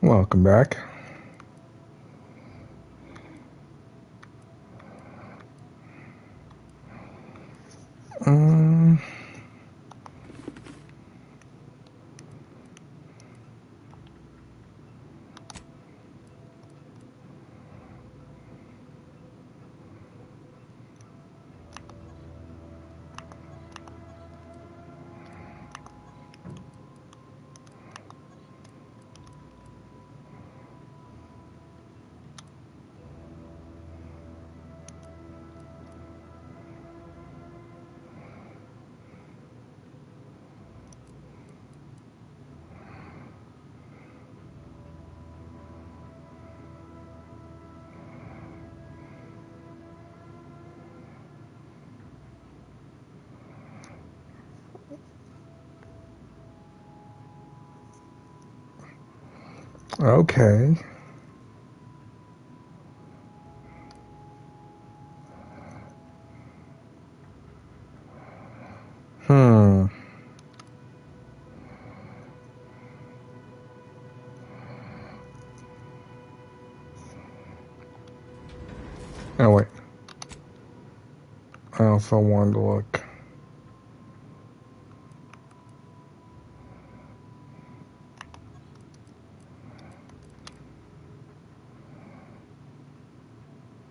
S1: welcome back. Okay. Oh, wait. I also wanted to look.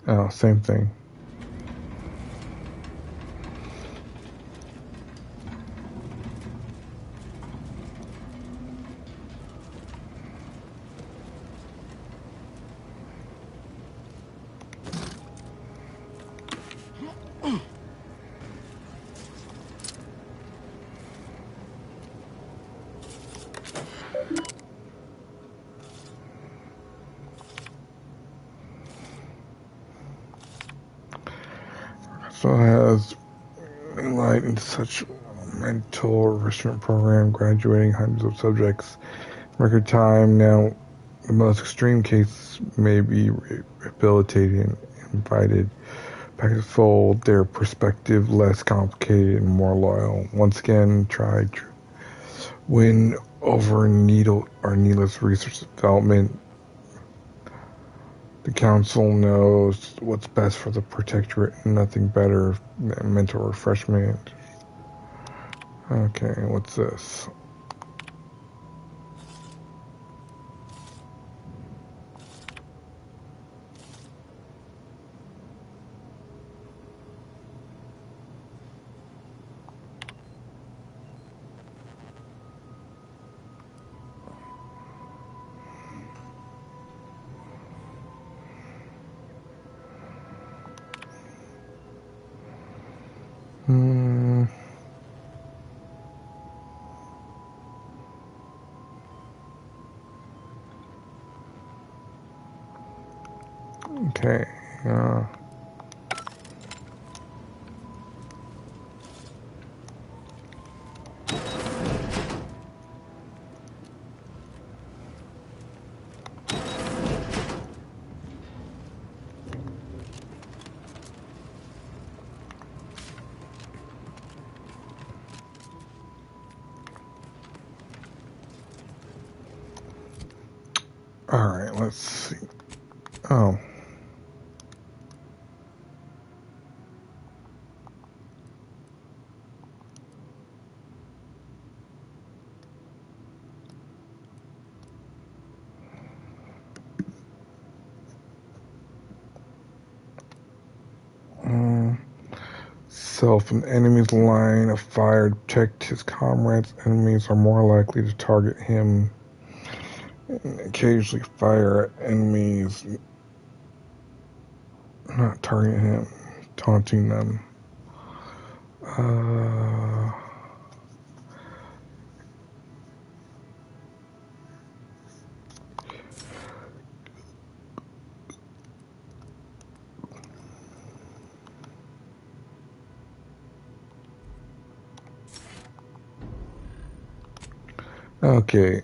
S1: Oh, same thing. also has enlightened such mental enrichment program, graduating hundreds of subjects in record time. Now, the most extreme cases may be rehabilitated and invited back to fold. Their perspective less complicated and more loyal. Once again, try to win over needless research development. The council knows what's best for the Protectorate, and nothing better than mental refreshment. Okay, what's this? Okay. Alright, let's see. Oh. Self an enemy's line of fire to protect his comrades. Enemies are more likely to target him and occasionally fire at enemies not targeting him, taunting them. Okay.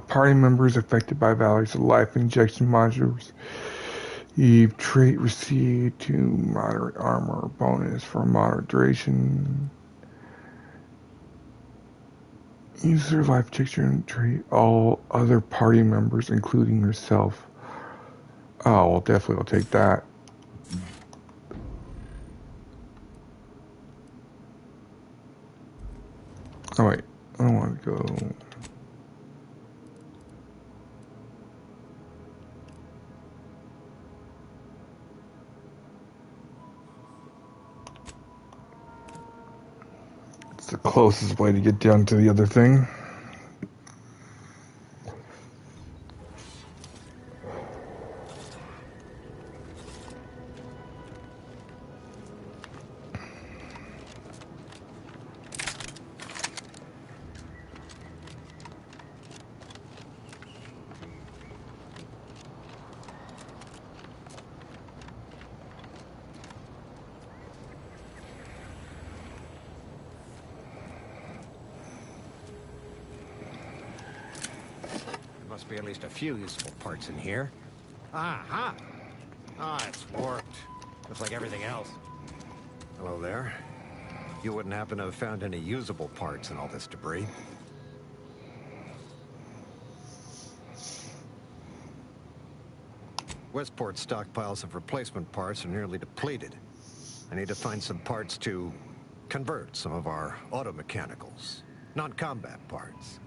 S1: Party members affected by Valerie's life injection modules. Eve trait received 2 moderate armor bonus for moderate duration. Use their life injection trait all other party members, including herself. Oh, well, definitely I'll take that. Oh wait, I don't want to go. It's the closest way to get down to the other thing.
S11: Must be at least a few useful parts in here. Aha! Ah, it's warped. Just like everything else. Hello there. You wouldn't happen to have found any usable parts in all this debris? Westport's stockpiles of replacement parts are nearly depleted. I need to find some parts to convert some of our auto-mechanicals. Non-combat parts.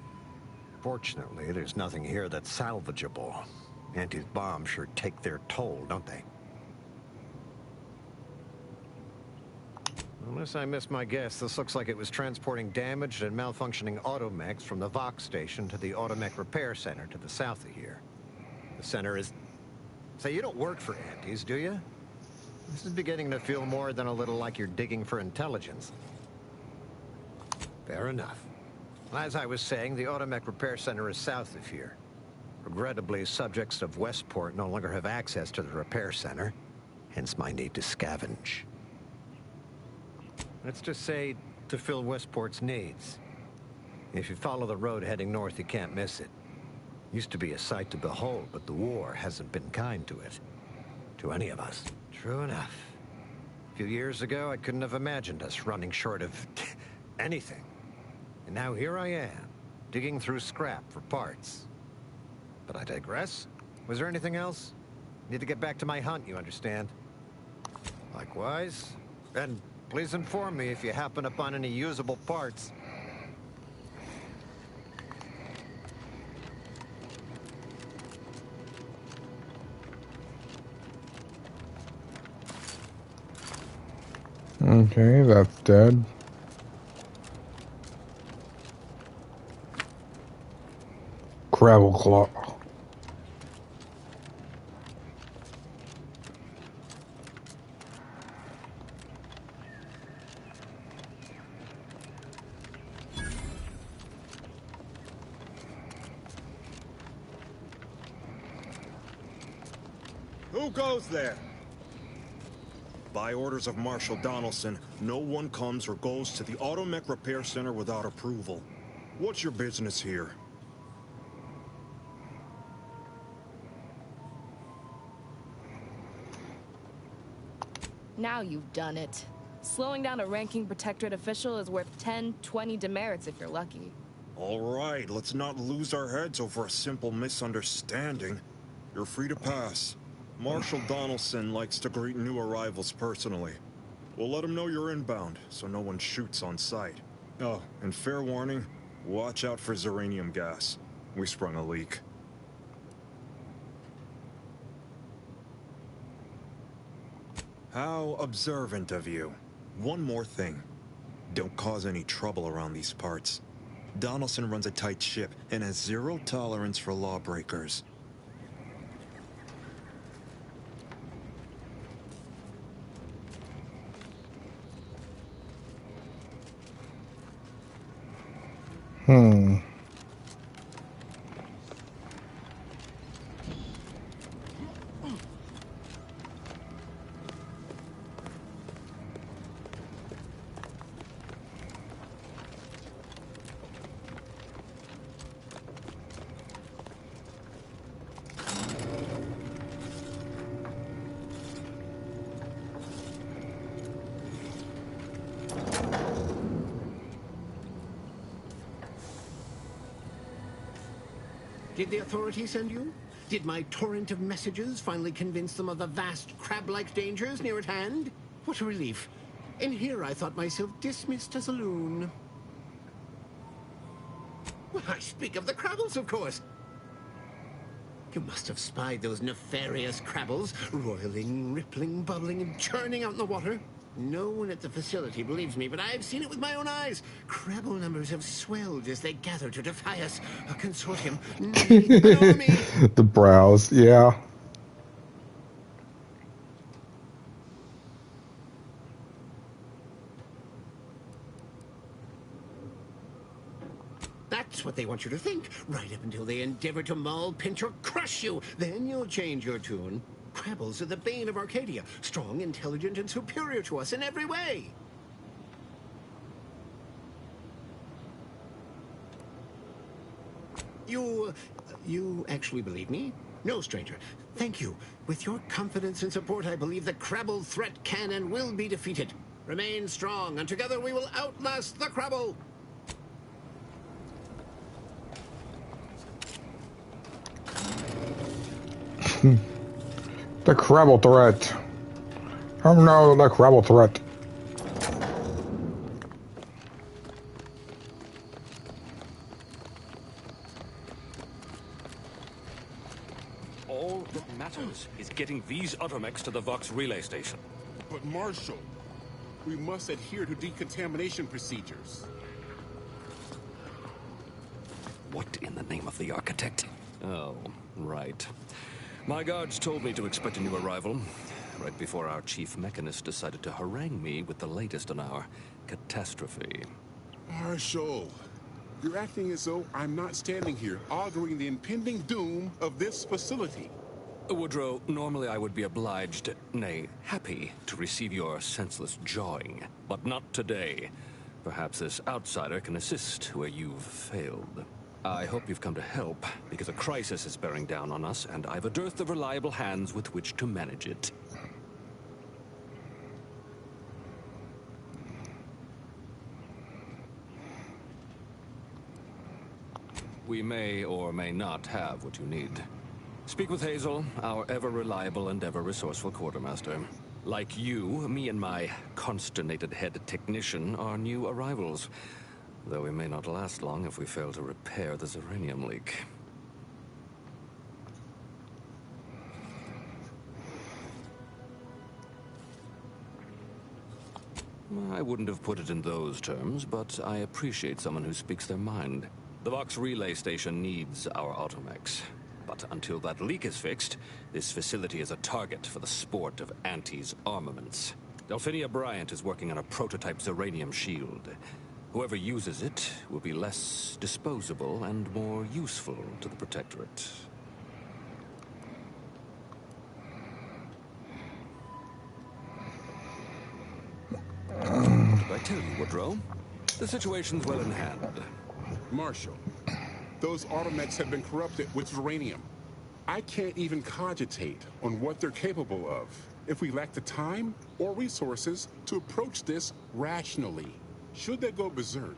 S11: Fortunately, there's nothing here that's salvageable. Auntie's bombs sure take their toll, don't they? Unless I missed my guess, this looks like it was transporting damaged and malfunctioning automechs from the Vox station to the Automech Repair Center to the south of here. The center is... Say, you don't work for Auntie's, do you? This is beginning to feel more than a little like you're digging for intelligence. Fair enough. As I was saying, the Automech Repair Center is south of here. Regrettably, subjects of Westport no longer have access to the repair center. hence my need to scavenge. Let's just say to fill Westport's needs. If you follow the road heading north, you can't miss it. Used to be a sight to behold, but the war hasn't been kind to it. To any of us. True enough. A few years ago, I couldn't have imagined us running short of anything. And now here I am, digging through scrap for parts. But I digress. Was there anything else? Need to get back to my hunt, you understand? Likewise. And please inform me if you happen upon any usable parts.
S1: Okay, that's dead. Gravel claw.
S13: Who goes there? By orders of Marshal Donaldson, no one comes or goes to the Automech Repair Center without approval. What's your business here?
S2: Now you've done it. Slowing down a ranking Protectorate official is worth 10, 20 demerits if you're lucky.
S13: All right, let's not lose our heads over a simple misunderstanding. You're free to pass. Marshal Donaldson likes to greet new arrivals personally. We'll let him know you're inbound, so no one shoots on sight. Oh, and fair warning, watch out for Zeranium gas. We sprung a leak. How observant of you. One more thing. Don't cause any trouble around these parts. Donaldson runs a tight ship and has zero tolerance for lawbreakers.
S14: Did the authorities send you? Did my torrent of messages finally convince them of the vast crab-like dangers near at hand? What a relief. In here I thought myself dismissed as a loon. Well, I speak of the Crabbles, of course. You must have spied those nefarious Crabbles, roiling, rippling, bubbling, and churning out in the water. No one at the facility believes me, but I've seen it with my own eyes. Crabble numbers have swelled as they gather to defy us. A consortium, an army.
S1: The brows, yeah.
S14: That's what they want you to think, right up until they endeavor to maul, pinch, or crush you. Then you'll change your tune. Crabbles are the bane of Arcadia, strong, intelligent, and superior to us in every way. You actually believe me? No, stranger. Thank you. With your confidence and support, I believe the Crabble threat can and will be defeated. Remain strong, and together we will outlast the Crabble.
S1: The Crabble threat. Oh no, the Crabble threat.
S20: All that matters is getting these Automechs to the Vox relay station.
S18: But Marshal, we must adhere to decontamination procedures.
S20: What in the name of the architect? Oh, right. My guards told me to expect a new arrival, right before our chief mechanist decided to harangue me with the latest on our catastrophe.
S18: Marshal, you're acting as though I'm not standing here arguing the impending doom of this facility.
S20: Woodrow, normally I would be obliged, nay, happy, to receive your senseless jawing. But not today. Perhaps this outsider can assist where you've failed. I hope you've come to help, because a crisis is bearing down on us, and I've a dearth of reliable hands with which to manage it. We may or may not have what you need. Speak with Hazel, our ever-reliable and ever-resourceful quartermaster. Like you, me and my consternated head technician are new arrivals, though we may not last long if we fail to repair the Zeranium leak. I wouldn't have put it in those terms, but I appreciate someone who speaks their mind. The Vox relay station needs our automechs. But until that leak is fixed, this facility is a target for the sport of Auntie's armaments. Delphinia Bryant is working on a prototype Zeranium shield. Whoever uses it will be less disposable and more useful to the Protectorate. What did I tell you, Woodrow? The situation's well in hand.
S4: Marshal, those automechs have been corrupted with Zeranium. I can't even cogitate on what they're capable of if we lack the time or resources to approach this rationally. Should they go berserk,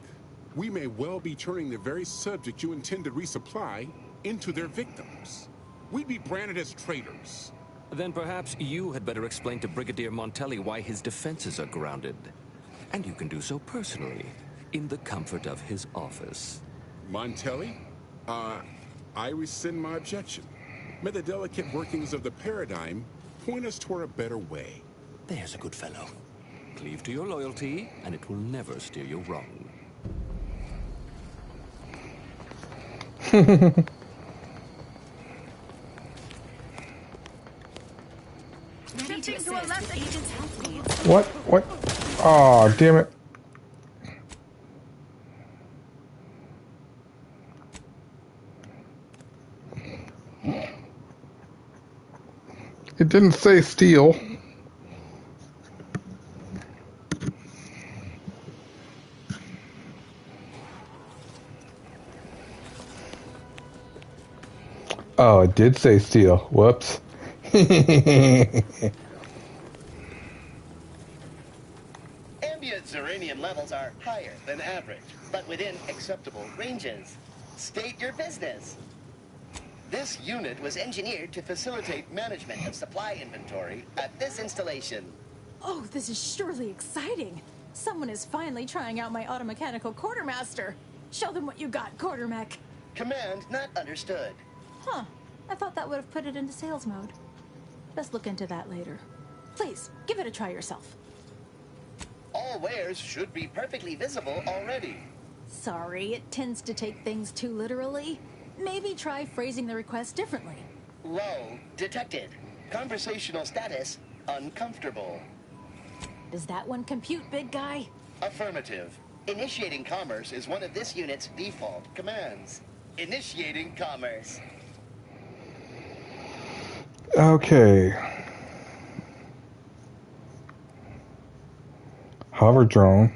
S4: we may well be turning the very subject you intend to resupply into their victims. We'd be branded as traitors.
S20: Then perhaps you had better explain to Brigadier Montelli why his defenses are grounded. And you can do so personally, in the comfort of his office.
S4: Montelli? I rescind my objection. May the delicate workings of the paradigm point us toward a better way.
S20: There's a good fellow. Cleave to your loyalty, and it will never steer you wrong.
S1: What? What? Oh, damn it. It didn't say steal. Oh, it did say steal. Whoops.
S5: Ambient Zeranium levels are higher than average, but within acceptable ranges. State your business. This unit was engineered to facilitate management of supply inventory at this installation.
S17: Oh, this is surely exciting. Someone is finally trying out my automechanical quartermaster. Show them what you got, quartermech.
S5: Command not understood.
S17: Huh. I thought that would have put it into sales mode. Best look into that later. Please, give it a try yourself.
S5: All wares should be perfectly visible already.
S17: Sorry, it tends to take things too literally. Maybe try phrasing the request differently.
S5: Lull detected. Conversational status uncomfortable.
S17: Does that one compute, big guy?
S5: Affirmative. Initiating commerce is one of this unit's default commands. Initiating commerce.
S1: Okay. Hover drone.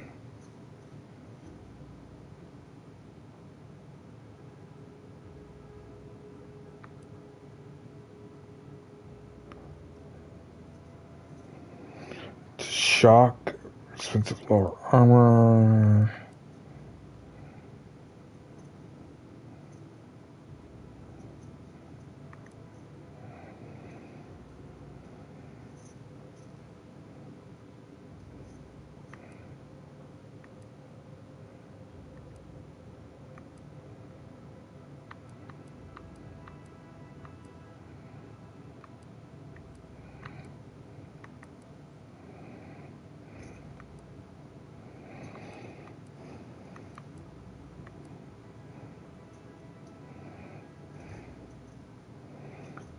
S1: Shock. Expensive lower armor.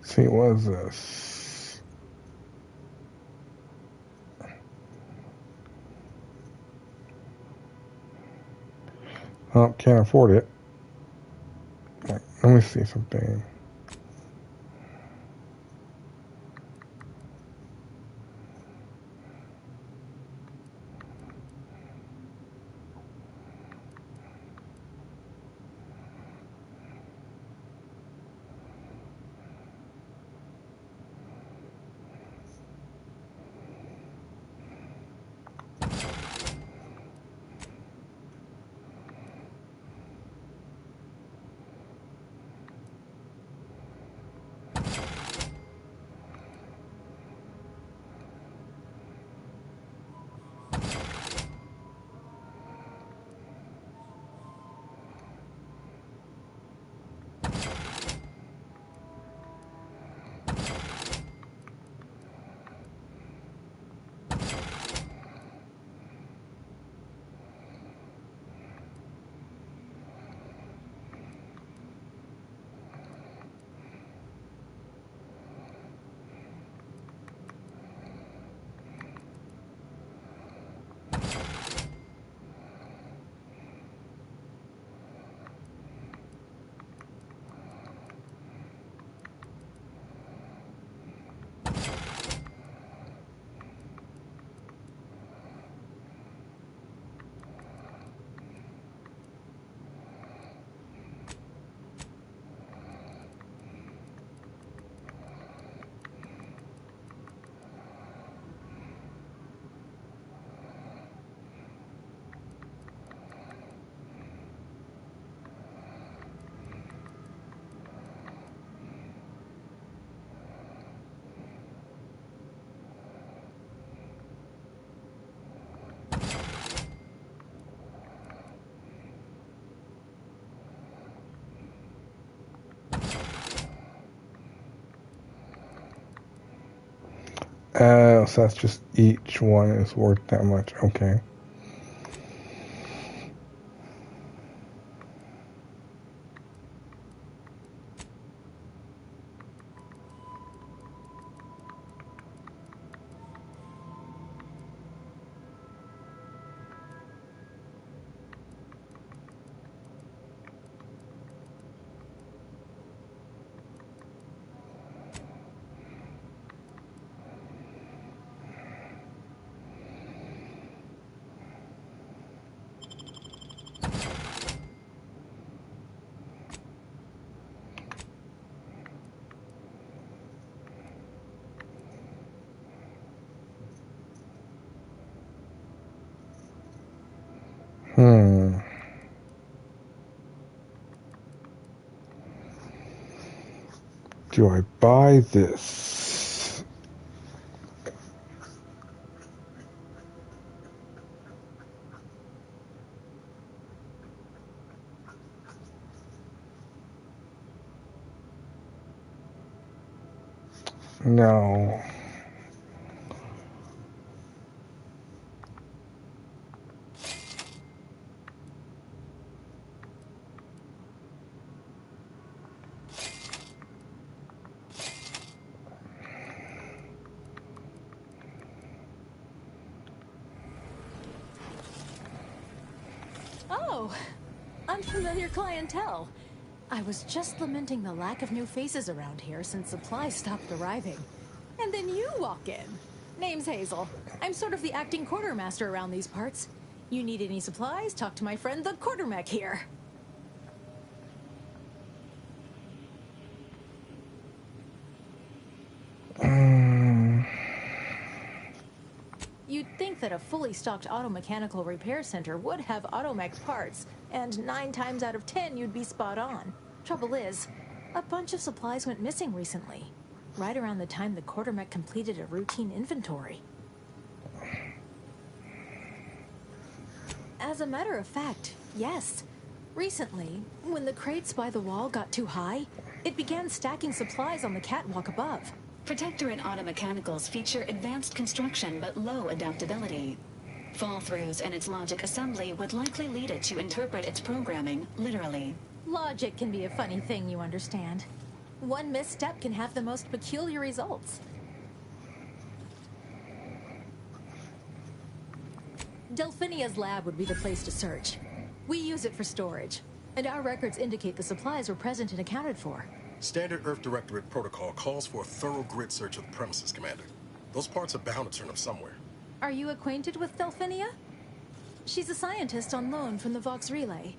S1: See, what is this? Oh, can't afford it. Let me see something. So that's just each one is worth that much. Okay. Do I buy this? No.
S17: Oh, unfamiliar clientele. I was just lamenting the lack of new faces around here since supplies stopped arriving. And then you walk in. Name's Hazel. I'm sort of the acting quartermaster around these parts. You need any supplies, talk to my friend the quartermech here. You'd think that a fully stocked auto-mechanical repair center would have automech parts, and 9 times out of 10 you'd be spot on. Trouble is, a bunch of supplies went missing recently, right around the time the quartermech completed a routine inventory. As a matter of fact, yes. Recently, when the crates by the wall got too high, it began stacking supplies on the catwalk above.
S10: Protectorate automechanicals feature advanced construction but low adaptability. Fall-throughs in its logic assembly would likely lead it to interpret its programming literally.
S17: Logic can be a funny thing, you understand. One misstep can have the most peculiar results. Delphinia's lab would be the place to search. We use it for storage, and our records indicate the supplies were present and accounted for.
S9: Standard Earth Directorate protocol calls for a thorough grid search of the premises, Commander. Those parts are bound to turn up somewhere.
S17: Are you acquainted with Delphinia? She's a scientist on loan from the Vox Relay,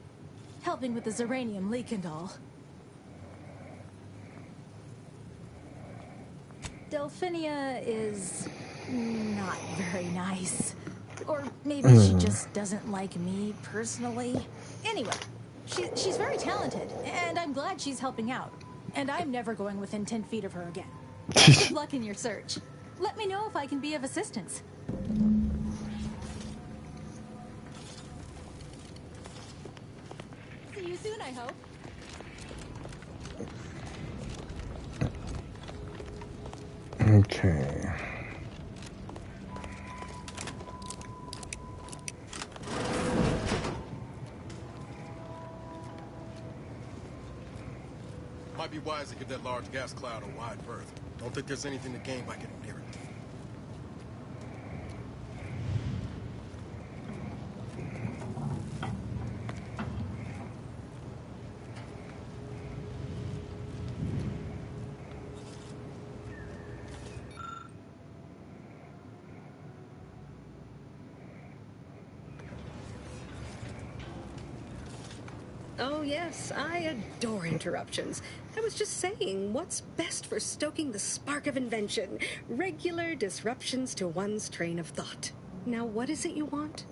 S17: helping with the Zeranium leak and all. Delphinia is not very nice. Or maybe she just doesn't like me personally. Anyway, she's very talented, and I'm glad she's helping out. And I'm never going within 10 feet of her again. Good luck in your search. Let me know if I can be of assistance. See you soon, I hope.
S1: Okay.
S9: Might be wise to give that large gas cloud a wide berth. Don't think there's anything to gain by getting near it.
S12: Oh, yes, I adore interruptions. I was just saying, what's best for stoking the spark of invention? Regular disruptions to one's train of thought. Now, what is it you want?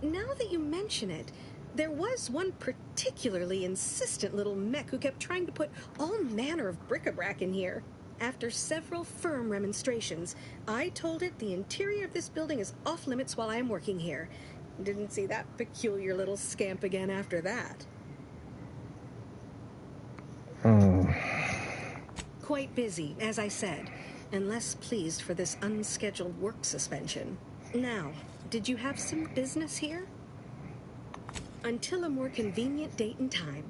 S12: Now that you mention it, there was one particularly insistent little mech who kept trying to put all manner of bric-a-brac in here. After several firm remonstrations, I told it the interior of this building is off limits while I'm working here. Didn't see that peculiar little scamp again after that. Quite busy, as I said, and less pleased for this unscheduled work suspension. Now, did you have some business here? Until a more convenient date and time.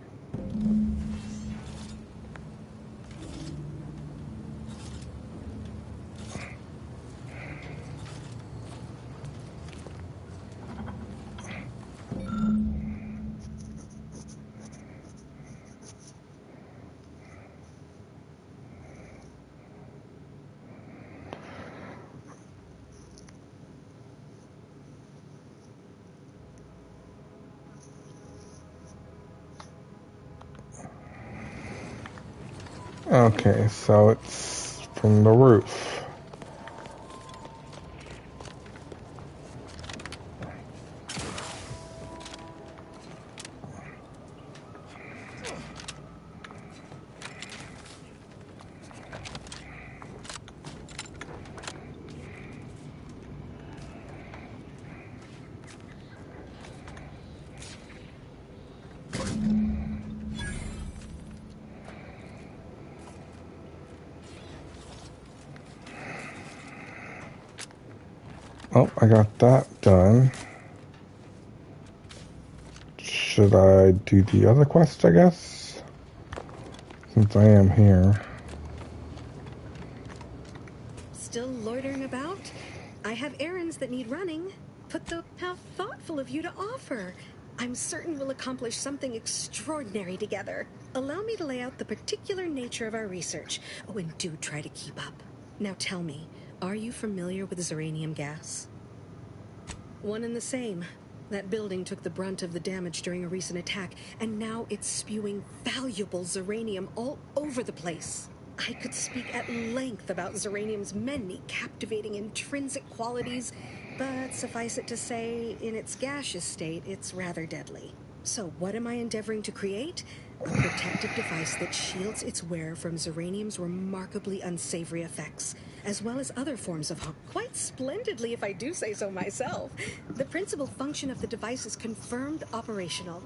S1: Okay, so it's from the roof. Oh, I got that done. Should I do the other quest, I guess? Since I am here.
S12: Still loitering about? I have errands that need running. How thoughtful of you to offer. I'm certain we'll accomplish something extraordinary together. Allow me to lay out the particular nature of our research. Oh, and do try to keep up. Now tell me, are you familiar with Zeranium gas? One and the same. That building took the brunt of the damage during a recent attack, and now it's spewing valuable Zeranium all over the place. I could speak at length about Zeranium's many captivating intrinsic qualities, but suffice it to say, in its gaseous state, it's rather deadly. So what am I endeavoring to create? A protective device that shields its wearer from Zeranium's remarkably unsavory effects, as well as other forms of harm. Quite splendidly, if I do say so myself. The principal function of the device is confirmed operational.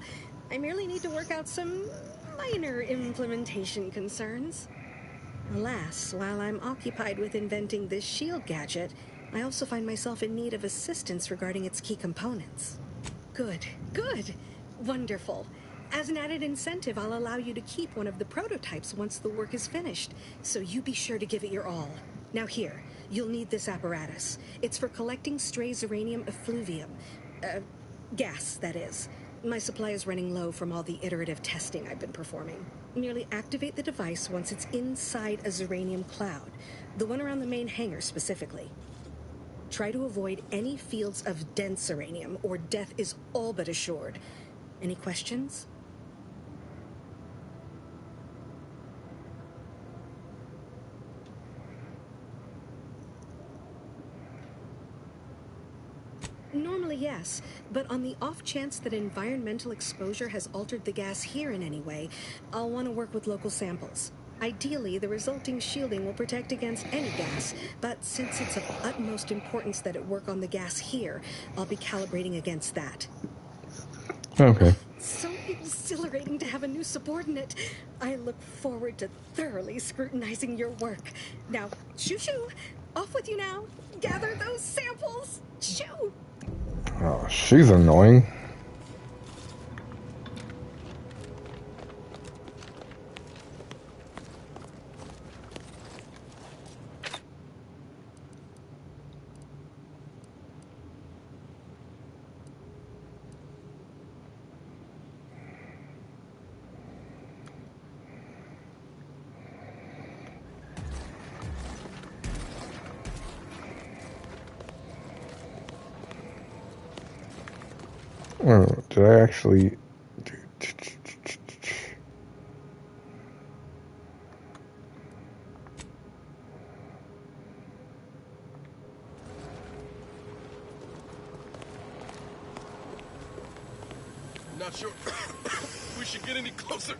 S12: I merely need to work out some minor implementation concerns. Alas, while I'm occupied with inventing this shield gadget, I also find myself in need of assistance regarding its key components. Good. Wonderful. As an added incentive, I'll allow you to keep one of the prototypes once the work is finished, so you be sure to give it your all. Now here, you'll need this apparatus. It's for collecting stray Zeranium effluvium. Gas, that is. My supply is running low from all the iterative testing I've been performing. Merely activate the device once it's inside a Zeranium cloud, the one around the main hangar specifically. Try to avoid any fields of dense Zeranium, or death is all but assured. Any questions? Normally, yes, but on the off chance that environmental exposure has altered the gas here in any way, I'll want to work with local samples. Ideally, the resulting shielding will protect against any gas, but since it's of utmost importance that it work on the gas here, I'll be calibrating against that.
S1: Okay.
S12: So exhilarating to have a new subordinate. I look forward to thoroughly scrutinizing your work. Now, shoo-shoo! Off with you now! Gather those samples! Shoo!
S1: Oh, she's annoying. Oh, did I actually...
S18: Not sure we should get any closer.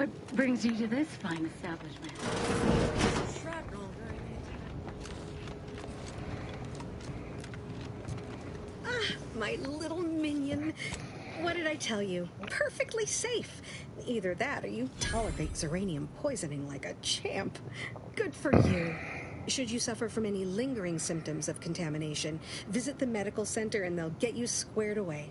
S16: What brings you to this fine establishment?
S12: Ah, my little minion. What did I tell you? Perfectly safe. Either that or you tolerate Zeranium poisoning like a champ. Good for you. Should you suffer from any lingering symptoms of contamination, visit the medical center and they'll get you squared away.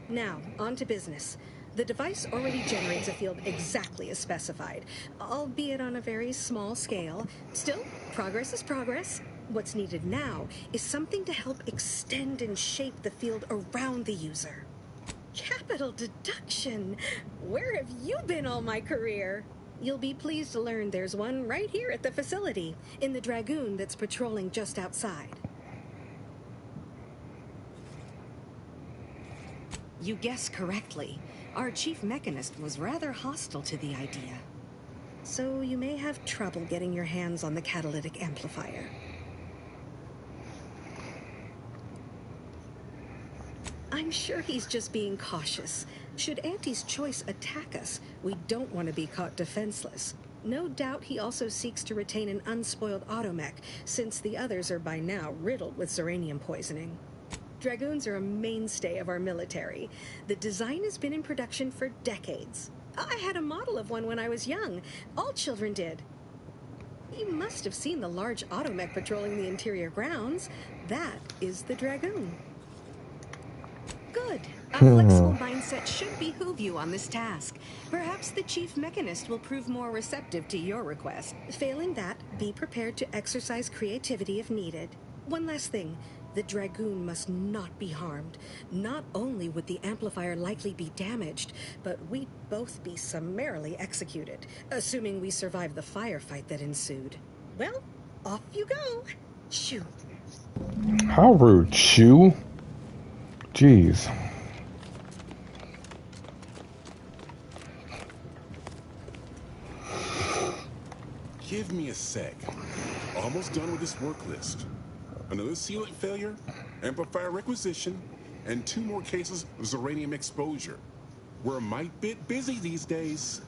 S12: Now, on to business. The device already generates a field exactly as specified, albeit on a very small scale. Still, progress is progress. What's needed now is something to help extend and shape the field around the user. Capital deduction! Where have you been all my career? You'll be pleased to learn there's one right here at the facility, in the Dragoon that's patrolling just outside. You guessed correctly. Our chief mechanist was rather hostile to the idea. So you may have trouble getting your hands on the catalytic amplifier. I'm sure he's just being cautious. Should Auntie's choice attack us, we don't want to be caught defenseless. No doubt he also seeks to retain an unspoiled automech, since the others are by now riddled with Zeranium poisoning. Dragoons are a mainstay of our military. The design has been in production for decades. I had a model of one when I was young. All children did. You must have seen the large automech patrolling the interior grounds. That is the Dragoon. Good. A flexible mindset should behoove you on this task. Perhaps the chief mechanist will prove more receptive to your request. Failing that, be prepared to exercise creativity if needed. One last thing. The Dragoon must not be harmed. Not only would the amplifier likely be damaged, but we'd both be summarily executed, assuming we survive the firefight that ensued. Well, off you go. Shoo.
S1: How rude, Shoo. Jeez.
S4: Give me a sec. Almost done with this work list. Another sealant failure, amplifier requisition, and 2 more cases of Zeranium exposure. We're a mite bit busy these days.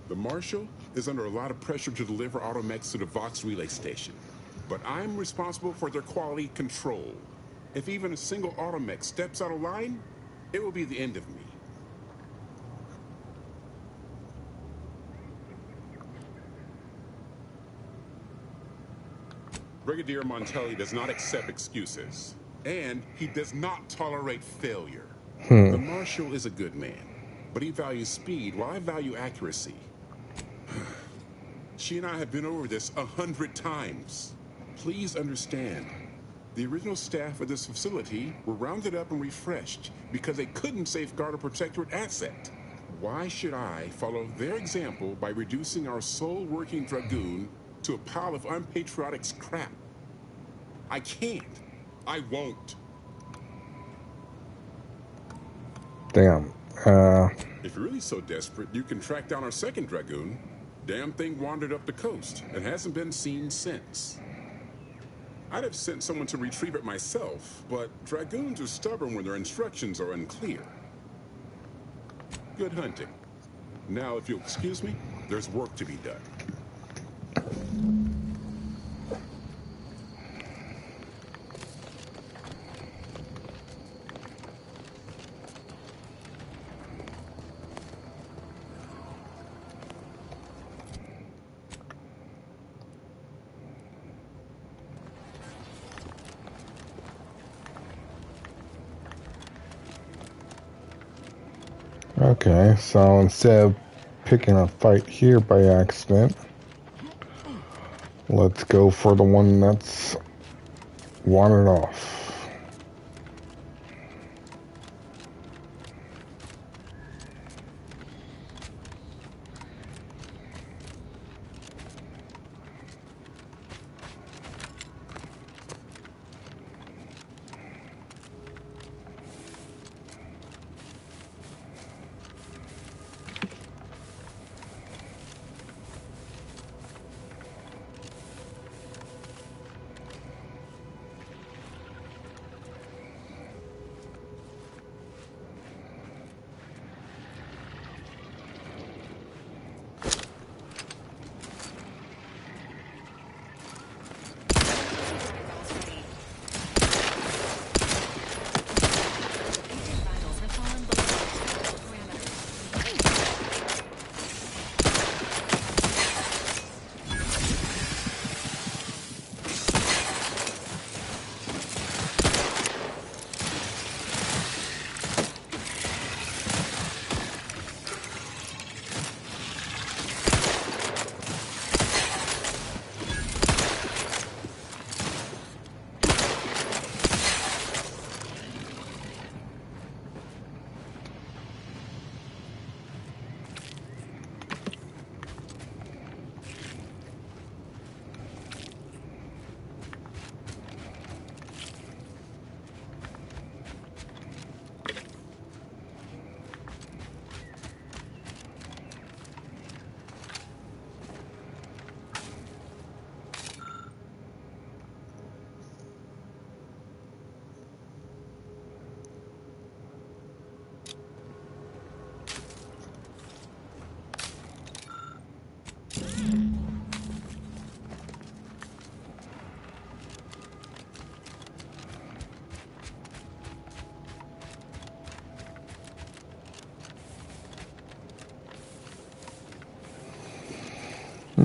S4: The Marshal is under a lot of pressure to deliver automechs to the Vox relay station, but I'm responsible for their quality control. If even a single automech steps out of line, it will be the end of me. Brigadier Montelli does not accept excuses, and he does not tolerate failure. The Marshal is a good man, but he values speed while I value accuracy. She and I have been over this 100 times. Please understand, the original staff of this facility were rounded up and refreshed because they couldn't safeguard a protectorate asset. Why should I follow their example by reducing our sole working Dragoon to a pile of unpatriotic scrap? I can't. I won't.
S1: Damn.
S4: If you're really so desperate, you can track down our second Dragoon. Damn thing wandered up the coast and hasn't been seen since. I'd have sent someone to retrieve it myself, but Dragoons are stubborn when their instructions are unclear. Good hunting. Now, if you'll excuse me, there's work to be done.
S1: Okay, so instead of picking a fight here by accident, let's go for the one that's wanted off.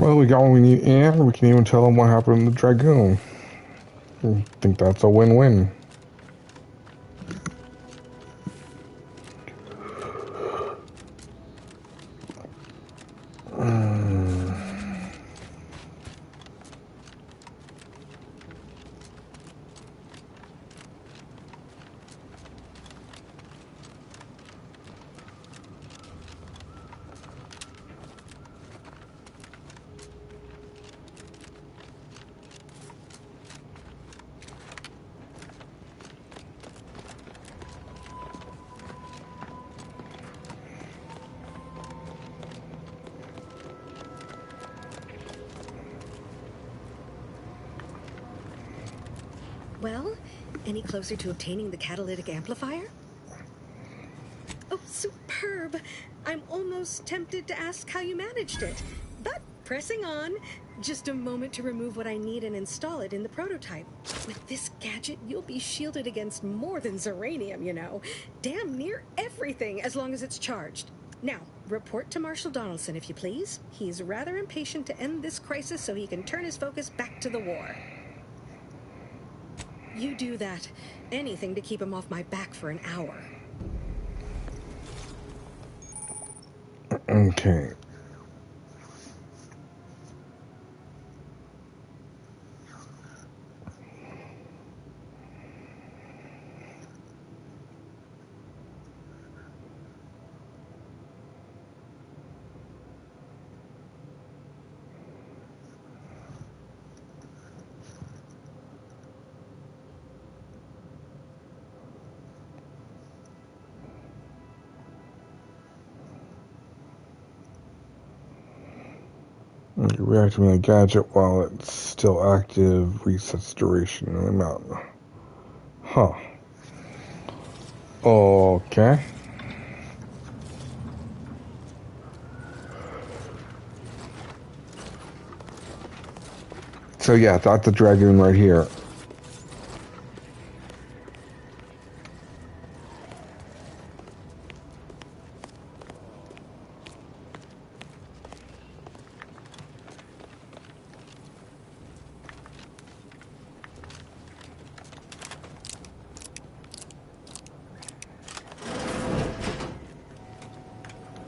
S1: Well, we got what we need, and we can even tell them what happened in the Dragoon. I think that's a win-win.
S12: Well, any closer to obtaining the catalytic amplifier? Oh, superb! I'm almost tempted to ask how you managed it. But pressing on, just a moment to remove what I need and install it in the prototype. With this gadget, you'll be shielded against more than Zeranium, you know. Damn near everything, as long as it's charged. Now, report to Marshal Donaldson, if you please. He's rather impatient to end this crisis so he can turn his focus back to the war. You do that. Anything to keep him off my back for an hour.
S1: Okay. Reactivating a gadget while it's still active resets duration and amount. Huh. Okay. So yeah, that's the Dragoon right here.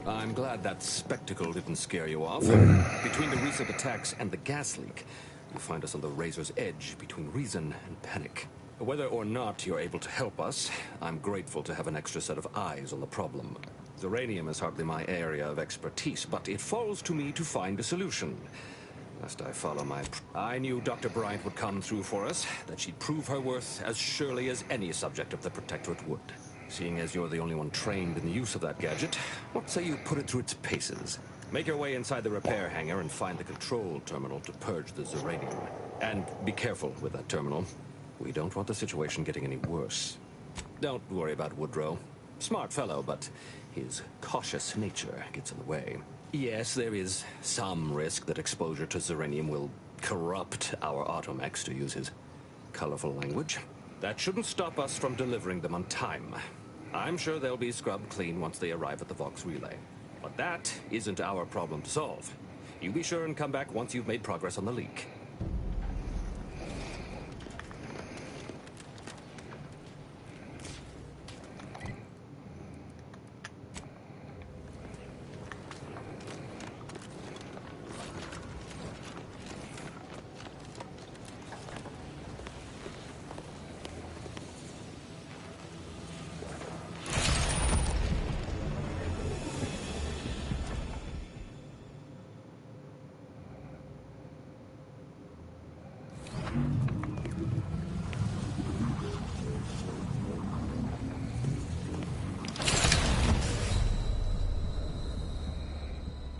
S20: I'm glad that spectacle didn't scare you off. Between the recent attacks and the gas leak, you find us on the razor's edge between reason and panic. Whether or not you're able to help us, I'm grateful to have an extra set of eyes on the problem. Zeranium is hardly my area of expertise, but it falls to me to find a solution. Lest I follow my... I knew Dr. Bryant would come through for us, that she'd prove her worth as surely as any subject of the Protectorate would. Seeing as you're the only one trained in the use of that gadget, what say you put it through its paces? Make your way inside the repair hangar and find the control terminal to purge the Zeranium. And be careful with that terminal. We don't want the situation getting any worse. Don't worry about Woodrow. Smart fellow, but his cautious nature gets in the way. Yes, there is some risk that exposure to Zeranium will corrupt our automechs, to use his colorful language. That shouldn't stop us from delivering them on time. I'm sure they'll be scrubbed clean once they arrive at the Vox relay. But that isn't our problem to solve. You be sure and come back once you've made progress on the leak.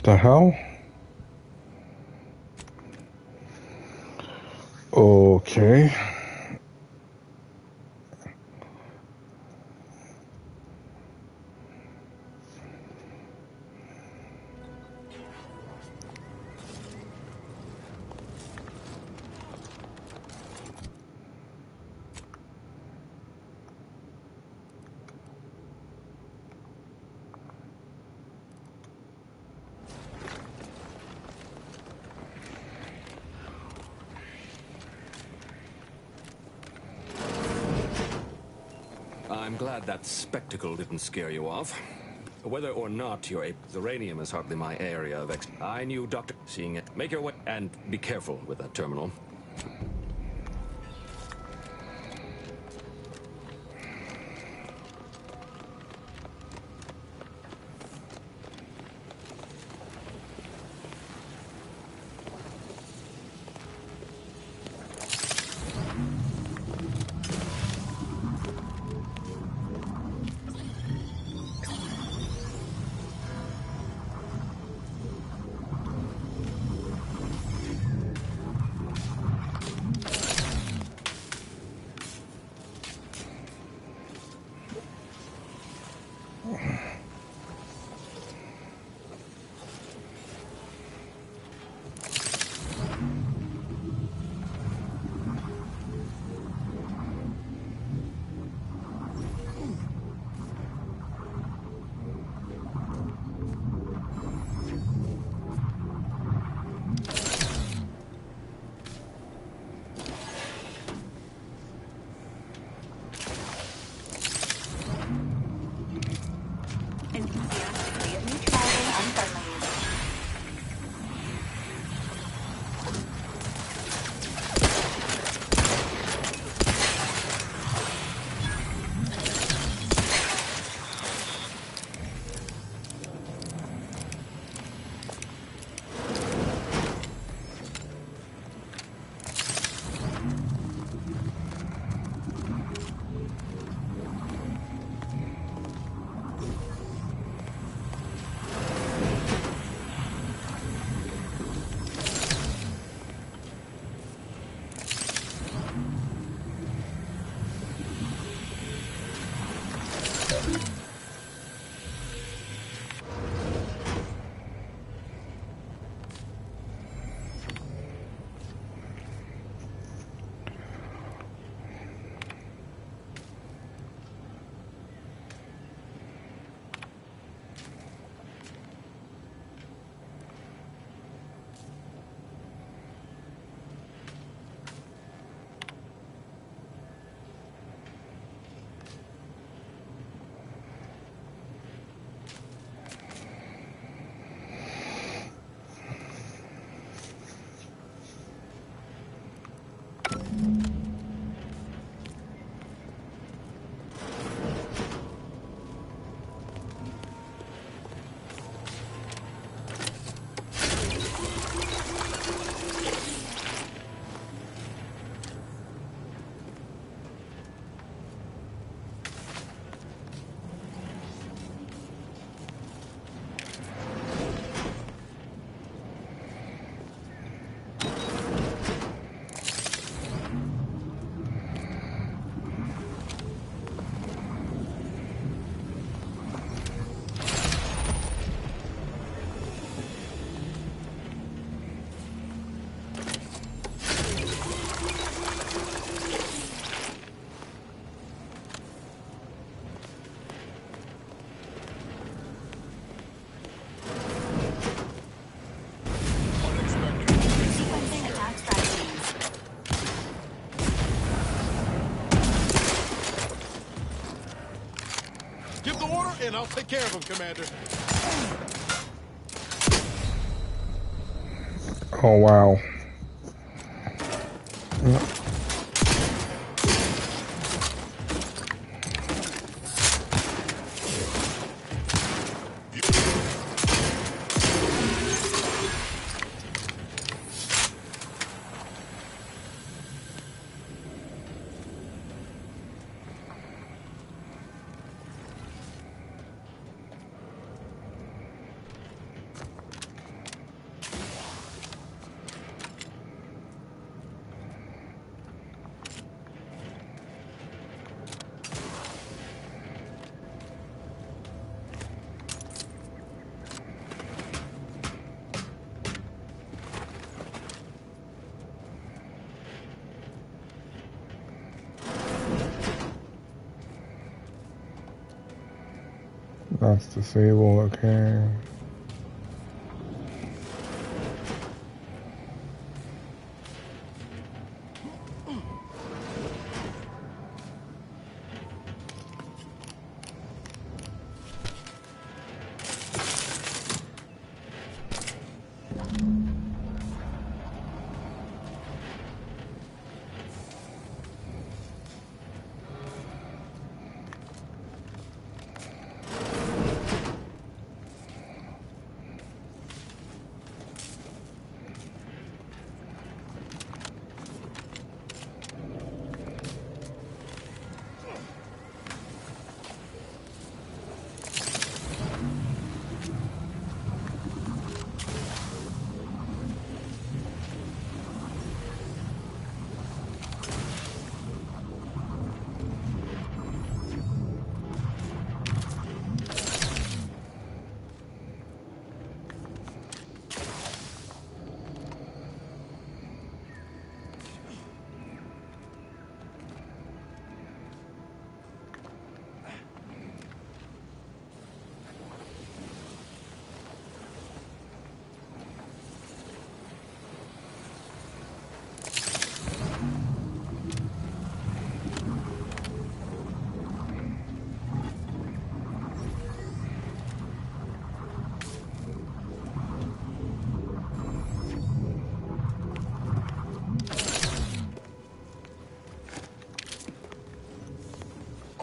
S1: The hell? Okay.
S20: I'm glad that spectacle didn't scare you off. Whether or not you're a uranium is hardly my area of I knew Dr. Seeing it. Make your way and be careful with that terminal.
S18: And I'll take care of him, Commander.
S1: Oh, wow. That's disabled, okay.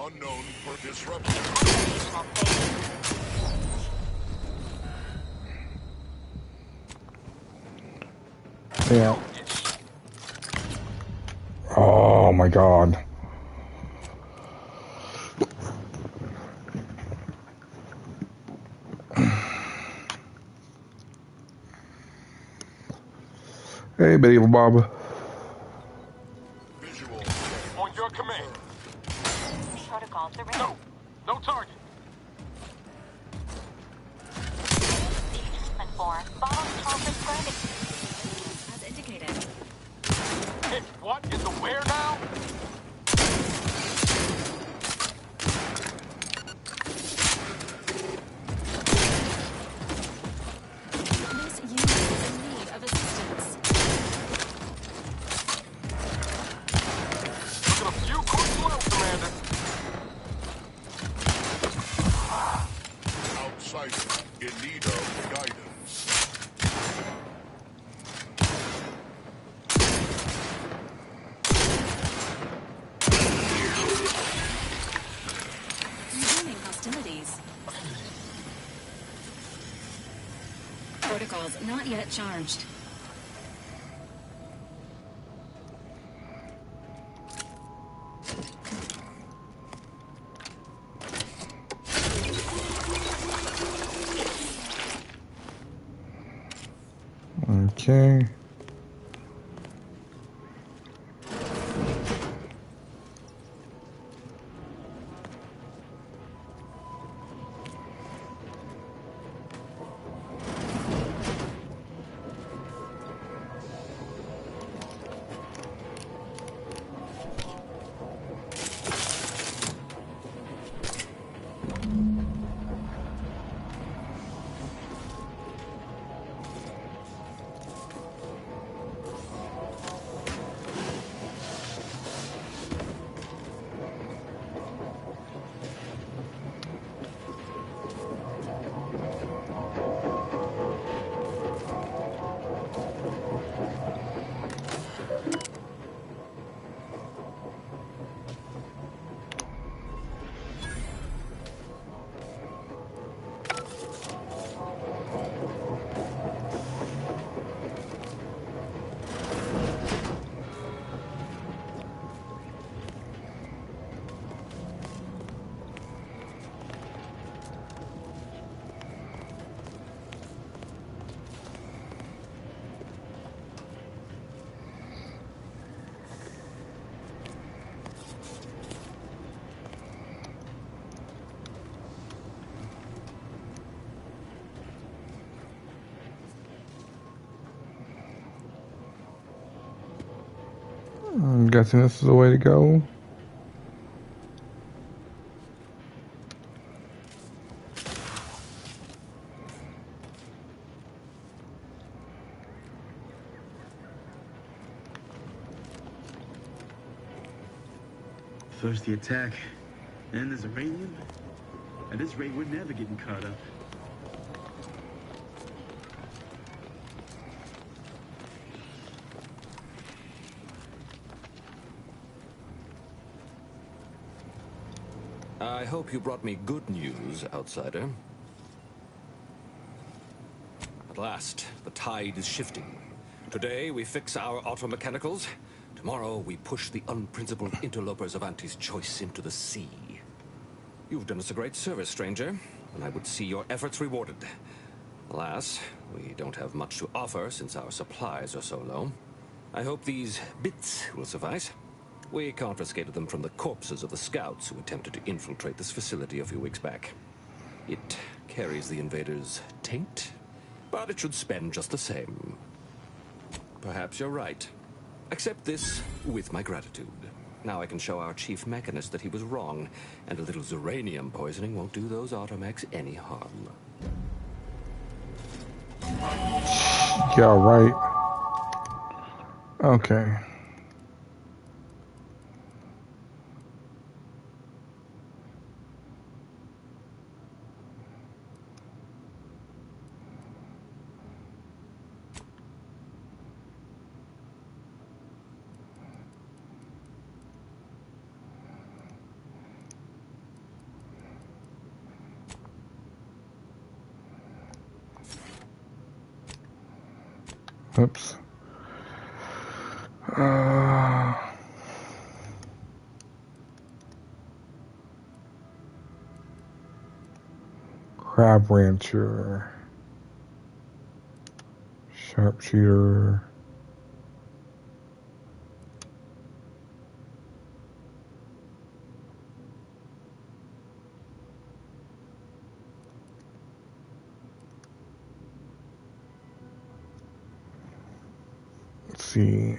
S18: Unknown for disruption.
S1: Yeah. Oh my god. Hey, Medieval Bob.
S18: On your command.
S22: Protocol surrender.
S18: No. No target.
S22: And 4. Bottle control prescribing.
S10: As indicated.
S18: Hey, what? Is the where now?
S10: This unit is in need of assistance.
S18: Looking a few quick slow, Commander. Outsider in need of guidance.
S10: Resuming hostilities. Protocols not yet charged.
S1: Okay. I'm guessing this is the way to go.
S19: First the attack, then there's uranium. At this rate, we're never getting caught up.
S20: I hope you brought me good news, outsider. At last, the tide is shifting. Today, we fix our automechanicals. Tomorrow, we push the unprincipled interlopers of Auntie's choice into the sea. You've done us a great service, stranger, and I would see your efforts rewarded. Alas, we don't have much to offer since our supplies are so low. I hope these bits will suffice. We confiscated them from the corpses of the scouts who attempted to infiltrate this facility a few weeks back. It carries the invaders' taint, but it should spend just the same. Perhaps you're right. Accept this with my gratitude. Now I can show our chief mechanist that he was wrong, and a little uranium poisoning won't do those automechs any harm.
S1: Yeah, right. Okay. Oops. Crab Rancher. Sharpshooter. Let's see.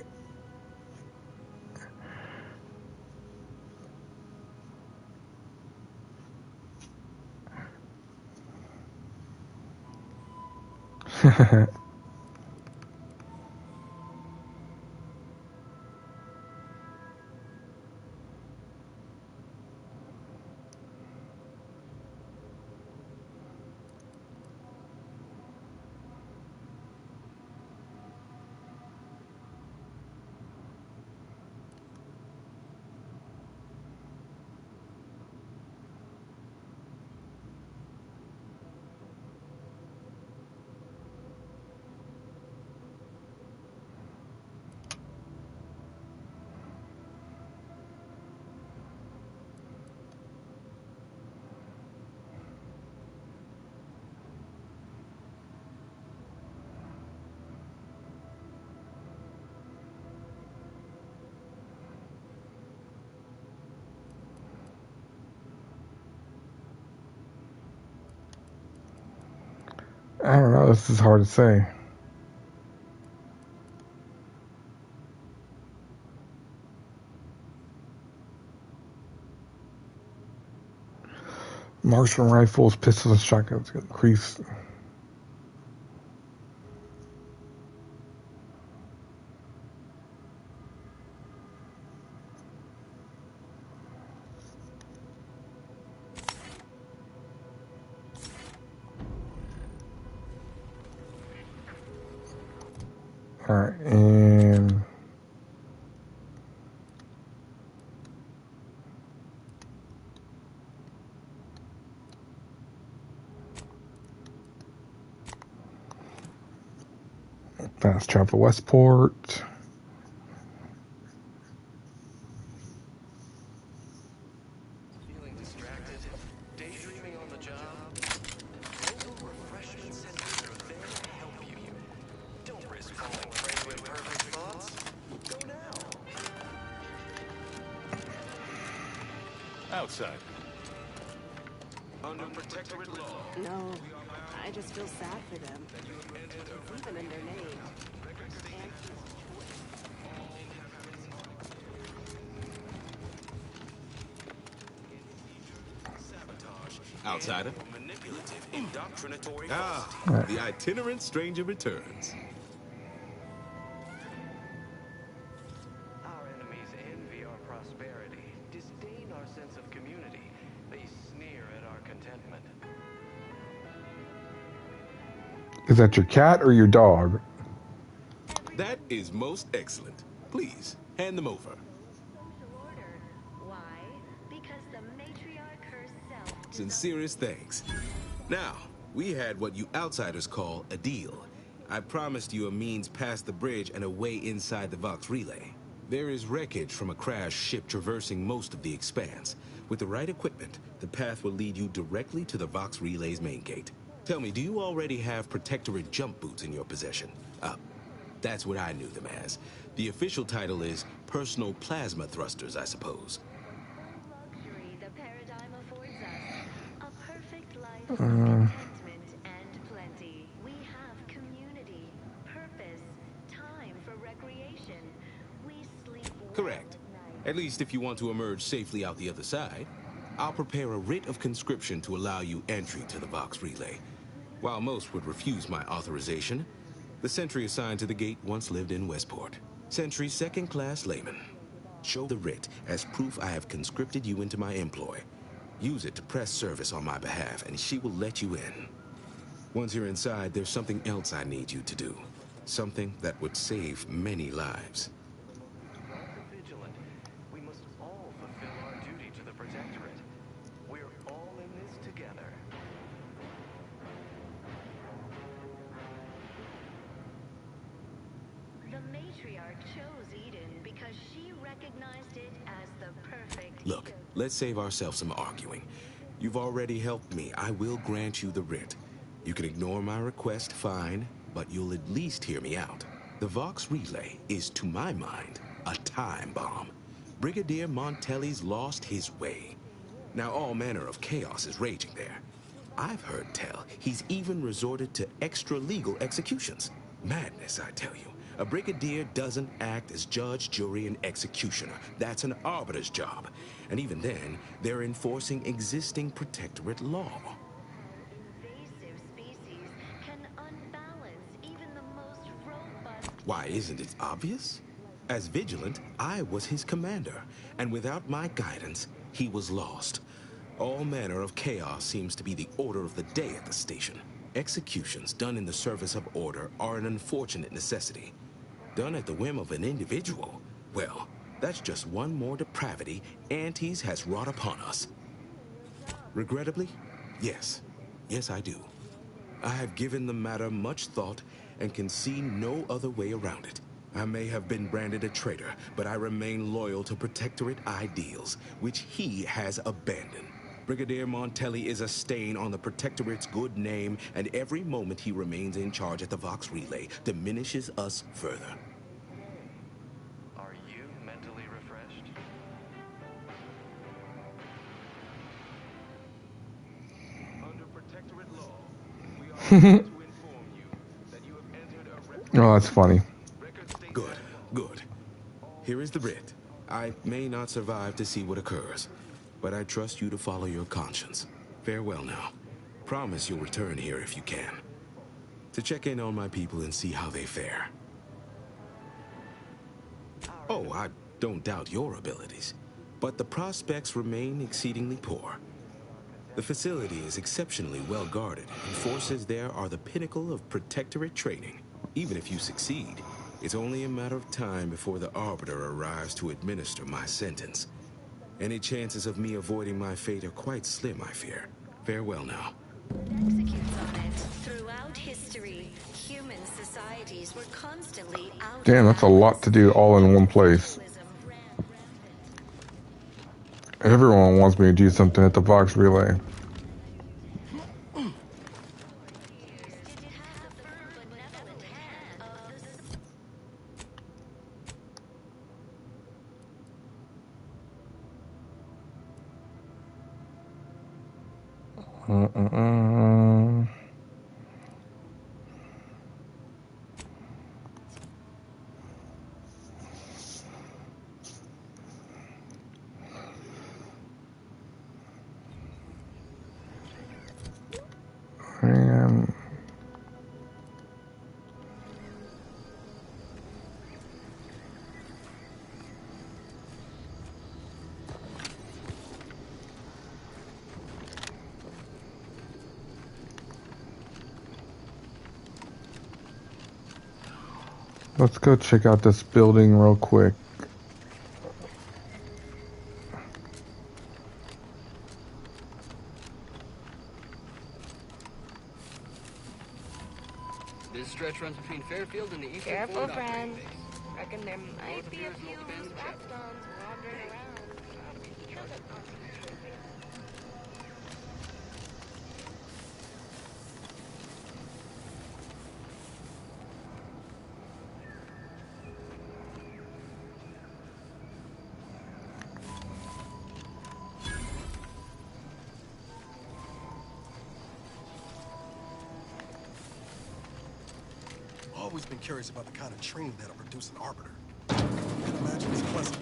S1: I don't know, this is hard to say. Marksman rifles, pistols, and shotguns increase. Alright, and fast travel to Westport.
S6: Feeling distracted? Daydreaming on the job? Local refreshment centers are there to help you. Don't risk falling prey to imperfect thoughts. Go now.
S18: Outside.
S6: Under protectorate law.
S21: No, I just feel sad for them. It's even in their name.
S6: Outsider. Manipulative, indoctrinatory.
S23: The itinerant stranger returns.
S6: Our enemies envy our prosperity, disdain our sense of community. They sneer at our contentment.
S1: Is that your cat or your dog?
S23: That is most excellent. Please, hand them over.
S22: Why? Because the matriarch herself.
S23: Sincerest thanks. Now, we had what you outsiders call a deal. I promised you a means past the bridge and a way inside the Vox Relay. There is wreckage from a crashed ship traversing most of the expanse. With the right equipment, the path will lead you directly to the Vox Relay's main gate. Tell me, do you already have Protectorate jump boots in your possession? That's what I knew them as. The official title is Personal Plasma Thrusters, I suppose.
S22: Luxury the paradigm affords us. A perfect life of contentment and plenty. We have community, purpose, time for recreation. We sleep well.
S23: Correct. At least if you want to emerge safely out the other side. I'll prepare a writ of conscription to allow you entry to the Vox Relay. While most would refuse my authorization, the sentry assigned to the gate once lived in Westport. Sentry second-class layman. Show the writ as proof I have conscripted you into my employ. Use it to press service on my behalf, and she will let you in. Once you're inside, there's something else I need you to do. Something that would save many lives.
S6: Vigilant. We must all fulfill our duty to the Protectorate. We're all in this together.
S22: matriarch chose Eden because she recognized it as the perfect
S23: Look, let's save ourselves some arguing. You've already helped me. I will grant you the writ. You can ignore my request, fine, but you'll at least hear me out. The Vox Relay is, to my mind, a time bomb. Brigadier Montelli's lost his way. Now all manner of chaos is raging there. I've heard tell he's even resorted to extra-legal executions. Madness, I tell you. A brigadier doesn't act as judge, jury, and executioner. That's an arbiter's job. And even then, they're enforcing existing protectorate law.
S22: invasive species can unbalance even the most robust.
S23: Why, isn't it obvious? As Vigilant, I was his commander, and without my guidance, he was lost. All manner of chaos seems to be the order of the day at the station. Executions done in the service of order are an unfortunate necessity. Done at the whim of an individual, well, that's just one more depravity Antes has wrought upon us. Regrettably, yes. Yes, I do. I have given the matter much thought and can see no other way around it. I may have been branded a traitor, but I remain loyal to Protectorate ideals, which he has abandoned. Brigadier Montelli is a stain on the Protectorate's good name, and every moment he remains in charge at the Vox Relay diminishes us further.
S6: Are you mentally refreshed?
S23: Under Protectorate law, we are to inform you that you have entered a
S1: Oh, that's funny.
S23: Good, good. Here is the writ. I may not survive to see what occurs, but I trust you to follow your conscience. Farewell now. Promise you'll return here if you can, to check in on my people and see how they fare. Oh, I don't doubt your abilities, but the prospects remain exceedingly poor. The facility is exceptionally well guarded, and forces there are the pinnacle of Protectorate training. Even if you succeed, it's only a matter of time before the Arbiter arrives to administer my sentence. Any chances of me avoiding my fate are quite slim, I fear. Farewell now.
S22: Executes on it. Throughout history, human societies were constantly out.
S1: Damn, that's a lot to do all in one place. Everyone wants me to do something at the Vox Relay. Let's go check out this building real quick.
S3: This stretch runs between Fairfield and the Eastern
S2: Careful,
S3: Ford
S2: friends.
S3: operating base.
S2: Reckon there might be a few Rackstones wandering around.
S9: Always been curious about the kind of training that'll produce an arbiter. I can imagine it's pleasant.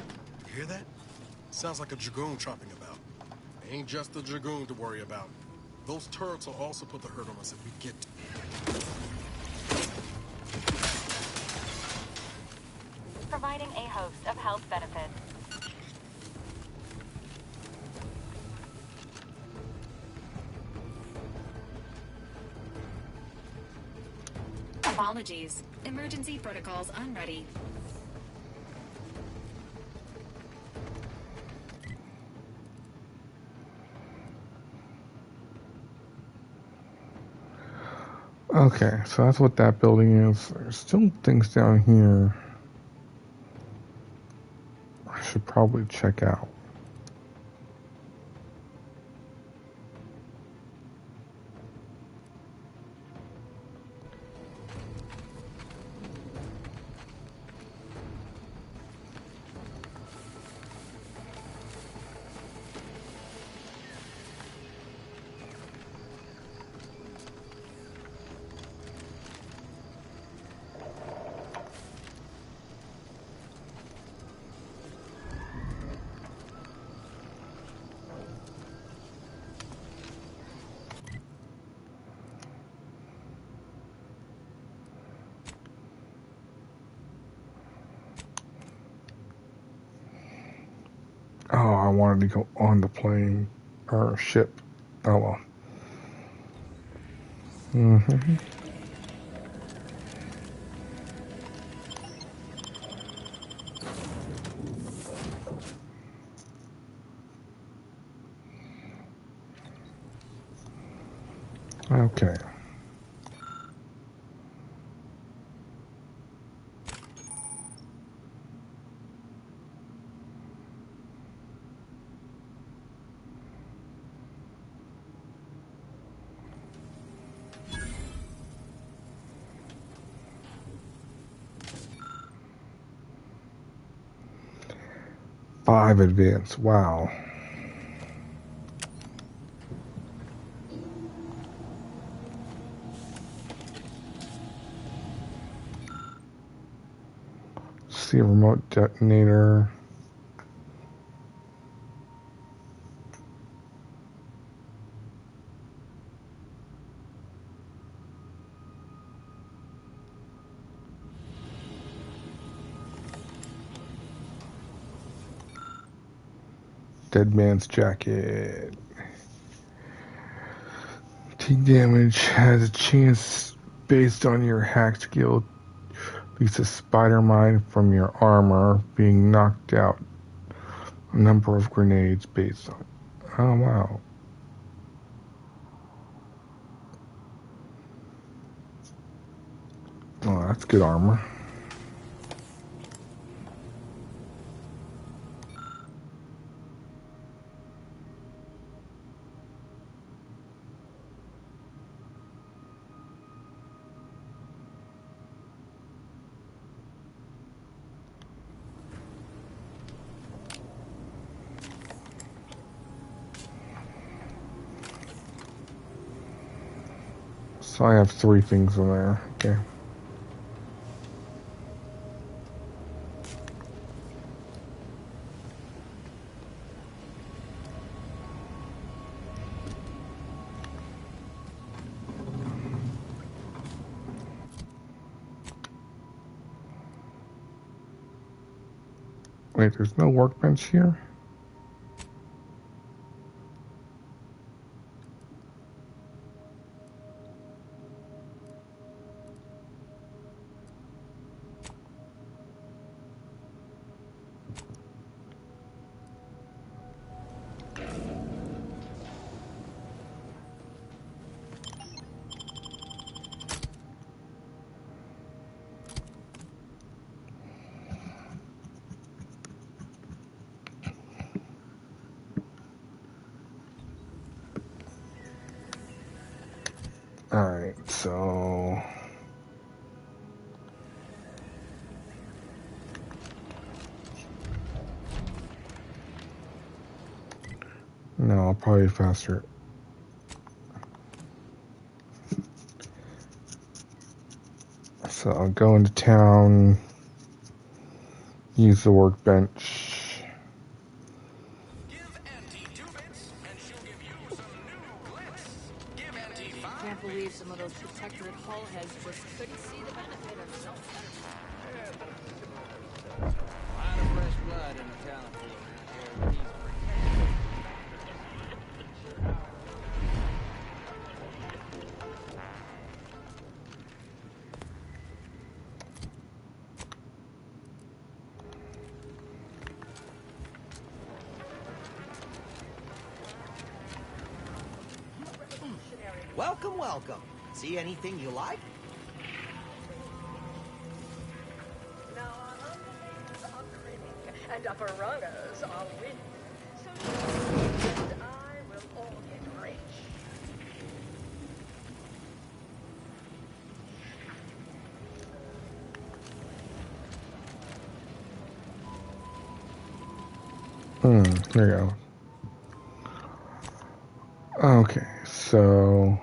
S9: You hear that? Sounds like a Dragoon tromping about. Ain't just the Dragoon to worry about. Those turrets will also put the hurt on us if we get to.
S22: Providing a host of health benefits.
S10: Apologies. Emergency protocols unready.
S1: Okay, so that's what that building is. There's still things down here. probably check out. Oh, I wanted to go on the plane or ship. Oh well. Mm-hmm. Okay. Five advance. Wow. See a remote detonator. Dead man's jacket. Take damage has a chance based on your hack skill. Release a spider mine from your armor being knocked out. A number of grenades based on. Oh wow. Oh, that's good armor. So I have 3 things in there. Okay. Wait, there's no workbench here? Alright, so... No, I'll probably faster. So I'll go into town, use the workbench.
S2: Can't believe some of those protectorate hull heads just couldn't see the benefit of self-satisfaction.
S3: A lot of fresh blood in the talent pool around here.
S7: Welcome, welcome. See anything you like?
S8: And upper rungers, are we? So you and I will all get rich.
S1: There you go. Okay, so...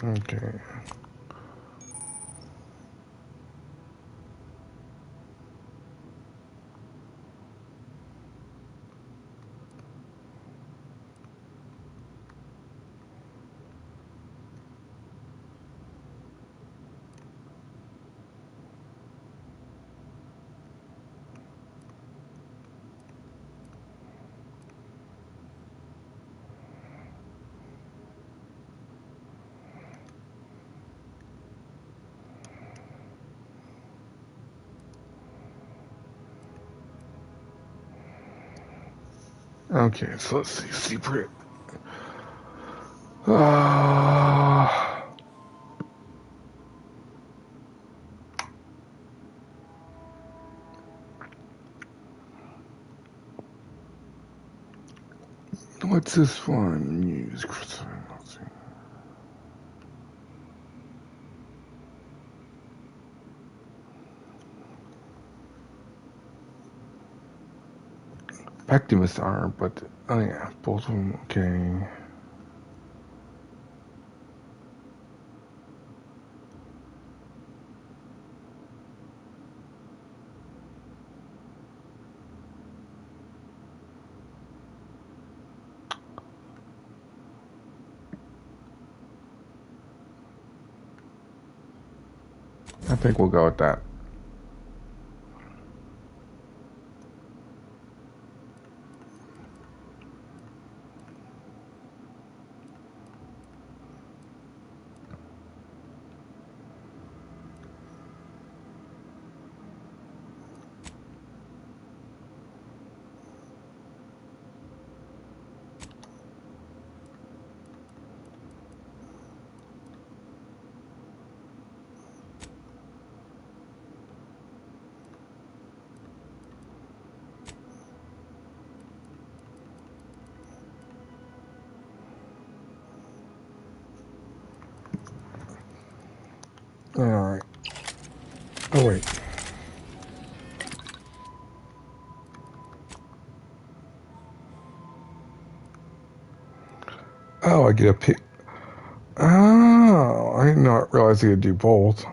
S1: Okay. Okay, so let's see. Secret. What's this one? Use. Activists are, but oh yeah, both of them. Okay. I think we'll go with that. Alright. Oh, wait. Oh, I get a pick. Oh, I did not realize I could do both.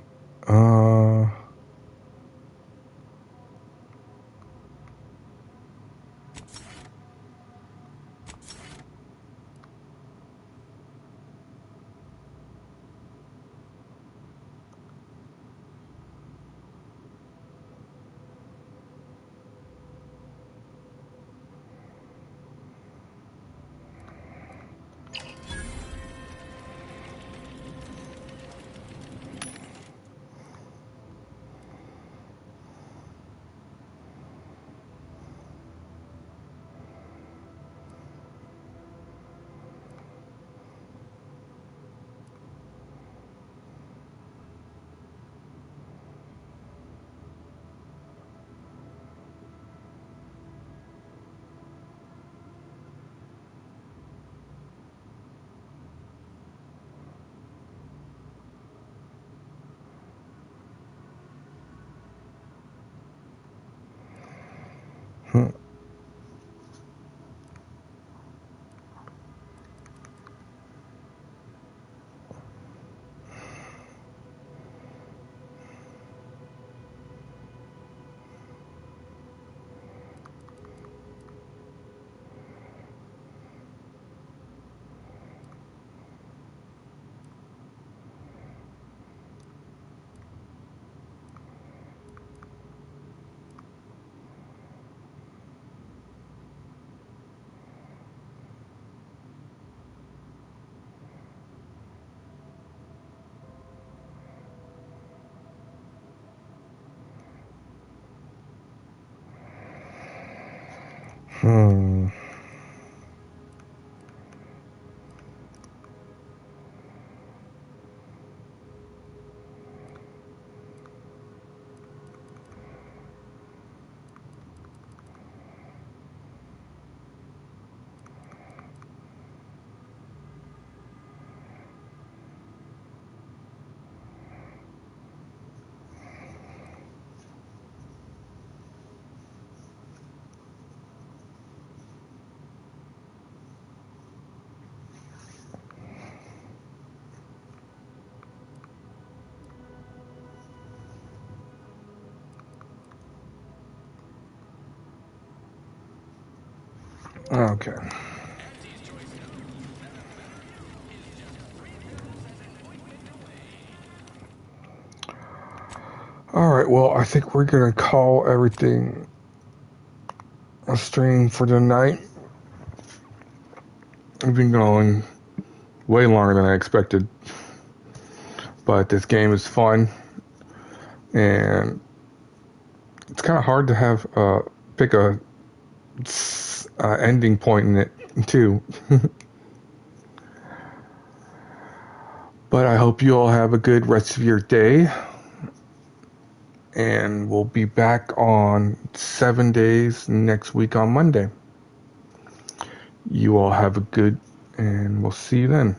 S1: Okay. Alright, well, I think we're going to call everything a stream for tonight. We've been going way longer than I expected. But this game is fun. And it's kind of hard to have pick a ending point in it, too. But I hope you all have a good rest of your day. And we'll be back on 7 days next week on Monday. You all have a good, and we'll see you then.